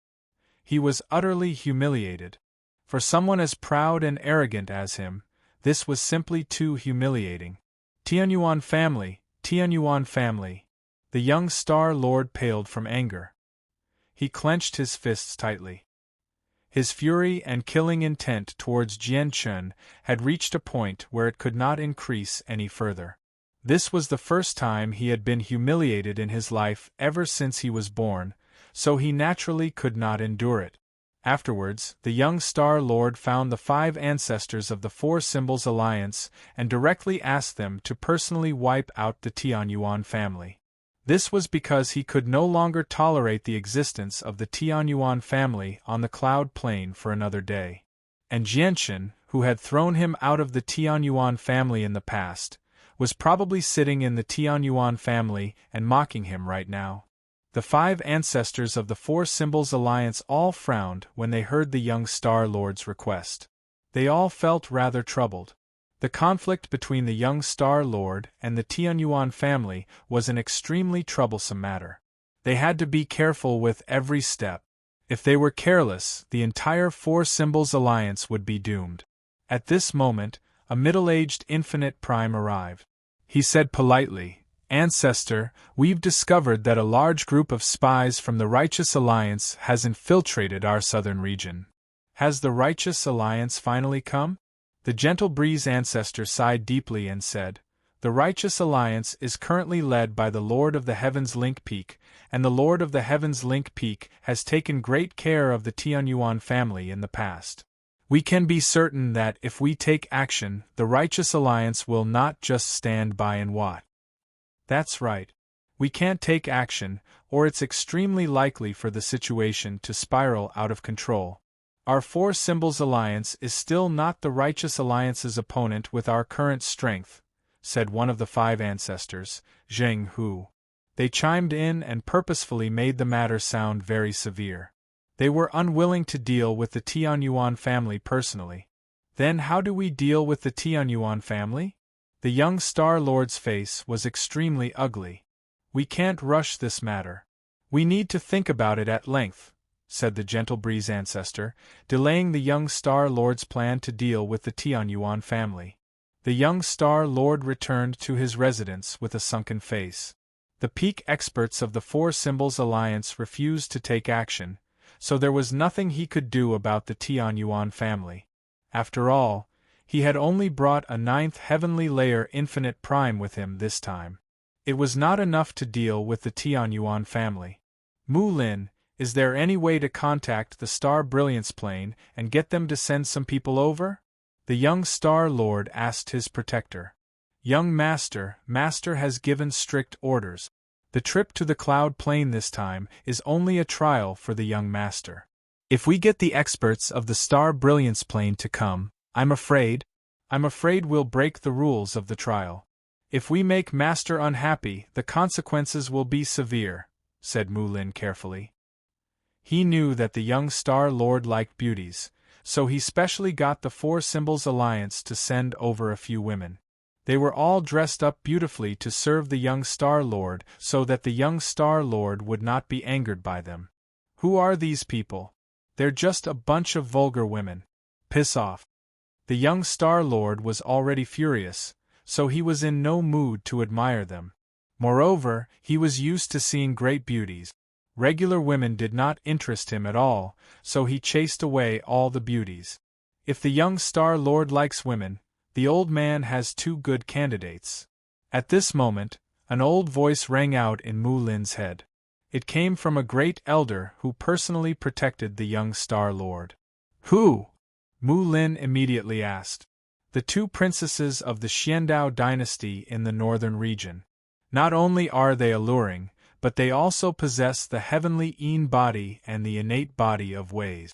He was utterly humiliated. For someone as proud and arrogant as him, this was simply too humiliating. Tianyuan family, Tianyuan family. The young Star Lord paled from anger. He clenched his fists tightly. His fury and killing intent towards Jianchen had reached a point where it could not increase any further. This was the first time he had been humiliated in his life ever since he was born, so he naturally could not endure it. Afterwards, the young Star Lord found the 5 ancestors of the Four Symbols Alliance and directly asked them to personally wipe out the Tianyuan family. This was because he could no longer tolerate the existence of the Tianyuan family on the Cloud Plain for another day. And Jianchen, who had thrown him out of the Tianyuan family in the past, was probably sitting in the Tianyuan family and mocking him right now. The 5 ancestors of the Four Symbols Alliance all frowned when they heard the young Star Lord's request. They all felt rather troubled. The conflict between the young Star Lord and the Tianyuan family was an extremely troublesome matter. They had to be careful with every step. If they were careless, the entire Four Symbols Alliance would be doomed. At this moment, a middle-aged infinite prime arrived. He said politely, "Ancestor, we've discovered that a large group of spies from the Righteous Alliance has infiltrated our southern region. Has the Righteous Alliance finally come?" The Gentle Breeze ancestor sighed deeply and said, The Righteous Alliance is currently led by the Lord of the Heavens Link Peak, and the Lord of the Heavens Link Peak has taken great care of the Tianyuan family in the past. We can be certain that if we take action, the Righteous Alliance will not just stand by and watch. That's right. We can't take action, or it's extremely likely for the situation to spiral out of control. Our Four Symbols Alliance is still not the Righteous Alliance's opponent with our current strength, said one of the 5 ancestors, Zheng Hu. They chimed in and purposefully made the matter sound very severe. They were unwilling to deal with the Tianyuan family personally. Then how do we deal with the Tianyuan family? The young Star Lord's face was extremely ugly. We can't rush this matter. We need to think about it at length, said the Gentle Breeze ancestor, delaying the young Star Lord's plan to deal with the Tianyuan family. The young Star Lord returned to his residence with a sunken face. The peak experts of the Four Symbols Alliance refused to take action, so there was nothing he could do about the Tianyuan family. After all, he had only brought a 9th heavenly layer infinite prime with him this time. It was not enough to deal with the Tianyuan family. Mu Lin, is there any way to contact the Star Brilliance plane and get them to send some people over? The young Star Lord asked his protector. Young Master has given strict orders. The trip to the Cloud Plane this time is only a trial for the young Master. If we get the experts of the Star Brilliance plane to come, I'm afraid we'll break the rules of the trial. If we make Master unhappy, the consequences will be severe, said Mu Lin carefully. He knew that the young Star Lord liked beauties, so he specially got the Four Symbols Alliance to send over a few women. They were all dressed up beautifully to serve the young Star Lord so that the young Star Lord would not be angered by them. Who are these people? They're just a bunch of vulgar women. Piss off. The young Star Lord was already furious, so he was in no mood to admire them. Moreover, he was used to seeing great beauties. Regular women did not interest him at all, so he chased away all the beauties. If the young Star Lord likes women, the old man has 2 good candidates. At this moment, an old voice rang out in Mu Lin's head. It came from a great elder who personally protected the young Star Lord. Who? Mu Lin immediately asked. The 2 princesses of the Xiandao dynasty in the northern region. Not only are they alluring, but they also possess the heavenly Yin body and the innate body of Ways.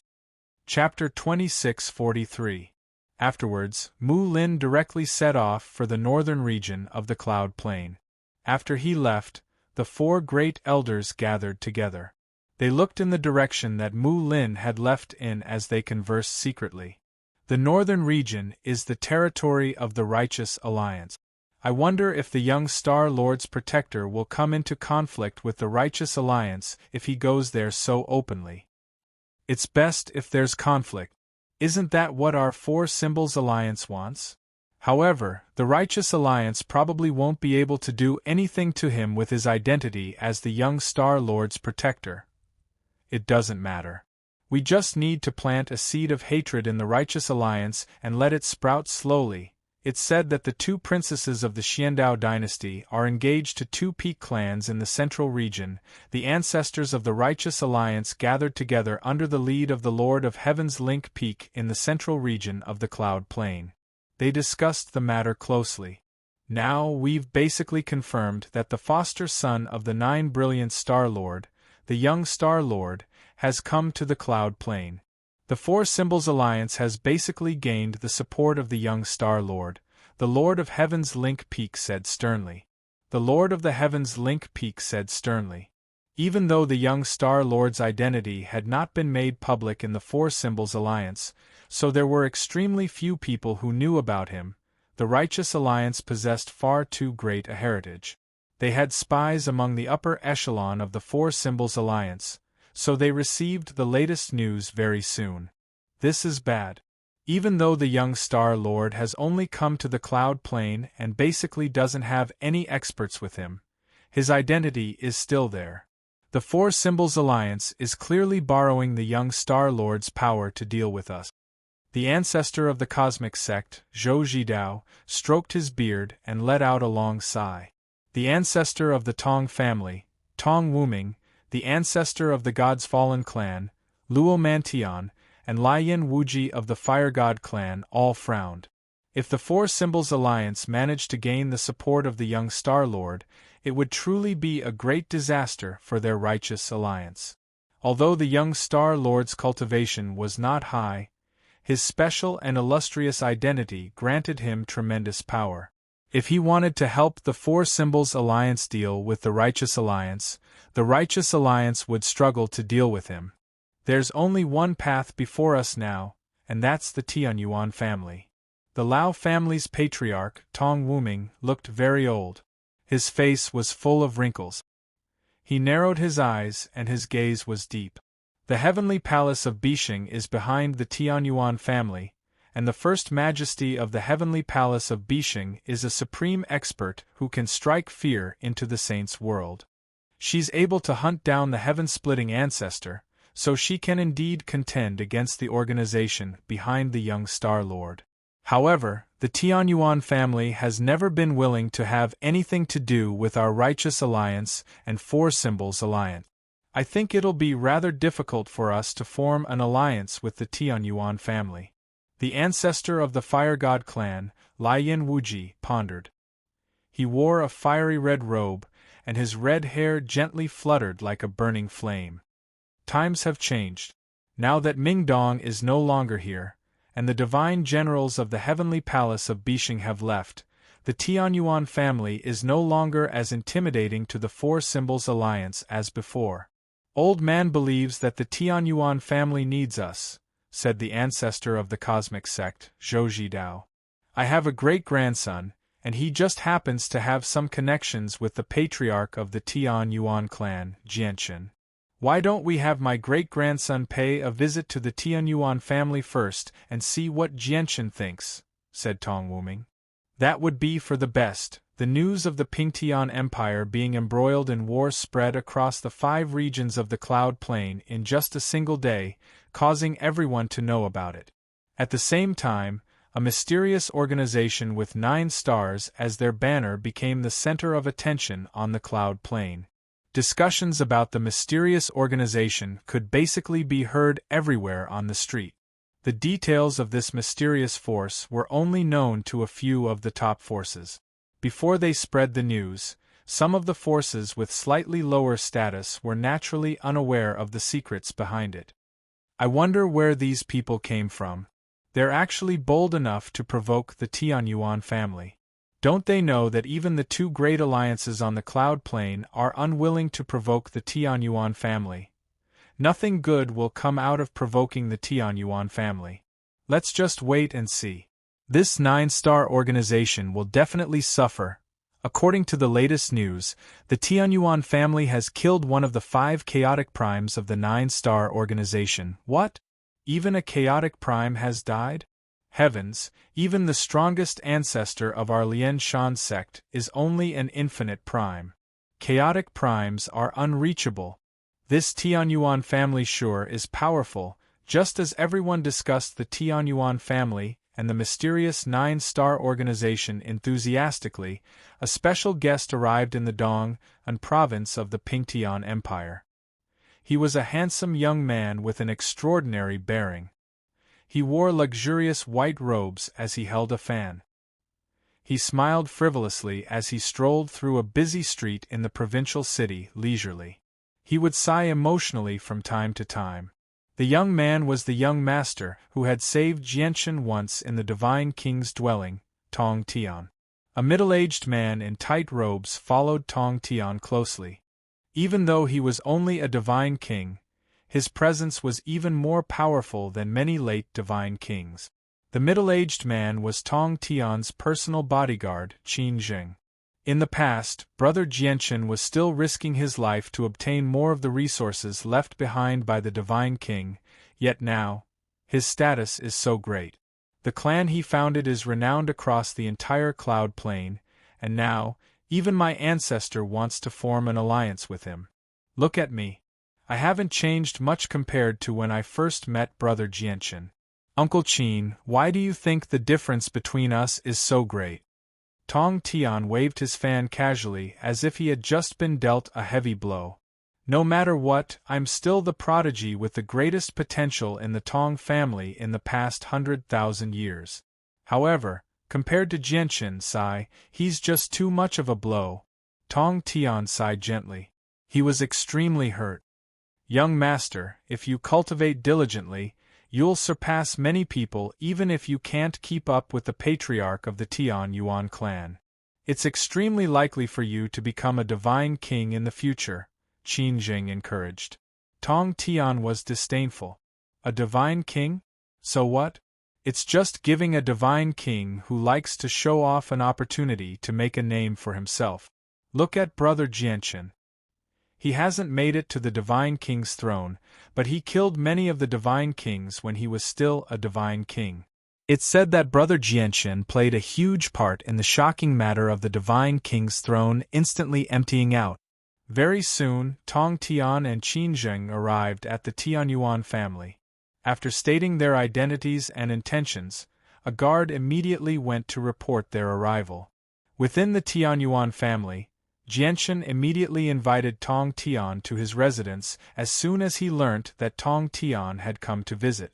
Chapter 2643. Afterwards, Mu Lin directly set off for the northern region of the Cloud Plain. After he left, the 4 great elders gathered together. They looked in the direction that Mu Lin had left in as they conversed secretly. The northern region is the territory of the Righteous Alliance. I wonder if the young Star Lord's protector will come into conflict with the Righteous Alliance if he goes there so openly. It's best if there's conflict. Isn't that what our Four Symbols Alliance wants? However, the Righteous Alliance probably won't be able to do anything to him with his identity as the young Star Lord's protector. It doesn't matter. We just need to plant a seed of hatred in the Righteous Alliance and let it sprout slowly. It's said that the 2 princesses of the Xiandao dynasty are engaged to 2 peak clans in the central region. The ancestors of the Righteous Alliance gathered together under the lead of the Lord of Heaven's Link Peak in the central region of the Cloud Plain. They discussed the matter closely. Now we've basically confirmed that the foster son of the 9 brilliant Star Lord, the young Star Lord, has come to the Cloud Plain. The Four Symbols Alliance has basically gained the support of the young Star Lord, the Lord of Heaven's Link Peak said sternly. The Lord of the Heaven's Link Peak said sternly. Even though the young Star Lord's identity had not been made public in the Four Symbols Alliance, so there were extremely few people who knew about him, the Righteous Alliance possessed far too great a heritage. They had spies among the upper echelon of the Four Symbols Alliance, so they received the latest news very soon. This is bad. Even though the young Star Lord has only come to the Cloud Plain and basically doesn't have any experts with him, his identity is still there. The Four Symbols Alliance is clearly borrowing the young Star Lord's power to deal with us. The ancestor of the cosmic sect, Zhou Jidao, stroked his beard and let out a long sigh. The ancestor of the Tong family, Tong Wuming, the ancestor of the God's Fallen clan, Luo Mantian, and Lian Wuji of the Fire God clan all frowned. If the Four Symbols Alliance managed to gain the support of the young Star Lord, it would truly be a great disaster for their righteous alliance. Although the young Star Lord's cultivation was not high, his special and illustrious identity granted him tremendous power. If he wanted to help the Four Symbols Alliance deal with the Righteous Alliance would struggle to deal with him. There's only one path before us now, and that's the Tianyuan family. The Lao family's patriarch, Tong Wuming, looked very old. His face was full of wrinkles. He narrowed his eyes and his gaze was deep. The heavenly palace of Bishing is behind the Tianyuan family, and the First Majesty of the heavenly palace of Bishing is a supreme expert who can strike fear into the saints' world. She's able to hunt down the heaven-splitting ancestor, so she can indeed contend against the organization behind the young Star Lord. However, the Tianyuan family has never been willing to have anything to do with our Righteous Alliance and Four Symbols Alliance. I think it'll be rather difficult for us to form an alliance with the Tianyuan family. The ancestor of the Fire God clan, Lian Wuji, pondered. He wore a fiery red robe, and his red hair gently fluttered like a burning flame. Times have changed. Now that Mingdong is no longer here, and the divine generals of the heavenly palace of Bishing have left, the Tianyuan family is no longer as intimidating to the Four Symbols Alliance as before. Old man believes that the Tianyuan family needs us, said the ancestor of the cosmic sect, Zhou Jidao. I have a great-grandson, and he just happens to have some connections with the patriarch of the Tianyuan clan, Jianchen. Why don't we have my great-grandson pay a visit to the Tianyuan family first and see what Jianchen thinks, said Tong Wuming. That would be for the best. The news of the Pingtian Empire being embroiled in war spread across the 5 regions of the Cloud Plain in just a single day, causing everyone to know about it. At the same time, a mysterious organization with 9 stars as their banner became the center of attention on the Cloud Plain. Discussions about the mysterious organization could basically be heard everywhere on the street. The details of this mysterious force were only known to a few of the top forces. Before they spread the news, some of the forces with slightly lower status were naturally unaware of the secrets behind it. I wonder where these people came from. They're actually bold enough to provoke the Tianyuan family. Don't they know that even the 2 great alliances on the Cloud Plain are unwilling to provoke the Tianyuan family? Nothing good will come out of provoking the Tianyuan family. Let's just wait and see. This 9-star organization will definitely suffer. According to the latest news, the Tianyuan family has killed one of the 5 chaotic primes of the 9-star organization. What? Even a chaotic prime has died? Heavens, even the strongest ancestor of our Lian Shan sect is only an infinite prime. Chaotic primes are unreachable. This Tianyuan family sure is powerful. Just as everyone discussed the Tianyuan family and the mysterious 9-star organization enthusiastically, a special guest arrived in the Dong, an province of the Pingtian Empire. He was a handsome young man with an extraordinary bearing. He wore luxurious white robes as he held a fan. He smiled frivolously as he strolled through a busy street in the provincial city leisurely. He would sigh emotionally from time to time. The young man was the young master who had saved Jianchen once in the Divine King's dwelling, Tong Tian. A middle-aged man in tight robes followed Tong Tian closely. Even though he was only a Divine King, his presence was even more powerful than many late Divine Kings. The middle-aged man was Tong Tian's personal bodyguard, Qin Zheng. In the past, Brother Jianchen was still risking his life to obtain more of the resources left behind by the Divine King, yet now, his status is so great. The clan he founded is renowned across the entire Cloud Plain, and now, even my ancestor wants to form an alliance with him. Look at me. I haven't changed much compared to when I first met Brother Jianchen. Uncle Qin, why do you think the difference between us is so great? Tong Tian waved his fan casually as if he had just been dealt a heavy blow. No matter what, I'm still the prodigy with the greatest potential in the Tong family in the past 100,000 years. However, compared to Jianchen Sai, he's just too much of a blow. Tong Tian sighed gently. He was extremely hurt. Young master, if you cultivate diligently, you'll surpass many people even if you can't keep up with the patriarch of the Tian Yuan clan. It's extremely likely for you to become a divine king in the future, Qin Jing encouraged. Tong Tian was disdainful. A divine king? So what? It's just giving a divine king who likes to show off an opportunity to make a name for himself. Look at brother Jianchen. He hasn't made it to the divine king's throne, but he killed many of the divine kings when he was still a divine king. It's said that brother Jianchen played a huge part in the shocking matter of the divine king's throne instantly emptying out. Very soon, Tong Tian and Qin Jing arrived at the Tianyuan family. After stating their identities and intentions, a guard immediately went to report their arrival. Within the Tianyuan family, Jianchen immediately invited Tong Tian to his residence as soon as he learnt that Tong Tian had come to visit.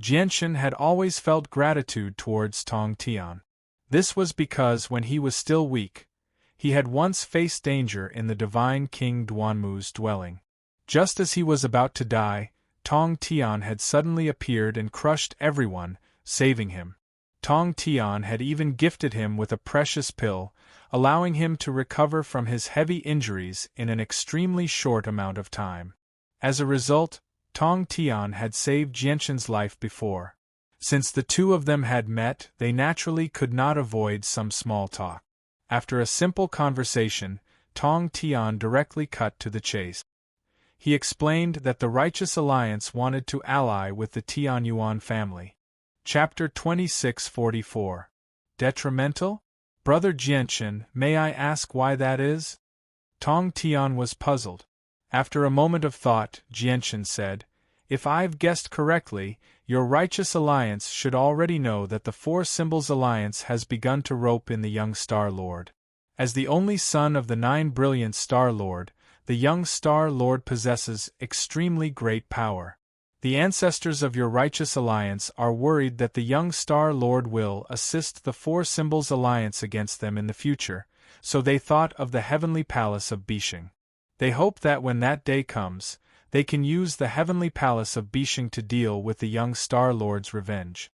Jianchen had always felt gratitude towards Tong Tian. This was because when he was still weak, he had once faced danger in the divine King Duanmu's dwelling. Just as he was about to die, Tong Tian had suddenly appeared and crushed everyone, saving him. Tong Tian had even gifted him with a precious pill, allowing him to recover from his heavy injuries in an extremely short amount of time. As a result, Tong Tian had saved Jianchen's life before. Since the two of them had met, they naturally could not avoid some small talk. After a simple conversation, Tong Tian directly cut to the chase. He explained that the Righteous Alliance wanted to ally with the Tianyuan family. Chapter 2644. Detrimental? Brother Jianchen, may I ask why that is? Tong Tian was puzzled. After a moment of thought, Jianchen said, If I've guessed correctly, your Righteous Alliance should already know that the Four Symbols Alliance has begun to rope in the young Star Lord. As the only son of the Nine Brilliant Star Lord, the young Star Lord possesses extremely great power. The ancestors of your Righteous Alliance are worried that the young Star Lord will assist the Four Symbols Alliance against them in the future, so they thought of the Heavenly Palace of Bishing. They hope that when that day comes, they can use the Heavenly Palace of Bishing to deal with the young Star Lord's revenge.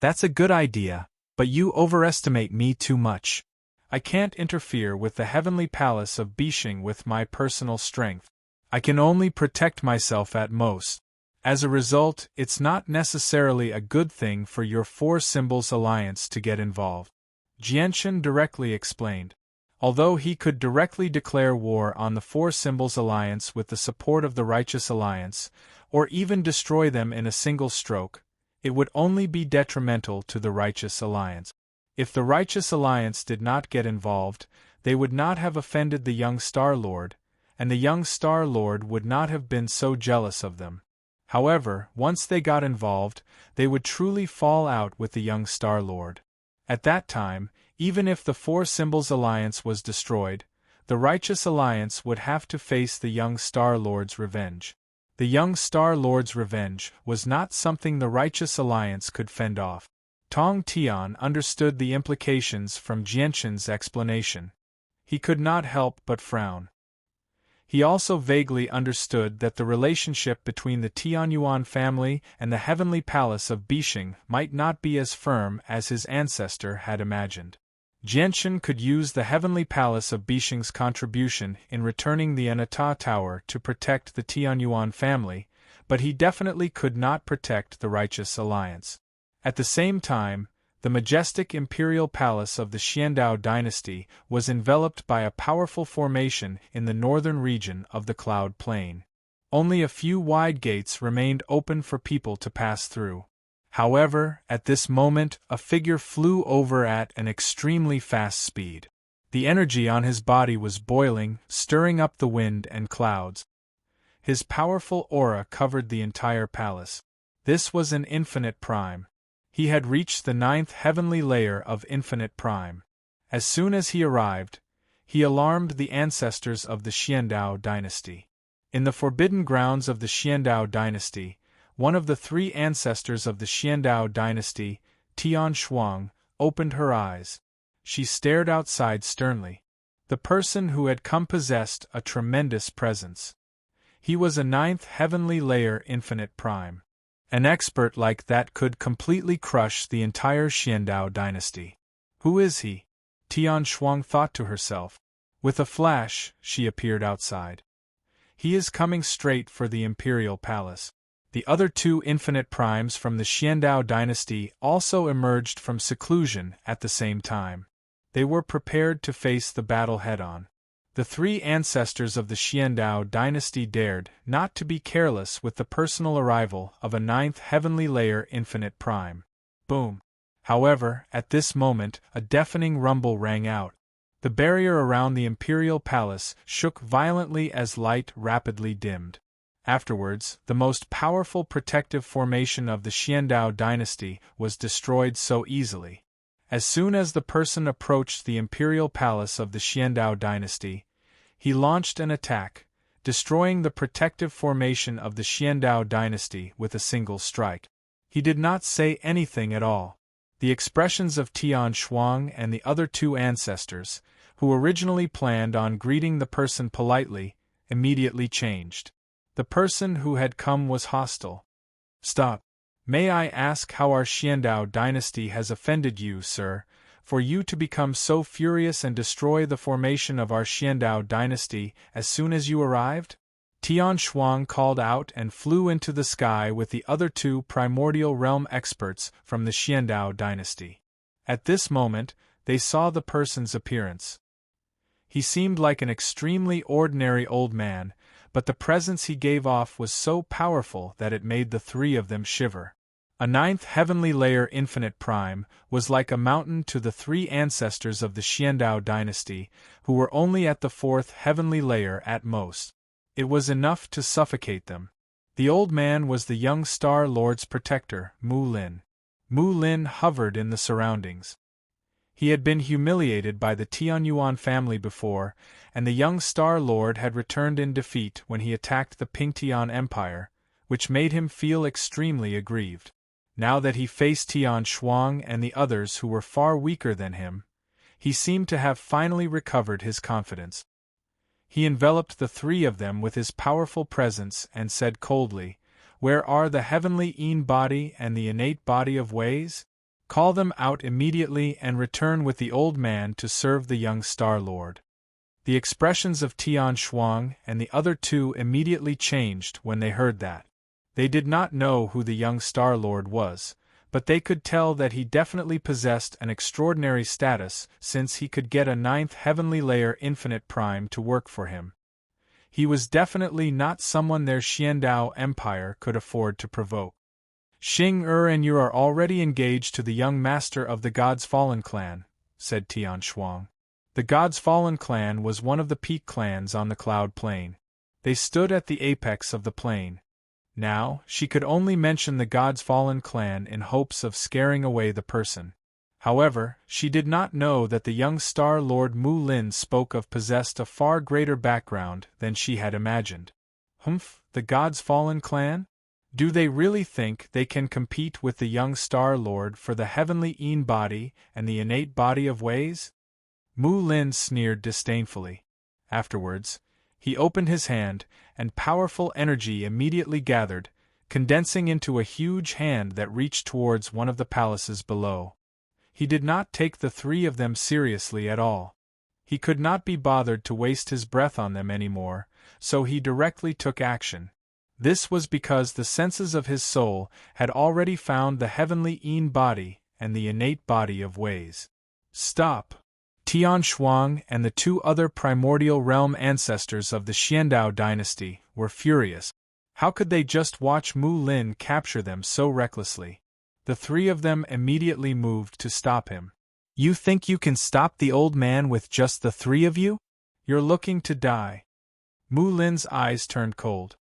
That's a good idea, but you overestimate me too much. I can't interfere with the Heavenly Palace of Bishing with my personal strength. I can only protect myself at most. As a result, it's not necessarily a good thing for your Four Symbols Alliance to get involved. Jianchen directly explained. Although he could directly declare war on the Four Symbols Alliance with the support of the Righteous Alliance, or even destroy them in a single stroke, it would only be detrimental to the Righteous Alliance. If the Righteous Alliance did not get involved, they would not have offended the young Star Lord, and the young Star Lord would not have been so jealous of them. However, once they got involved, they would truly fall out with the young Star Lord. At that time, even if the Four Symbols Alliance was destroyed, the Righteous Alliance would have to face the young Star Lord's revenge. The young Star Lord's revenge was not something the Righteous Alliance could fend off. Tong Tian understood the implications from Jianchen's explanation. He could not help but frown. He also vaguely understood that the relationship between the Tianyuan family and the Heavenly Palace of Bishing might not be as firm as his ancestor had imagined. Jianchen could use the Heavenly Palace of Bishing's contribution in returning the Anata Tower to protect the Tianyuan family, but he definitely could not protect the Righteous Alliance. At the same time, the majestic imperial palace of the Xiandao dynasty was enveloped by a powerful formation in the northern region of the Cloud Plain. Only a few wide gates remained open for people to pass through. However, at this moment, a figure flew over at an extremely fast speed. The energy on his body was boiling, stirring up the wind and clouds. His powerful aura covered the entire palace. This was an infinite prime. He had reached the 9th heavenly layer of infinite prime. As soon as he arrived, he alarmed the ancestors of the Xiandao dynasty. In the forbidden grounds of the Xiandao dynasty, one of the 3 ancestors of the Xiandao dynasty, Tian Shuang, opened her eyes. She stared outside sternly. The person who had come possessed a tremendous presence. He was a 9th heavenly layer infinite prime. An expert like that could completely crush the entire Xiandao dynasty. Who is he? Tian Shuang thought to herself. With a flash, she appeared outside. He is coming straight for the imperial palace. The other 2 infinite primes from the Xiandao dynasty also emerged from seclusion at the same time. They were prepared to face the battle head-on. The 3 ancestors of the Xiandao dynasty dared not to be careless with the personal arrival of a 9th heavenly layer infinite prime. Boom! However, at this moment, a deafening rumble rang out. The barrier around the imperial palace shook violently as light rapidly dimmed. Afterwards, the most powerful protective formation of the Xiandao dynasty was destroyed so easily. As soon as the person approached the imperial palace of the Xiandao dynasty, he launched an attack, destroying the protective formation of the Xiandao dynasty with a single strike. He did not say anything at all. The expressions of Tian Shuang and the other 2 ancestors, who originally planned on greeting the person politely, immediately changed. The person who had come was hostile. Stop. May I ask how our Xiandao dynasty has offended you, sir, for you to become so furious and destroy the formation of our Xiandao dynasty as soon as you arrived? Tian Shuang called out and flew into the sky with the other 2 primordial realm experts from the Xiandao dynasty. At this moment, they saw the person's appearance. He seemed like an extremely ordinary old man, but the presence he gave off was so powerful that it made the 3 of them shiver. A 9th heavenly layer infinite prime was like a mountain to the 3 ancestors of the Xiandao dynasty, who were only at the 4th heavenly layer at most. It was enough to suffocate them. The old man was the young Star Lord's protector, Mu Lin. Mu Lin hovered in the surroundings. He had been humiliated by the Tianyuan family before, and the young Star Lord had returned in defeat when he attacked the Pingtian Empire, which made him feel extremely aggrieved. Now that he faced Tian Shuang and the others who were far weaker than him, he seemed to have finally recovered his confidence. He enveloped the 3 of them with his powerful presence and said coldly, "Where are the heavenly body and the innate body of ways? Call them out immediately and return with the old man to serve the young Star Lord." The expressions of Tian Shuang and the other 2 immediately changed when they heard that. They did not know who the young Star Lord was, but they could tell that he definitely possessed an extraordinary status since he could get a 9th heavenly layer infinite prime to work for him. He was definitely not someone their Xiandao empire could afford to provoke. "Xing and you are already engaged to the young master of the God's Fallen clan," said Tian Shuang. The God's Fallen clan was one of the peak clans on the Cloud Plain. They stood at the apex of the plain. Now, she could only mention the God's Fallen clan in hopes of scaring away the person. However, she did not know that the young Star Lord Mu Lin spoke of possessed a far greater background than she had imagined. The God's Fallen clan? Do they really think they can compete with the young Star Lord for the heavenly body and the innate body of ways? Mu Lin sneered disdainfully. Afterwards, he opened his hand, and powerful energy immediately gathered, condensing into a huge hand that reached towards one of the palaces below. He did not take the 3 of them seriously at all. He could not be bothered to waste his breath on them anymore, so he directly took action. This was because the senses of his soul had already found the heavenly body and the innate body of ways. Stop! Tian Shuang and the 2 other primordial realm ancestors of the Xiandao dynasty were furious. How could they just watch Mu Lin capture them so recklessly? The 3 of them immediately moved to stop him. "You think you can stop the old man with just the 3 of you? You're looking to die." Mu Lin's eyes turned cold.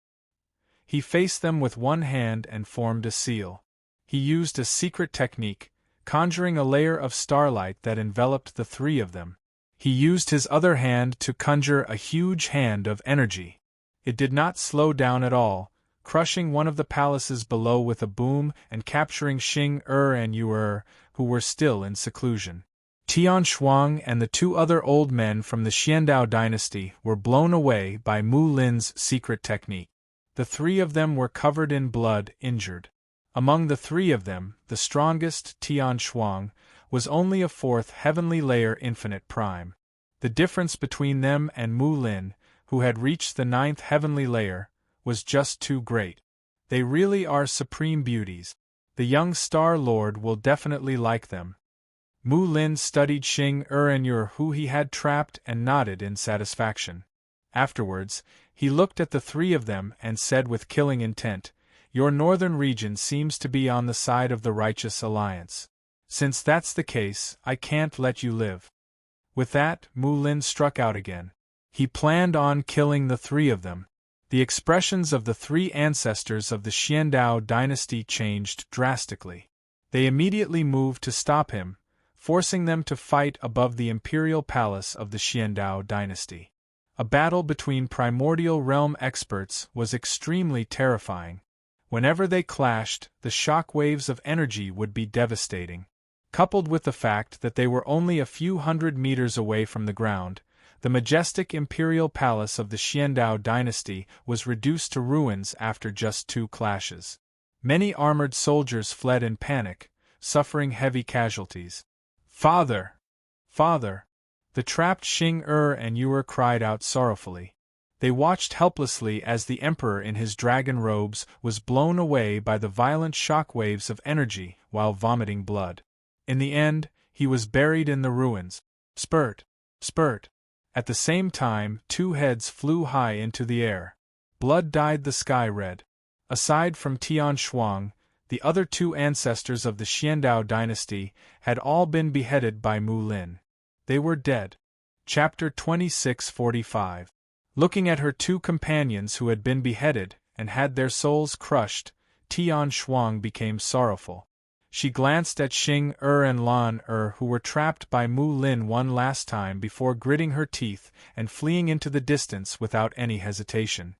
He faced them with one hand and formed a seal. He used a secret technique, conjuring a layer of starlight that enveloped the three of them. He used his other hand to conjure a huge hand of energy. It did not slow down at all, crushing one of the palaces below with a boom and capturing Xing and Yu, who were still in seclusion. Tian Shuang and the two other old men from the Xiandao dynasty were blown away by Mu Lin's secret technique. The three of them were covered in blood, injured. Among the three of them, the strongest, Tian Shuang, was only a fourth heavenly layer infinite prime. The difference between them and Mu Lin, who had reached the ninth heavenly layer, was just too great. They really are supreme beauties. The young Star Lord will definitely like them. Mu Lin studied Xing and Yu, who he had trapped, and nodded in satisfaction. Afterwards, he looked at the three of them and said with killing intent, "Your northern region seems to be on the side of the righteous alliance. Since that's the case, I can't let you live." With that, Mu Lin struck out again. He planned on killing the three of them. The expressions of the three ancestors of the Xiandao dynasty changed drastically. They immediately moved to stop him, forcing them to fight above the imperial palace of the Xiandao dynasty. A battle between primordial realm experts was extremely terrifying. Whenever they clashed, the shock waves of energy would be devastating. Coupled with the fact that they were only a few hundred meters away from the ground, the majestic imperial palace of the Xiandao dynasty was reduced to ruins after just 2 clashes. Many armored soldiers fled in panic, suffering heavy casualties. "Father! Father!" The trapped Xing and Yu cried out sorrowfully. They watched helplessly as the emperor in his dragon robes was blown away by the violent shock waves of energy while vomiting blood. In the end, he was buried in the ruins. Spurt! Spurt! At the same time, 2 heads flew high into the air. Blood dyed the sky red. Aside from Tian Shuang, the other 2 ancestors of the Xiandao dynasty had all been beheaded by Mu Lin. They were dead. Chapter 2645. Looking at her 2 companions who had been beheaded and had their souls crushed, Tian Shuang became sorrowful. She glanced at Xing and Lan who were trapped by Mu Lin one last time before gritting her teeth and fleeing into the distance without any hesitation.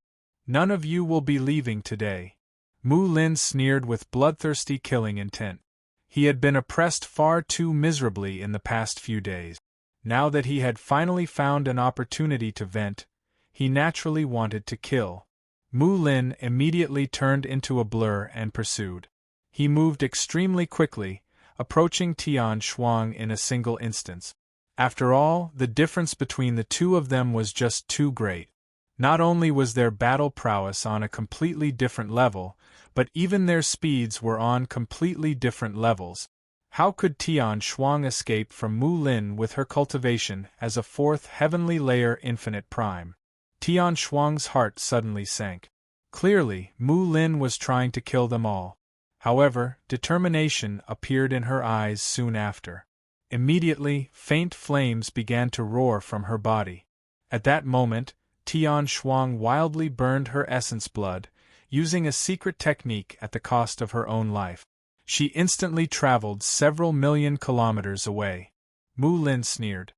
"None of you will be leaving today." Mu Lin sneered with bloodthirsty killing intent. He had been oppressed far too miserably in the past few days. Now that he had finally found an opportunity to vent, he naturally wanted to kill. Mu Lin immediately turned into a blur and pursued. He moved extremely quickly, approaching Tian Shuang in a single instance. After all, the difference between the 2 of them was just too great. Not only was their battle prowess on a completely different level, but even their speeds were on completely different levels. How could Tian Shuang escape from Mu Lin with her cultivation as a 4th heavenly layer infinite prime? Tian Shuang's heart suddenly sank. Clearly, Mu Lin was trying to kill them all. However, determination appeared in her eyes soon after. Immediately, faint flames began to roar from her body. At that moment, Tian Shuang wildly burned her essence blood, using a secret technique at the cost of her own life. She instantly traveled several million kilometers away. Mu Lin sneered.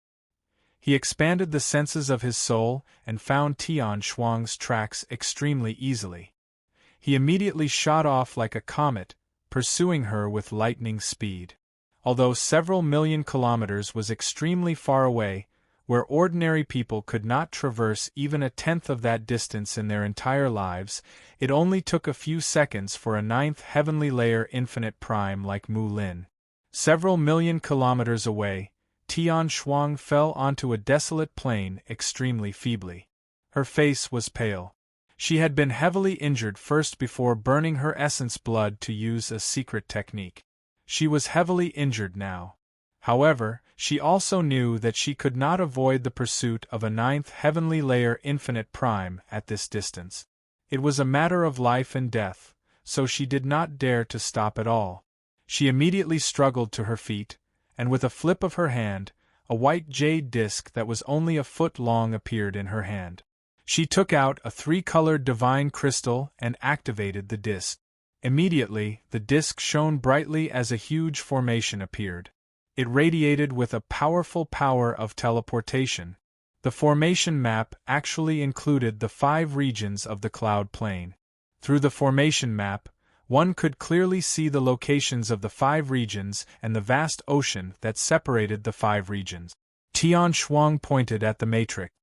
He expanded the senses of his soul and found Tian Shuang's tracks extremely easily. He immediately shot off like a comet, pursuing her with lightning speed. Although several million kilometers was extremely far away, where ordinary people could not traverse even a tenth of that distance in their entire lives, it only took a few seconds for a 9th heavenly layer infinite prime like Mu Lin. Several million kilometers away, Tian Shuang fell onto a desolate plain extremely feebly. Her face was pale. She had been heavily injured first before burning her essence blood to use a secret technique. She was heavily injured now. However, she also knew that she could not avoid the pursuit of a 9th heavenly layer infinite prime at this distance. It was a matter of life and death, so she did not dare to stop at all. She immediately struggled to her feet, and with a flip of her hand, a white jade disc that was only a foot long appeared in her hand. She took out a three-colored divine crystal and activated the disc. Immediately, the disc shone brightly as a huge formation appeared. It radiated with a powerful power of teleportation. The formation map actually included the 5 regions of the cloud plane. Through the formation map, one could clearly see the locations of the 5 regions and the vast ocean that separated the 5 regions. Tian Shuang pointed at the matrix.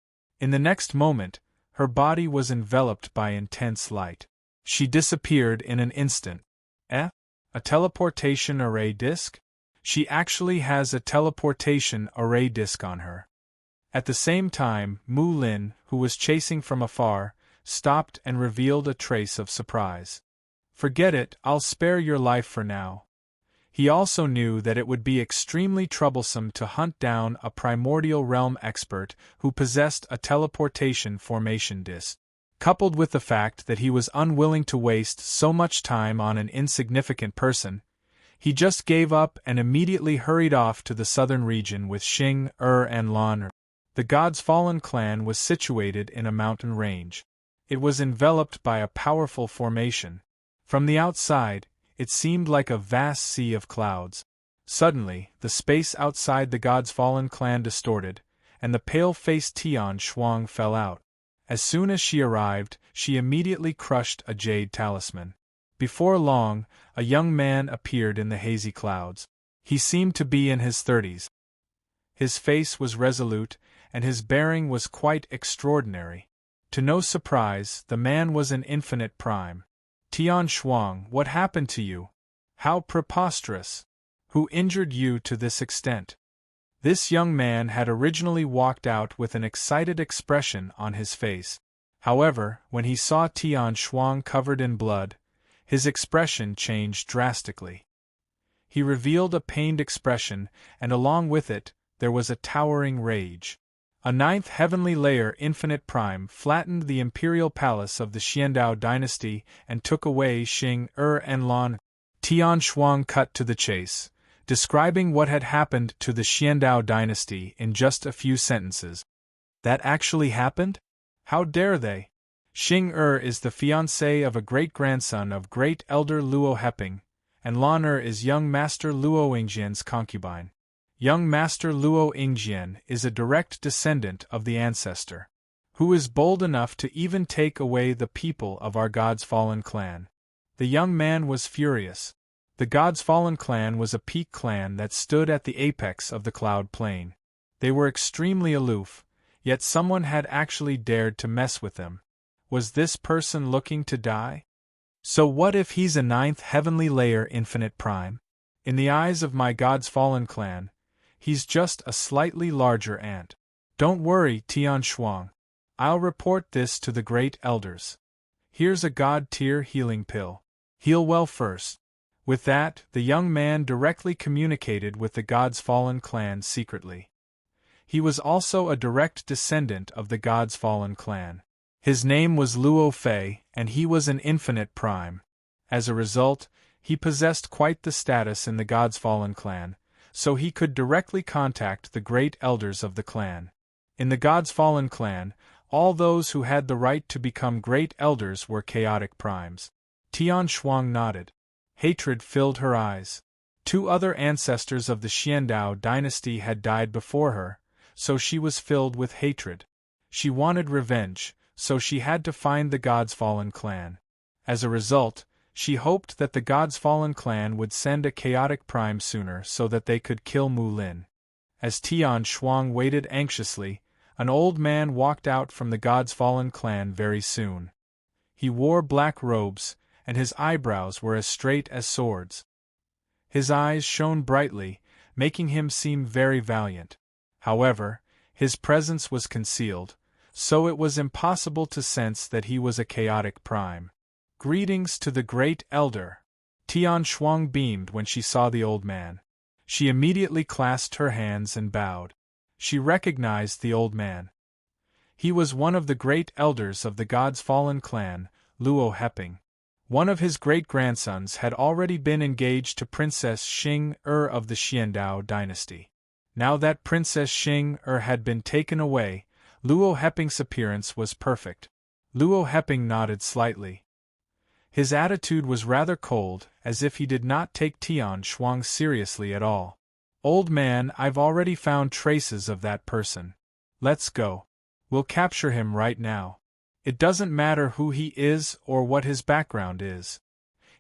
In the next moment, her body was enveloped by intense light. She disappeared in an instant. A teleportation array disk? She actually has a teleportation array disk on her. At the same time, Mu Lin, who was chasing from afar, stopped and revealed a trace of surprise. Forget it, I'll spare your life for now. He also knew that it would be extremely troublesome to hunt down a primordial realm expert who possessed a teleportation formation disk. Coupled with the fact that he was unwilling to waste so much time on an insignificant person, he just gave up and immediately hurried off to the southern region with Xing, and Lan. The God's Fallen clan was situated in a mountain range. It was enveloped by a powerful formation. From the outside, it seemed like a vast sea of clouds. Suddenly, the space outside the God's Fallen clan distorted, and the pale-faced Tian Shuang fell out. As soon as she arrived, she immediately crushed a jade talisman. Before long, a young man appeared in the hazy clouds. He seemed to be in his 30s. His face was resolute, and his bearing was quite extraordinary. To no surprise, the man was an infinite prime. Tian Shuang, what happened to you? How preposterous! Who injured you to this extent? This young man had originally walked out with an excited expression on his face. However, when he saw Tian Shuang covered in blood, his expression changed drastically. He revealed a pained expression, and along with it, there was a towering rage. A 9th heavenly layer infinite prime flattened the imperial palace of the Xiandao dynasty and took away Xing, and Lan. Tian Shuang cut to the chase, describing what had happened to the Xiandao dynasty in just a few sentences. That actually happened? How dare they? Xing is the fiancé of a great-grandson of Great Elder Luo Heping, and Lan is young Master Luo Yingjian's concubine. Young Master Luo Yingjian is a direct descendant of the ancestor, who is bold enough to even take away the people of our God's Fallen clan. The young man was furious. The God's Fallen clan was a peak clan that stood at the apex of the cloud plane. They were extremely aloof, yet someone had actually dared to mess with them. Was this person looking to die? So what if he's a 9th heavenly layer infinite prime? In the eyes of my God's Fallen clan, he's just a slightly larger ant. Don't worry, Tian Shuang. I'll report this to the great elders. Here's a god-tier healing pill. Heal well first. With that, the young man directly communicated with the God's Fallen clan secretly. He was also a direct descendant of the God's Fallen clan. His name was Luo Fei, and he was an infinite prime. As a result, he possessed quite the status in the God's Fallen clan, so he could directly contact the great elders of the clan. In the God's Fallen clan, all those who had the right to become great elders were chaotic primes. Tian Shuang nodded. Hatred filled her eyes. 2 other ancestors of the Xiandao dynasty had died before her, so she was filled with hatred. She wanted revenge, so she had to find the God's Fallen clan. As a result, she hoped that the God's Fallen clan would send a chaotic prime sooner so that they could kill Mu Lin. As Tian Shuang waited anxiously, an old man walked out from the God's Fallen clan very soon. He wore black robes, and his eyebrows were as straight as swords. His eyes shone brightly, making him seem very valiant. However, his presence was concealed, so it was impossible to sense that he was a chaotic prime. Greetings to the great elder. Tian Shuang beamed when she saw the old man. She immediately clasped her hands and bowed. She recognized the old man. He was one of the great elders of the God's Fallen clan, Luo Heping. One of his great-grandsons had already been engaged to Princess Xing of the Xiandao dynasty. Now that Princess Xing had been taken away, Luo Heping's appearance was perfect. Luo Heping nodded slightly. His attitude was rather cold, as if he did not take Tian Shuang seriously at all. Old man, I've already found traces of that person. Let's go. We'll capture him right now. It doesn't matter who he is or what his background is.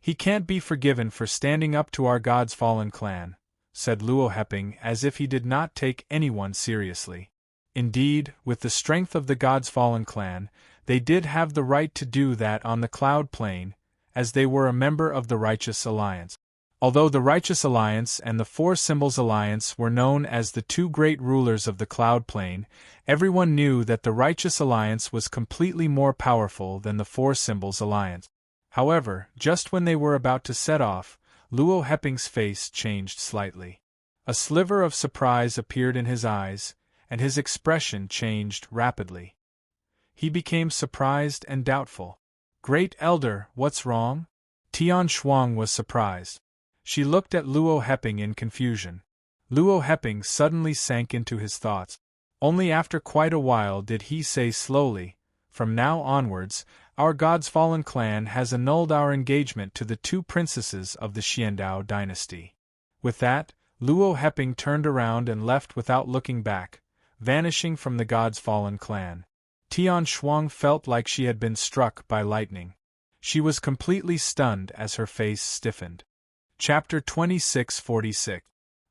He can't be forgiven for standing up to our God's fallen clan, said Luo Heping as if he did not take anyone seriously. Indeed, with the strength of the God's fallen clan, they did have the right to do that on the Cloud Plain, as they were a member of the Righteous Alliance. Although the Righteous Alliance and the Four Symbols Alliance were known as the two great rulers of the Cloud Plain, everyone knew that the Righteous Alliance was completely more powerful than the Four Symbols Alliance. However, just when they were about to set off, Luo Heping's face changed slightly. A sliver of surprise appeared in his eyes, and his expression changed rapidly. He became surprised and doubtful. Great Elder, what's wrong? Tian Shuang was surprised. She looked at Luo Heping in confusion. Luo Heping suddenly sank into his thoughts. Only after quite a while did he say slowly, "From now onwards, our God's fallen clan has annulled our engagement to the two princesses of the Xiandao dynasty." With that, Luo Heping turned around and left without looking back, vanishing from the God's fallen clan. Tian Shuang felt like she had been struck by lightning. She was completely stunned as her face stiffened. Chapter 2646.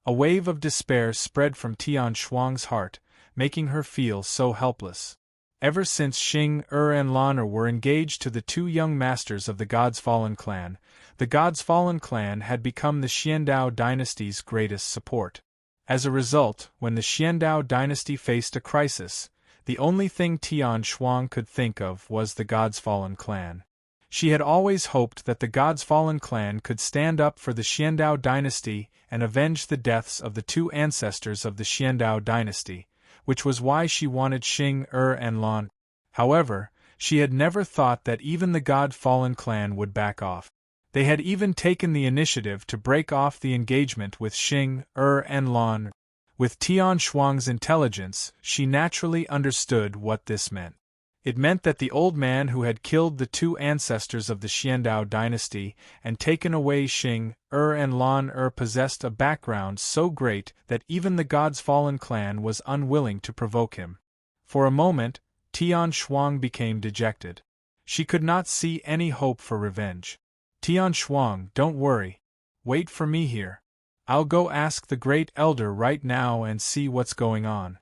A wave of despair spread from Tian Shuang's heart, making her feel so helpless. Ever since Xing, and Lan were engaged to the two young masters of the God's Fallen clan, the God's Fallen clan had become the Xiandao dynasty's greatest support. As a result, when the Xiandao dynasty faced a crisis, the only thing Tian Shuang could think of was the God's Fallen clan. She had always hoped that the God's Fallen clan could stand up for the Xiandao dynasty and avenge the deaths of the two ancestors of the Xiandao dynasty, which was why she wanted Xing, and Lan. However, she had never thought that even the God Fallen clan would back off. They had even taken the initiative to break off the engagement with Xing, and Lan. With Tian Shuang's intelligence, she naturally understood what this meant. It meant that the old man who had killed the two ancestors of the Xiandao dynasty and taken away Xing, and Lan possessed a background so great that even the God's Fallen clan was unwilling to provoke him. For a moment, Tian Shuang became dejected. She could not see any hope for revenge. "Tian Shuang, don't worry. Wait for me here. I'll go ask the Great Elder right now and see what's going on."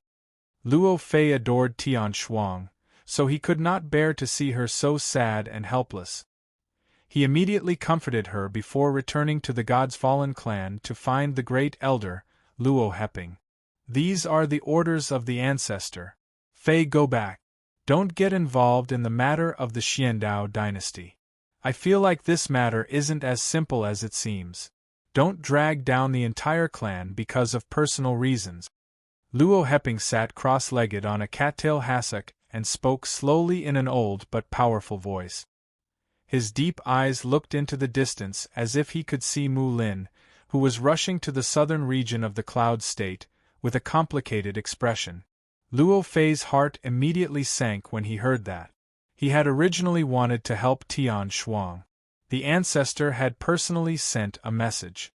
Luo Fei adored Tian Shuang, so he could not bear to see her so sad and helpless. He immediately comforted her before returning to the God's Fallen clan to find the Great Elder, Luo Heping. "These are the orders of the ancestor. Fei, go back. Don't get involved in the matter of the Xiandao dynasty. I feel like this matter isn't as simple as it seems. Don't drag down the entire clan because of personal reasons." Luo Heping sat cross-legged on a cattail hassock and spoke slowly in an old but powerful voice. His deep eyes looked into the distance as if he could see Mu Lin, who was rushing to the southern region of the Cloud State, with a complicated expression. Luo Fei's heart immediately sank when he heard that. He had originally wanted to help Tian Shuang. The ancestor had personally sent a message.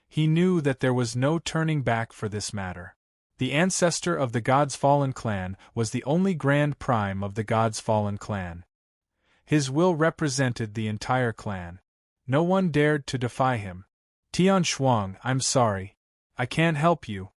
He knew that there was no turning back for this matter. The ancestor of the God's Fallen clan was the only Grand Prime of the God's Fallen clan. His will represented the entire clan. No one dared to defy him. "Tian Shuang, I'm sorry. I can't help you."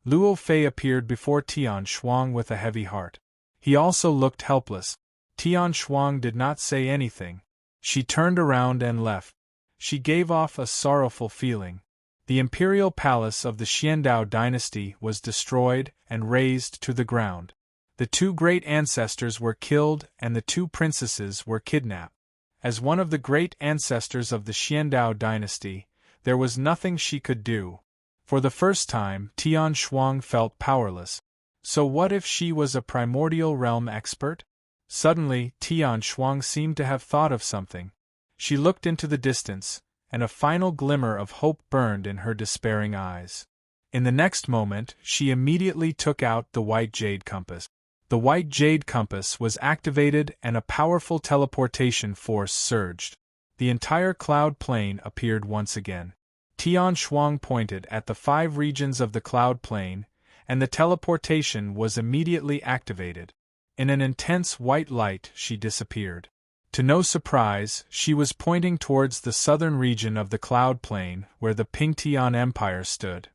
Luo Fei appeared before Tian Shuang with a heavy heart. He also looked helpless. Tian Shuang did not say anything. She turned around and left. She gave off a sorrowful feeling. The imperial palace of the Xiandao dynasty was destroyed and razed to the ground. The two great ancestors were killed and the two princesses were kidnapped. As one of the great ancestors of the Xiandao dynasty, there was nothing she could do. For the first time, Tian Shuang felt powerless. So what if she was a primordial realm expert? Suddenly, Tian Shuang seemed to have thought of something. She looked into the distance, and a final glimmer of hope burned in her despairing eyes. In the next moment, she immediately took out the white jade compass. The white jade compass was activated and a powerful teleportation force surged. The entire cloud plane appeared once again. Tian Shuang pointed at the 5 regions of the cloud plane, and the teleportation was immediately activated. In an intense white light, she disappeared. To no surprise, she was pointing towards the southern region of the cloud plane where the Pingtian Empire stood.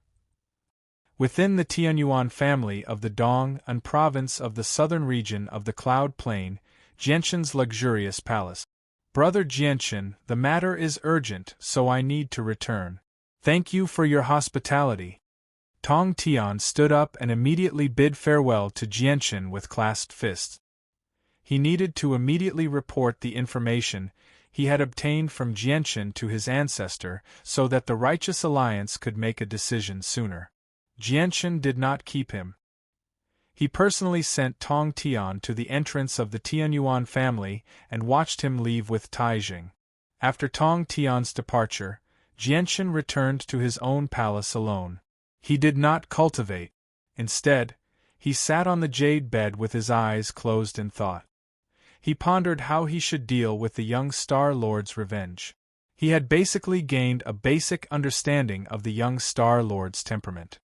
Within the Tianyuan family of the Dong'an province of the southern region of the cloud plane, Jianshan's luxurious palace. Brother Jianshan, the matter is urgent, so I need to return. Thank you for your hospitality. Tong Tian stood up and immediately bid farewell to Jianshan with clasped fists. He needed to immediately report the information he had obtained from Jianshan to his ancestor so that the Righteous Alliance could make a decision sooner. Jianshan did not keep him. He personally sent Tong Tian to the entrance of the Tianyuan family and watched him leave with Taijing. After Tong Tian's departure, Jianshan returned to his own palace alone. He did not cultivate. Instead, he sat on the jade bed with his eyes closed in thought. He pondered how he should deal with the young Star Lord's revenge. He had basically gained a basic understanding of the young Star Lord's temperament.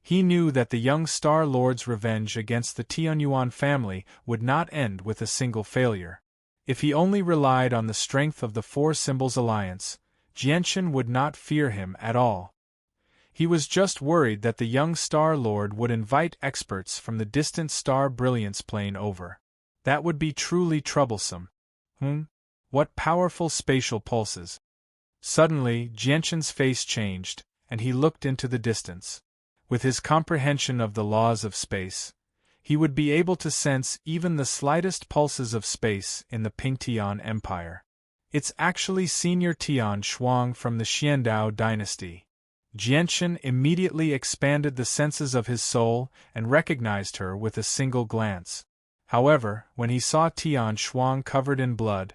He knew that the young Star Lord's revenge against the Tianyuan family would not end with a single failure. If he only relied on the strength of the 4 Symbols Alliance, Jianshan would not fear him at all. He was just worried that the young Star Lord would invite experts from the distant Star Brilliance plane over. That would be truly troublesome. What powerful spatial pulses. Suddenly, Jianshan's face changed, and he looked into the distance. With his comprehension of the laws of space, he would be able to sense even the slightest pulses of space in the Pingtian Empire. It's actually Senior Tian Shuang from the Xiandao dynasty. Jianshan immediately expanded the senses of his soul and recognized her with a single glance. However, when he saw Tian Shuang covered in blood,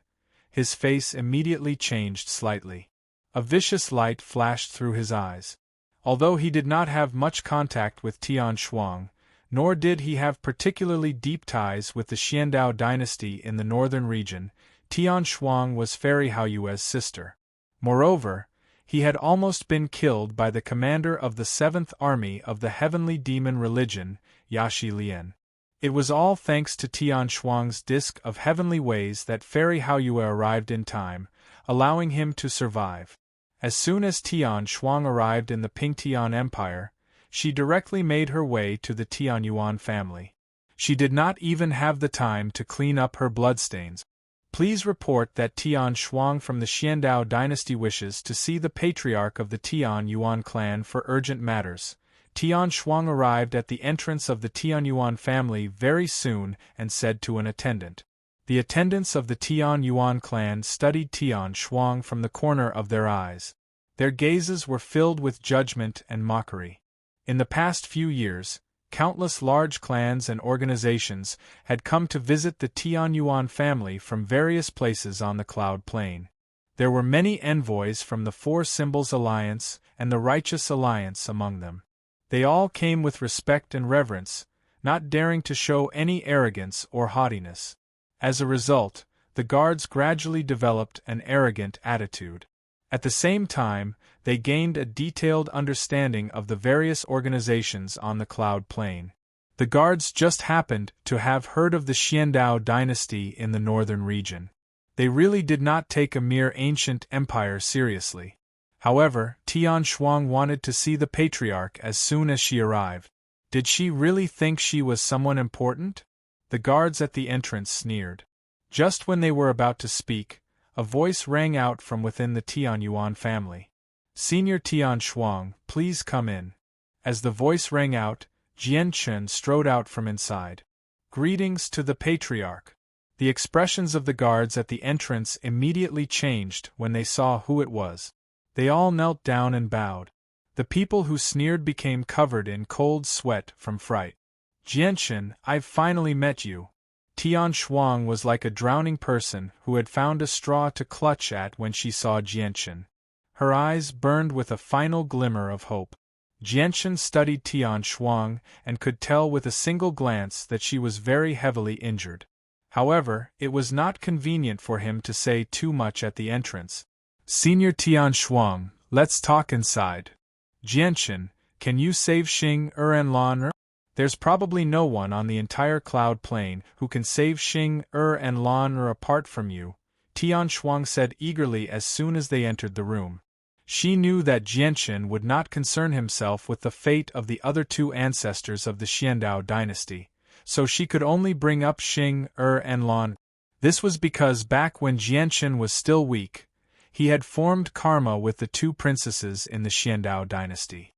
his face immediately changed slightly. A vicious light flashed through his eyes. Although he did not have much contact with Tian Shuang, nor did he have particularly deep ties with the Xiandao dynasty in the northern region, Tian Shuang was Fairy Haoyue's sister. Moreover, he had almost been killed by the commander of the 7th Army of the Heavenly Demon Religion, Yashi Lian. It was all thanks to Tian Shuang's Disc of Heavenly Ways that Fairy Haoyue arrived in time, allowing him to survive. As soon as Tian Shuang arrived in the Pingtian Empire, she directly made her way to the Tianyuan family. She did not even have the time to clean up her bloodstains. Please report that Tian Shuang from the Xiandao dynasty wishes to see the patriarch of the Tianyuan clan for urgent matters. Tian Shuang arrived at the entrance of the Tianyuan family very soon and said to an attendant. The attendants of the Tianyuan clan studied Tian Shuang from the corner of their eyes. Their gazes were filled with judgment and mockery. In the past few years, countless large clans and organizations had come to visit the Tianyuan family from various places on the Cloud Plain. There were many envoys from the 4 Symbols Alliance and the Righteous Alliance among them. They all came with respect and reverence, not daring to show any arrogance or haughtiness. As a result, the guards gradually developed an arrogant attitude. At the same time, they gained a detailed understanding of the various organizations on the Cloud Plain. The guards just happened to have heard of the Xiandao dynasty in the northern region. They really did not take a mere ancient empire seriously. However, Tian Shuang wanted to see the patriarch as soon as she arrived. Did she really think she was someone important? The guards at the entrance sneered. Just when they were about to speak, a voice rang out from within the Tianyuan family. Senior Tian Shuang, please come in. As the voice rang out, Jianshan strode out from inside. Greetings to the patriarch. The expressions of the guards at the entrance immediately changed when they saw who it was. They all knelt down and bowed. The people who sneered became covered in cold sweat from fright. Jianshan, I've finally met you. Tian Shuang was like a drowning person who had found a straw to clutch at when she saw Jianshan. Her eyes burned with a final glimmer of hope. Jianchen studied Tian Shuang and could tell with a single glance that she was very heavily injured. However, it was not convenient for him to say too much at the entrance. Senior Tian Shuang, let's talk inside. Jianchen, can you save Xing and Lan? There's probably no one on the entire cloud plane who can save Xing and Lan apart from you, Tian Shuang said eagerly as soon as they entered the room. She knew that Jianchen would not concern himself with the fate of the other two ancestors of the Xiandao dynasty, so she could only bring up Xing and Lan. This was because back when Jianchen was still weak, he had formed karma with the two princesses in the Xiandao dynasty.